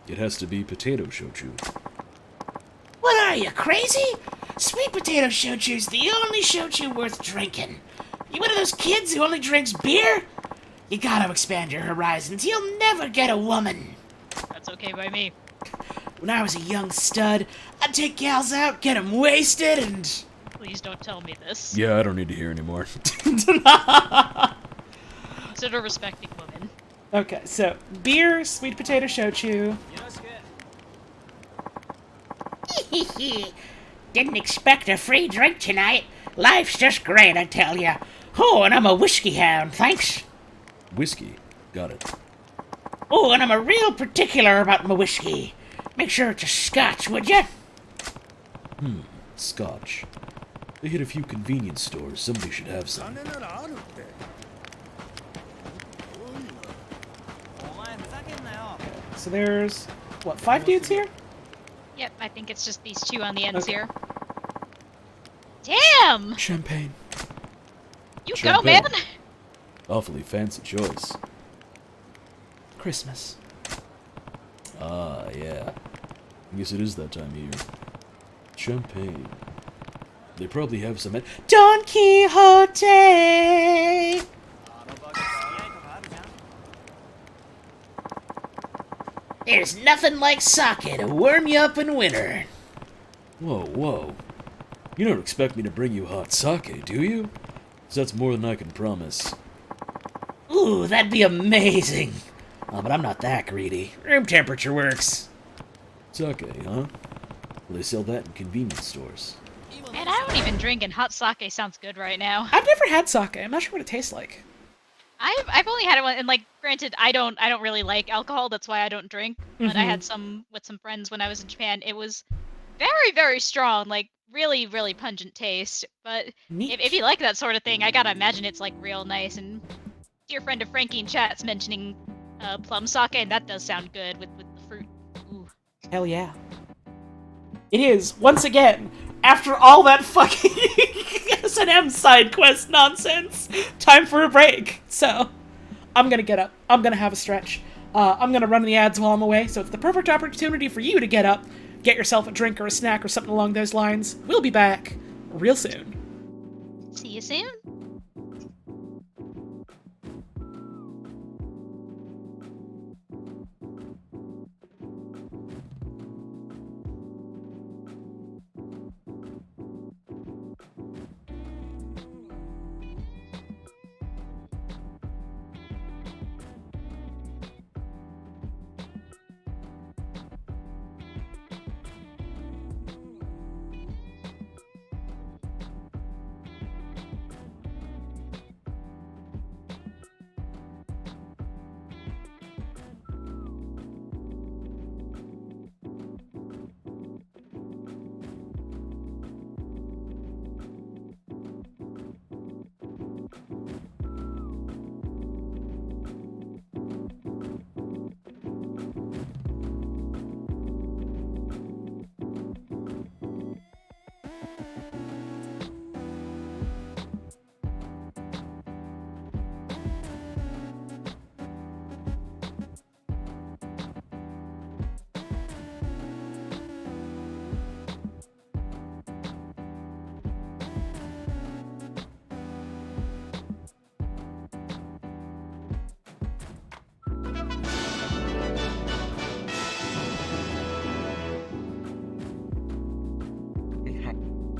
It has to be potato shochu. What are you, crazy? Sweet potato shochu's the only shochu worth drinking. You one of those kids who only drinks beer? You gotta expand your horizons. You'll never get a woman. That's okay by me. When I was a young stud, I'd take gals out, get them wasted, and... Please don't tell me this. Yeah, I don't need to hear anymore. Consider respecting women. Okay, so beer, sweet potato shochu. Didn't expect a free drink tonight. Life's just great, I tell ya. Oh, and I'm a whiskey hound, thanks. Whiskey. Got it. Oh, and I'm a real particular about my whiskey. Make sure it's a Scotch, would ya? Scotch. They hit a few convenience stores. Somebody should have some. So there's, what, 5 dudes here? Yep, I think it's just these two on the ends here. Damn! Champagne. You go, man! Awfully fancy choice. Christmas. Ah, yeah. I guess it is that time of year. Champagne. They probably have some at Don Quixote! There's nothing like sake to warm you up in winter. Whoa, whoa. You don't expect me to bring you hot sake, do you? 'Cause that's more than I can promise. Ooh, that'd be amazing. Oh, but I'm not that greedy. Room temperature works. Sake, huh? Well, they sell that in convenience stores. Man, I don't even drink, and hot sake sounds good right now. I've never had sake. I'm not sure what it tastes like. I've only had it one, and like, granted, I don't really like alcohol. That's why I don't drink. But I had some with some friends when I was in Japan. It was very, very strong, like really, really pungent taste. But if you like that sort of thing, I gotta imagine it's like real nice. And dear friend of Frankie in chat's mentioning plum sake, and that does sound good with the fruit. Ooh. Hell yeah. It is, once again, after all that fucking S&M side quest nonsense, time for a break. So, I'm gonna get up. I'm gonna have a stretch. I'm gonna run the ads while I'm away, so it's the perfect opportunity for you to get up, get yourself a drink or a snack or something along those lines. We'll be back real soon. See you soon.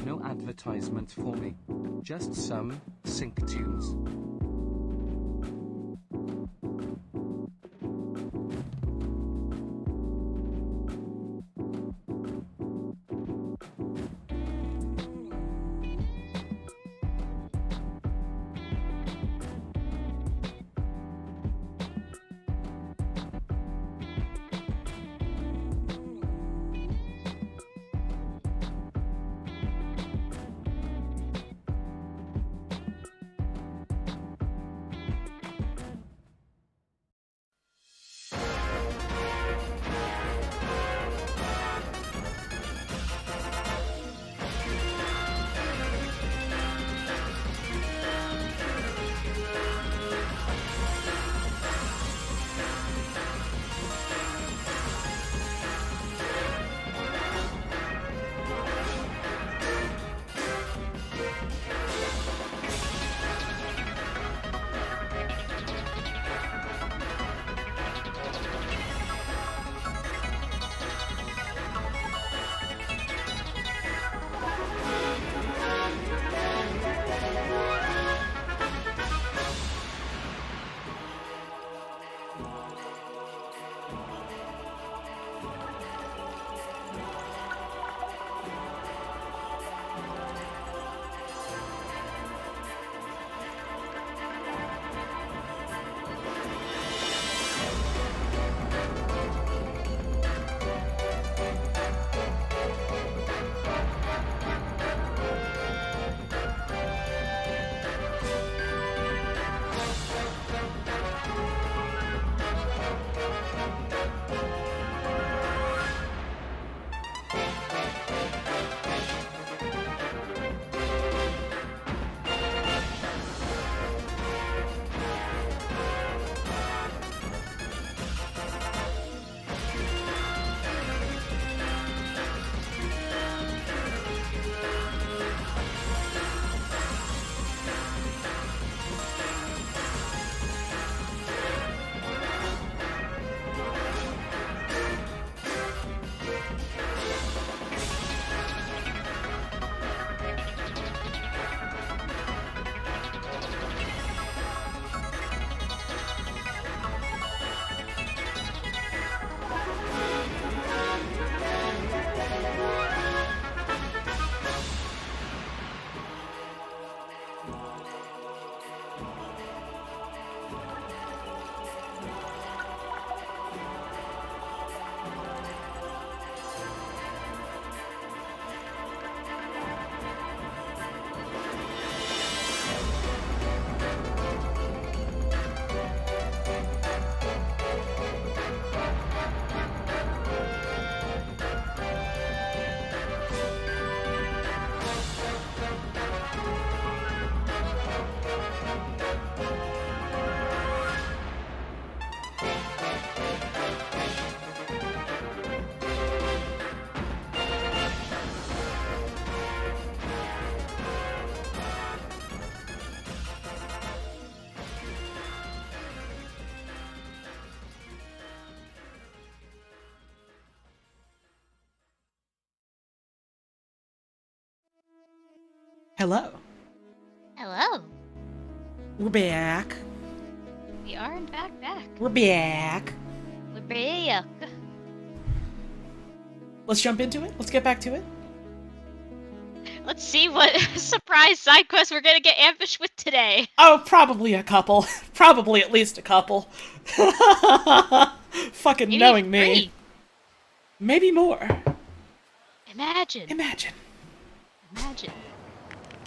No advertisement for me. Just some sync tunes. Hello. Hello. We're back. We are in fact back. We're back. We're back. Let's jump into it. Let's get back to it. Let's see what surprise side quest we're gonna get ambushed with today. Oh, probably a couple. Probably at least a couple. Fucking Maybe knowing me. 3. Maybe more. Imagine. Imagine.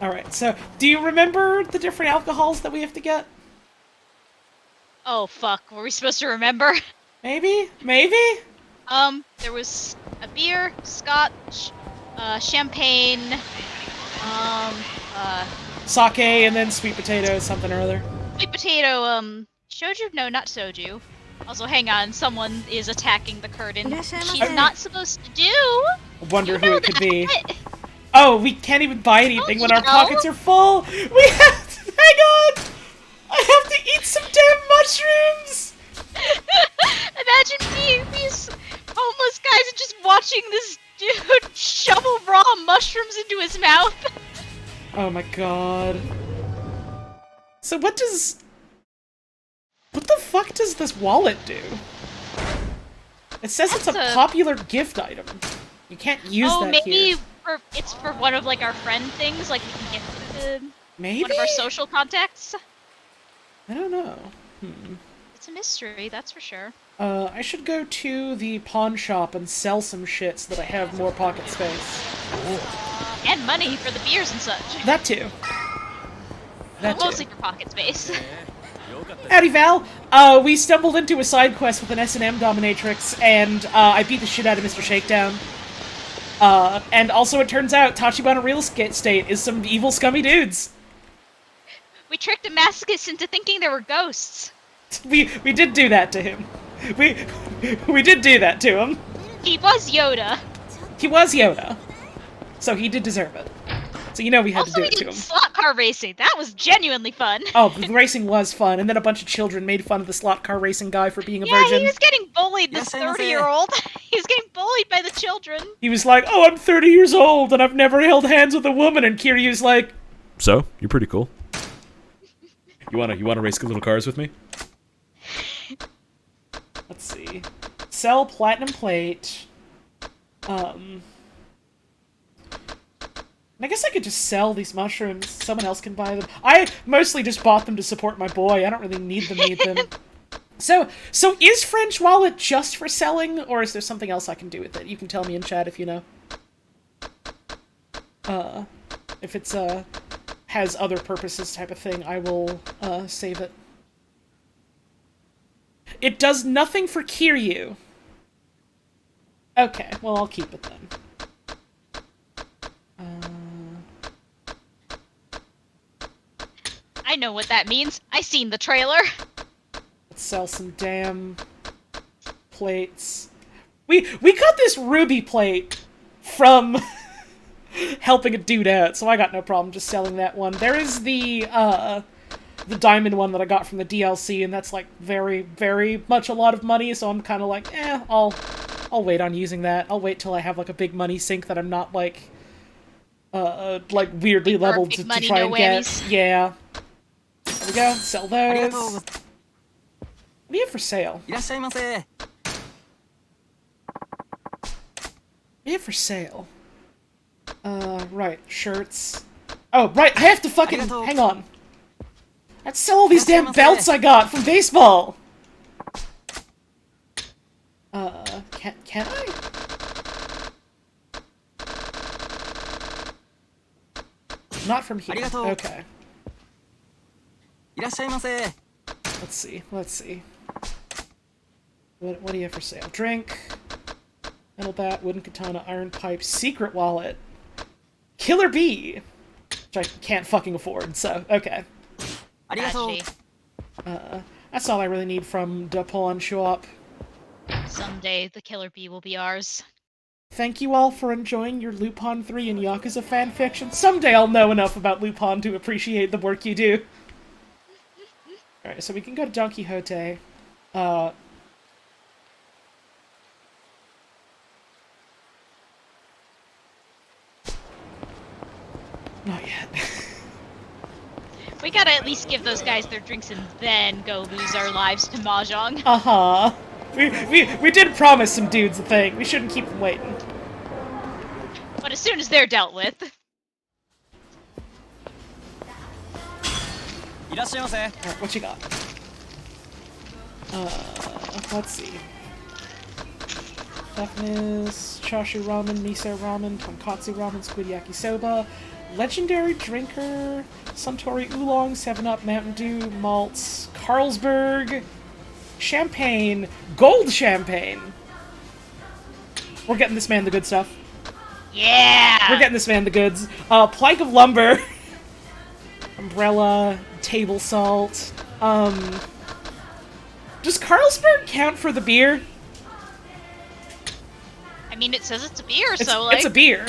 Alright, so do you remember the different alcohols that we have to get? Oh fuck, were we supposed to remember? Maybe? Maybe? There was a beer, scotch, champagne, Sake and then sweet potato, something or other. sweet potato, shoju? No, not soju. Also, hang on, someone is attacking the curtain. She's not supposed to do. I wonder who it could be. that. Oh, we can't even buy anything when our pockets are full! We have to- hang on! I have to eat some damn mushrooms! Imagine these homeless guys are just watching this dude shovel raw mushrooms into his mouth. Oh my god. So what the fuck does this wallet do? It says it's a popular gift item. You can't use that maybe here. it's for one of like our friend things, like we can gift it to Maybe? one of our social contacts. I don't know. It's a mystery, that's for sure. I should go to the pawn shop and sell some shit so that I have more pocket space. And money for the beers and such. That too. That Mostly too. for pocket space. Howdy, Val! We stumbled into a side quest with an S&M dominatrix, and I beat the shit out of Mr. Shakedown. And also it turns out Tachibana Real Estate is some evil, scummy dudes. We tricked a masochist into thinking there were ghosts. We did do that to him. We did do that to him. He was Yoda. He was Yoda. So he did deserve it. So you know we had Also, to do we it to did him. slot car racing. That was genuinely fun. Oh, the racing was fun, and then a bunch of children made fun of the slot car racing guy for being a Yeah, virgin. he was getting bullied, this 30-year-old. He was getting bullied by the children. He was like, oh, I'm 30 years old, and I've never held hands with a woman, and Kiryu's like, So, you're pretty cool. You wanna race little cars with me? let's see. Sell platinum plate. I guess I could just sell these mushrooms. Someone else can buy them. I mostly just bought them to support my boy. I don't really need them. So is French Wallet just for selling, or is there something else I can do with it? You can tell me in chat if you know. If it's, has other purposes type of thing, I will, save it. It does nothing for Kiryu. Okay, well, I'll keep it then. I know what that means. I seen the trailer. Let's sell some damn plates. We got this ruby plate from helping a dude out, so I got no problem just selling that one. There is the diamond one that I got from the DLC, and that's like very, very much a lot of money, so I'm kind of like, I'll wait on using that. I'll wait till I have like a big money sink that I'm not like weirdly leveled to money, try no and get. whammies. Yeah. There we go. Sell those. What do you have for sale? What do you have for sale? Right. Shirts. Oh, right. I have to fucking... Hang on. I have to sell all these damn belts I got from baseball! Can I? Not from here. Okay. Let's see. What do you have for sale? Drink. Metal bat, wooden katana, iron pipe, secret wallet, killer bee, which I can't fucking afford, so, okay. Actually, That's all I really need from the pawn shop. someday the killer bee will be ours. Thank you all for enjoying your Lupin 3 and Yakuza fanfiction. Someday I'll know enough about Lupin to appreciate the work you do. Alright, so we can go to Don Quixote. Not yet. We gotta at least give those guys their drinks and then go lose our lives to mahjong. Uh-huh. We did promise some dudes a thing. We shouldn't keep them waiting. But as soon as they're dealt with... Alright, what you got? Let's see. Deafness, chashu ramen, miso ramen, tonkatsu ramen, squid yakisoba, legendary drinker, Suntory oolong, 7-Up, Mountain Dew, malts, Carlsberg, champagne, gold champagne. We're getting this man the good stuff. Yeah! We're getting this man the goods. Plank of lumber, umbrella, table salt. Does Carlsberg count for the beer? I mean, it says it's a beer, so like... It's a beer.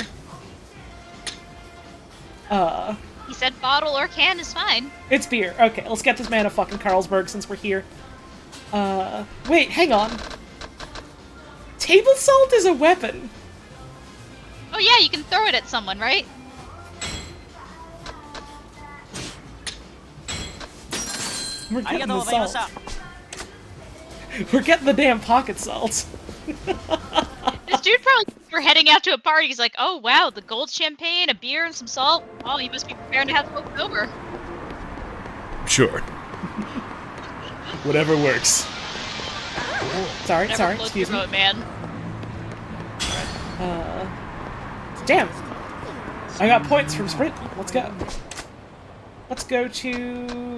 He said bottle or can is fine. It's beer. Okay, let's get this man a fucking Carlsberg since we're here. Wait, hang on. Table salt is a weapon. Oh yeah, you can throw it at someone, right? We're getting the salt. We're getting the damn pocket salt. This dude probably, for heading out to a party, he's like, oh wow, the gold champagne, a beer, and some salt. Oh, you must be preparing to have folks over. Sure. Whatever works. Sorry, Never float excuse your me. boat, man. Damn. I got points from sprint. Let's go. Let's go to,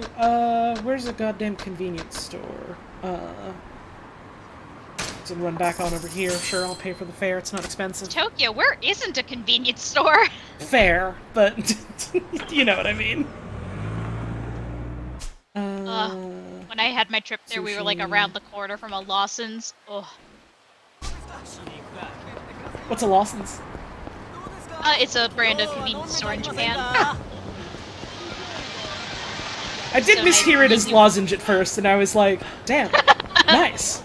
where's the goddamn convenience store? So run back on over here. Sure, I'll pay for the fare. It's not expensive. Tokyo, where isn't a convenience store? Fair, but you know what I mean. When I had my trip there, we were like Sushi. around the corner from a Lawson's. Ugh. What's a Lawson's? It's a brand of convenience store in Japan. I did So mishear it I- as lozenge at first, and I was like, damn, nice.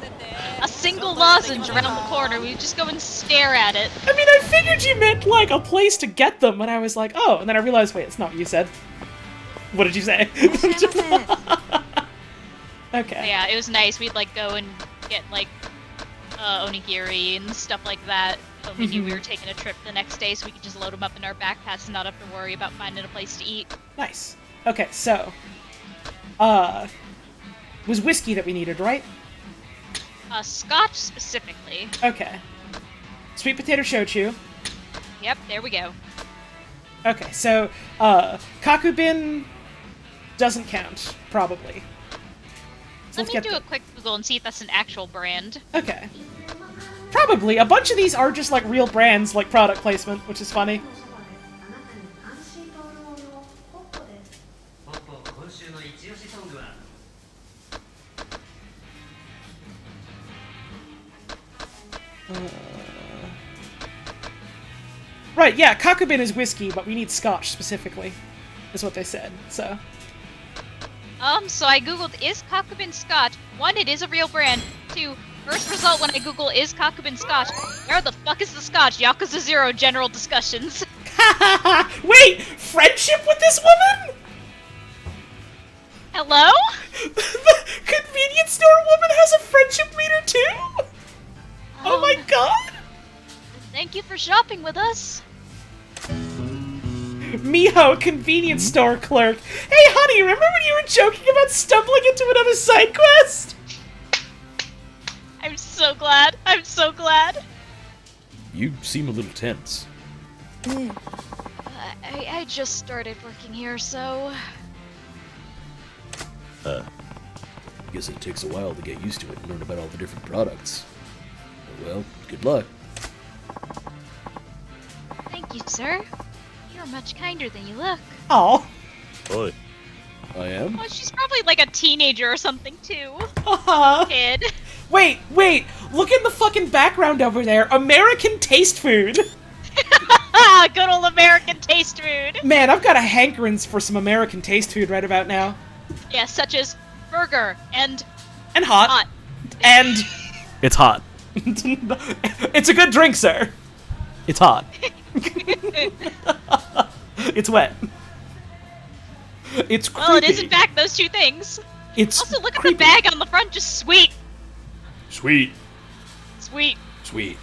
A single lozenge around the corner. We would just go and stare at it. I mean, I figured you meant, like, a place to get them, and I was like, oh, and then I realized, wait, it's not what you said. What did you say? Okay. Yeah, it was nice. We'd like go and get like onigiri and stuff like that. But we knew we were taking a trip the next day, so we could just load them up in our backpacks and not have to worry about finding a place to eat. Nice. Okay, so, was whiskey that we needed, right? Scotch specifically. Okay. Sweet potato shochu. Yep, there we go. Okay, so, kakubin doesn't count, probably. So Let me do a quick Google and see if that's an actual brand. Okay. Probably. A bunch of these are just, like, real brands, like product placement, which is funny. Right, yeah, kakubin is whiskey, but we need scotch specifically, is what they said, so. So I googled, is Kakubin Scotch? 1, it is a real brand. 2, first result when I Google, is Kakubin Scotch? Where the fuck is the Scotch? Yakuza 0 general discussions. Wait! Friendship with this woman?! Hello? The convenience store woman has a friendship meter too?! Oh my god! Thank you for shopping with us. Miho, convenience store clerk. Hey honey, remember when you were joking about stumbling into another side quest? I'm so glad. I'm so glad. You seem a little tense. I just started working here, so... Guess it takes a while to get used to it and learn about all the different products. Well, good luck. Thank you, sir. You're much kinder than you look. Oh. Oi. I am? Oh, she's probably like a teenager or something, too. Kid. Wait, look in the fucking background over there. American taste food. Good old American taste food. Man, I've got a hankerings for some American taste food right about now. Yeah, such as burger and hot. And it's hot. It's a good drink, sir. It's hot. It's wet. It's creepy. Well, it is in fact those two things. It's Also, look creepy. at the bag on the front, just sweet. Sweet. Sweet. Sweet.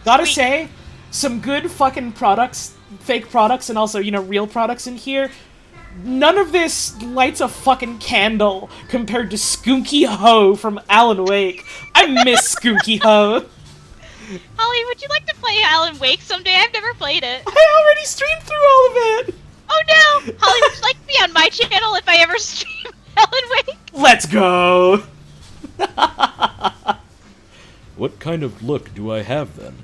Gotta Sweet. say, some good fucking products, fake products, and also, you know, real products in here. None of this lights a fucking candle compared to Skunky Ho from Alan Wake. I miss Skunky Ho. Holly, would you like to play Alan Wake someday? I've never played it. I already streamed through all of it. Oh no! Holly, would you like to be on my channel if I ever stream Alan Wake? Let's go. What kind of look do I have then?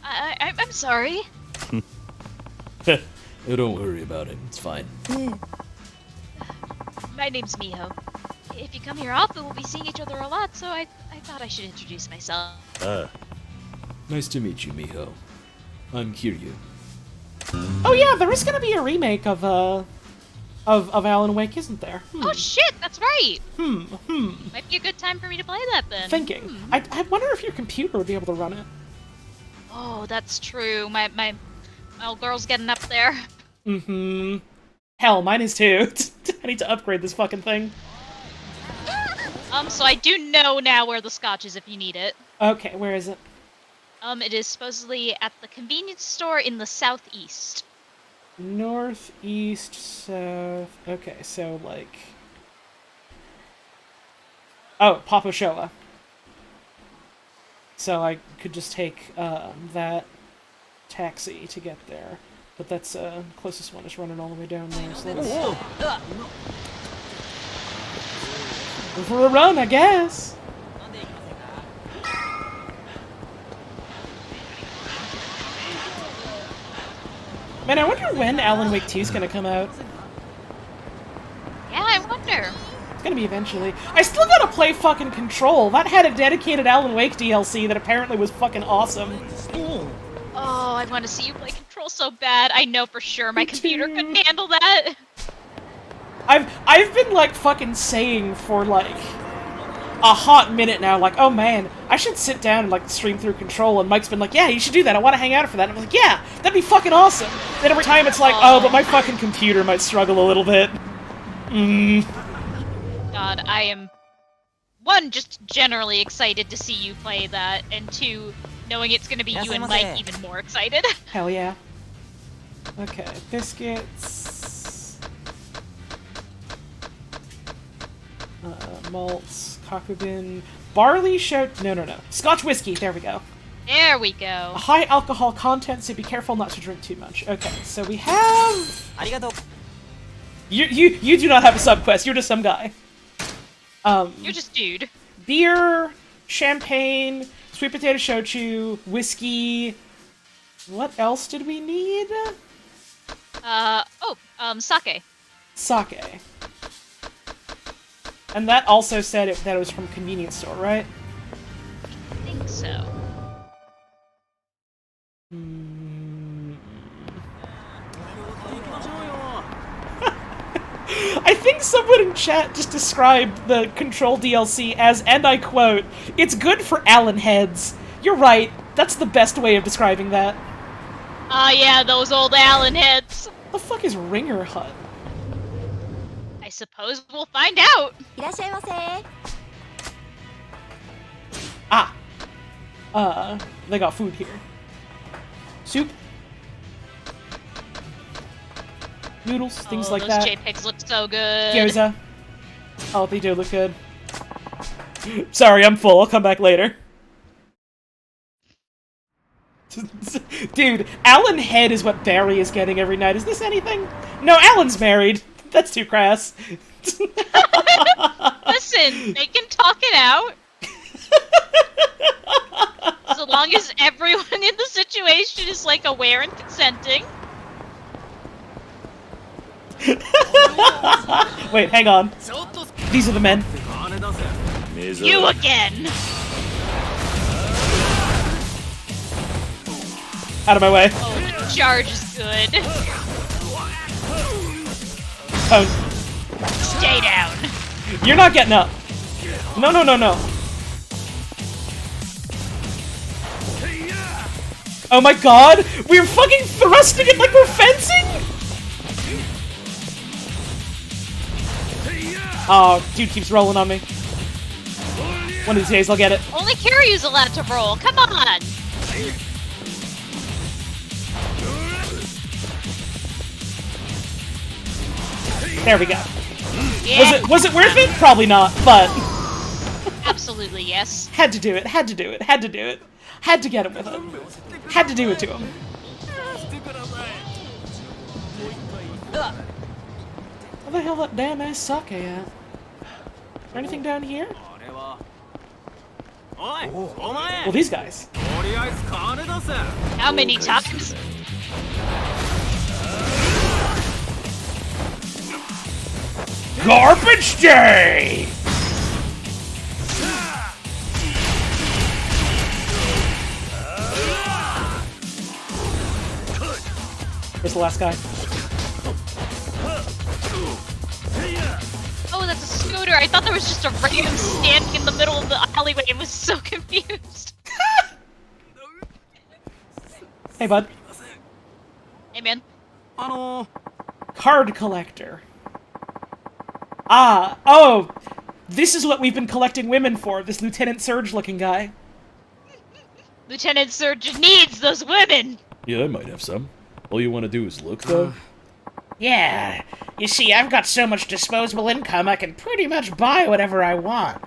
I'm sorry. Oh, don't worry about it. It's fine. My name's Miho. If you come here often, we'll be seeing each other a lot, so I thought I should introduce myself. Nice to meet you, Miho. I'm Kiryu. Oh yeah, there is gonna be a remake of Alan Wake, isn't there? Oh shit, that's right! Might be a good time for me to play that then. Thinking. I wonder if your computer would be able to run it. Oh, that's true. My old girl's getting up there. Hell, mine is too. I need to upgrade this fucking thing. So I do know now where the scotch is if you need it. Okay, where is it? It is supposedly at the convenience store in the southeast. Northeast, south... Okay, so, like... Oh, Papashoa. So I could just take, that taxi to get there. But that's, closest one is running all the way down there, so let's... Go for a run, I guess! Man, I wonder when Alan Wake 2 is gonna come out. Yeah, I wonder. It's gonna be eventually. I still gotta play fucking Control. That had a dedicated Alan Wake DLC that apparently was fucking awesome. Oh, I want to see you play Control so bad. I know for sure my computer couldn't handle that. I've been like fucking saying for like a hot minute now, like, oh man, I should sit down and like stream through Control, and Mike's been like, yeah, you should do that, I want to hang out for that. And I'm like, yeah, that'd be fucking awesome. Then every time it's like, oh, but my fucking computer might struggle a little bit. God, I am, one, just generally excited to see you play that, and two, knowing it's gonna be you and Mike even more excited. Hell yeah. Okay, biscuits. Malts, kakubin, barley no. Scotch whiskey, there we go. There we go. A high alcohol content, so be careful not to drink too much. Okay, so we have... You do not have a subquest, you're just some guy. You're just dude. Beer, champagne, sweet potato shochu, whiskey... What else did we need? Sake. Sake. And that also said that it was from convenience store, right? I think so. I think someone in chat just described the Control DLC as, and I quote, "It's good for Allen heads." You're right, that's the best way of describing that. Yeah, those old Allen heads. The fuck is Ringer Hut? I suppose we'll find out. They got food here. Soup. Noodles, things like that. Those JPEGs look so good. Gyoza. Oh, they do look good. Sorry, I'm full. I'll come back later. Dude, Alan Head is what Barry is getting every night. Is this anything? No, Alan's married. That's too crass. Listen, they can talk it out. So long as everyone in the situation is, like, aware and consenting. Wait, hang on. These are the men. You again! Out of my way. Oh, the charge is good. Oh. Stay down. You're not getting up. No. Oh my god! We're fucking thrusting it like we're fencing?! Oh, dude keeps rolling on me. One of these days I'll get it. Only Kiryu's allowed to roll. Come on. There we go. Yeah. Was it worth it? Probably not, but Absolutely yes. had to do it. Had to do it. Had to do it. Had to get him with him. Had to do it to him. Where the hell that damn ass sake at? Is there anything down here? Well, these guys. How many times? Garbage day! Where's the last guy? Oh, that's a scooter. I thought there was just a random standing in the middle of the alleyway. I was so confused. Hey, bud. Hey, man. Card collector. Ah, oh! This is what we've been collecting women for, this Lieutenant Surge-looking guy. Lieutenant Surge needs those women! Yeah, I might have some. All you want to do is look, though? Yeah, you see, I've got so much disposable income I can pretty much buy whatever I want.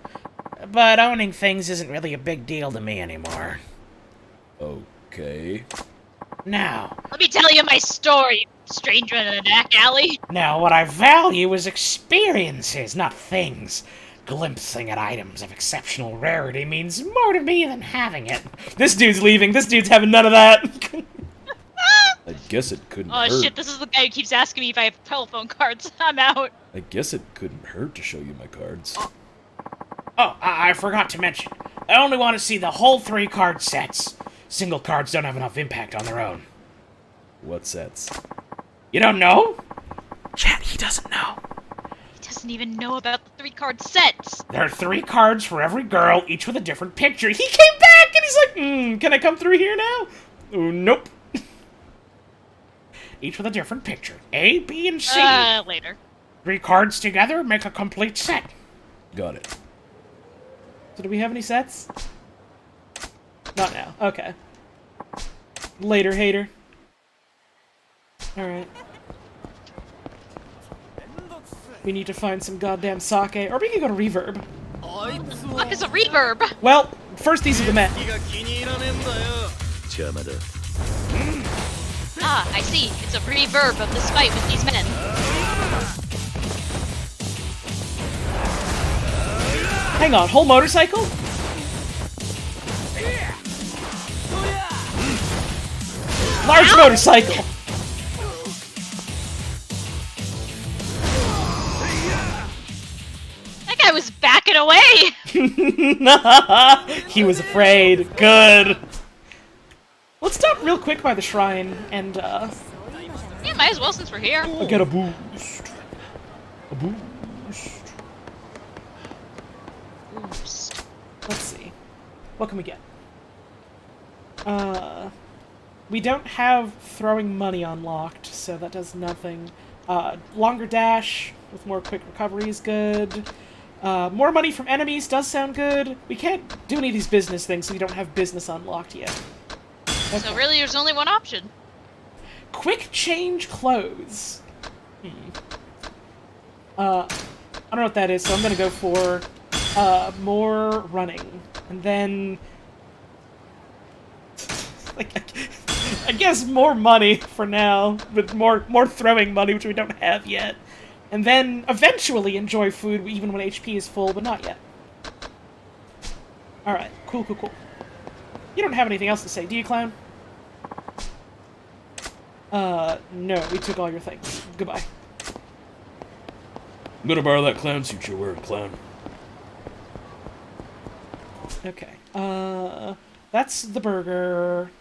But owning things isn't really a big deal to me anymore. Okay. Now, Let me tell you my story, stranger in a back alley. what I value is experiences, not things. Glimpsing at items of exceptional rarity means more to me than having it. This dude's leaving. This dude's having none of that. I guess it couldn't Oh hurt. shit, this is the guy who keeps asking me if I have telephone cards. I'm out. I guess it couldn't hurt to show you my cards. Oh, I forgot to mention. I only want to see the whole 3 card sets. Single cards don't have enough impact on their own. What sets? You don't know? Chat, he doesn't know. He doesn't even know about the 3 card sets. There are 3 cards for every girl, each with a different picture. He came back and he's like, can I come through here now? Oh, nope. Each with a different picture. A, B, and C. Later. 3 cards together make a complete set. Got it. So do we have any sets? Not now. Okay. Later, hater. Alright. We need to find some goddamn sake, or we can go to Reverb. What is a reverb? Well, first these are the men. 邪魔だ。 Ah, I see. It's a reverb of this fight with these men. Hang on, whole motorcycle? Large motorcycle! That guy was backing away! He was afraid. Good. Let's stop real quick by the shrine and, Yeah, might as well since we're here. get a boost. A boost. Oops. Let's see. What can we get? We don't have throwing money unlocked, so that does nothing. Longer dash with more quick recovery is good. More money from enemies does sound good. We can't do any of these business things, so we don't have business unlocked yet. Okay. So really, there's only one option. Quick change clothes. I don't know what that is, so I'm gonna go for more running, and then like I guess more money for now, with more throwing money, which we don't have yet, and then eventually enjoy food even when HP is full, but not yet. All right, cool. You don't have anything else to say, do you, clown? No, we took all your things. Goodbye. I'm gonna borrow that clown suit you're wearing, clown. Okay, that's the burger.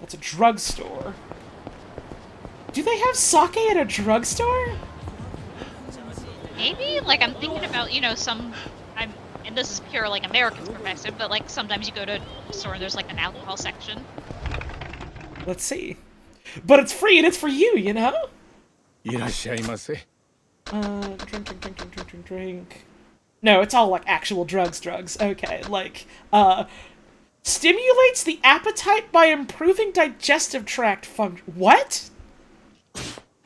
That's a drugstore. Do they have sake at a drugstore? Maybe? Like, I'm thinking about, and this is pure, like, American perspective, but, like, sometimes you go to a store and there's, like, an alcohol section. Let's see. But it's free and it's for you, you know? いらっしゃいませ。Drink. No, it's all, like, actual drugs. Okay, like, stimulates the appetite by improving digestive tract function. What?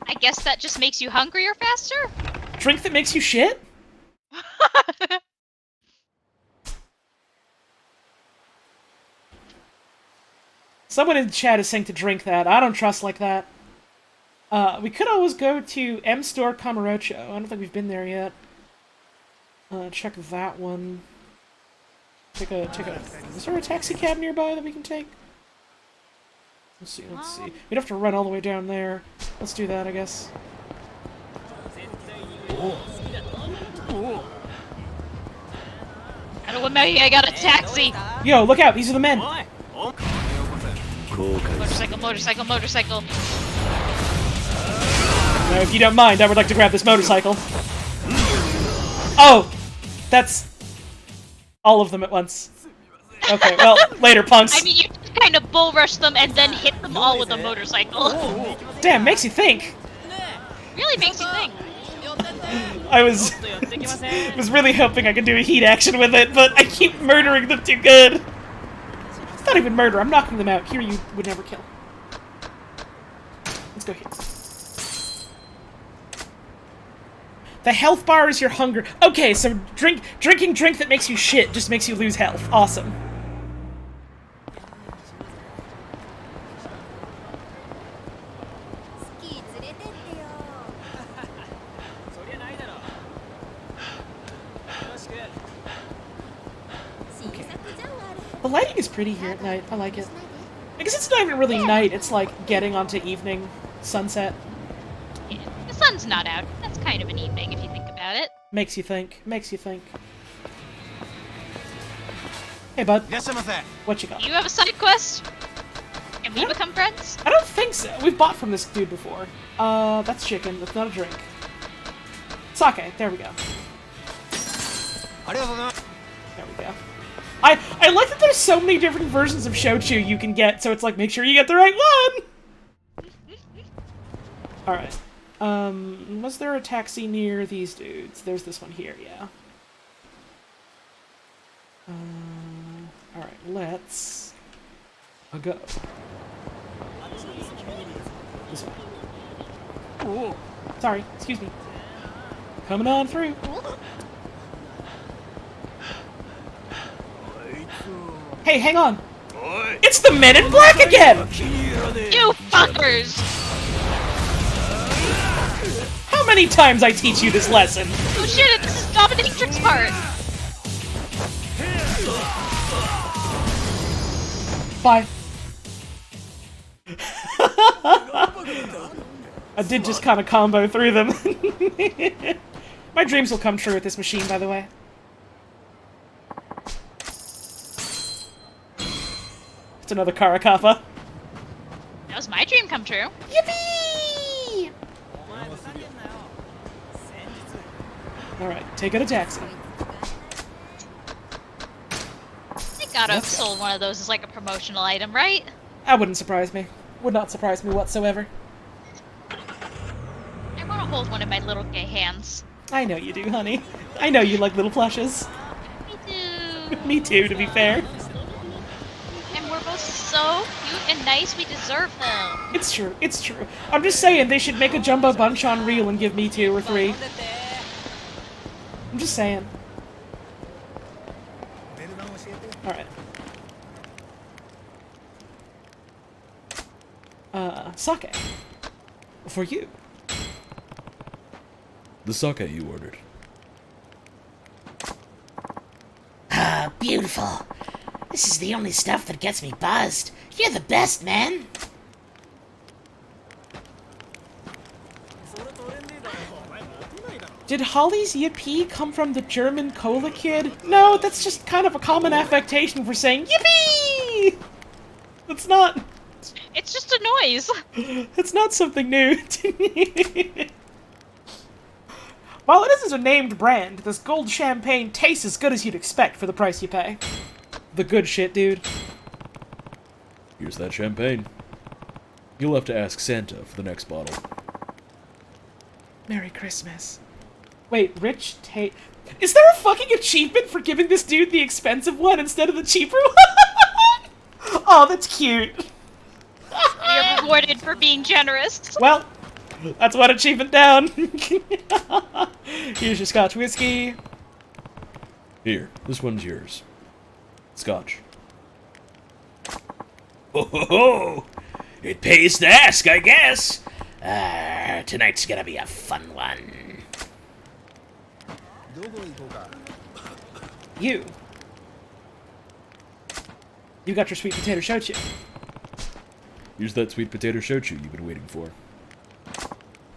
I guess that just makes you hungrier faster? Drink that makes you shit? Someone in chat is saying to drink that. I don't trust like that. We could always go to M Store Kamurocho. I don't think we've been there yet. Check that one. Take a... Is there a taxi cab nearby that we can take? Let's see. We'd have to run all the way down there. Let's do that, I guess. I don't know, I got a taxi! Yo, look out! These are the men! Motorcycle. Now, if you don't mind, I would like to grab this motorcycle. Oh! That's... all of them at once. Okay, well, later, punks. I mean, you kind of bull rush them and then hit them all with a motorcycle. Damn, makes you think. Really makes you think. I was really hoping I could do a heat action with it, but I keep murdering them too good. It's not even murder, I'm knocking them out. Here you would never kill. Let's go here. The health bar is your hunger. Okay, so drinking drink that makes you shit just makes you lose health. Awesome. Okay. The lighting is pretty here at night. I like it. I guess it's not even really night. It's like getting onto evening, sunset. Yeah, the sun's not out. That's kind of an evening if you think about it. Makes you think. Hey, bud. What you got? Do you have a side quest? Can we become friends? I don't think so. We've bought from this dude before. That's chicken. That's not a drink. Sake. There we go. There we go. I like that there's so many different versions of shochu you can get, so it's like, make sure you get the right one! Alright. Was there a taxi near these dudes? There's this one here, yeah. Alright, let's... go. This way. Sorry, excuse me. Coming on through. Hey, hang on! It's the Men in Black again! You fuckers! How many times I teach you this lesson? Oh shit, this is Dominatrix part! Bye. I did just kind of combo through them. My dreams will come true with this machine, by the way. It's another Karakappa. That was my dream come true. Yippee! Alright, take out a taxi. They gotta have sold one of those as like a promotional item, right? That wouldn't surprise me. Would not surprise me whatsoever. I want to hold one in my little gay hands. I know you do, honey. I know you like little plushes. Me too. Me too, to be fair. And we're both so cute and nice, we deserve them. It's true, it's true. I'm just saying they should make a jumbo bunch on reel and give me 2 or 3. I'm just saying. Alright. Sake. For you. The sake you ordered. Ah, beautiful. This is the only stuff that gets me buzzed. You're the best, man. Did Holly's yippee come from the German cola kid? No, that's just kind of a common affectation for saying yippee! It's not... It's just a noise. It's not something new to me. While it isn't a named brand, this gold champagne tastes as good as you'd expect for the price you pay. The good shit, dude. Here's that champagne. You'll have to ask Santa for the next bottle. Merry Christmas. Wait, Rich Tate. Is there a fucking achievement for giving this dude the expensive one instead of the cheaper one? Oh, that's cute. We are rewarded for being generous. Well, that's one achievement down. Here's your Scotch whiskey. Here, this one's yours. Scotch. Ho ho ho! It pays to ask, I guess. Tonight's gonna be a fun one. You got your sweet potato shochu. Here's that sweet potato shochu you've been waiting for.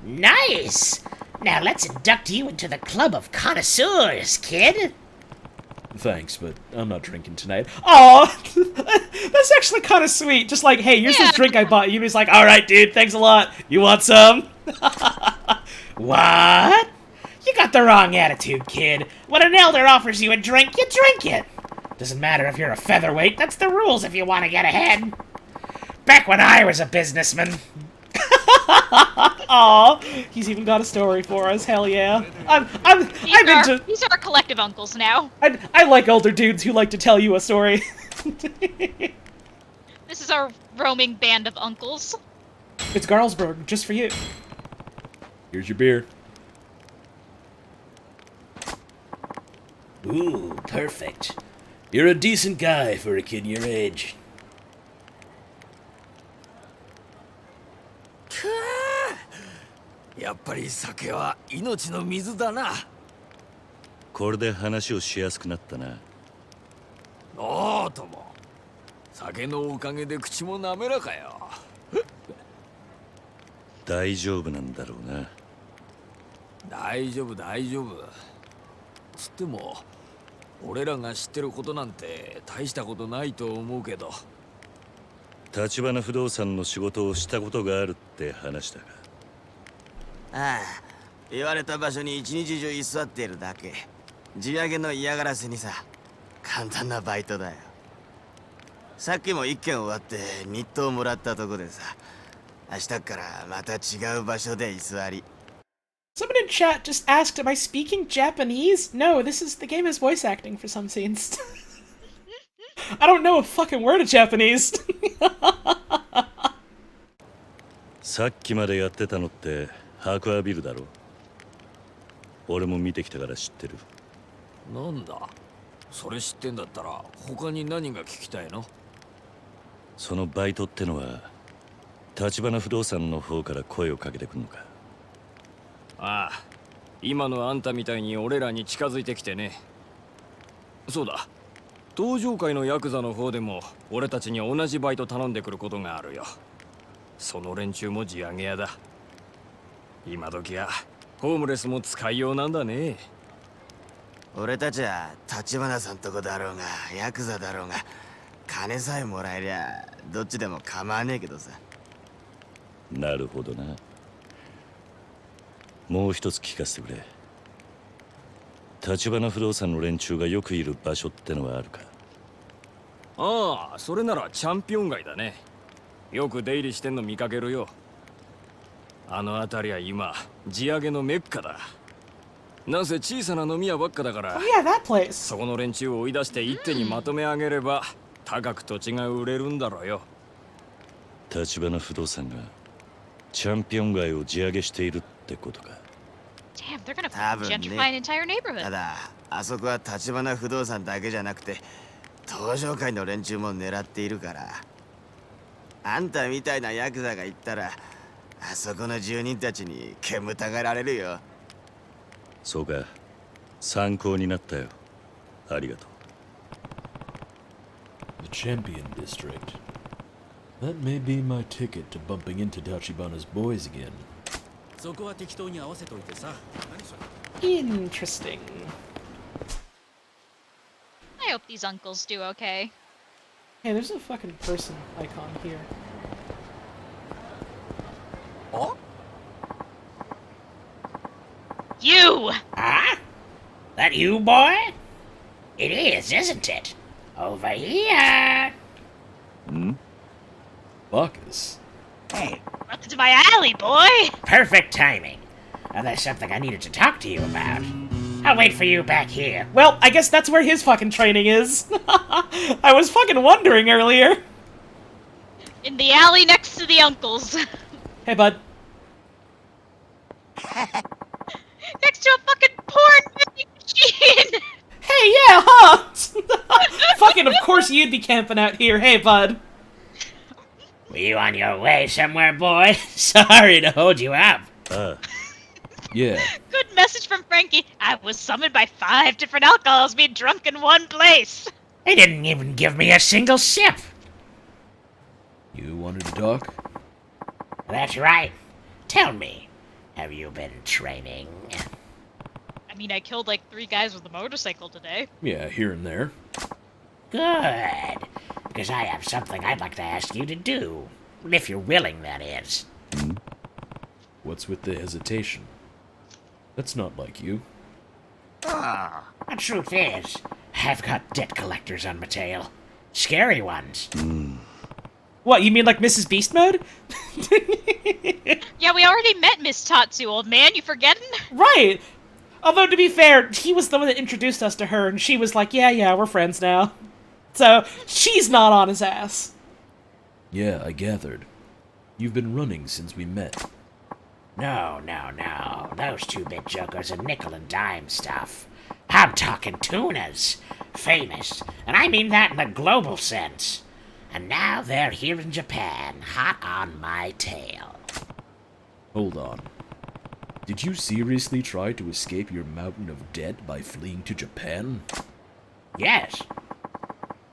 Nice! Now let's induct you into the club of connoisseurs, kid. Thanks, but I'm not drinking tonight. Aw, that's actually kind of sweet. Just like, hey, here's this drink I bought you. And he's like, all right, dude, thanks a lot. You want some? What? You got the wrong attitude, kid. When an elder offers you a drink, you drink it. Doesn't matter if you're a featherweight, that's the rules if you want to get ahead. Back when I was a businessman. Aw, he's even got a story for us. Hell yeah. These are our collective uncles now. I like older dudes who like to tell you a story. This is our roaming band of uncles. It's Garlsberg, just for you. Here's your beer. Ooh, perfect. You're a decent guy for a kid your age.くーやっぱり酒は命の水だな。これで話をしやすくなったな。おーとも。酒のおかげで口も滑らかよ。大丈夫なんだろうな。大丈夫大丈夫。つっても俺らが知ってることなんて大したことないと思うけど。立花不動産の仕事をしたことがあるって話だが。ああ、言われた場所に一日中居座っているだけ。地上げの嫌がらせにさ、簡単なバイトだよ。さっきも一件終わって日当もらったとこでさ、明日からまた違う場所で居座り。Someone in chat just asked, am I speaking Japanese? No, the game is voice acting for some scenes. I don't know a fucking word of Japanese. さっきまでやってたのって白亜ビルだろ。俺も見てきたから知ってる。なんだそれ知ってんだったら他に何が聞きたいの？そのバイトってのは立花不動産の方から声をかけてくんのか？ああ、今のあんたみたいに俺らに近づいてきてね。そうだ、登場界のヤクザの方でも俺たちに同じバイト頼んでくることがあるよ。その連中も地上げ屋だ。今時はホームレスも使いようなんだね。俺たちは立花さんとこだろうがヤクザだろうが金さえもらえりゃどっちでも構わねえけどさ。なるほどな。もう一つ聞かせてくれ。立花不動産の連中がよくいる場所ってのはあるか？ああ、それならチャンピオン街だね。よく出入りしてんの見かけるよ。あの辺りは今地上げのメッカだ。なんせ小さな飲み屋ばっかだから。Oh yeah, that place. そこの連中を追い出して一手にまとめ上げれば高く土地が売れるんだろうよ。立花不動産がチャンピオン街を地上げしているってことか。Damn, they're gonna 多分ね。 gentrify an entire neighborhood. ただあそこは立花不動産だけじゃなくて登場界の連中も狙っているから。あんたみたいなヤクザが行ったらあそこの住人たちに煙たがられるよ。そうか、参考になったよ。ありがとう。 The Champion District. That may be my ticket to bumping into Tachibana's boys again. そこは適当に合わせといてさ。 Interesting. I hope these uncles do okay. Hey, there's a fucking person icon here. Oh? You! Huh? That you, boy? It is, isn't it? Over here. Hmm? Bacchus. Hey, Welcome to my alley, boy! perfect timing. There's something I needed to talk to you about. I'll wait for you back here. Well, I guess that's where his fucking training is. I was fucking wondering earlier. In the alley next to the uncles. Hey, bud. Next to a fucking porn vending machine! Hey, yeah, huh? Fucking, of course you'd be camping out here. Hey, bud. Were you on your way somewhere, boy? Sorry to hold you up. Yeah. Good message from Frankie. I was summoned by 5 different alcohols being drunk in one place. They didn't even give me a single sip. You wanted to talk? That's right. Tell me, have you been training? I mean, I killed like 3 guys with a motorcycle today. Yeah, here and there. Good. Because I have something I'd like to ask you to do. If you're willing, that is. What's with the hesitation? That's not like you. The truth is, I've got debt collectors on my tail. Scary ones. What, you mean like Mrs. Beast mode? Yeah, we already met Miss Tatsu, old man. You forgetting? Right. Although, to be fair, he was the one that introduced us to her, and she was like, yeah, we're friends now. So, she's not on his ass. Yeah, I gathered. You've been running since we met. No. Those 2-bit jokers are nickel and dime stuff. I'm talking tunas. Famous. And I mean that in a global sense. And now they're here in Japan, hot on my tail. Hold on. Did you seriously try to escape your mountain of debt by fleeing to Japan? Yes.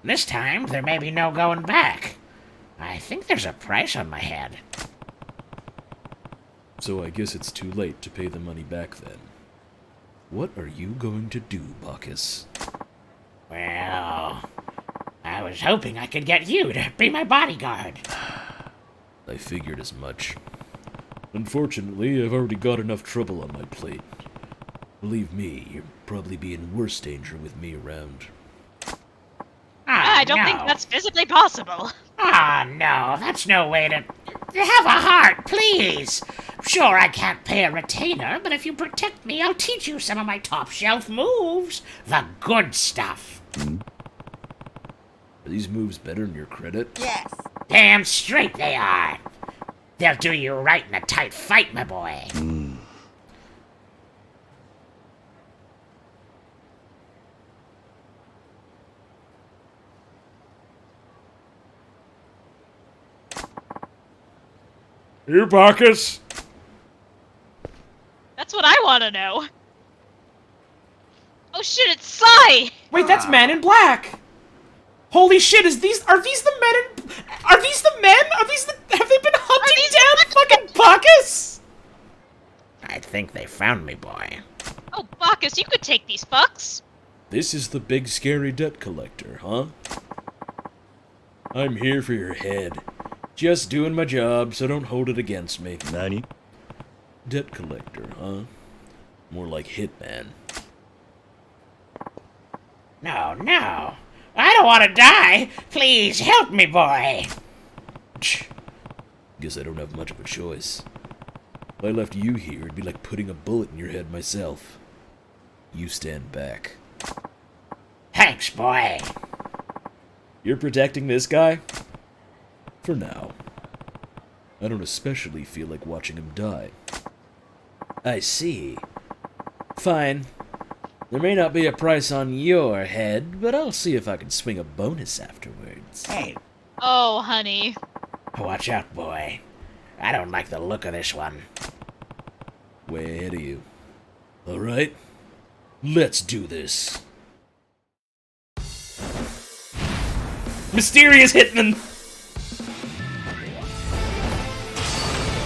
This time, there may be no going back. I think there's a price on my head. So I guess it's too late to pay the money back then. What are you going to do, Bacchus? Well, I was hoping I could get you to be my bodyguard. I figured as much. Unfortunately, I've already got enough trouble on my plate. Believe me, you'll probably be in worse danger with me around. I don't think that's physically possible. No, that's no way to... Have a heart, please! Sure, I can't pay a retainer, but if you protect me, I'll teach you some of my top-shelf moves. The good stuff. Are these moves better than your credit? Yes. Damn straight they are. They'll do you right in a tight fight, my boy. You, Bacchus? That's what I want to know. Oh shit, it's Sai! Wait, that's Man in Black! Holy shit, are these the men in... Are these the men? Have they been hunting down fucking Bacchus? I think they found me, boy. Oh, Bacchus, you could take these fucks. This is the big scary debt collector, huh? I'm here for your head. Just doing my job, so don't hold it against me. Nani? Debt collector, huh? More like hitman. No. I don't want to die. Please help me, boy. Guess I don't have much of a choice. If I left you here, it'd be like putting a bullet in your head myself. You stand back. Thanks, boy. You're protecting this guy? For now. I don't especially feel like watching him die. I see. Fine. There may not be a price on your head, but I'll see if I can swing a bonus afterwards. Hey. Oh, honey. Watch out, boy. I don't like the look of this one. Way ahead of you. Alright? Let's do this. Mysterious Hitman!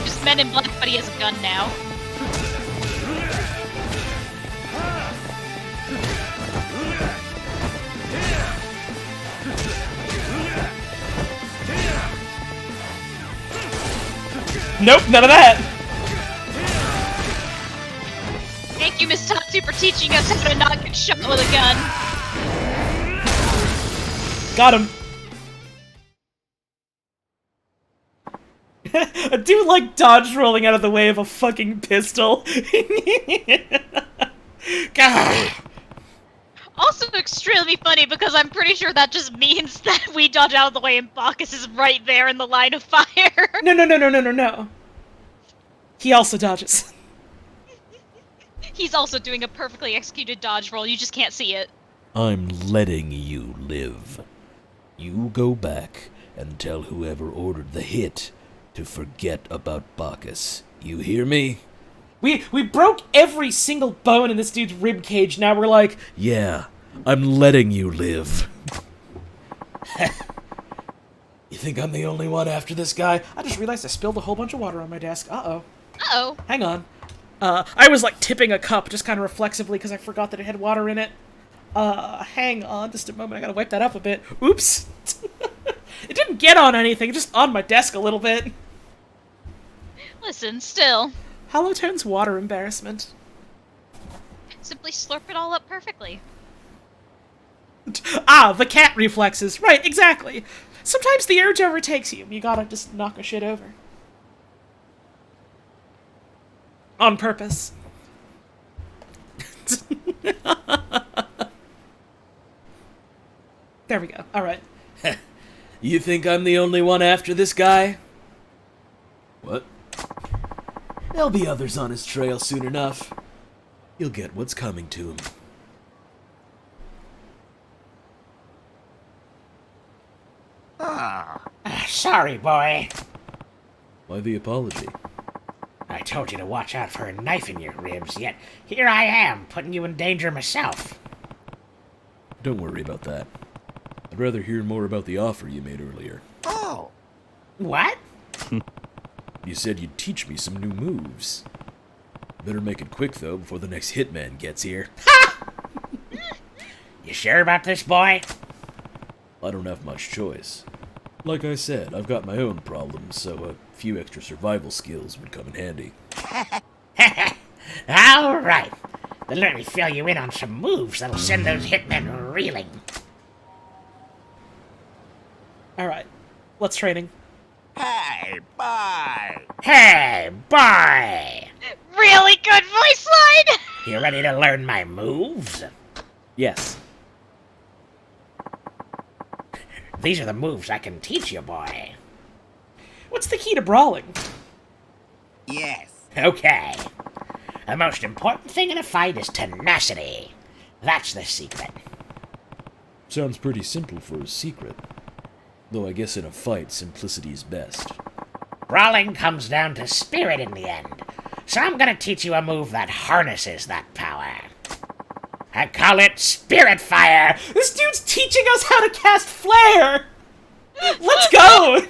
Just Men in Black, but he has a gun now. Nope, none of that! Thank you, Miss Tatsu, for teaching us how to not get shot with a gun. Got him. A dude like dodge rolling out of the way of a fucking pistol. God. Also extremely funny because I'm pretty sure that just means that we dodge out of the way and Bacchus is right there in the line of fire. No. He also dodges. He's also doing a perfectly executed dodge roll, you just can't see it. I'm letting you live. You go back and tell whoever ordered the hit to forget about Bacchus. You hear me? We broke every single bone in this dude's rib cage. Now we're like, yeah, I'm letting you live. You think I'm the only one after this guy? I just realized I spilled a whole bunch of water on my desk. Uh-oh. Uh-oh. Hang on. I was like tipping a cup just kind of reflexively because I forgot that it had water in it. Hang on just a moment. I gotta wipe that up a bit. Oops. It didn't get on anything, just on my desk a little bit. Listen, still. Holotone's water embarrassment. Simply slurp it all up perfectly. Ah, the cat reflexes. Right, exactly. Sometimes the urge overtakes you. You gotta just knock a shit over. On purpose. There we go. Alright. You think I'm the only one after this guy? What? There'll be others on his trail soon enough. He'll get what's coming to him. Sorry, boy. Why the apology? I told you to watch out for a knife in your ribs, yet here I am, putting you in danger myself. Don't worry about that. I'd rather hear more about the offer you made earlier. Oh. What? You said you'd teach me some new moves. Better make it quick, though, before the next hitman gets here. Ha! You sure about this, boy? I don't have much choice. Like I said, I've got my own problems, so a few extra survival skills would come in handy. All right. Then let me fill you in on some moves that'll send those hitmen reeling. All right. What's training? Hey, bye! Hey, boy! Really good voice line! You ready to learn my moves? Yes. These are the moves I can teach you, boy. What's the key to brawling? Yes. Okay. The most important thing in a fight is tenacity. That's the secret. Sounds pretty simple for a secret. Though I guess in a fight, simplicity is best. Brawling comes down to spirit in the end. So I'm gonna teach you a move that harnesses that power. I call it Spirit Fire! This dude's teaching us how to cast flare! Let's go!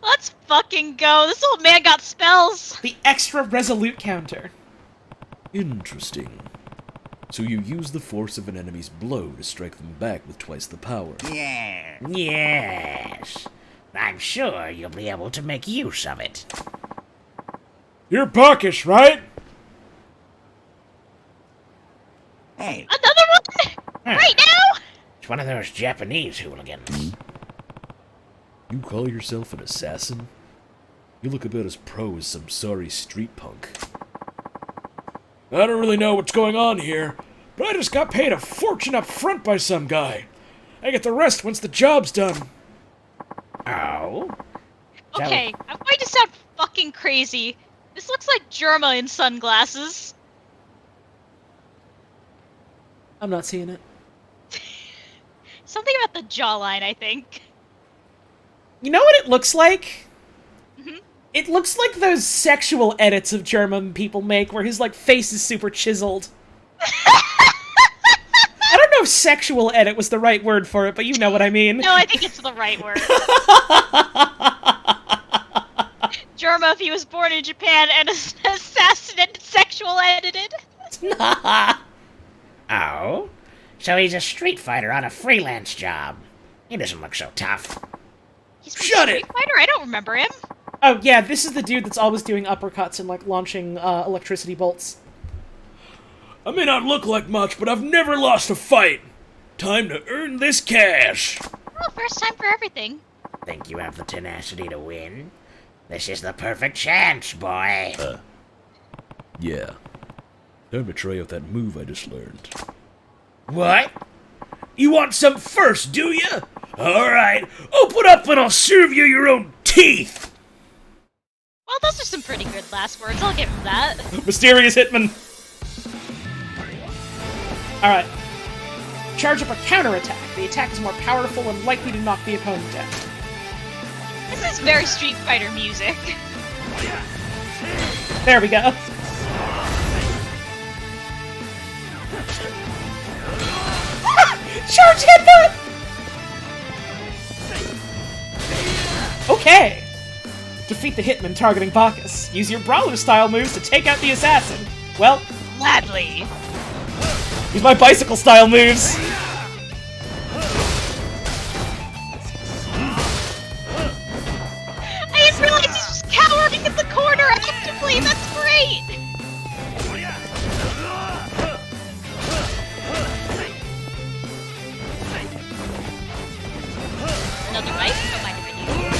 Let's fucking go. This old man got spells. The extra resolute counter. Interesting. So you use the force of an enemy's blow to strike them back with twice the power. Yeah. Yes. I'm sure you'll be able to make use of it. You're Bacchus, right? Hey. Another one? Right now? It's one of those Japanese hooligans. You call yourself an assassin? You look about as pro as some sorry street punk. I don't really know what's going on here, but I just got paid a fortune up front by some guy. I get the rest once the job's done. Oh? Okay, I'm going to sound fucking crazy. This looks like Germa in sunglasses. I'm not seeing it. Something about the jawline, I think. You know what it looks like? Mhm. It looks like those sexual edits of German people make where his, like, face is super chiseled. I don't know if sexual edit was the right word for it, but you know what I mean. No, I think it's the right word. Germa, if he was born in Japan and assassinated, sexual edited. Oh? So he's a street fighter on a freelance job. He doesn't look so tough. He's from Shut Street it! Fighter? I don't remember him. Oh, yeah, this is the dude that's always doing uppercuts and, like, launching electricity bolts. I may not look like much, but I've never lost a fight. Time to earn this cash. Well, first time for everything. Think you have the tenacity to win? This is the perfect chance, boy. Yeah. Time to try out that move I just learned. What? You want some first, do you? Alright, open up and I'll serve you your own teeth! Well, those are some pretty good last words. I'll give him that. Mysterious Hitman. Alright. Charge up a counterattack. The attack is more powerful and likely to knock the opponent down. This is very Street Fighter music. There we go. Charge Hitman! Okay. Defeat the Hitman targeting Bacchus. Use your Brawler-style moves to take out the assassin. Well, Gladly. use my bicycle-style moves. I didn't realize he's just cowering in the corner actively. That's great. Another bite? Don't mind if I do.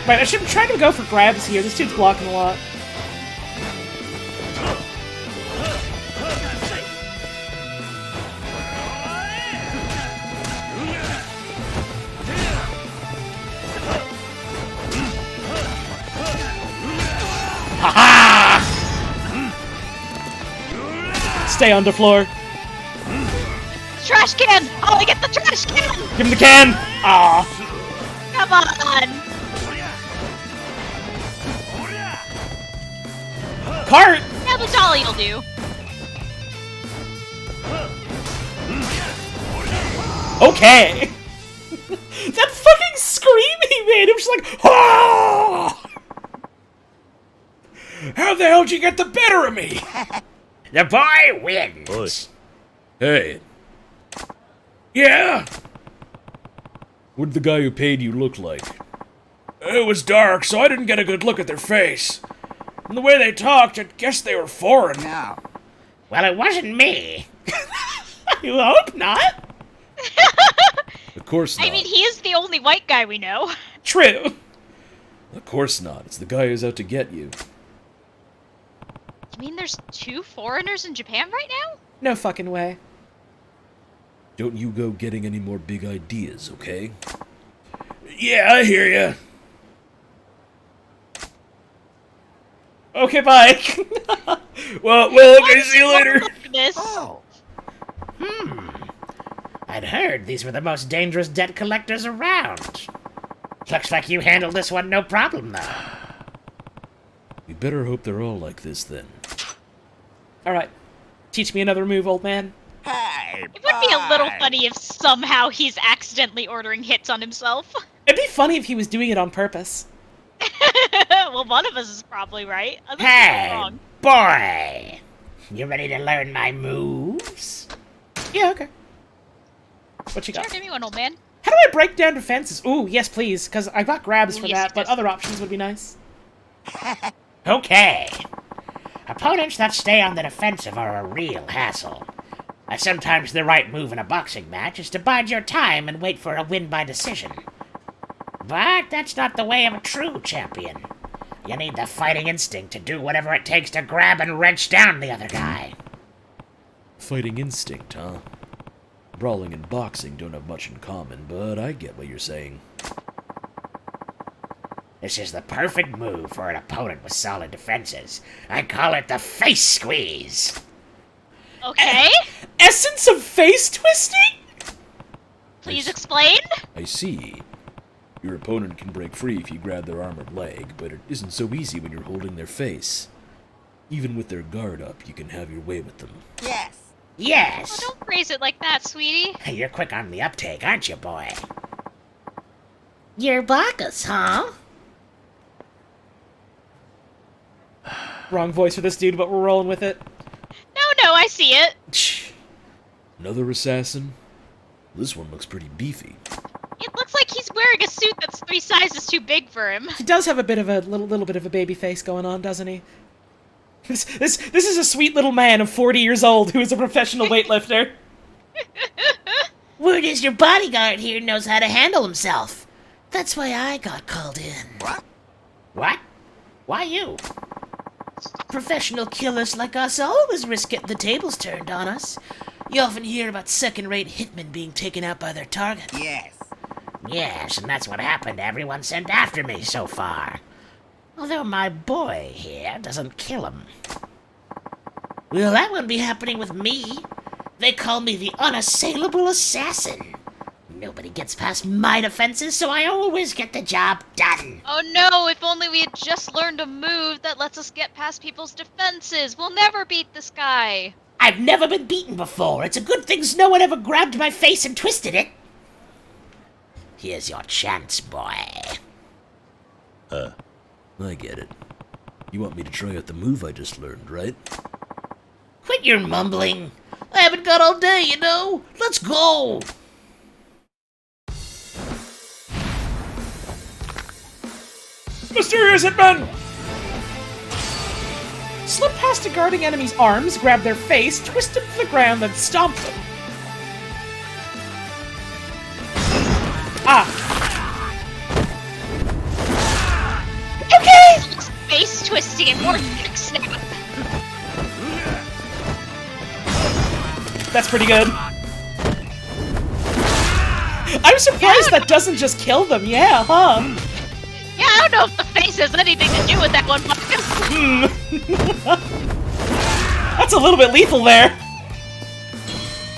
Right, I should try to go for grabs here. This dude's blocking a lot. Ha-ha! Stay on the floor. Trash can! Oh, I get the trash can! Give him the can! Aw. Come on! Cart! Yeah, the dolly will do. Okay! That fucking scream he made! I'm just like, oh! How the hell did you get the better of me? The boy wins. Hey, Yeah? what'd the guy who paid you look like? It was dark, so I didn't get a good look at their face. And the way they talked, I guess they were foreign. No. Well, it wasn't me. You hope not? Of course not. I mean, he is the only white guy we know. True. Of course not. It's the guy who's out to get you. You mean there's 2 foreigners in Japan right now? No fucking way. Don't you go getting any more big ideas, okay? Yeah, I hear ya. Okay, bye. Well, okay, see you later. This. Oh. I'd heard these were the most dangerous debt collectors around. Looks like you handled this one no problem, though. We better hope they're all like this then. Alright. Teach me another move, old man. Hey, It would be a little funny if somehow he's accidentally ordering hits on himself. It'd be funny if he was doing it on purpose. Well, one of us is probably right. Others are Hey, wrong. boy. You ready to learn my moves? Yeah, okay. What you Sure, got? give me one, old man. How do I break down defenses? Ooh, yes, please, because I got grabs Ooh, for yes, that, but yes. other options would be nice. Okay. Opponents that stay on the defensive are a real hassle. Sometimes the right move in a boxing match is to bide your time and wait for a win by decision. But that's not the way of a true champion. You need the fighting instinct to do whatever it takes to grab and wrench down the other guy. Fighting instinct, huh? Brawling and boxing don't have much in common, but I get what you're saying. This is the perfect move for an opponent with solid defenses. I call it the face squeeze. Okay. Essence of face twisting? Please explain. I see. Your opponent can break free if you grab their armored leg, but it isn't so easy when you're holding their face. Even with their guard up, you can have your way with them. Yes. Oh, Yes. don't phrase it like that, sweetie. You're quick on the uptake, aren't you, boy? You're Bacchus, huh? Wrong voice for this dude, but we're rolling with it. No, I see it. Another assassin? This one looks pretty beefy. It looks like he's wearing wearing a suit that's 3 sizes too big for him. He does have a bit of a little bit of a baby face going on, doesn't he? This is a sweet little man of 40 years old who is a professional weightlifter. Word is your bodyguard here knows how to handle himself. That's why I got called in. What? What? Why you? Professional killers like us always risk getting the tables turned on us. You often hear about second-rate hitmen being taken out by their target. Yes. Yes, and that's what happened to everyone sent after me so far. Although my boy here doesn't kill him. Well, that wouldn't be happening with me. They call me the unassailable assassin. Nobody gets past my defenses, so I always get the job done. Oh no, if only we had just learned a move that lets us get past people's defenses. We'll never beat this guy. I've never been beaten before. It's a good thing no one ever grabbed my face and twisted it. Here's your chance, boy. I get it. You want me to try out the move I just learned, right? Quit your mumbling. I haven't got all day, you know. Let's go. Mysterious hitman! Slip past a guarding enemy's arms, grab their face, twist them to the ground, then stomp them. Ah. Okay! Face twisting and more neck snap. That's pretty good. I'm surprised that doesn't just kill them, yeah, huh? Yeah, I don't know if the face has anything to do with that one, Bacchus. That's a little bit lethal there.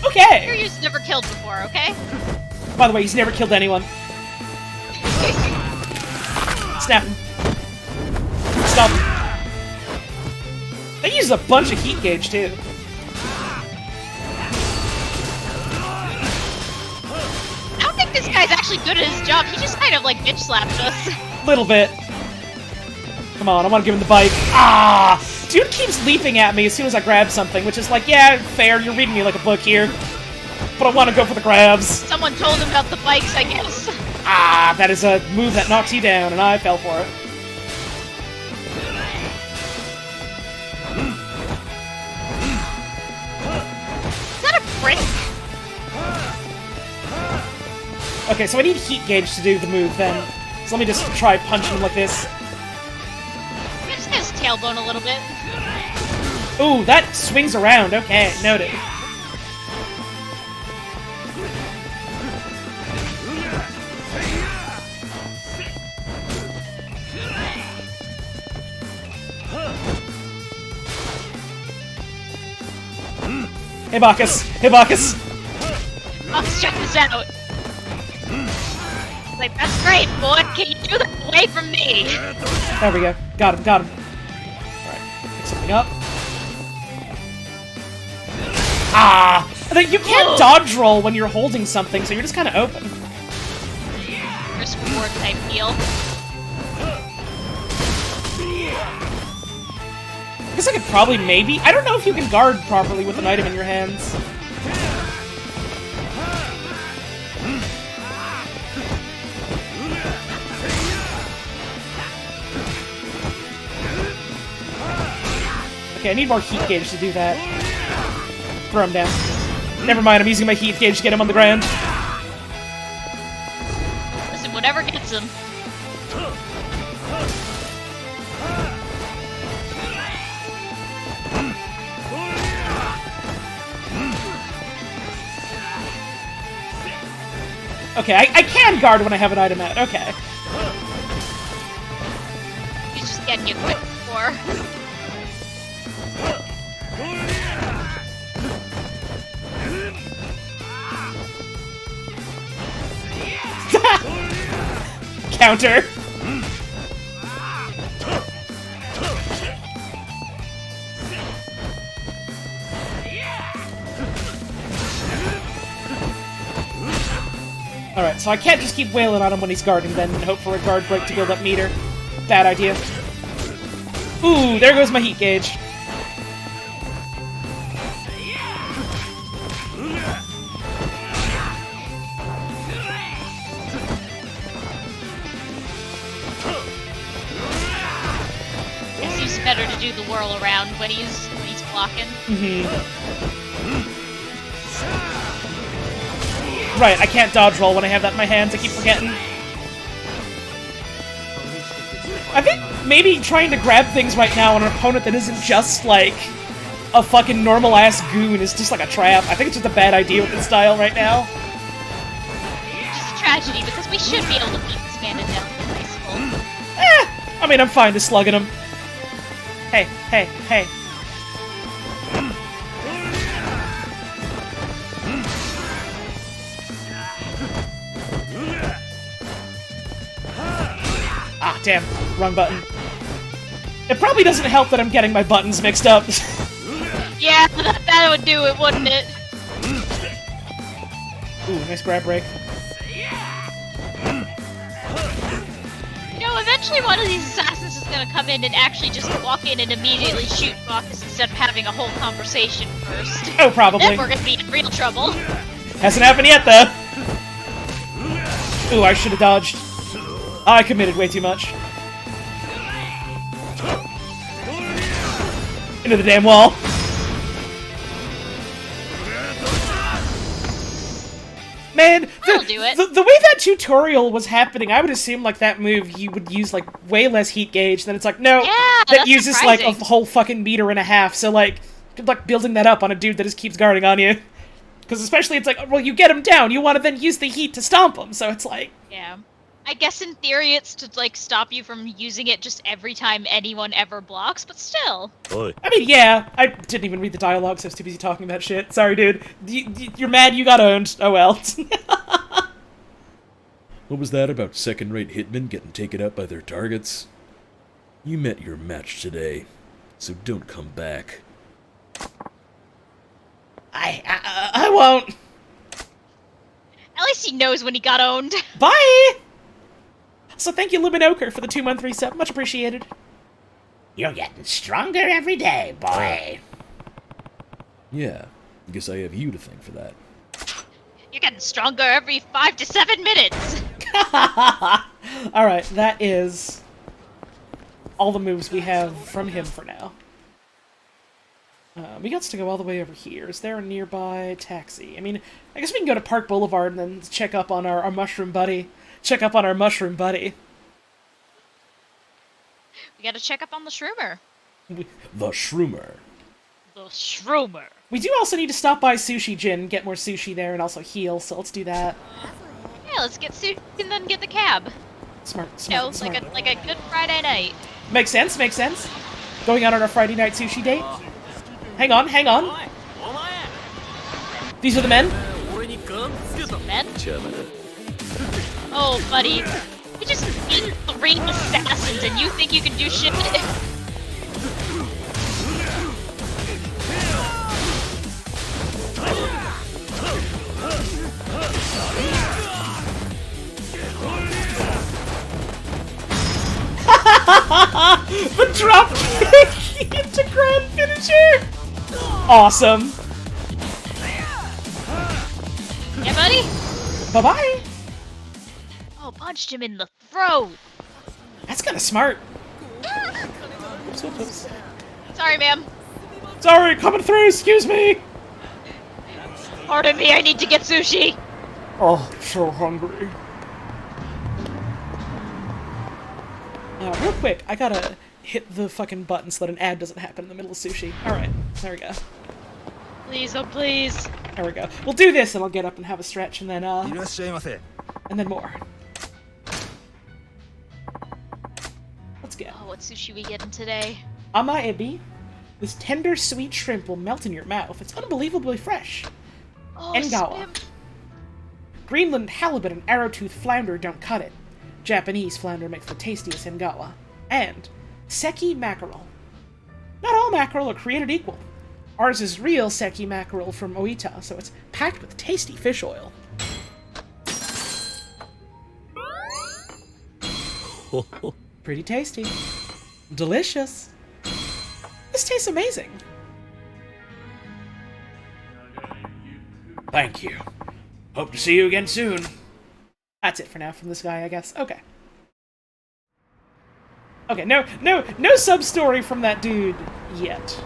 Okay. Kiryu's never killed before, okay? By the way, he's never killed anyone. Snap him. Stop him. They use a bunch of heat gauge, too. I don't think this guy's actually good at his job. He just kind of, like, bitch slapped us. Little bit. Come on, I want to give him the bike. Ah! Dude keeps leaping at me as soon as I grab something, which is like, yeah, fair, you're reading me like a book here. But I want to go for the grabs. Someone told him about the bikes, I guess. Ah, that is a move that knocks you down, and I fell for it. Is that a brick? Okay, so I need heat gauge to do the move then. So let me just try punching him like this. Just get his tailbone a little bit. Ooh, that swings around. Okay, noted. Hey, Bacchus! Hey, Bacchus! Let's check this out. Like, that's great, boy. Can you do that away from me? There we go. Got him, got him. Alright, pick something up. Ah! You can't dodge roll when you're holding something, so you're just kind of open. Risk reward type deal. I guess I could probably maybe... I don't know if you can guard properly with an item in your hands. Okay, I need more heat gauge to do that. Throw him down. Never mind, I'm using my heat gauge to get him on the ground. Listen, whatever gets him. Okay, I can guard when I have an item out. Okay. He's just getting you quick before. Counter. Alright, so I can't just keep wailing on him when he's guarding then and hope for a guard break to build up meter. Bad idea. Ooh, there goes my heat gauge. just better to do the whirl around when he's blocking. Right, I can't dodge roll when I have that in my hands, I keep forgetting. I think maybe trying to grab things right now on an opponent that isn't just, like, a fucking normal-ass goon is just like a trap. I think it's just a bad idea with this style right now. It's just a tragedy, because we should be able to beat this man to death with a bicycle. I mean, I'm fine just slugging him. Hey, hey, hey. Ah, damn. Wrong button. It probably doesn't help that I'm getting my buttons mixed up. Yeah, that would do it, wouldn't it? Ooh, nice grab break. You know, eventually one of these assassins is gonna come in and actually just walk in and immediately shoot Bacchus instead of having a whole conversation first. Oh, probably. Then we're gonna be in real trouble. Hasn't happened yet, though. Ooh, I should have dodged. I committed way too much. Into the damn wall. Man, the way that tutorial was happening, I would assume, like, that move, you would use, like, way less heat gauge, then it's like, no, that uses, surprising. like, a whole fucking meter and a half, so, like, good luck building that up on a dude that just keeps guarding on you. Because especially, it's like, well, you get him down, you want to then use the heat to stomp him, so it's like... Yeah. I guess in theory it's to, like, stop you from using it just every time anyone ever blocks, but still. Oi. I mean, yeah, I didn't even read the dialogue, so I was too busy talking about shit. Sorry, dude. You're mad you got owned. Oh well. What was that about second-rate hitmen getting taken out by their targets? You met your match today, so don't come back. I won't. At least he knows when he got owned. Bye! So thank you, Luminoker, for the 2-month resub. Much appreciated. You're getting stronger every day, boy. Yeah, I guess I have you to thank for that. You're getting stronger every 5 to 7 minutes. Alright, that is all the moves we have from him for now. We got to go all the way over here. Is there a nearby taxi? I mean, I guess we can go to Park Boulevard and then check up on our mushroom buddy. Check up on our mushroom buddy. We gotta check up on the shroomer. The Shroomer. The shroomer. We do also need to stop by Sushi Gin, get more sushi there, and also heal, so let's do that. Yeah, let's get sushi and then get the cab. Smart, You know, smart. like a good Friday night. Makes sense, makes sense. Going out on our Friday night sushi date. Hang on, hang on. These are the men? Men? Oh, buddy. You just beat 3 assassins and you think you can do shit? The drop kick into grand finisher! Awesome. Yeah, buddy? Bye-bye. Oh, punched him in the throat. That's kind of smart. Oops, oops, oops. Sorry, ma'am. Sorry, coming through, excuse me. Pardon me, I need to get sushi. Oh, so hungry. Real quick, I gotta hit the fucking button so that an ad doesn't happen in the middle of sushi. Alright, there we go. Please, oh please. There we go. We'll do this and I'll get up and have a stretch and then, and then more. Let's go. Oh, what sushi we getting today? Ama ebi. This tender, sweet shrimp will melt in your mouth. It's unbelievably fresh. Oh, Engawa. shrimp. Greenland halibut and arrowtooth flounder don't cut it. Japanese flounder makes the tastiest engawa. And seki mackerel. Not all mackerel are created equal. Ours is real seki mackerel from Oita, so it's packed with tasty fish oil. Pretty tasty. Delicious. This tastes amazing. Thank you. Hope to see you again soon. That's it for now from this guy, I guess. Okay. Okay, no sub-story from that dude yet.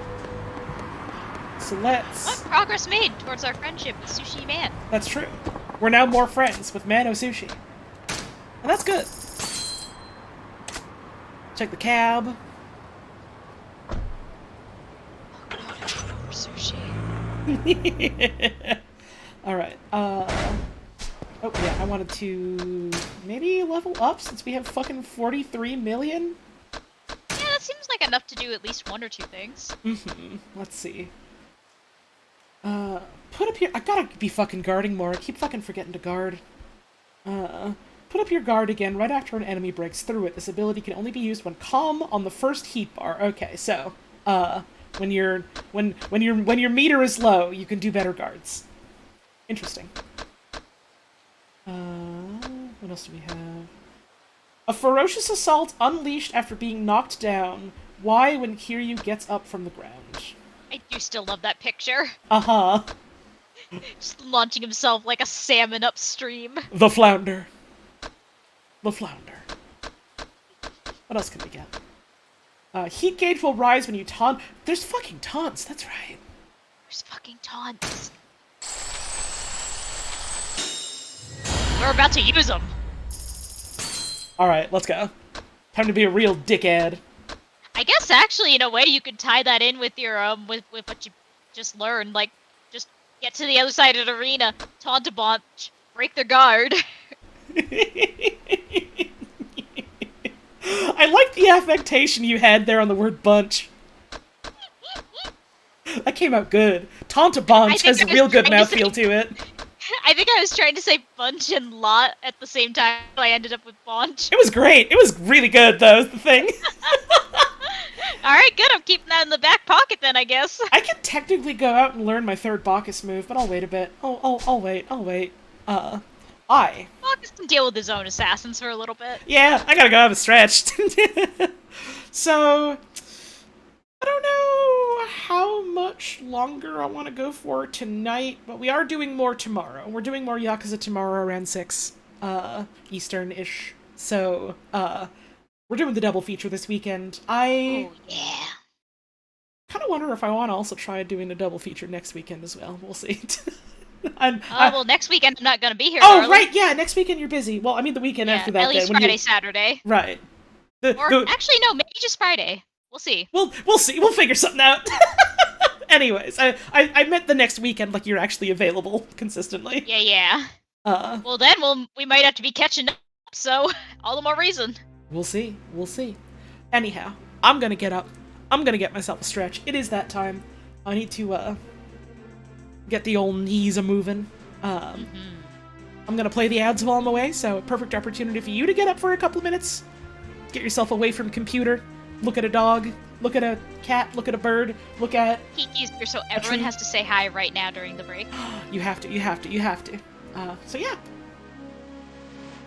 So let's... What progress made towards our friendship with Sushi Man? That's true. We're now more friends with Mano Sushi. And that's good. Check the cab. Sushi. Alright, oh yeah, I wanted to maybe level up since we have fucking 43 million? Yeah, that seems like enough to do at least one or two things. Let's see. Put up here. I gotta be fucking guarding more. I keep fucking forgetting to guard. Put up your guard again right after an enemy breaks through it. This ability can only be used when calm on the first heat bar. Okay, so, when your meter is low, you can do better guards. Interesting. What else do we have? A ferocious assault unleashed after being knocked down. Why when Kiryu gets up from the ground? I do still love that picture. Uh-huh. Just launching himself like a salmon upstream. The flounder. The flounder. What else can we get? Heat gauge will rise when you taunt. There's fucking taunts, that's right. There's fucking taunts. We're about to use them. Alright, let's go. Time to be a real dickhead. I guess actually, in a way, you could tie that in with your with what you just learned. Like, just get to the other side of the arena, taunt a bunch, break their guard. I like the affectation you had there on the word bunch. That came out good. Taunt a bunch has a real good mouthfeel to it. I think I was trying to say bunch and lot at the same time. I ended up with bunch. It was great. It was really good, though, is the thing. Alright, good. I'm keeping that in the back pocket then, I guess. I could technically go out and learn my third Bacchus move, but I'll wait a bit. I'll wait. Bacchus can deal with his own assassins for a little bit. Yeah, I gotta go have a stretch. So, I don't know how much longer I want to go for tonight, but we are doing more tomorrow. We're doing more Yakuza tomorrow around 6, Eastern-ish. So, we're doing the double feature this weekend. Oh, yeah. Kind of wonder if I want to also try doing a double feature next weekend as well. We'll see. Well, next weekend I'm not going to be here. Oh, Darling. right, yeah, next weekend you're busy. Well, I mean the weekend after that. At least then, Friday, Saturday. Right. Actually, no, maybe just Friday. We'll see. We'll see. We'll figure something out. Anyways, I meant the next weekend, like you're actually available consistently. Yeah. Well, then we might have to be catching up, so all the more reason. We'll see. Anyhow, I'm gonna get up. I'm gonna get myself a stretch. It is that time. I need to, get the old knees a-moving. I'm gonna play the ads while I'm away, so perfect opportunity for you to get up for a couple of minutes. Get yourself away from computer. Look at a dog. Look at a cat. Look at a bird. Look at... Kiki's here, so everyone has to say hi right now during the break. You have to. So yeah.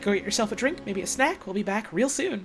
Go get yourself a drink, maybe a snack. We'll be back real soon.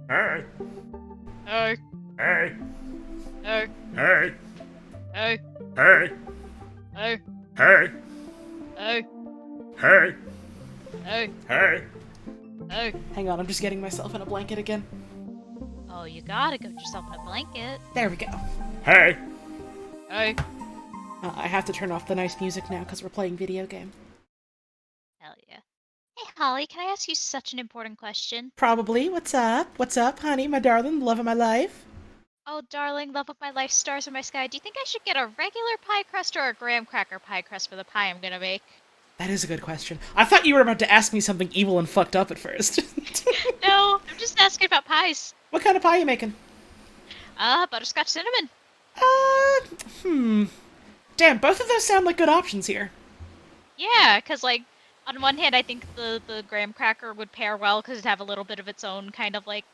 Hey. Hey. Hey. Hey. Hey. Hey. Hey. Hey. Hey. Hey. Hey. Hey. Hey. Hey. Hang on, I'm just getting myself in a blanket again. Oh, you gotta get yourself in a blanket. There we go. Hey. Hey. I have to turn off the nice music now because we're playing video game. Hell yeah. Hey, Holly, can I ask you such an important question? Probably. What's up? What's up, honey, my darling, the love of my life? Oh, darling, love of my life, stars in my sky. Do you think I should get a regular pie crust or a graham cracker pie crust for the pie I'm gonna make? That is a good question. I thought you were about to ask me something evil and fucked up at first. No, I'm just asking about pies. What kind of pie are you making? Butterscotch cinnamon. Damn, both of those sound like good options here. Yeah, because, like, on one hand, I think the graham cracker would pair well because it'd have a little bit of its own kind of, like,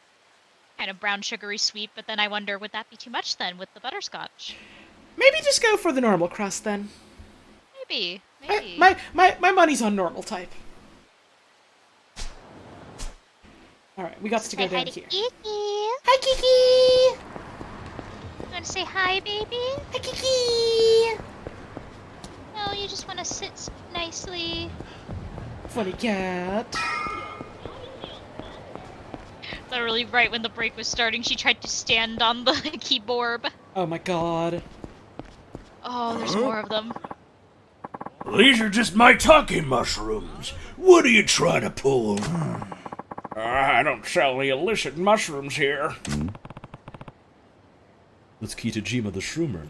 brown sugary sweet, but then I wonder, would that be too much then with the butterscotch? Maybe just go for the normal crust then. Maybe. My money's on normal type. Alright, we got to go down here. Kiki. Hi, Kiki! You want to say hi, baby? Hi, Kiki! No, you just want to sit nicely. Funny cat. Literally, right when the break was starting, she tried to stand on the keyboard. Oh my god. Oh, there's more of them. These are just my talking mushrooms. What are you trying to pull? I don't sell the illicit mushrooms here. That's Kitajima the Shroomer.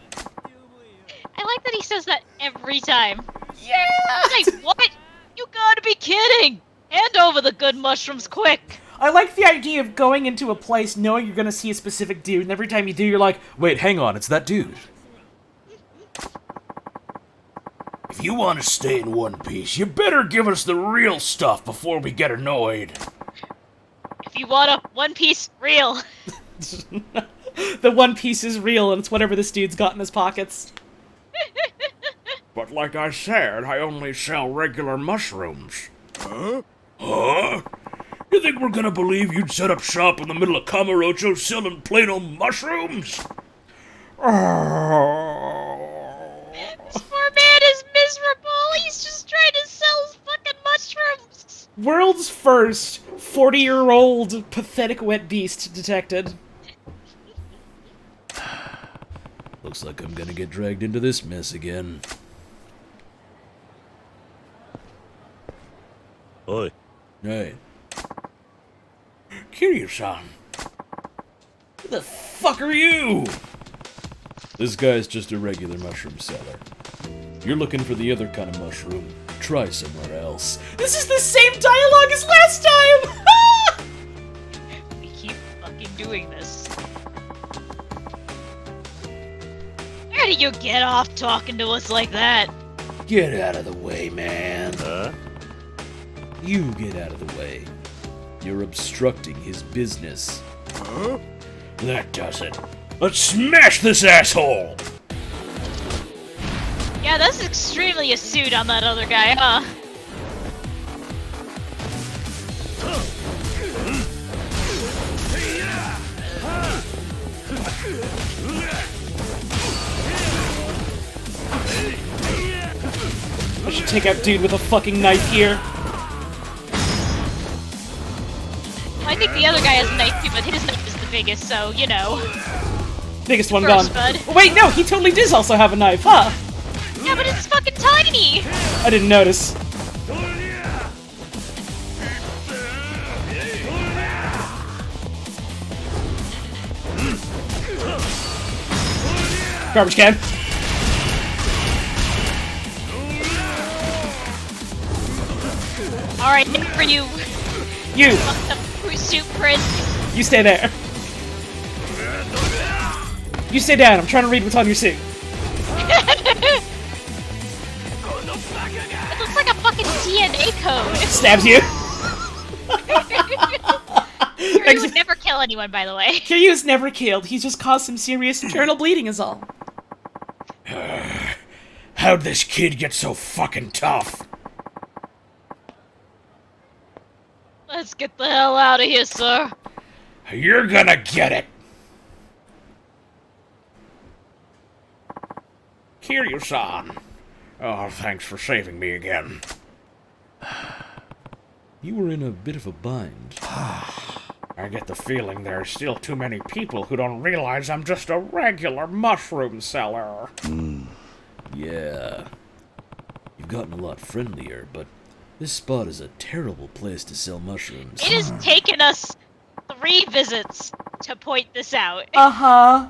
I like that he says that every time. Yeah! Say, what? You gotta be kidding! Hand over the good mushrooms, quick! I like the idea of going into a place knowing you're gonna see a specific dude, and every time you do, you're like, Wait, hang on, it's that dude. If you want to stay in one piece, you better give us the real stuff before we get annoyed. If you want a One Piece real. the One Piece is real, and it's whatever this dude's got in his pockets. But like I said, I only sell regular mushrooms. Huh? Huh? You think we're gonna believe you'd set up shop in the middle of Kamurocho selling plain old mushrooms? This poor man is miserable. He's just trying to sell his fucking mushrooms. World's first 40-year-old pathetic wet beast detected. Looks like I'm gonna get dragged into this mess again. Oi. Hey. Kiryu-san. Who the fuck are you? This guy's just a regular mushroom seller. You're looking for the other kind of mushroom. Try somewhere else. This is the same dialogue as last time! We keep fucking doing this. Where do you get off talking to us like that? Get out of the way, man. Huh? You get out of the way. You're obstructing his business. Huh? That does it. Let's smash this asshole! Yeah, that's extremely astute on that other guy, huh? I should take out dude with a fucking knife here. Well, I think the other guy has a knife too, but his knife is the biggest, so, you know. Biggest one First, gone. bud. Oh, wait, no, he totally does also have a knife, huh? Yeah, but it's fucking tiny! I didn't notice. Garbage can. Alright, for you. You. Fucked up soup prince. You stay there. You stay down. I'm trying to read what's on your suit. It looks like a fucking DNA code. Stabs you. Kiryu would never kill anyone, by the way. Kiryu's never killed. He's just caused some serious internal bleeding is all. How'd this kid get so fucking tough? Let's get the hell out of here, sir. You're gonna get it! Kiryu-san. Oh, thanks for saving me again. You were in a bit of a bind. I get the feeling there are still too many people who don't realize I'm just a regular mushroom seller. Yeah. You've gotten a lot friendlier, but this spot is a terrible place to sell mushrooms. It has taken us 3 visits to point this out. Uh-huh.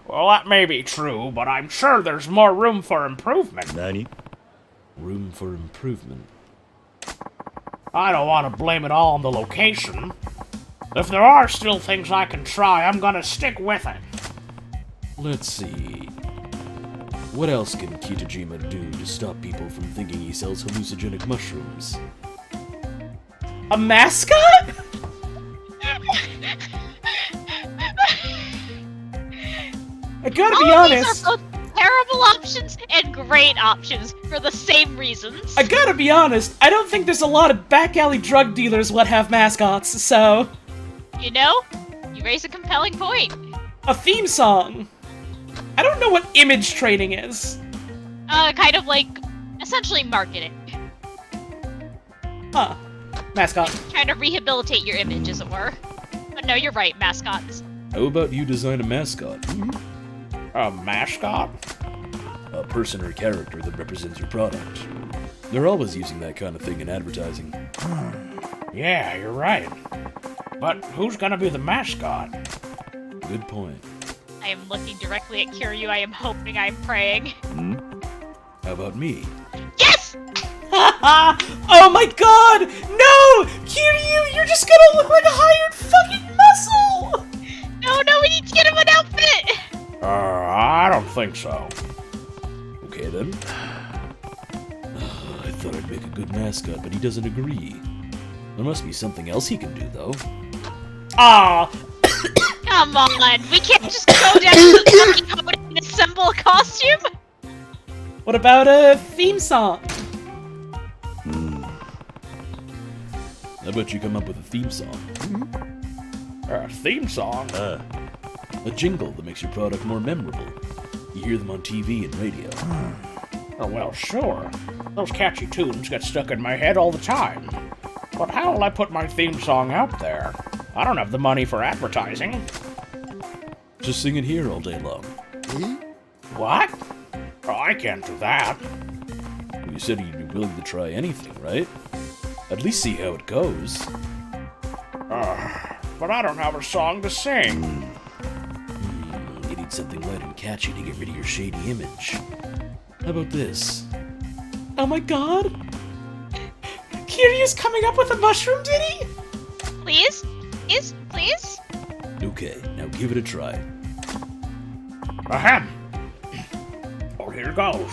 Well, that may be true, but I'm sure there's more room for improvement. Nani? Room for improvement. I don't want to blame it all on the location. If there are still things I can try, I'm gonna stick with it. Let's see. What else can Kitajima do to stop people from thinking he sells hallucinogenic mushrooms? A mascot? I gotta be honest. These are both terrible options and great options for the same reasons. I gotta be honest. I don't think there's a lot of back alley drug dealers what have mascots, so... You know, you raise a compelling point. A theme song. I don't know what image training is. Kind of like, essentially marketing. Huh. Mascot. Trying to rehabilitate your image, as it were. But no, you're right, mascots. How about you design a mascot? A mascot? A person or character that represents your product. They're always using that kind of thing in advertising. Yeah, you're right. But who's gonna be the mascot? Good point. I am looking directly at Kiryu. I am hoping, I am praying. How about me? Yes! Oh my god! No! Kiryu, you're just gonna look like a hired fucking muscle! No, we need to get him an outfit! I don't think so. Okay then. I thought I'd make a good mascot, but he doesn't agree. There must be something else he can do, though. Aw! Come on, we can't just go down to the fucking code and assemble a costume? What about a theme song? How about you come up with a theme song? A theme song? A jingle that makes your product more memorable. You hear them on TV and radio. Oh, well, sure. Those catchy tunes get stuck in my head all the time. But how will I put my theme song out there? I don't have the money for advertising. Just sing it here all day long. What? Oh, I can't do that. You said you'd be willing to try anything, right? At least see how it goes. But I don't have a song to sing. You need something light and catchy to get rid of your shady image. How about this? Oh my god! Kiryu's coming up with a mushroom ditty? Please? Please? Okay, now give it a try. Ahem. Oh, here goes.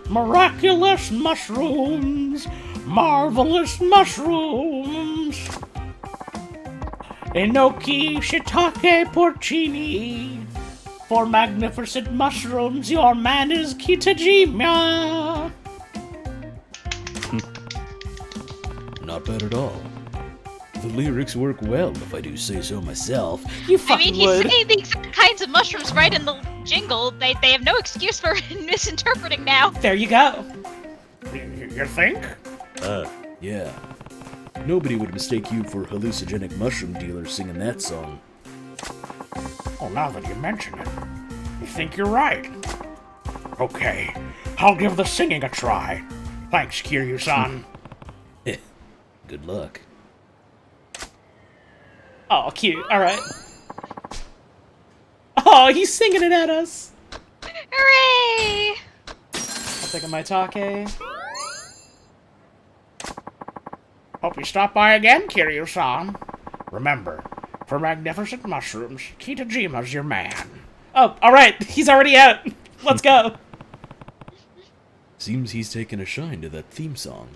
Miraculous mushrooms, marvelous mushrooms. Enoki, shiitake, porcini. For magnificent mushrooms, your man is Kitajima. Not bad at all. The lyrics work well, if I do say so myself. You I fucking mean, he's would. saying the exact kinds of mushrooms right in the jingle. They have no excuse for misinterpreting now. There you go. You think? Yeah. Nobody would mistake you for a hallucinogenic mushroom dealer singing that song. Well, now that you mention it, I think you're right. Okay, I'll give the singing a try. Thanks, Kiryu-san. Good luck. Oh, cute. Alright. Oh, he's singing it at us. Hooray! I'll take a maitake. Hope you stop by again, Kiryu-san. Remember, for magnificent mushrooms, Kitajima's your man. Oh, alright. He's already out. Let's go. Seems he's taken a shine to that theme song.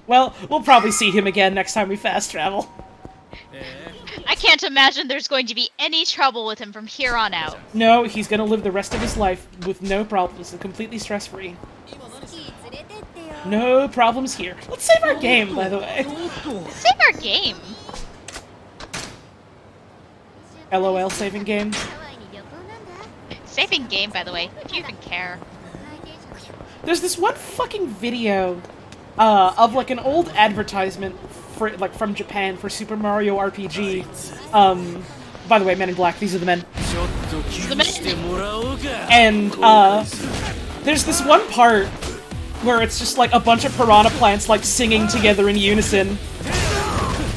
Well, we'll probably see him again next time we fast travel. I can't imagine there's going to be any trouble with him from here on out. No, he's gonna live the rest of his life with no problems and completely stress-free. No problems here. Let's save our game, by the way. Save our game? LOL saving game. Saving game, by the way. If you even care. There's this one fucking video of like an old advertisement for like from Japan for Super Mario RPG. By the way, Men in Black, these are the men. And there's this one part where it's just like a bunch of piranha plants like singing together in unison.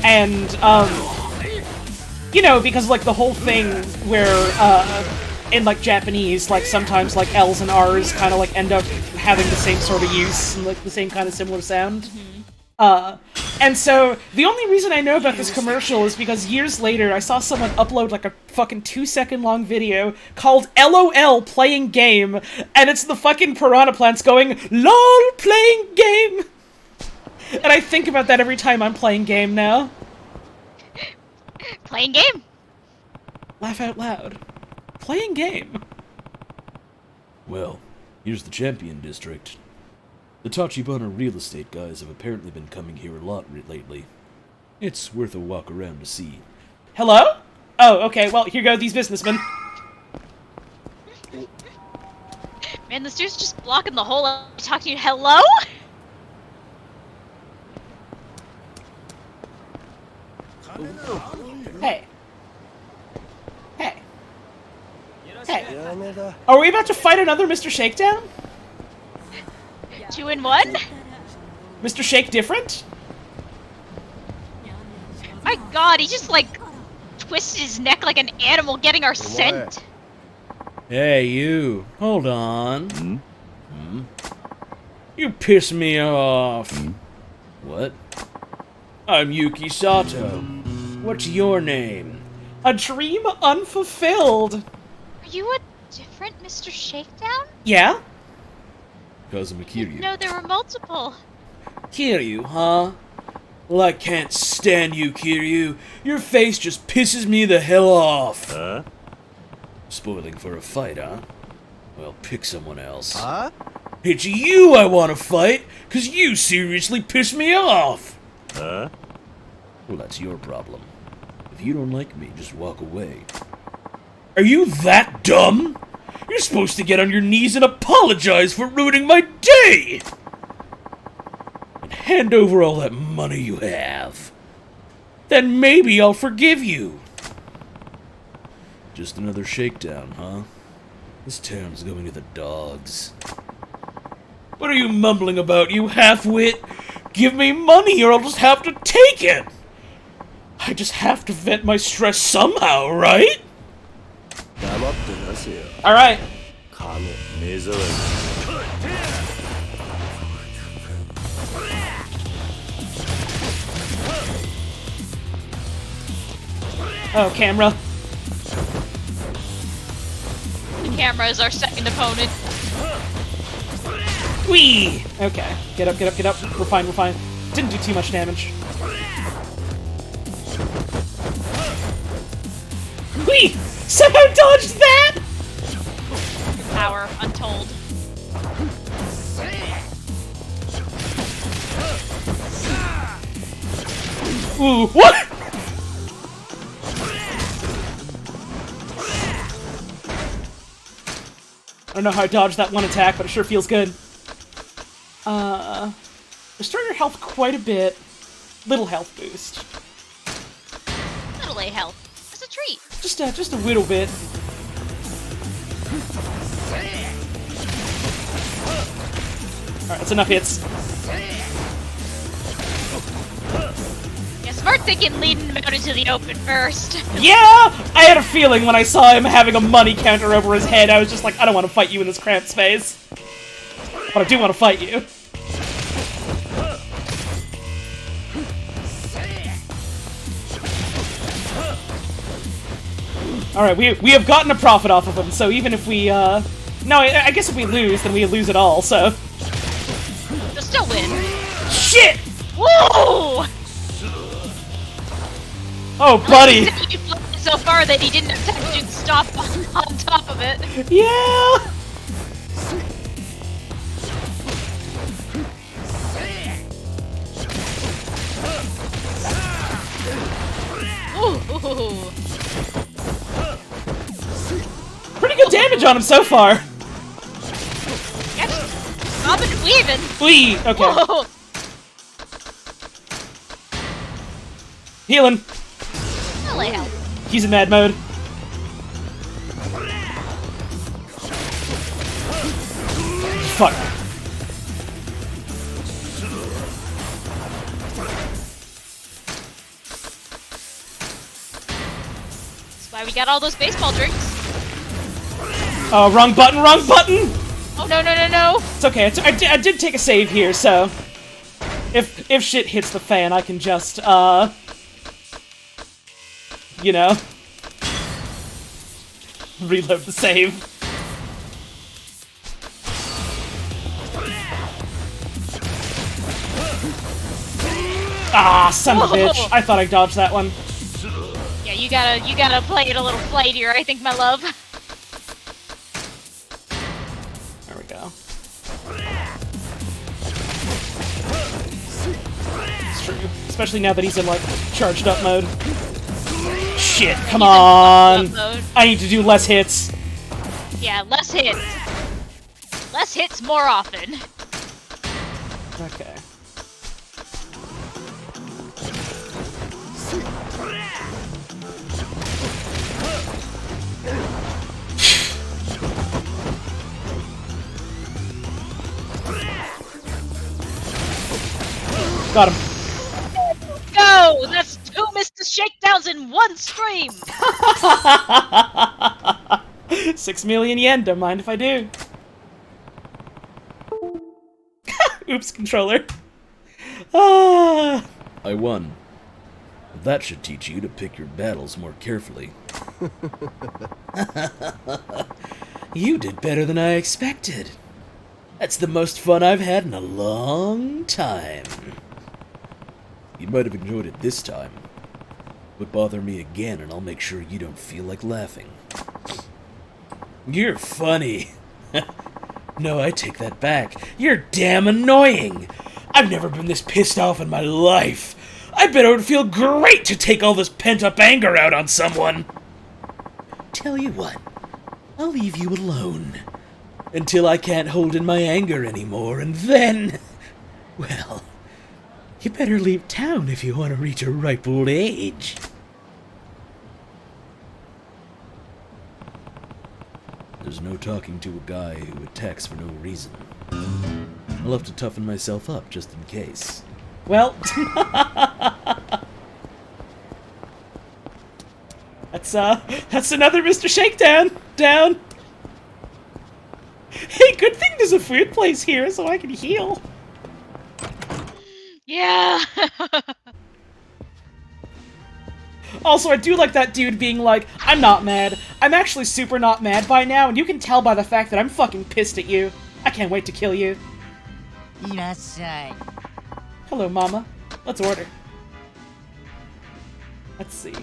And you know, because like the whole thing where in like Japanese, like sometimes like L's and R's kind of like end up having the same sort of use and like the same kind of similar sound. And so the only reason I know about this commercial is because years later I saw someone upload like a fucking 2-second long video called LOL playing game, and it's the fucking piranha plants going LOL playing game. And I think about that every time I'm playing game now. Playing game. Laugh out loud. Playing game. Well, here's the Champion District. The Tachibana real estate guys have apparently been coming here a lot lately. It's worth a walk around to see. Hello? Oh, okay, well, here go these businessmen. Man, this dude's just blocking the whole talking to you. Hello? Hey. Hey. Hey. Are we about to fight another Mr. Shakedown? 2 in 1? Mr. Shake different? My god, he just like twisted his neck like an animal getting our scent. Hey, you. Hold on. You piss me off. What? I'm Yuki Sato. What's your name? A dream unfulfilled. Are you a different Mr. Shakedown? Yeah? Kazuma Kiryu. No, there were multiple. Kiryu, huh? Well, I can't stand you, Kiryu. Your face just pisses me the hell off. Huh? Spoiling for a fight, huh? Well, pick someone else. Huh? It's you I want to fight, 'cause you seriously piss me off. Huh? Well, that's your problem. If you don't like me, just walk away. Are you that dumb? You're supposed to get on your knees and apologize for ruining my day! And hand over all that money you have. Then maybe I'll forgive you. Just another shakedown, huh? This town's going to the dogs. What are you mumbling about, you half-wit? Give me money or I'll just have to take it! I just have to vent my stress somehow, right? Alright. Oh, camera. The camera is our second opponent. Whee! Okay. Get up, get up, get up. We're fine, we're fine. Didn't do too much damage. Whee! Somehow dodged that! Power untold. Ooh, what? I don't know how I dodged that one attack, but it sure feels good. Restore your health quite a bit. Little health boost. Little A health. It's a treat. Just a little bit. Alright, that's enough hits. Yeah, smart thinking leading him out into the open first. Yeah! I had a feeling when I saw him having a money counter over his head, I was just like, I don't want to fight you in this cramped space. But I do want to fight you. Alright, we have gotten a profit off of him, so even if we, no, I guess if we lose, then we lose it all, so... They'll still win. Shit! Whoa! Oh, buddy! So far that he didn't have time to do the stop on top of it. Yeah! damage on him so far. Yep. Bobbing and weaving. Wee! Okay. Whoa. Healing. Hello. He's in mad mode. Fuck. That's why we got all those baseball drinks. Oh, wrong button, wrong button! Oh, no, no, no, no. It's okay. I did take a save here, so if shit hits the fan, I can just you know, reload the save. Ah, son of a bitch! I thought I dodged that one. Yeah, you gotta play it a little flightier, I think, my love. There we go. It's true, especially now that he's in like charged up mode. Shit! Come on! I need to do less hits. Yeah, less hits. Less hits more often. Okay. Got him. Go! That's 2 Mr. Shakedowns in one stream! 6 million yen, don't mind if I do. Oops, controller. Ah. I won. That should teach you to pick your battles more carefully. You did better than I expected. That's the most fun I've had in a long time. You might have enjoyed it this time, but bother me again and I'll make sure you don't feel like laughing. You're funny. No, I take that back. You're damn annoying. I've never been this pissed off in my life. I bet it would feel great to take all this pent-up anger out on someone. Tell you what, I'll leave you alone. Until I can't hold in my anger anymore, and then... well, you better leave town if you want to reach a ripe old age. There's no talking to a guy who attacks for no reason. I'll have to toughen myself up just in case. Well, that's another Mr. Shakedown down. Hey, good thing there's a food place here so I can heal. Yeah. Also, I do like that dude being like, I'm not mad. I'm actually super not mad by now, and you can tell by the fact that I'm fucking pissed at you. I can't wait to kill you. Hello, mama. Let's order. Let's see.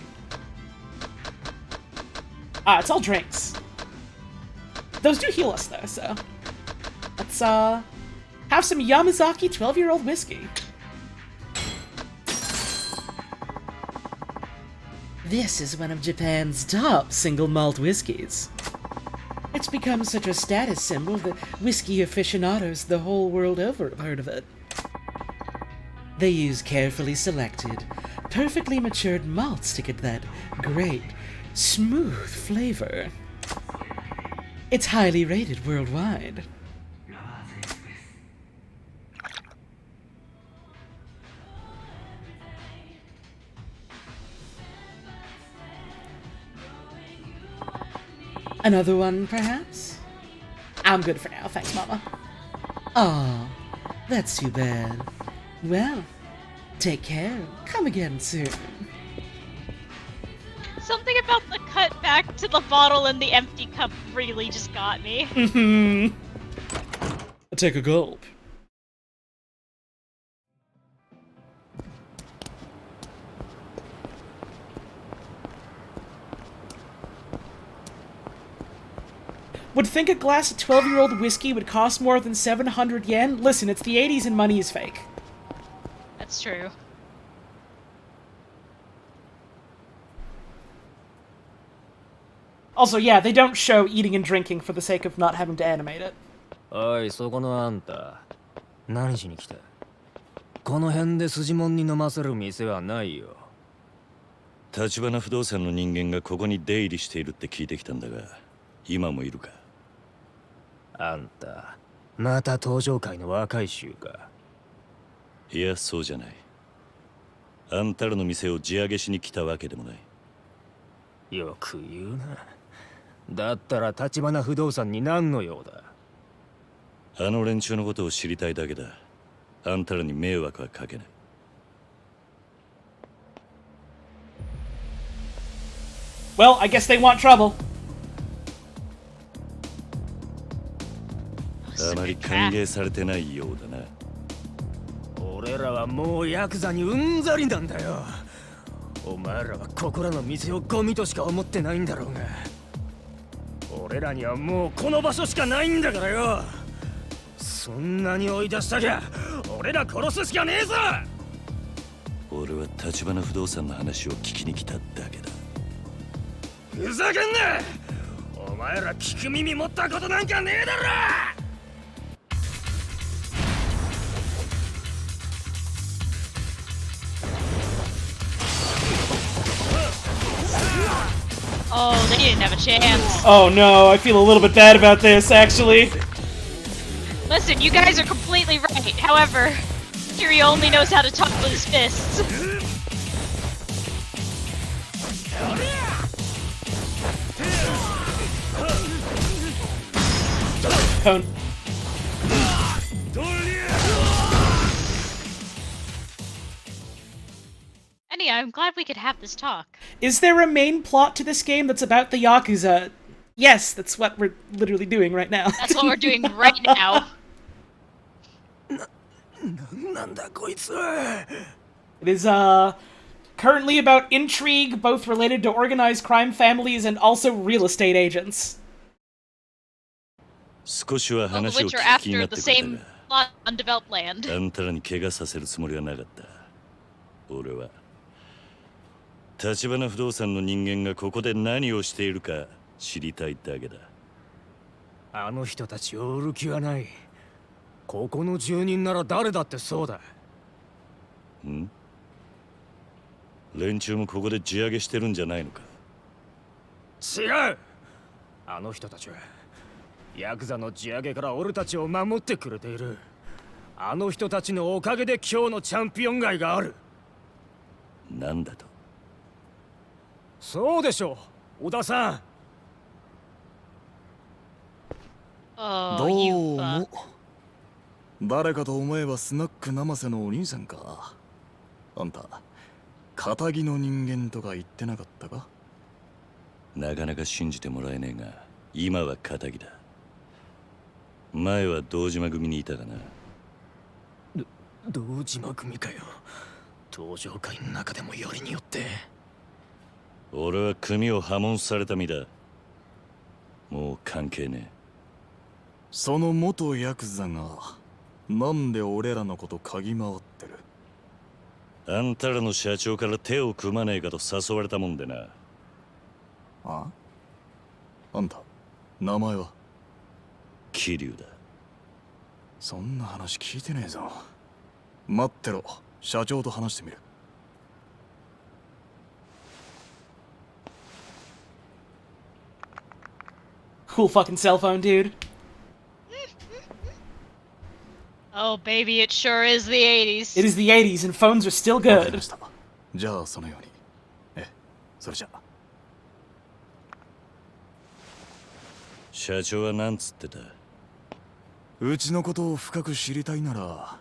Ah, it's all drinks. Those do heal us, though, so... let's, have some Yamazaki 12-year-old whiskey. This is one of Japan's top single malt whiskeys. It's become such a status symbol that whiskey aficionados the whole world over have heard of it. They use carefully selected, perfectly matured malts to get that great, smooth flavor. It's highly rated worldwide. Another one, perhaps? I'm good for now, thanks, mama. Aw, that's too bad. Well, take care. Come again soon. Something about the cut back to the bottle and the empty cup really just got me. Mm-hmm. Take a gulp. Would think a glass of 12-year-old whiskey would cost more than 700 yen? Listen, it's the 80s and money is fake. That's true. Also, yeah, they don't show eating and drinking for the sake of not having to animate it. おい、そこのあんた。何しに来た？この辺で筋もんに飲ませる店はないよ。橘不動産の人間がここに出入りしているって聞いてきたんだが、今もいるか？あんた、また登場界の若い衆か？いや、そうじゃない。あんたらの店を地上げしに来たわけでもない。よく言うな。だったら橘不動産に何の用だ？あの連中のことを知りたいだけだ。あんたらに迷惑はかけない。Well, I guess they want trouble. あまり歓迎されてないようだな。俺らはもうヤクザにうんざりなんだよ。お前らはここらの店をゴミとしか思ってないんだろうが、俺らにはもうこの場所しかないんだからよ。そんなに追い出したきゃ俺ら殺すしかねえぞ。俺は橘不動産の話を聞きに来ただけだ。ふざけんな！お前ら聞く耳持ったことなんかねえだろ！ Oh, they didn't have a chance. Oh no, I feel a little bit bad about this, actually. Listen, you guys are completely right. However, Kiryu only knows how to talk with his fists. Cone. Anyway, I'm glad we could have this talk. Is there a main plot to this game that's about the Yakuza? Yes, that's what we're literally doing right now. That's what we're doing right now. It is, currently about intrigue, both related to organized crime families and also real estate agents. 少しは All of 話を which 聞 are きになっ after て the くれた same が、 plot undeveloped land. あんたらに怪我させるつもりはなかった。俺は橘不動産の人間がここで何をしているか知りたいだけだ。あの人たちを売る気はない。ここの住人なら誰だってそうだ。ん？連中もここで地上げしてるんじゃないのか？違う！あの人たちはヤクザの地上げから俺たちを守ってくれている。あの人たちのおかげで今日のチャンピオン街がある。なんだと？そうでしょう、小田さん。Oh, you どうも fuck. 誰かと思えばスナック生瀬のお兄さんか。あんた仇の人間とか言ってなかったか？なかなか信じてもらえねえが、今は仇だ。前は堂島組にいたかな。堂島組かよ。登場界の中でもよりによって。俺は組を破門された身だ。もう関係ねえ。その元ヤクザがなんで俺らのこと嗅ぎ回ってる？あんたらの社長から手を組まねえかと誘われたもんでな。あ？あんた名前は？桐生だ。そんな話聞いてねえぞ。待ってろ、社長と話してみる。Cool fucking cell phone, dude. Oh, baby, it sure is the 80s. It is the 80s and phones are still わかり good. ました。じゃあそのように。それじゃあ。社長はなんつってた？うちのことを深く知りたいなら、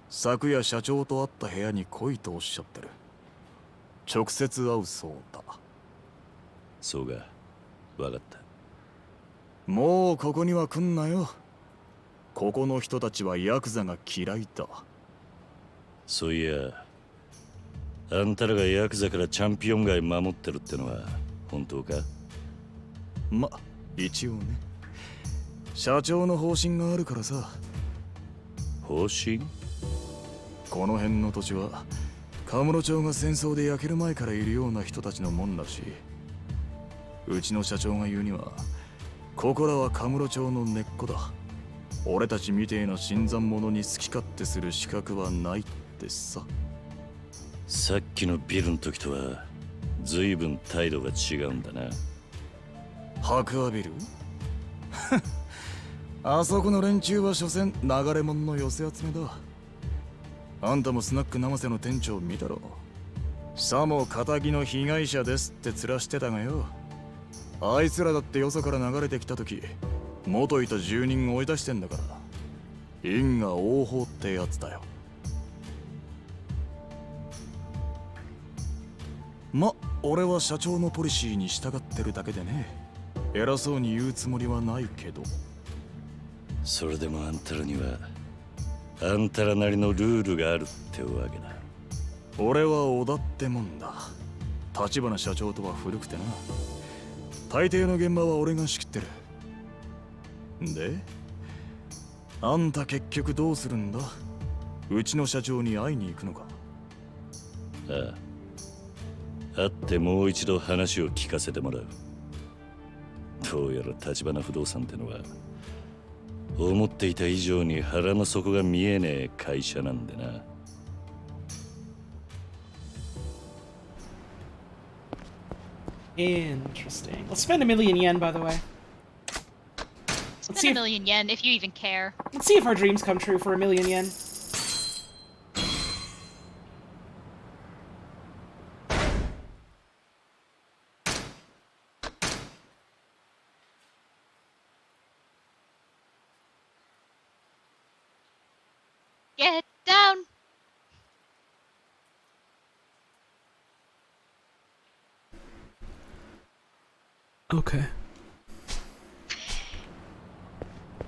昨夜社長と会った部屋に来いとおっしゃってる。直接会うそうだ。そうか、わかった。もうここには来んなよ。ここの人たちはヤクザが嫌いだ。そういや、あんたらがヤクザからチャンピオン街守ってるってのは本当か？ま、一応ね。社長の方針があるからさ。方針？この辺の土地はカムロ町が戦争で焼ける前からいるような人たちのもんだし、うちの社長が言うには、ここらはカムロ町の根っこだ。俺たちみてえな新参者に好き勝手する資格はないってさ。さっきのビルの時とは随分態度が違うんだな。白亜ビルあそこの連中は所詮流れ者の寄せ集めだ。あんたもスナック生瀬の店長見たろ。さも仇の被害者ですって面してたがよ。あいつらだってよそから流れてきた時、元いた住人追い出してんだから。因果応報ってやつだよ。ま、俺は社長のポリシーに従ってるだけでね。偉そうに言うつもりはないけど。それでもあんたらにはあんたらなりのルールがあるってわけだ。俺は織田ってもんだ。立社長とは古くてな。大抵の現場は俺が仕切ってる。で、あんた結局どうするんだ？うちの社長に会いに行くのか？ああ、会ってもう一度話を聞かせてもらう。どうやら橘不動産ってのは思っていた以上に腹の底が見えねえ会社なんでな。Interesting. Let's spend 1,000,000 yen, by the way. Spend 1,000,000 yen if you even care. Let's see if our dreams come true for 1,000,000 yen. Get down! Okay.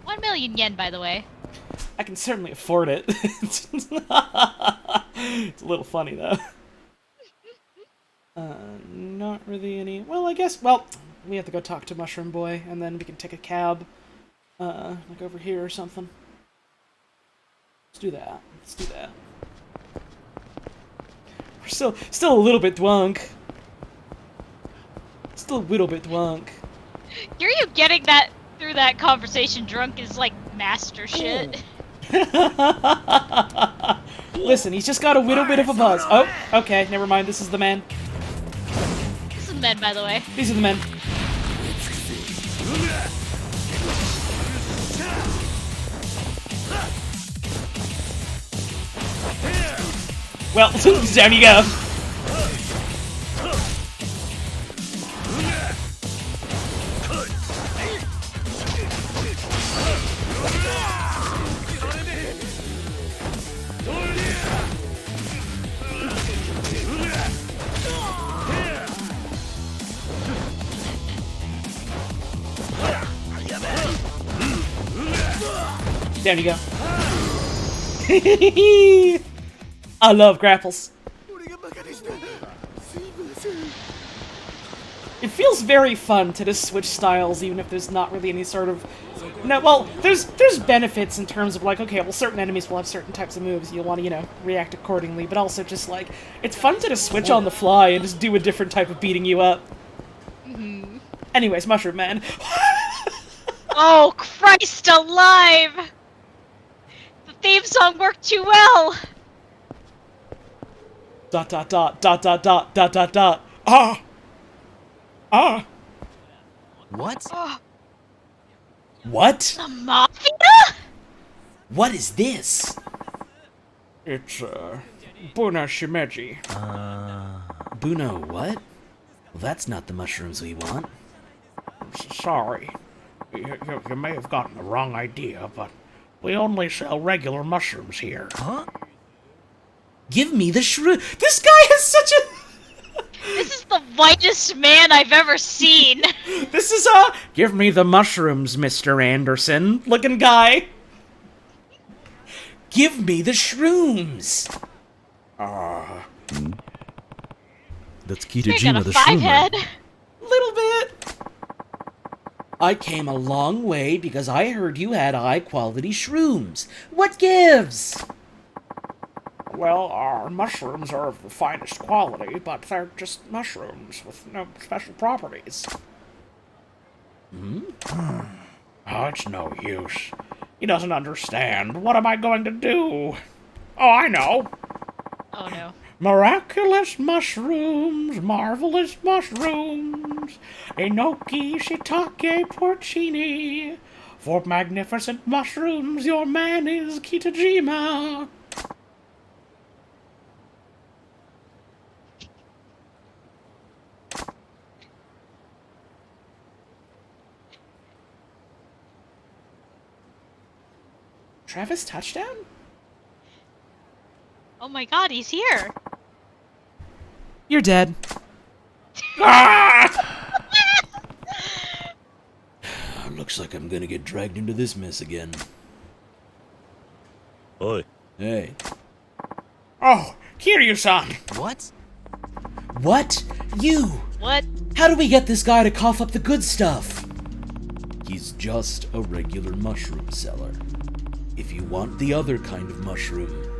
1,000,000 yen, by the way. I can certainly afford it. It's a little funny, though. Not really any... Well, I guess... Well, we have to go talk to Mushroom Boy, and then we can take a cab. Like over here or something. Let's do that. Let's do that. We're still a little bit drunk. Still a little bit drunk. Hear you getting that through that conversation drunk is like master shit. Listen, he's just got a little bit of a buzz. Oh, okay, never mind. This is the man. This is the men, by the way. These are the men. Well, down you go. Down you go. I love grapples. It feels very fun to just switch styles, even if there's not really any sort of... No, well, there's benefits in terms of, like, okay, well, certain enemies will have certain types of moves, you'll want to, you know, react accordingly, but also just, like, it's fun to just switch on the fly and just do a different type of beating you up. Mm-hmm. Anyways, Mushroom Man. Oh, Christ alive! The theme song worked too well! Dot dot dot dot dot dot dot dot dot. Ah! Ah! What? What? The Mafia? What is this? It's, Buna Shimeji. Buno what? Well, that's not the mushrooms we want. Sorry. You may have gotten the wrong idea, but we only sell regular mushrooms here. Huh? Give me the shroom. This guy has such a... This is the whitest man I've ever seen. This is give me the mushrooms, Mr. Anderson looking guy. Give me the shrooms. That's You're Kitajima gonna the five Shroomer. head. Little bit. I came a long way because I heard you had high-quality shrooms. What gives? Well, our mushrooms are of the finest quality, but they're just mushrooms with no special properties. Oh, it's no use. He doesn't understand. What am I going to do? Oh, I know. Oh no. Miraculous mushrooms, marvelous mushrooms, enoki, shiitake, porcini. For magnificent mushrooms, your man is Kitajima. Travis Touchdown? Oh my god, he's here. You're dead. Looks like I'm gonna get dragged into this mess again. Oi. Hey. Oh, Kiryu-san. What? What? You! What? How do we get this guy to cough up the good stuff? He's just a regular mushroom seller. If you want the other kind of mushroom,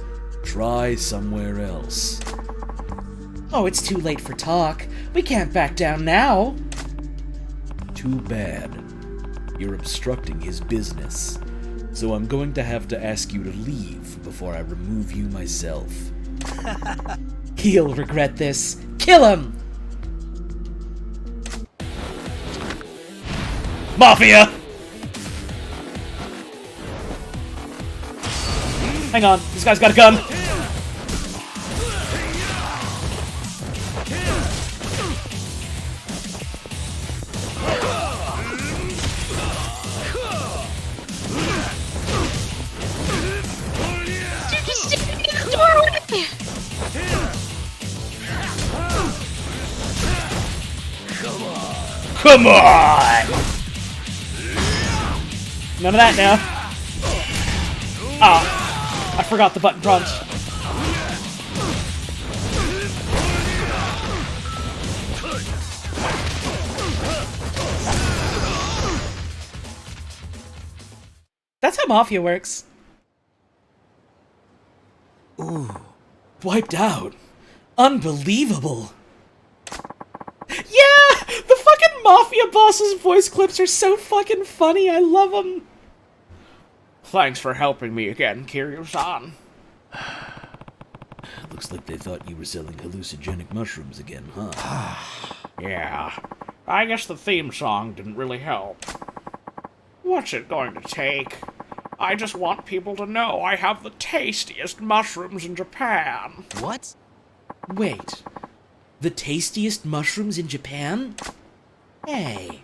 try somewhere else. Oh, it's too late for talk. We can't back down now. Too bad. You're obstructing his business. So I'm going to have to ask you to leave before I remove you myself. He'll regret this. Kill him! Mafia! Hang on, this guy's got a gun. Dude, just stick me in the doorway! Come on! None of that now. Ah, I forgot the button punch. That's how Mafia works. Ooh. Wiped out. Unbelievable. Yeah! The fucking Mafia boss's voice clips are so fucking funny. I love them. Thanks for helping me again, Kiryu-san. Looks like they thought you were selling hallucinogenic mushrooms again, huh? Yeah. I guess the theme song didn't really help. What's it going to take? I just want people to know I have the tastiest mushrooms in Japan. What? Wait. The tastiest mushrooms in Japan? Hey.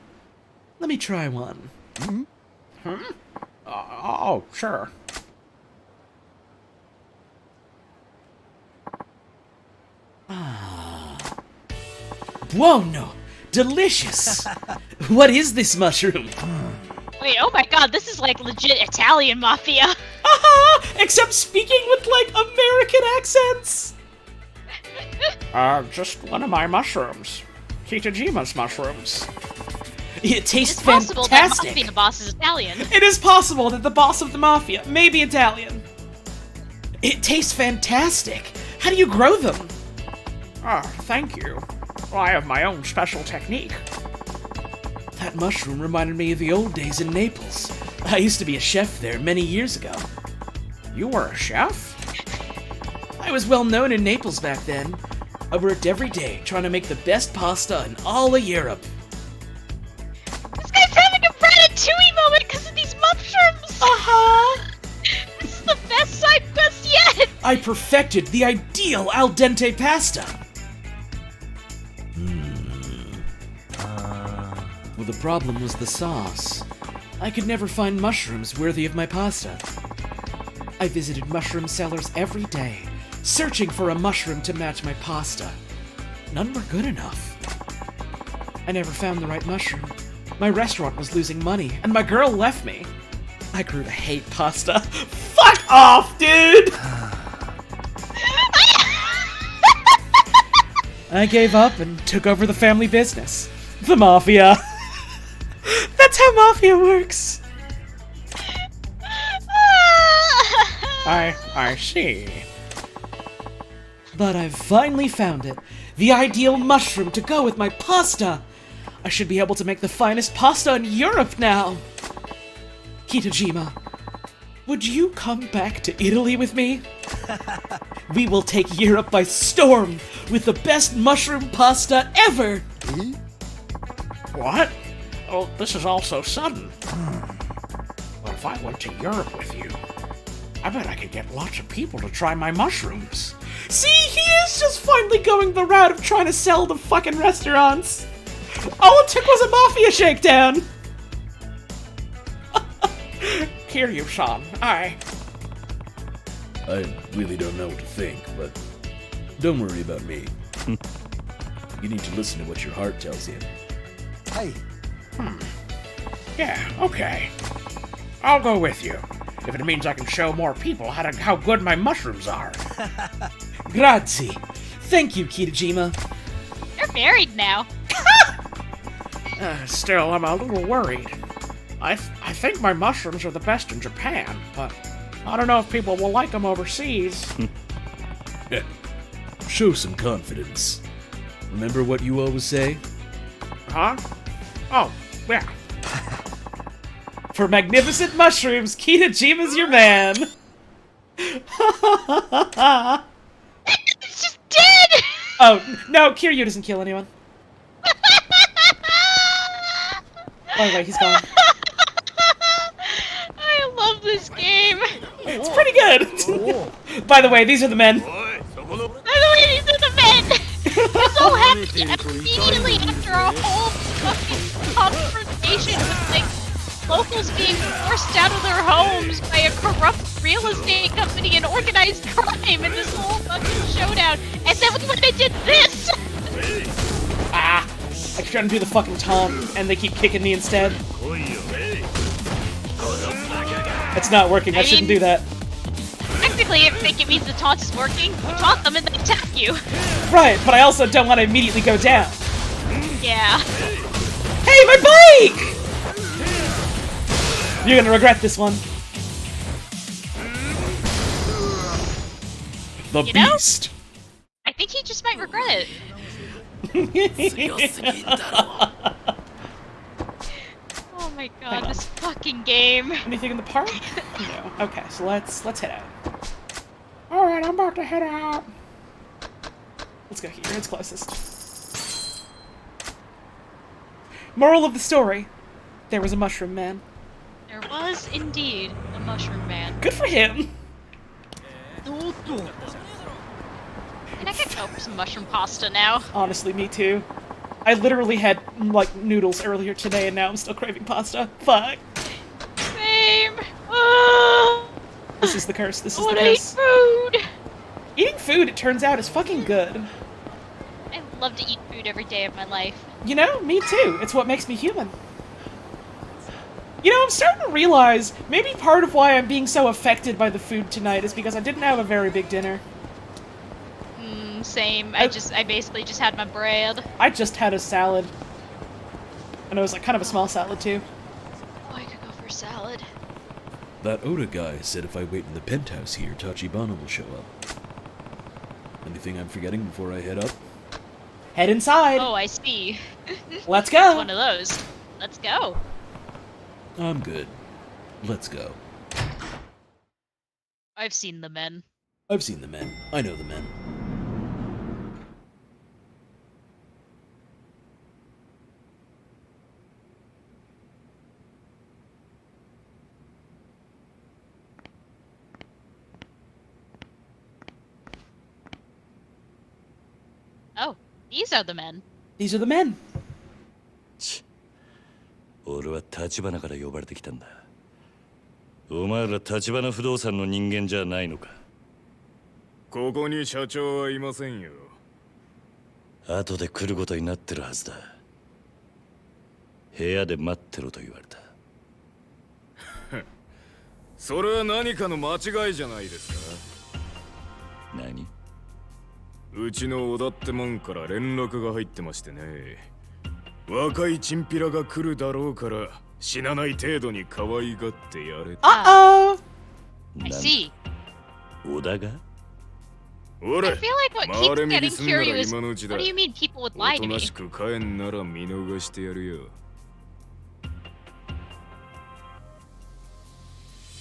Let me try one. Oh, sure. Buono! Delicious! What is this mushroom? Wait, oh my god, this is like legit Italian Mafia. Except speaking with, like, American accents! Just one of my mushrooms. Kitajima's mushrooms. It tastes It's possible fantastic. that Mafia boss is Italian. It is possible that the boss of the Mafia may be Italian. It tastes fantastic. How do you grow them? Oh, thank you. Well, I have my own special technique. That mushroom reminded me of the old days in Naples. I used to be a chef there many years ago. You were a chef? I was well known in Naples back then. I worked every day trying to make the best pasta in all of Europe. This guy's having a Ratatouille moment because of these mushrooms! This is the best side quest yet! I perfected the ideal al dente pasta. Well, the problem was the sauce. I could never find mushrooms worthy of my pasta. I visited mushroom sellers every day, searching for a mushroom to match my pasta. None were good enough. I never found the right mushroom. My restaurant was losing money, and my girl left me. I grew to hate pasta. Fuck off, dude! I gave up and took over the family business. The Mafia. That's how Mafia works. I see. But I've finally found it. The ideal mushroom to go with my pasta. I should be able to make the finest pasta in Europe now! Kitajima, would you come back to Italy with me? We will take Europe by storm with the best mushroom pasta ever! What? Oh, this is all so sudden. But if I went to Europe with you, I bet I could get lots of people to try my mushrooms. See, he is just finally going the route of trying to sell to fucking restaurants. All it took was a mafia shakedown. Kiryu-san, I really don't know what to think, but don't worry about me. You need to listen to what your heart tells you. Hey. Yeah, okay. I'll go with you, if it means I can show more people how good my mushrooms are. Grazie. Thank you, Kitajima. You're married now. Still, I'm a little worried. I think my mushrooms are the best in Japan, but I don't know if people will like them overseas. Show some confidence. Remember what you always say? Huh? Oh, yeah. For magnificent mushrooms, Kitajima's your man. It's just dead! Oh, no, Kiryu doesn't kill anyone. By the way, he's gone. I love this game. It's pretty good. By the way, these are the men. By the way, these are the men. This all happened immediately after a whole fucking confrontation with, like, locals being forced out of their homes by a corrupt real estate company and organized crime in this whole fucking showdown. And then when they did this! Ah, I trying to do the fucking taunt, and they keep kicking me instead. It's not working, I shouldn't do that. Technically, if it means the taunt is working, you taunt them and they attack you. Right, but I also don't want to immediately go down. Yeah. Hey, my bike! You're gonna regret this one. The Beast. I think he just might regret it. Oh my god, this fucking game. Anything in the park? No. Okay, so let's head out. Alright, I'm about to head out. Let's go here, it's closest. Moral of the story. There was a mushroom man. There was indeed a mushroom man. Good for him. And I could go for some mushroom pasta now. Honestly, me too. I literally had, like, noodles earlier today and now I'm still craving pasta. Fuck. Same. This is the curse, this is I the wanna eat curse. food. Eating food, it turns out, is fucking good. I love to eat food every day of my life. You know, me too. It's what makes me human. You know, I'm starting to realize maybe part of why I'm being so affected by the food tonight is because I didn't have a very big dinner. Same. I basically just had my bread. I just had a salad. And it was like kind of a small salad too. Oh, I could go for a salad. That Oda guy said if I wait in the penthouse here, Tachibana will show up. Anything I'm forgetting before I head up? Head inside. Oh, I see. Let's go. One of those. Let's go. I'm good. Let's go. I've seen the men. I've seen the men. I know the men. Oh, these are the men. These are the men. 俺は橘から呼ばれてきたんだ。お前ら橘不動産の人間じゃないのか。ここに社長はいませんよ。後で来ることになってるはずだ。部屋で待ってろと言われた。それは何かの間違いじゃないですか。何？うちの小田ってもんから連絡が入ってましてね。若いチンピラが来るだろうから死なない程度に可愛がってやれ。Uh-oh! I see. 小田が？ I feel like what keeps getting curious, what do you mean people would lie to me? おとなしく帰んなら見逃してやるよ。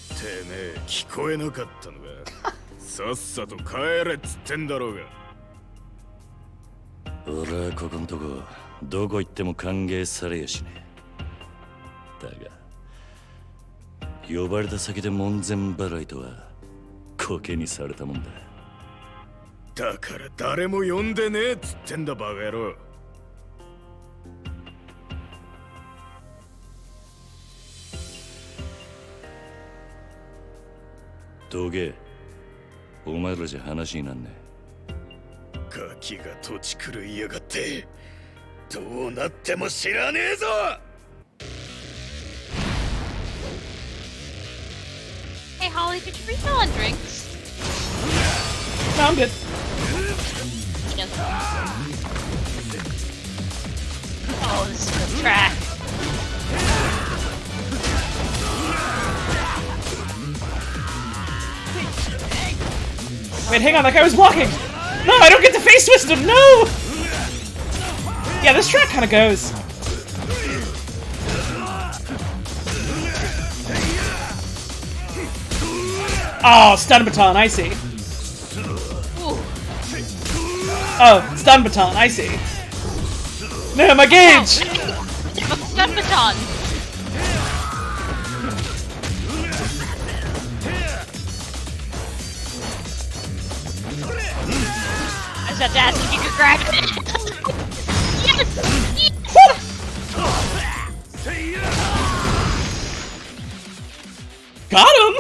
てめえ聞こえなかったのか。さっさと帰れっつってんだろうが。俺はここんとこどこ行っても歓迎されやしねえ。だが呼ばれた先で門前払いとはコケにされたもんだ。だから誰も呼んでねえっつってんだバカ野郎。どけ、お前らじゃ話になんねガキが土地狂いやがって、どうなっても知らねえぞ。Hey Holly, could you refill on drinks? No, I'm good. He doesn't. Oh, this is a track. Wait, hang on, that guy was blocking! No, I don't get to face twist him, no! Yeah, this track kinda goes. Oh, stun baton, I see. Oh, stun baton, I see. No, my gauge! Stun baton! I was about to ask if you could grab it. Yes! Got him!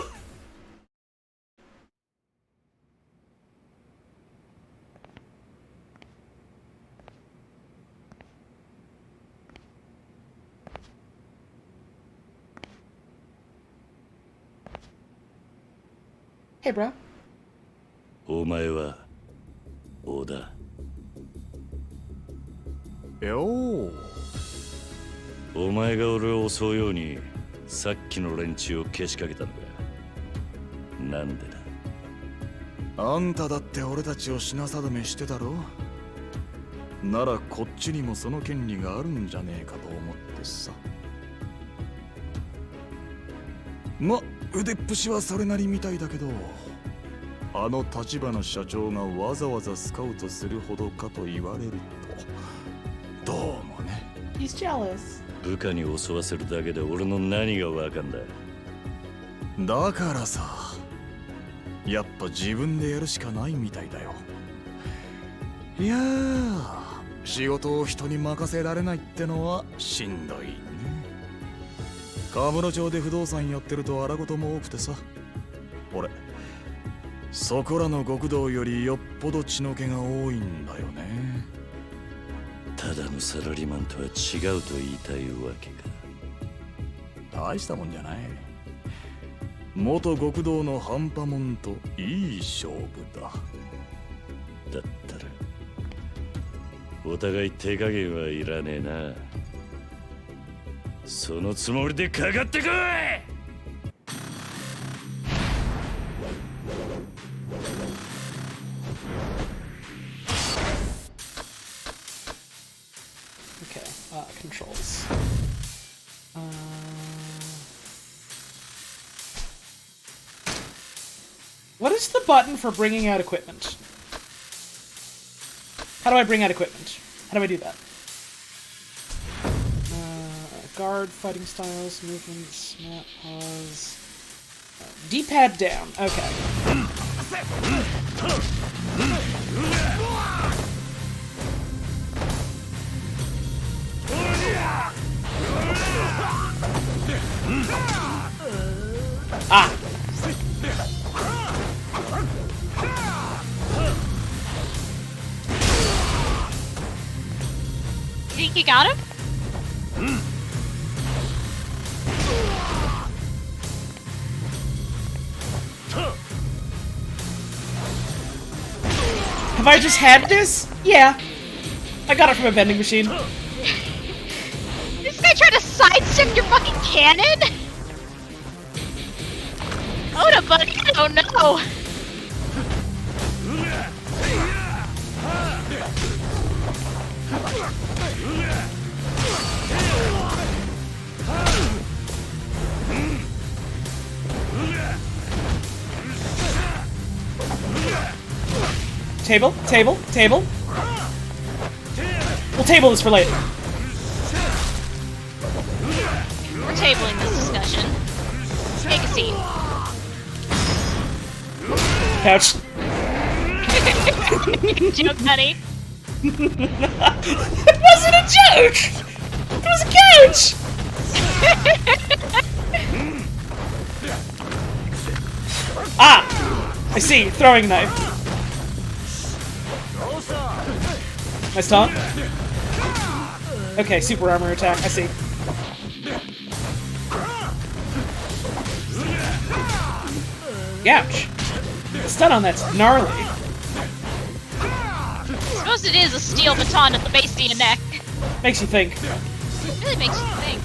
Hey, bro. お前は織田。よー。お前が俺を襲うようにさっきの連中をけしかけたのか。なんでだ。あんただって俺たちを品定めしてたろ。ならこっちにもその権利があるんじゃねえかと思ってさ。ま、腕っぷしはそれなりみたいだけど、あの立社長がわざわざスカウトするほどかと言われると、どうもね。He's jealous. 部下に襲わせるだけで俺の何がわかんだ。だからさ、やっぱ自分でやるしかないみたいだよ。いやー、仕事を人に任せられないってのはしんどいね。カムロ町で不動産やってると荒事も多くてさ、俺そこらの極道よりよっぽど血の気が多いんだよね。ただのサラリーマンとは違うと言いたいわけか。大したもんじゃない。元極道の半端もんといい勝負だ。だったらお互い手加減はいらねえな。そのつもりでかかってこい。Controls. What is the button for bringing out equipment? How do I bring out equipment? How do I do that? Guard, fighting styles, movements, map, pause. D-pad down. Okay. Ah! You think you got him? Have I just had this? Yeah. I got it from a vending machine. This guy tried to sidestep your fucking cannon? Oh no, buddy, I don't know. Table, table, table. We'll table this for later. We're tabling this discussion. Take a seat. Couch. Joke, honey. It wasn't a joke! It was a couch! Ah! I see. Throwing knife. Nice taunt. Okay, super armor attack. I see. Ouch. The stun on that's gnarly. I suppose it is a steel baton at the base of your neck. Makes you think. It really makes you think.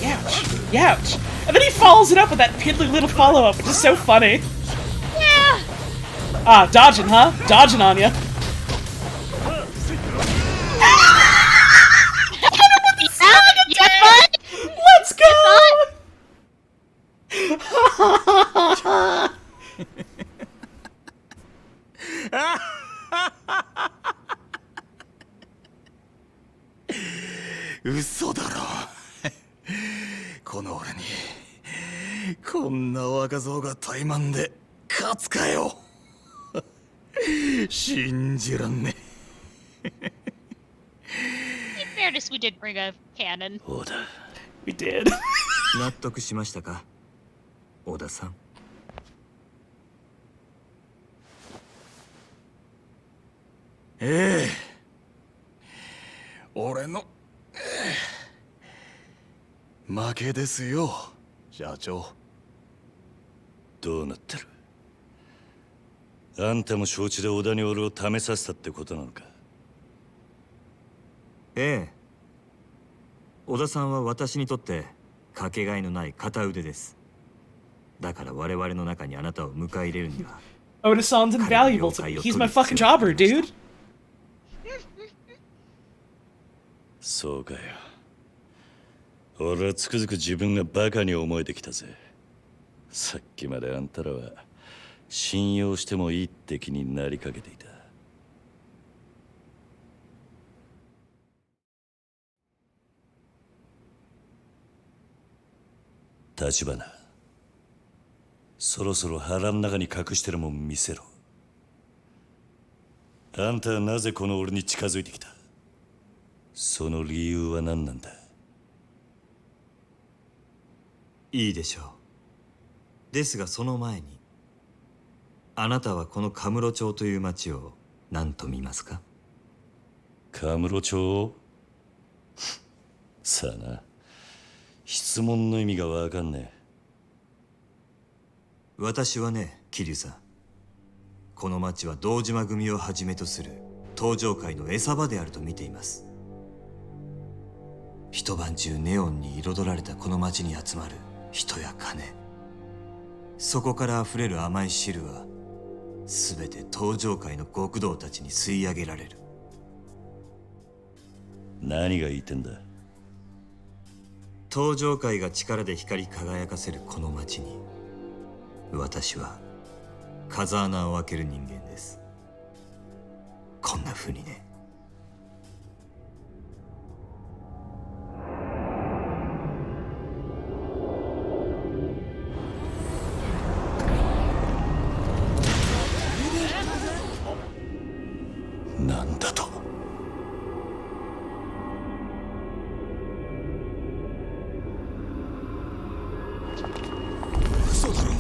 Ouch. Ouch. And then he follows it up with that piddly little follow-up, which is so funny. Yeah. Ah, dodging, huh? Dodging on ya. You had fun? Let's go!嘘だろ。この俺にこんな若造が怠慢で勝つかよ。信じらんね。In fairness, we did bring a cannon. We did. 納得しましたか、小田さん。ええ。俺の負けですよ、社長。どうなってる？あんたも承知で小田に俺を試させたってことなのか？ええ。小田さんは私にとってかけがえのない片腕です。だから我々の中にあなたを迎え入れるには。Oda-san's invaluable to me. He's my fucking jobber, dude. そうかよ。俺はつくづく自分がバカに思えてきたぜ。さっきまであんたらは信用してもいいって気になりかけていた。Tachibana、そろそろ腹の中に隠してるもん見せろ。あんたはなぜこの俺に近づいてきた？その理由は何なんだ？いいでしょう。ですがその前に、あなたはこのカムロ町という町を何と見ますか？カムロ町？さあな。質問の意味がわかんねえ。私はね、桐生さん。この町は堂島組をはじめとする登場界の餌場であると見ています。一晩中ネオンに彩られたこの町に集まる人や金、そこから溢れる甘い汁は全て登場界の極道たちに吸い上げられる。何が言ってんだ？登場界が力で光り輝かせるこの町に、私は風穴を開ける人間です。こんな風にね。なんだと？嘘だろ。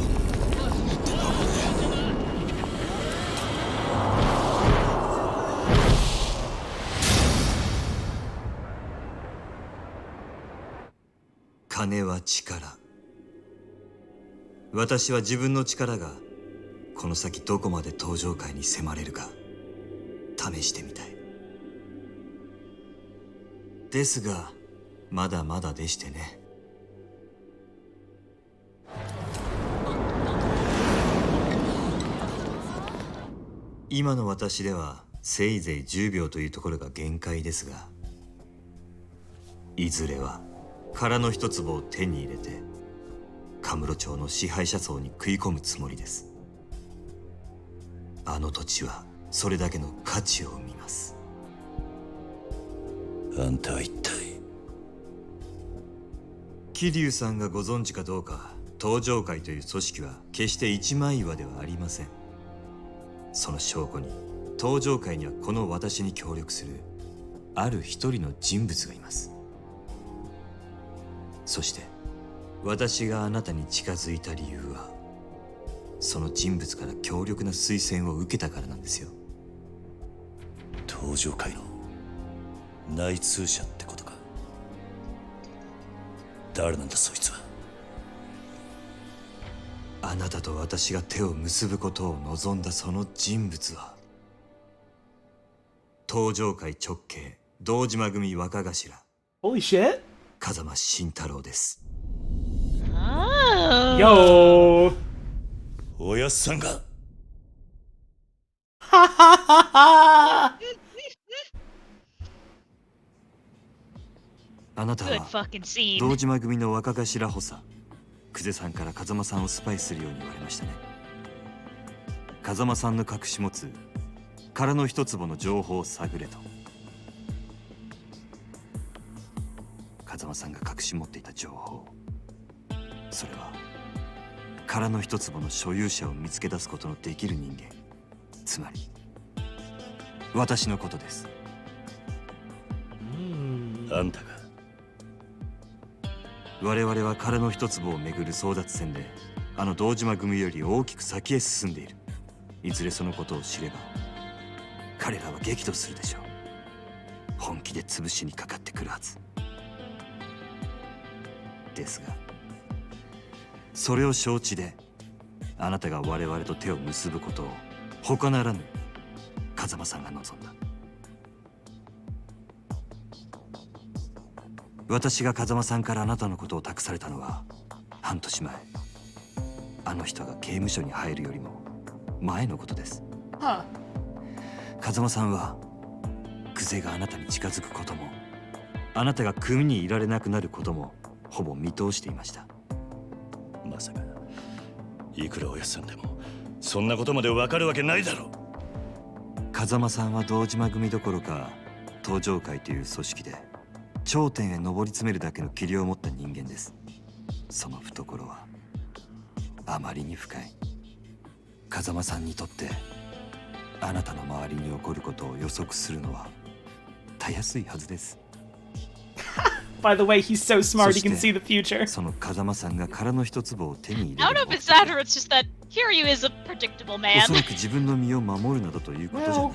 金は力。私は自分の力がこの先どこまで登場界に迫れるか試してみたい。ですがまだまだでしてね。今の私ではせいぜい10秒というところが限界ですが、いずれは殻の一粒を手に入れてカムロ町の支配者層に食い込むつもりです。あの土地はそれだけの価値を生みます。あんたは一体。桐生さんがご存知かどうか、東上会という組織は決して一枚岩ではありません。その証拠に東上会にはこの私に協力するある一人の人物がいます。そして私があなたに近づいた理由は、その人物から強力な推薦を受けたからなんですよ。東上会の内通者ってことか。誰なんだそいつは。あなたと私が手を結ぶことを望んだその人物は、東上会直系堂島組若頭 Holy shit! 風間慎太郎です。Yo! おやっさんが。はははは。あなたは Good fucking scene. 堂島組の若頭補佐久世さんから風間さんをスパイするように言われましたね。風間さんの隠し持つ殻の一粒の情報を探れと。風間さんが隠し持っていた情報、それは殻の一粒の所有者を見つけ出すことのできる人間、つまり私のことです。あんたが。我々は殻の一粒をめぐる争奪戦であの堂島組より大きく先へ進んでいる。いずれそのことを知れば彼らは激怒するでしょう。本気で潰しにかかってくるはずですが、それを承知であなたが我々と手を結ぶことを他ならぬ風間さんが望んだ。私が風間さんからあなたのことを託されたのは半年前、あの人が刑務所に入るよりも前のことです。は風間さんは久世があなたに近づくこともあなたが組にいられなくなることもほぼ見通していました。まさかいくらおやっさんでもそんなことまでわかるわけないだろう。風間さんは堂島組どころか東上会という組織で頂点へ上り詰めるだけの器量を持った人間です。その懐はあまりに深い。風間さんにとってあなたの周りに起こることを予測するのはたやすいはずです。By the way, he's so smart he can see the future. その風間さんが殻の一粒を手に入れ I る don't know if it's that or it's just that Kiryu is a predictable お man. そらく自分の身を守るなどということじゃない。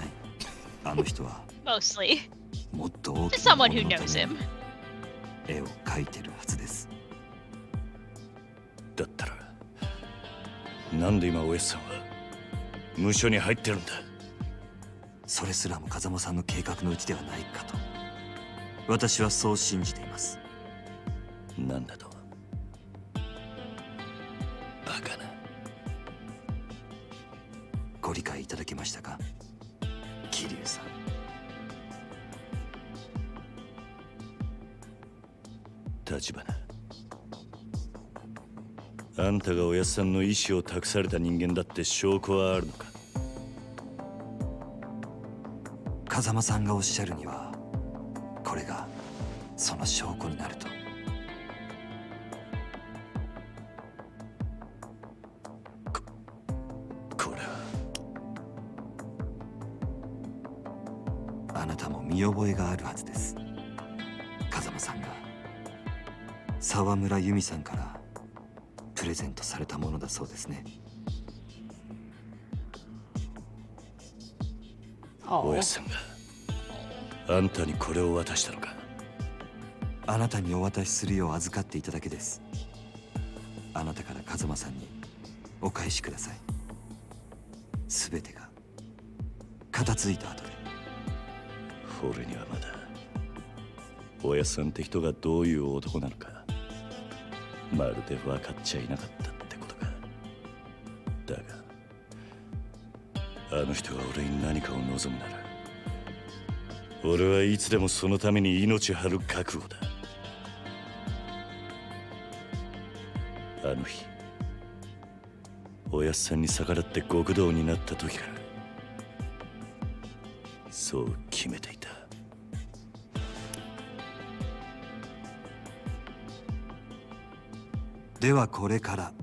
あの人は Mostly. もっと大 To きな someone も who のの knows ため him. に絵を描いてるはずです。だったらなんで今おやっさんは無所に入ってるんだ。それすらも風間さんの計画のうちではないかと私はそう信じています。なんだと。バカな。ご理解いただけましたか、桐生さん。立花、あんたがおやっさんの意思を託された人間だって証拠はあるのか。風間さんがおっしゃるにはこれがその証拠になると。これはあなたも見覚えがあるはずです。風間さんが沢村由美さんからプレゼントされたものだそうですね。おやっさんがあんたにこれを渡したのか。あなたにお渡しするよう預かっていただけです。あなたから風間さんにお返しください。すべてが片付いた後で。俺にはまだおやっさんって人がどういう男なのかまるで分かっちゃいなかったってことか。だがあの人が俺に何かを望むなら、俺はいつでもそのために命張る覚悟だ。あの日、おやっさんに逆らって極道になった時から、そう決めていた。ではこれから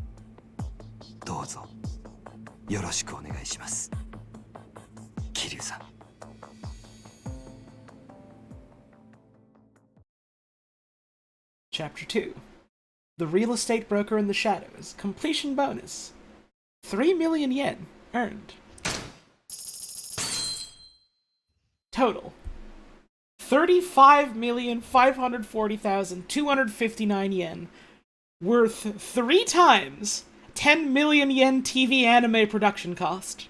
どうぞよろしくお願いします、桐生さん。Chapter 2. The Real Estate Broker in the Shadows. Completion bonus. 3 million yen earned. Total. 35,540,259 yen. Worth 3 times 10 million yen TV anime production cost.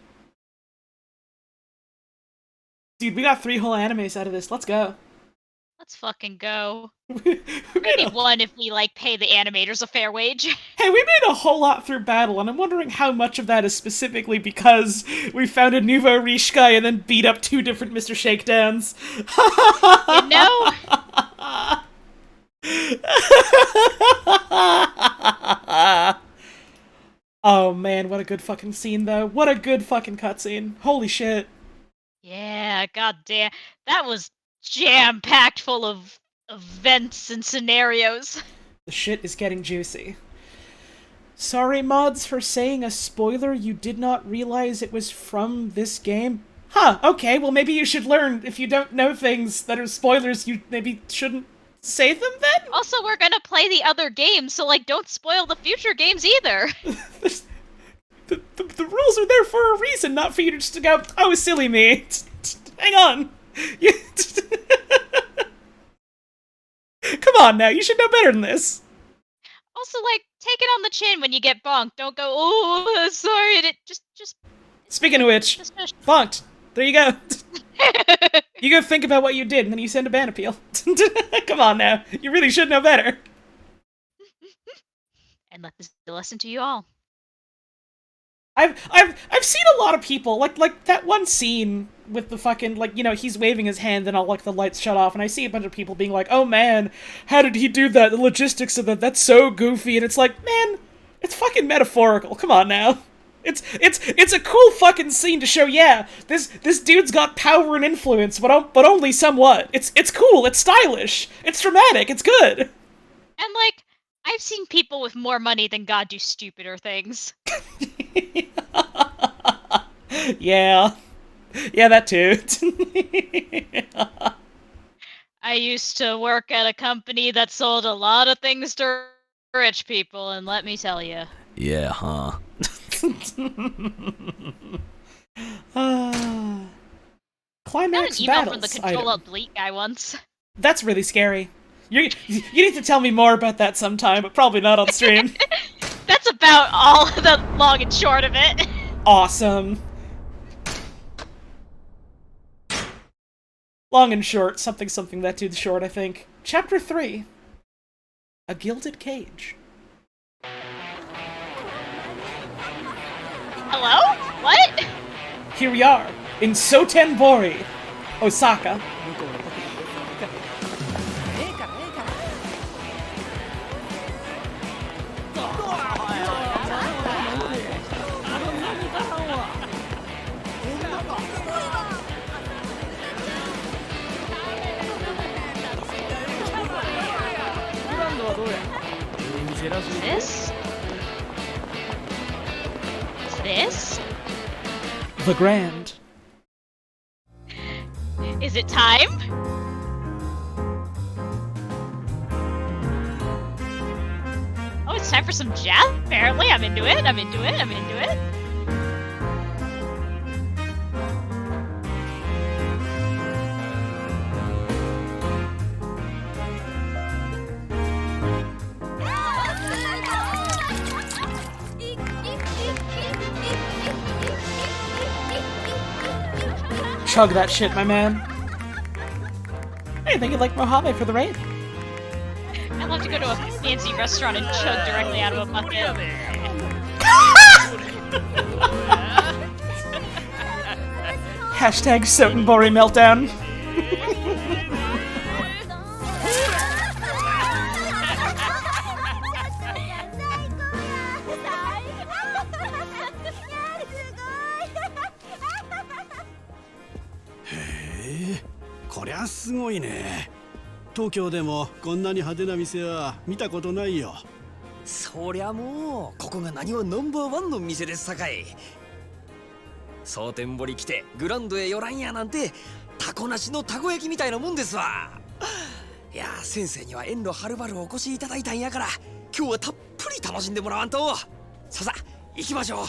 Dude, we got 3 whole animes out of this. Let's go. Let's fucking go. Maybe 1 if we, like, pay the animators a fair wage. Hey, we made a whole lot through battle, and I'm wondering how much of that is specifically because we found a Nouveau Riche guy and then beat up 2 different Mr. Shakedowns. You know? Oh man, what a good fucking scene, though. What a good fucking cutscene. Holy shit. Yeah, goddamn. That was jam-packed full of events and scenarios. The shit is getting juicy. Sorry, mods, for saying a spoiler you did not realize it was from this game. Huh, okay, well maybe you should learn if you don't know things that are spoilers, you maybe shouldn't say them then? Also, we're gonna play the other games, so, like, don't spoil the future games either. The rules are there for a reason, not for you to just go, oh, silly me. Hang on. Come on now, you should know better than this. Also, like, take it on the chin when you get bonked. Don't go, oh, sorry, just... Speaking of which, bonked. There you go. You go think about what you did, and then you send a ban appeal. Come on now, you really should know better. And let this be a lesson to you all. I've seen a lot of people, like that one scene with the fucking, like, you know, he's waving his hand and all, like, the lights shut off, and I see a bunch of people being like, oh man, how did he do that? The logistics of that's so goofy, and it's like, man, it's fucking metaphorical, come on now. It's a cool fucking scene to show, yeah, this dude's got power and influence, but only somewhat. It's cool, it's stylish, it's dramatic, it's good. And, like, I've seen people with more money than God do stupider things. Yeah, that too. I used to work at a company that sold a lot of things to rich people, and let me tell you. Yeah, huh? Climax I got an email battles from the Control item. Delete guy once. That's really scary. You need to tell me more about that sometime, but probably not on stream. That's about all the long and short of it. Awesome. Long and short, something that dude's short, I think. Chapter 3. A Gilded Cage. Hello? What? Here we are, in Sotenbori, Osaka. This? This? The Grand. Is it time? Oh, it's time for some jazz, apparently. I'm into it. Chug that shit, my man. Hey, thank you, like Mojave, for the raid. I'd love to go to a fancy restaurant and chug directly out of a bucket. Hashtag Sotenbori meltdown.へえ、こりゃすごいね。東京でもこんなに派手な店は見たことないよ。そりゃもうここが何はナンバーワンの店ですさかい。蒼天堀来てグランドへ寄らんやなんてタコなしのたこ焼きみたいなもんですわ。いや先生には遠路はるばるお越しいただいたんやから今日はたっぷり楽しんでもらわんと。ささ行きましょう。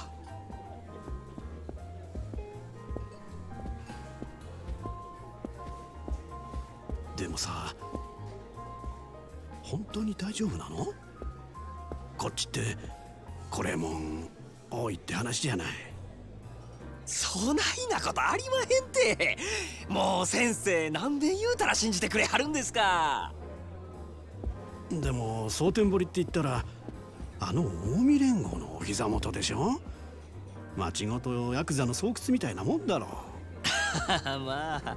でもさ、本当に大丈夫なの？こっちってこれもん多いって話じゃない。そないなことありまへんて。もう先生何べん言うたら信じてくれはるんですか。でも蒼天堀って言ったらあの近江連合のお膝元でしょ。町ごとヤクザの巣窟みたいなもんだろう。まあ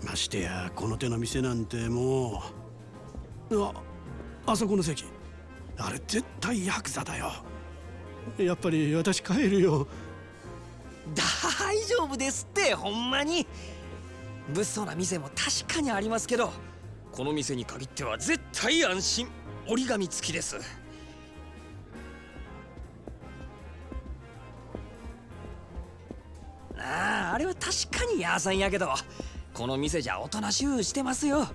ましてやこの手の店なんてもう、あそこの席、あれ絶対ヤクザだよ。やっぱり私帰るよ。大丈夫ですってほんまに。物騒な店も確かにありますけどこの店に限っては絶対安心。折り紙付きです。あれは確かにヤーさんやけどこの店じゃおとなしゅうしてますよ。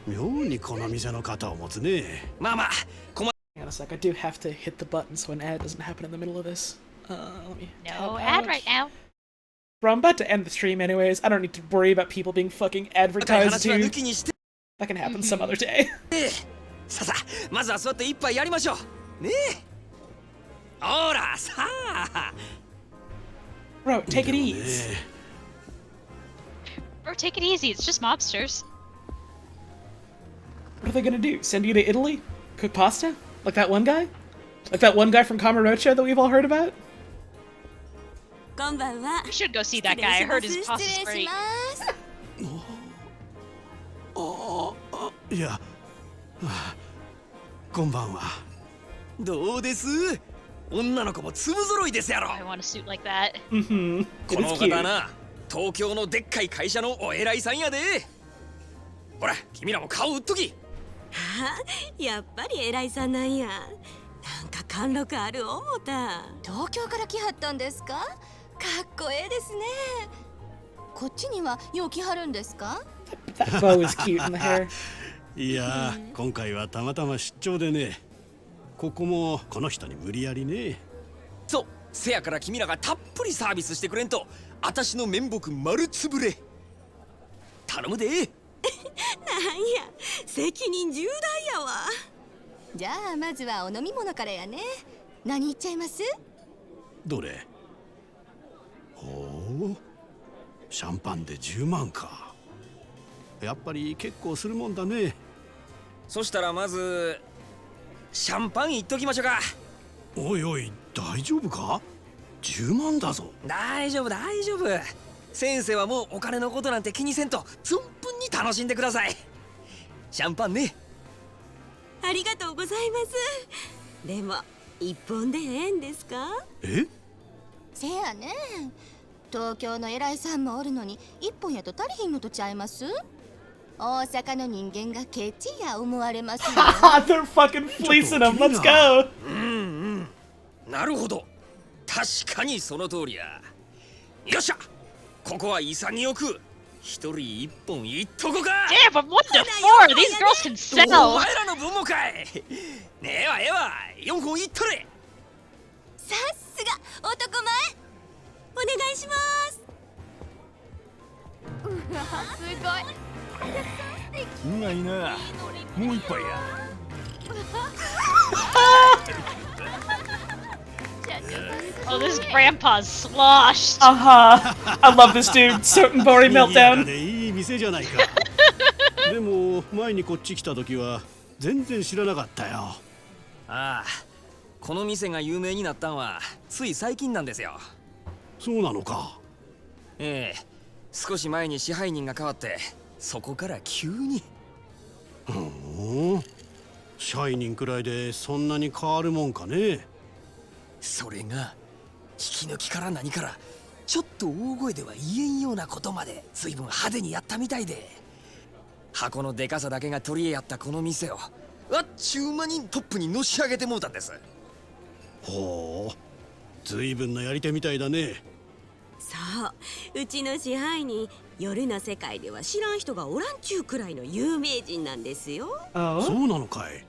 妙にこの店の肩を持つね。まあまあHang on a sec, I do have to hit the button so an ad doesn't happen in the middle of this. Let me. No ad right now. Bro, I'm about to end the stream anyways. I don't need to worry about people being fucking advertised to. That can happen some other day. ささまずは座って一杯やりましょうねえ。ほらさあ。Bro, take it easy. Bro, take it easy. It's just mobsters. What are they gonna do? Send you to Italy? Cook pasta? Like that one guy? Like that one guy from Kamurocho that we've all heard about? You should go see that guy. I heard his pasta's great. いや、こんばんは。どうです？女の子も粒揃いですやろ。I want a suit like that. この方な、東京のでっかい会社のお偉いさんやで。ほら、君らも顔売っとき。やっぱり偉いさんなんや。なんか貫禄ある思た。東京から来はったんですか？かっこええですね。こっちにはよう来はるんですか？ That bow is cute in the hair. いや、今回はたまたま出張でね。ここもこの人に無理やりね。そう、せやから君らがたっぷりサービスしてくれんと、私の面目丸つぶれ。頼むで。なんや、責任重大やわ。じゃあまずはお飲み物からやね。何言っちゃいます？どれ？ほう、シャンパンで10万か。やっぱり結構するもんだね。そしたらまずシャンパンいっときましょうか。おいおい、大丈夫か？10万だぞ。大丈夫大丈夫。先生はもうお金のことなんて気にせんと存分に楽しんでください。シャンパンね。ありがとうございます。でも一本でええんですか？え？せやね。東京の偉いさんもおるのに一本やと足りひんのとちゃいます？大阪の人間がケチや思われますよ。They're fucking fleecing them. Let's go. なるほど。確かにその通りや。よっしゃ。ここは潔く一人一本いっとこか。Yeah, but what the for? These girls can sell. お前らの分もかい。ねえわええわ。4本いっとれ。さすが男前。お願いします。うわ、すごい。うまいな。もう一杯や。Oh, this grandpa's sloshed. I love this dude. Sotenbori meltdown. いい店じゃないか。でも前にこっち来た時は全然知らなかったよ。ああ、この店が有名になったんはつい最近なんですよ。そうなのか。ええ、少し前に支配人が変わって、そこから急に。支配人くらいでそんなに変わるもんかね。それが引き抜きから何からちょっと大声では言えんようなことまで随分派手にやったみたいで、箱のでかさだけが取り柄やったこの店をあっちゅう間にトップにのし上げてもうたんです。ほう、随分なやり手みたいだね。そう、うちの支配人、夜の世界では知らん人がおらんちゅうくらいの有名人なんですよ。そうなのかい。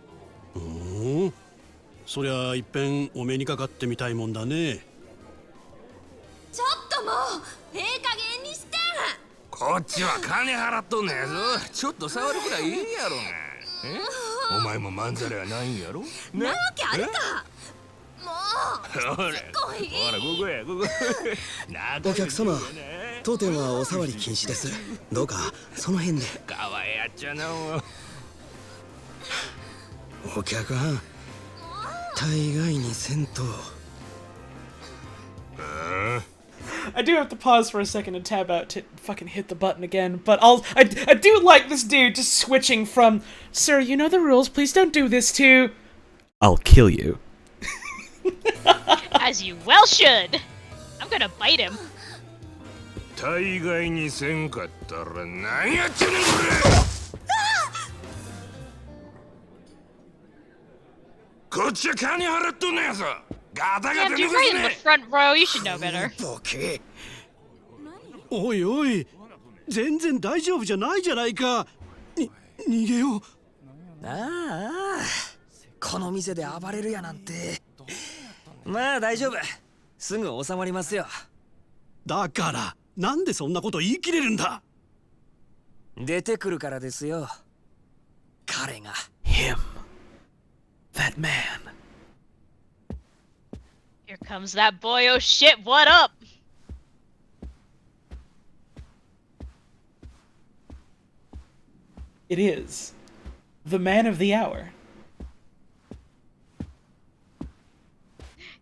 そりゃいっぺんお目にかかってみたいもんだね。ちょっともうええ加減にして。こっちは金払っとんねやぞ。ちょっと触るくらいいいやろが。お前もまんざらはないんやろ。なわけあるか。もうほらここやここ。お客様、当店はお触り禁止です。どうかその辺で。かわいやっちゃなもう。お客はん、大概にせんと。I do have to pause for a second and tab out to fucking hit the button again, but I do like this dude just switching from, "Sir, you know the rules, please don't do this," to, "I'll kill you." As you well should. I'm gonna bite him. 大概にせんかったら何やってんねんこれ。こっちは金払っとんねやぞ。ガタガタ Damn, dude, right in the front row. You should know better. おいおい、全然大丈夫じゃないじゃないか。逃げよう。ああ、この店で暴れるやなんて。まあ大丈夫、すぐ収まりますよ。だからなんでそんなこと言い切れるんだ。出てくるからですよ、彼が。 Him. That man. Here comes that boy. Oh shit, what up? It is the man of the hour.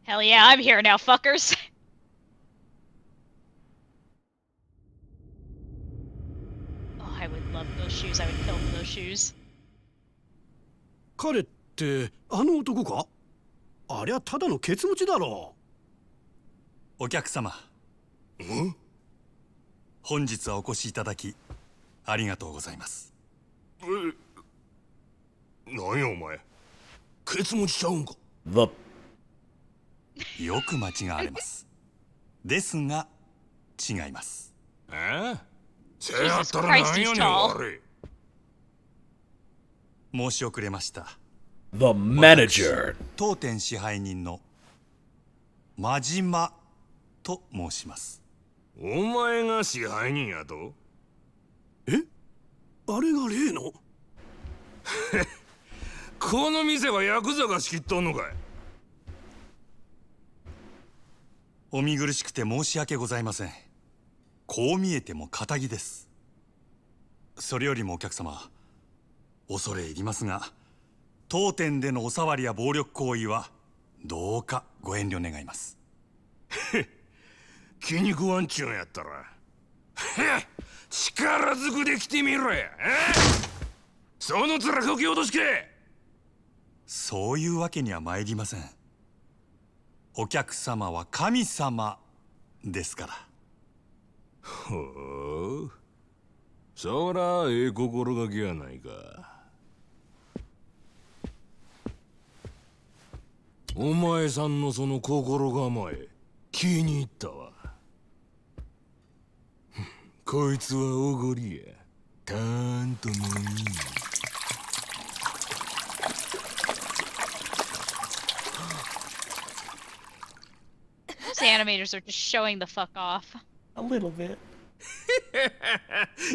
Hell yeah, I'm here now, fuckers. Oh, I would love those shoes. I would kill for those shoes. 彼ってあの男か。ありゃただのケツ持ちだろう。お客様、本日はお越しいただきありがとうございます。何やお前、ケツ持ちちゃうんか。よく間違われます。ですが違います。せやったら何やねん悪い。申し遅れました。The manager. 当店支配人の真島と申します。お前が支配人やと。え、あれが例の。この店はヤクザが仕切っとんのかい。お見苦しくて申し訳ございません。こう見えても堅気です。それよりもお客様、恐れ入りますが、当店でのお触りや暴力行為はどうかご遠慮願います。気に食わんちゅうんやったら力ずくで来てみろや。その面こき落としけ。そういうわけには参りません。お客様は神様ですから。ほう、そらええ心がけやないか。お前さんのその心構え気に入ったわ。こいつはおごりや。たーんともいい。Those animators are just showing the fuck off. A little bit.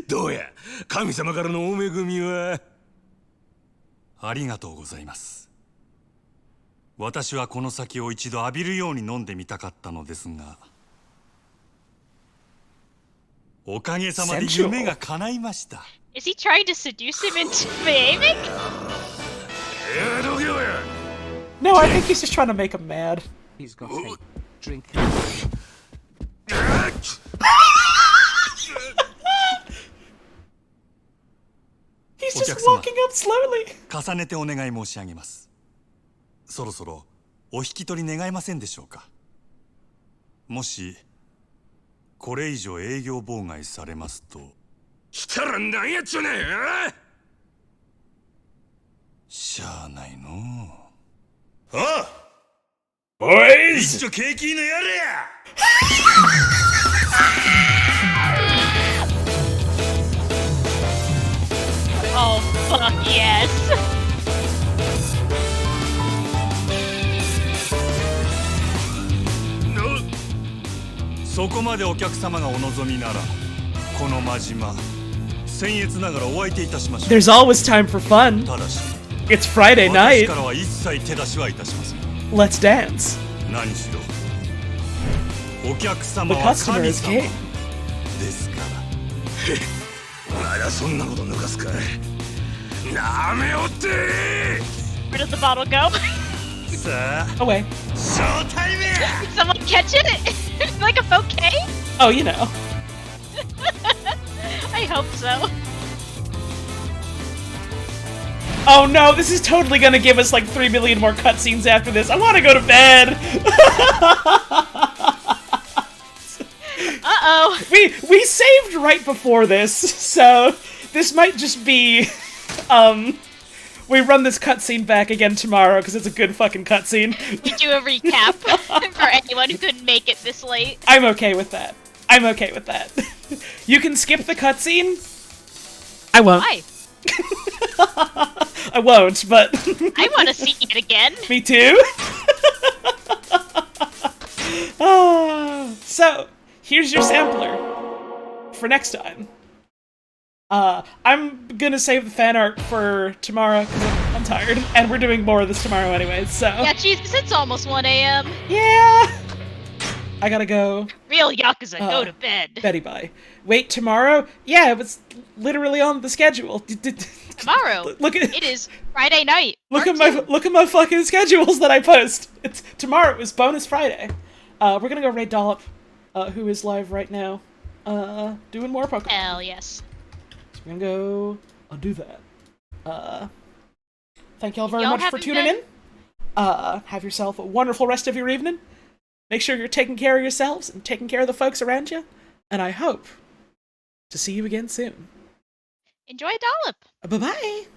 どうや、神様からのお恵みは。ありがとうございます。私はこの酒を一度浴びるように飲んでみたかったのですが、おかげさまで夢が叶いました。Is he trying to seduce him into behaving? No, I think he's just trying to make him mad. He's got a drink. just walking up slowly. 重ねてお願い申し上げます。そろそろお引き取り願えませんでしょうか。もしこれ以上営業妨害されますと。したらなんやっちゅうねん。しゃあないのう。あボーイ一丁景気のやれや。Oh, fuck yes. そこまでお客様がお望みなら、この真島、僭越ながらお相手いたしましょう。There's always time for fun. ただし、It's Friday 私 night. からは一切手出しはいたしません。 Let's dance. 何しろ、お客 The 様は customer 神 is 様 king. ですから。まだそんなこと抜かすかい。なめおって。 Where does the bottle go? さあ、 Away. ショータイムや。 Did someone catch it? Like a bouquet? Oh, you know. I hope so. Oh no, this is totally gonna give us like 3 million more cutscenes after this. I want to go to bed. Uh-oh. We saved right before this, so this might just be we run this cutscene back again tomorrow because it's a good fucking cutscene. We do a recap for anyone who couldn't make it this late. I'm okay with that. I'm okay with that. You can skip the cutscene. I won't. Why? I won't, but I want to see it again. Me too. So, here's your sampler for next time. I'm gonna save the fan art for tomorrow because I'm tired, and we're doing more of this tomorrow anyway, so... Yeah, Jesus, it's almost 1 a.m. Yeah! I gotta go. Real Yakuza, go to bed. Betty bye. Wait, tomorrow? Yeah, it was literally on the schedule. Tomorrow? Look at it is Friday night. Look at my fucking schedules that I post. It's tomorrow is bonus Friday. We're gonna go raid Dollop, who is live right now, doing more Pokemon. Hell yes. So we're gonna go. I'll do that. Thank y'all very Y'all much for haven't tuning in. Have yourself a wonderful rest of your evening. Make sure you're taking care of yourselves and taking care of the folks around you. And I hope to see you again soon. Enjoy Dollop. Bye-bye.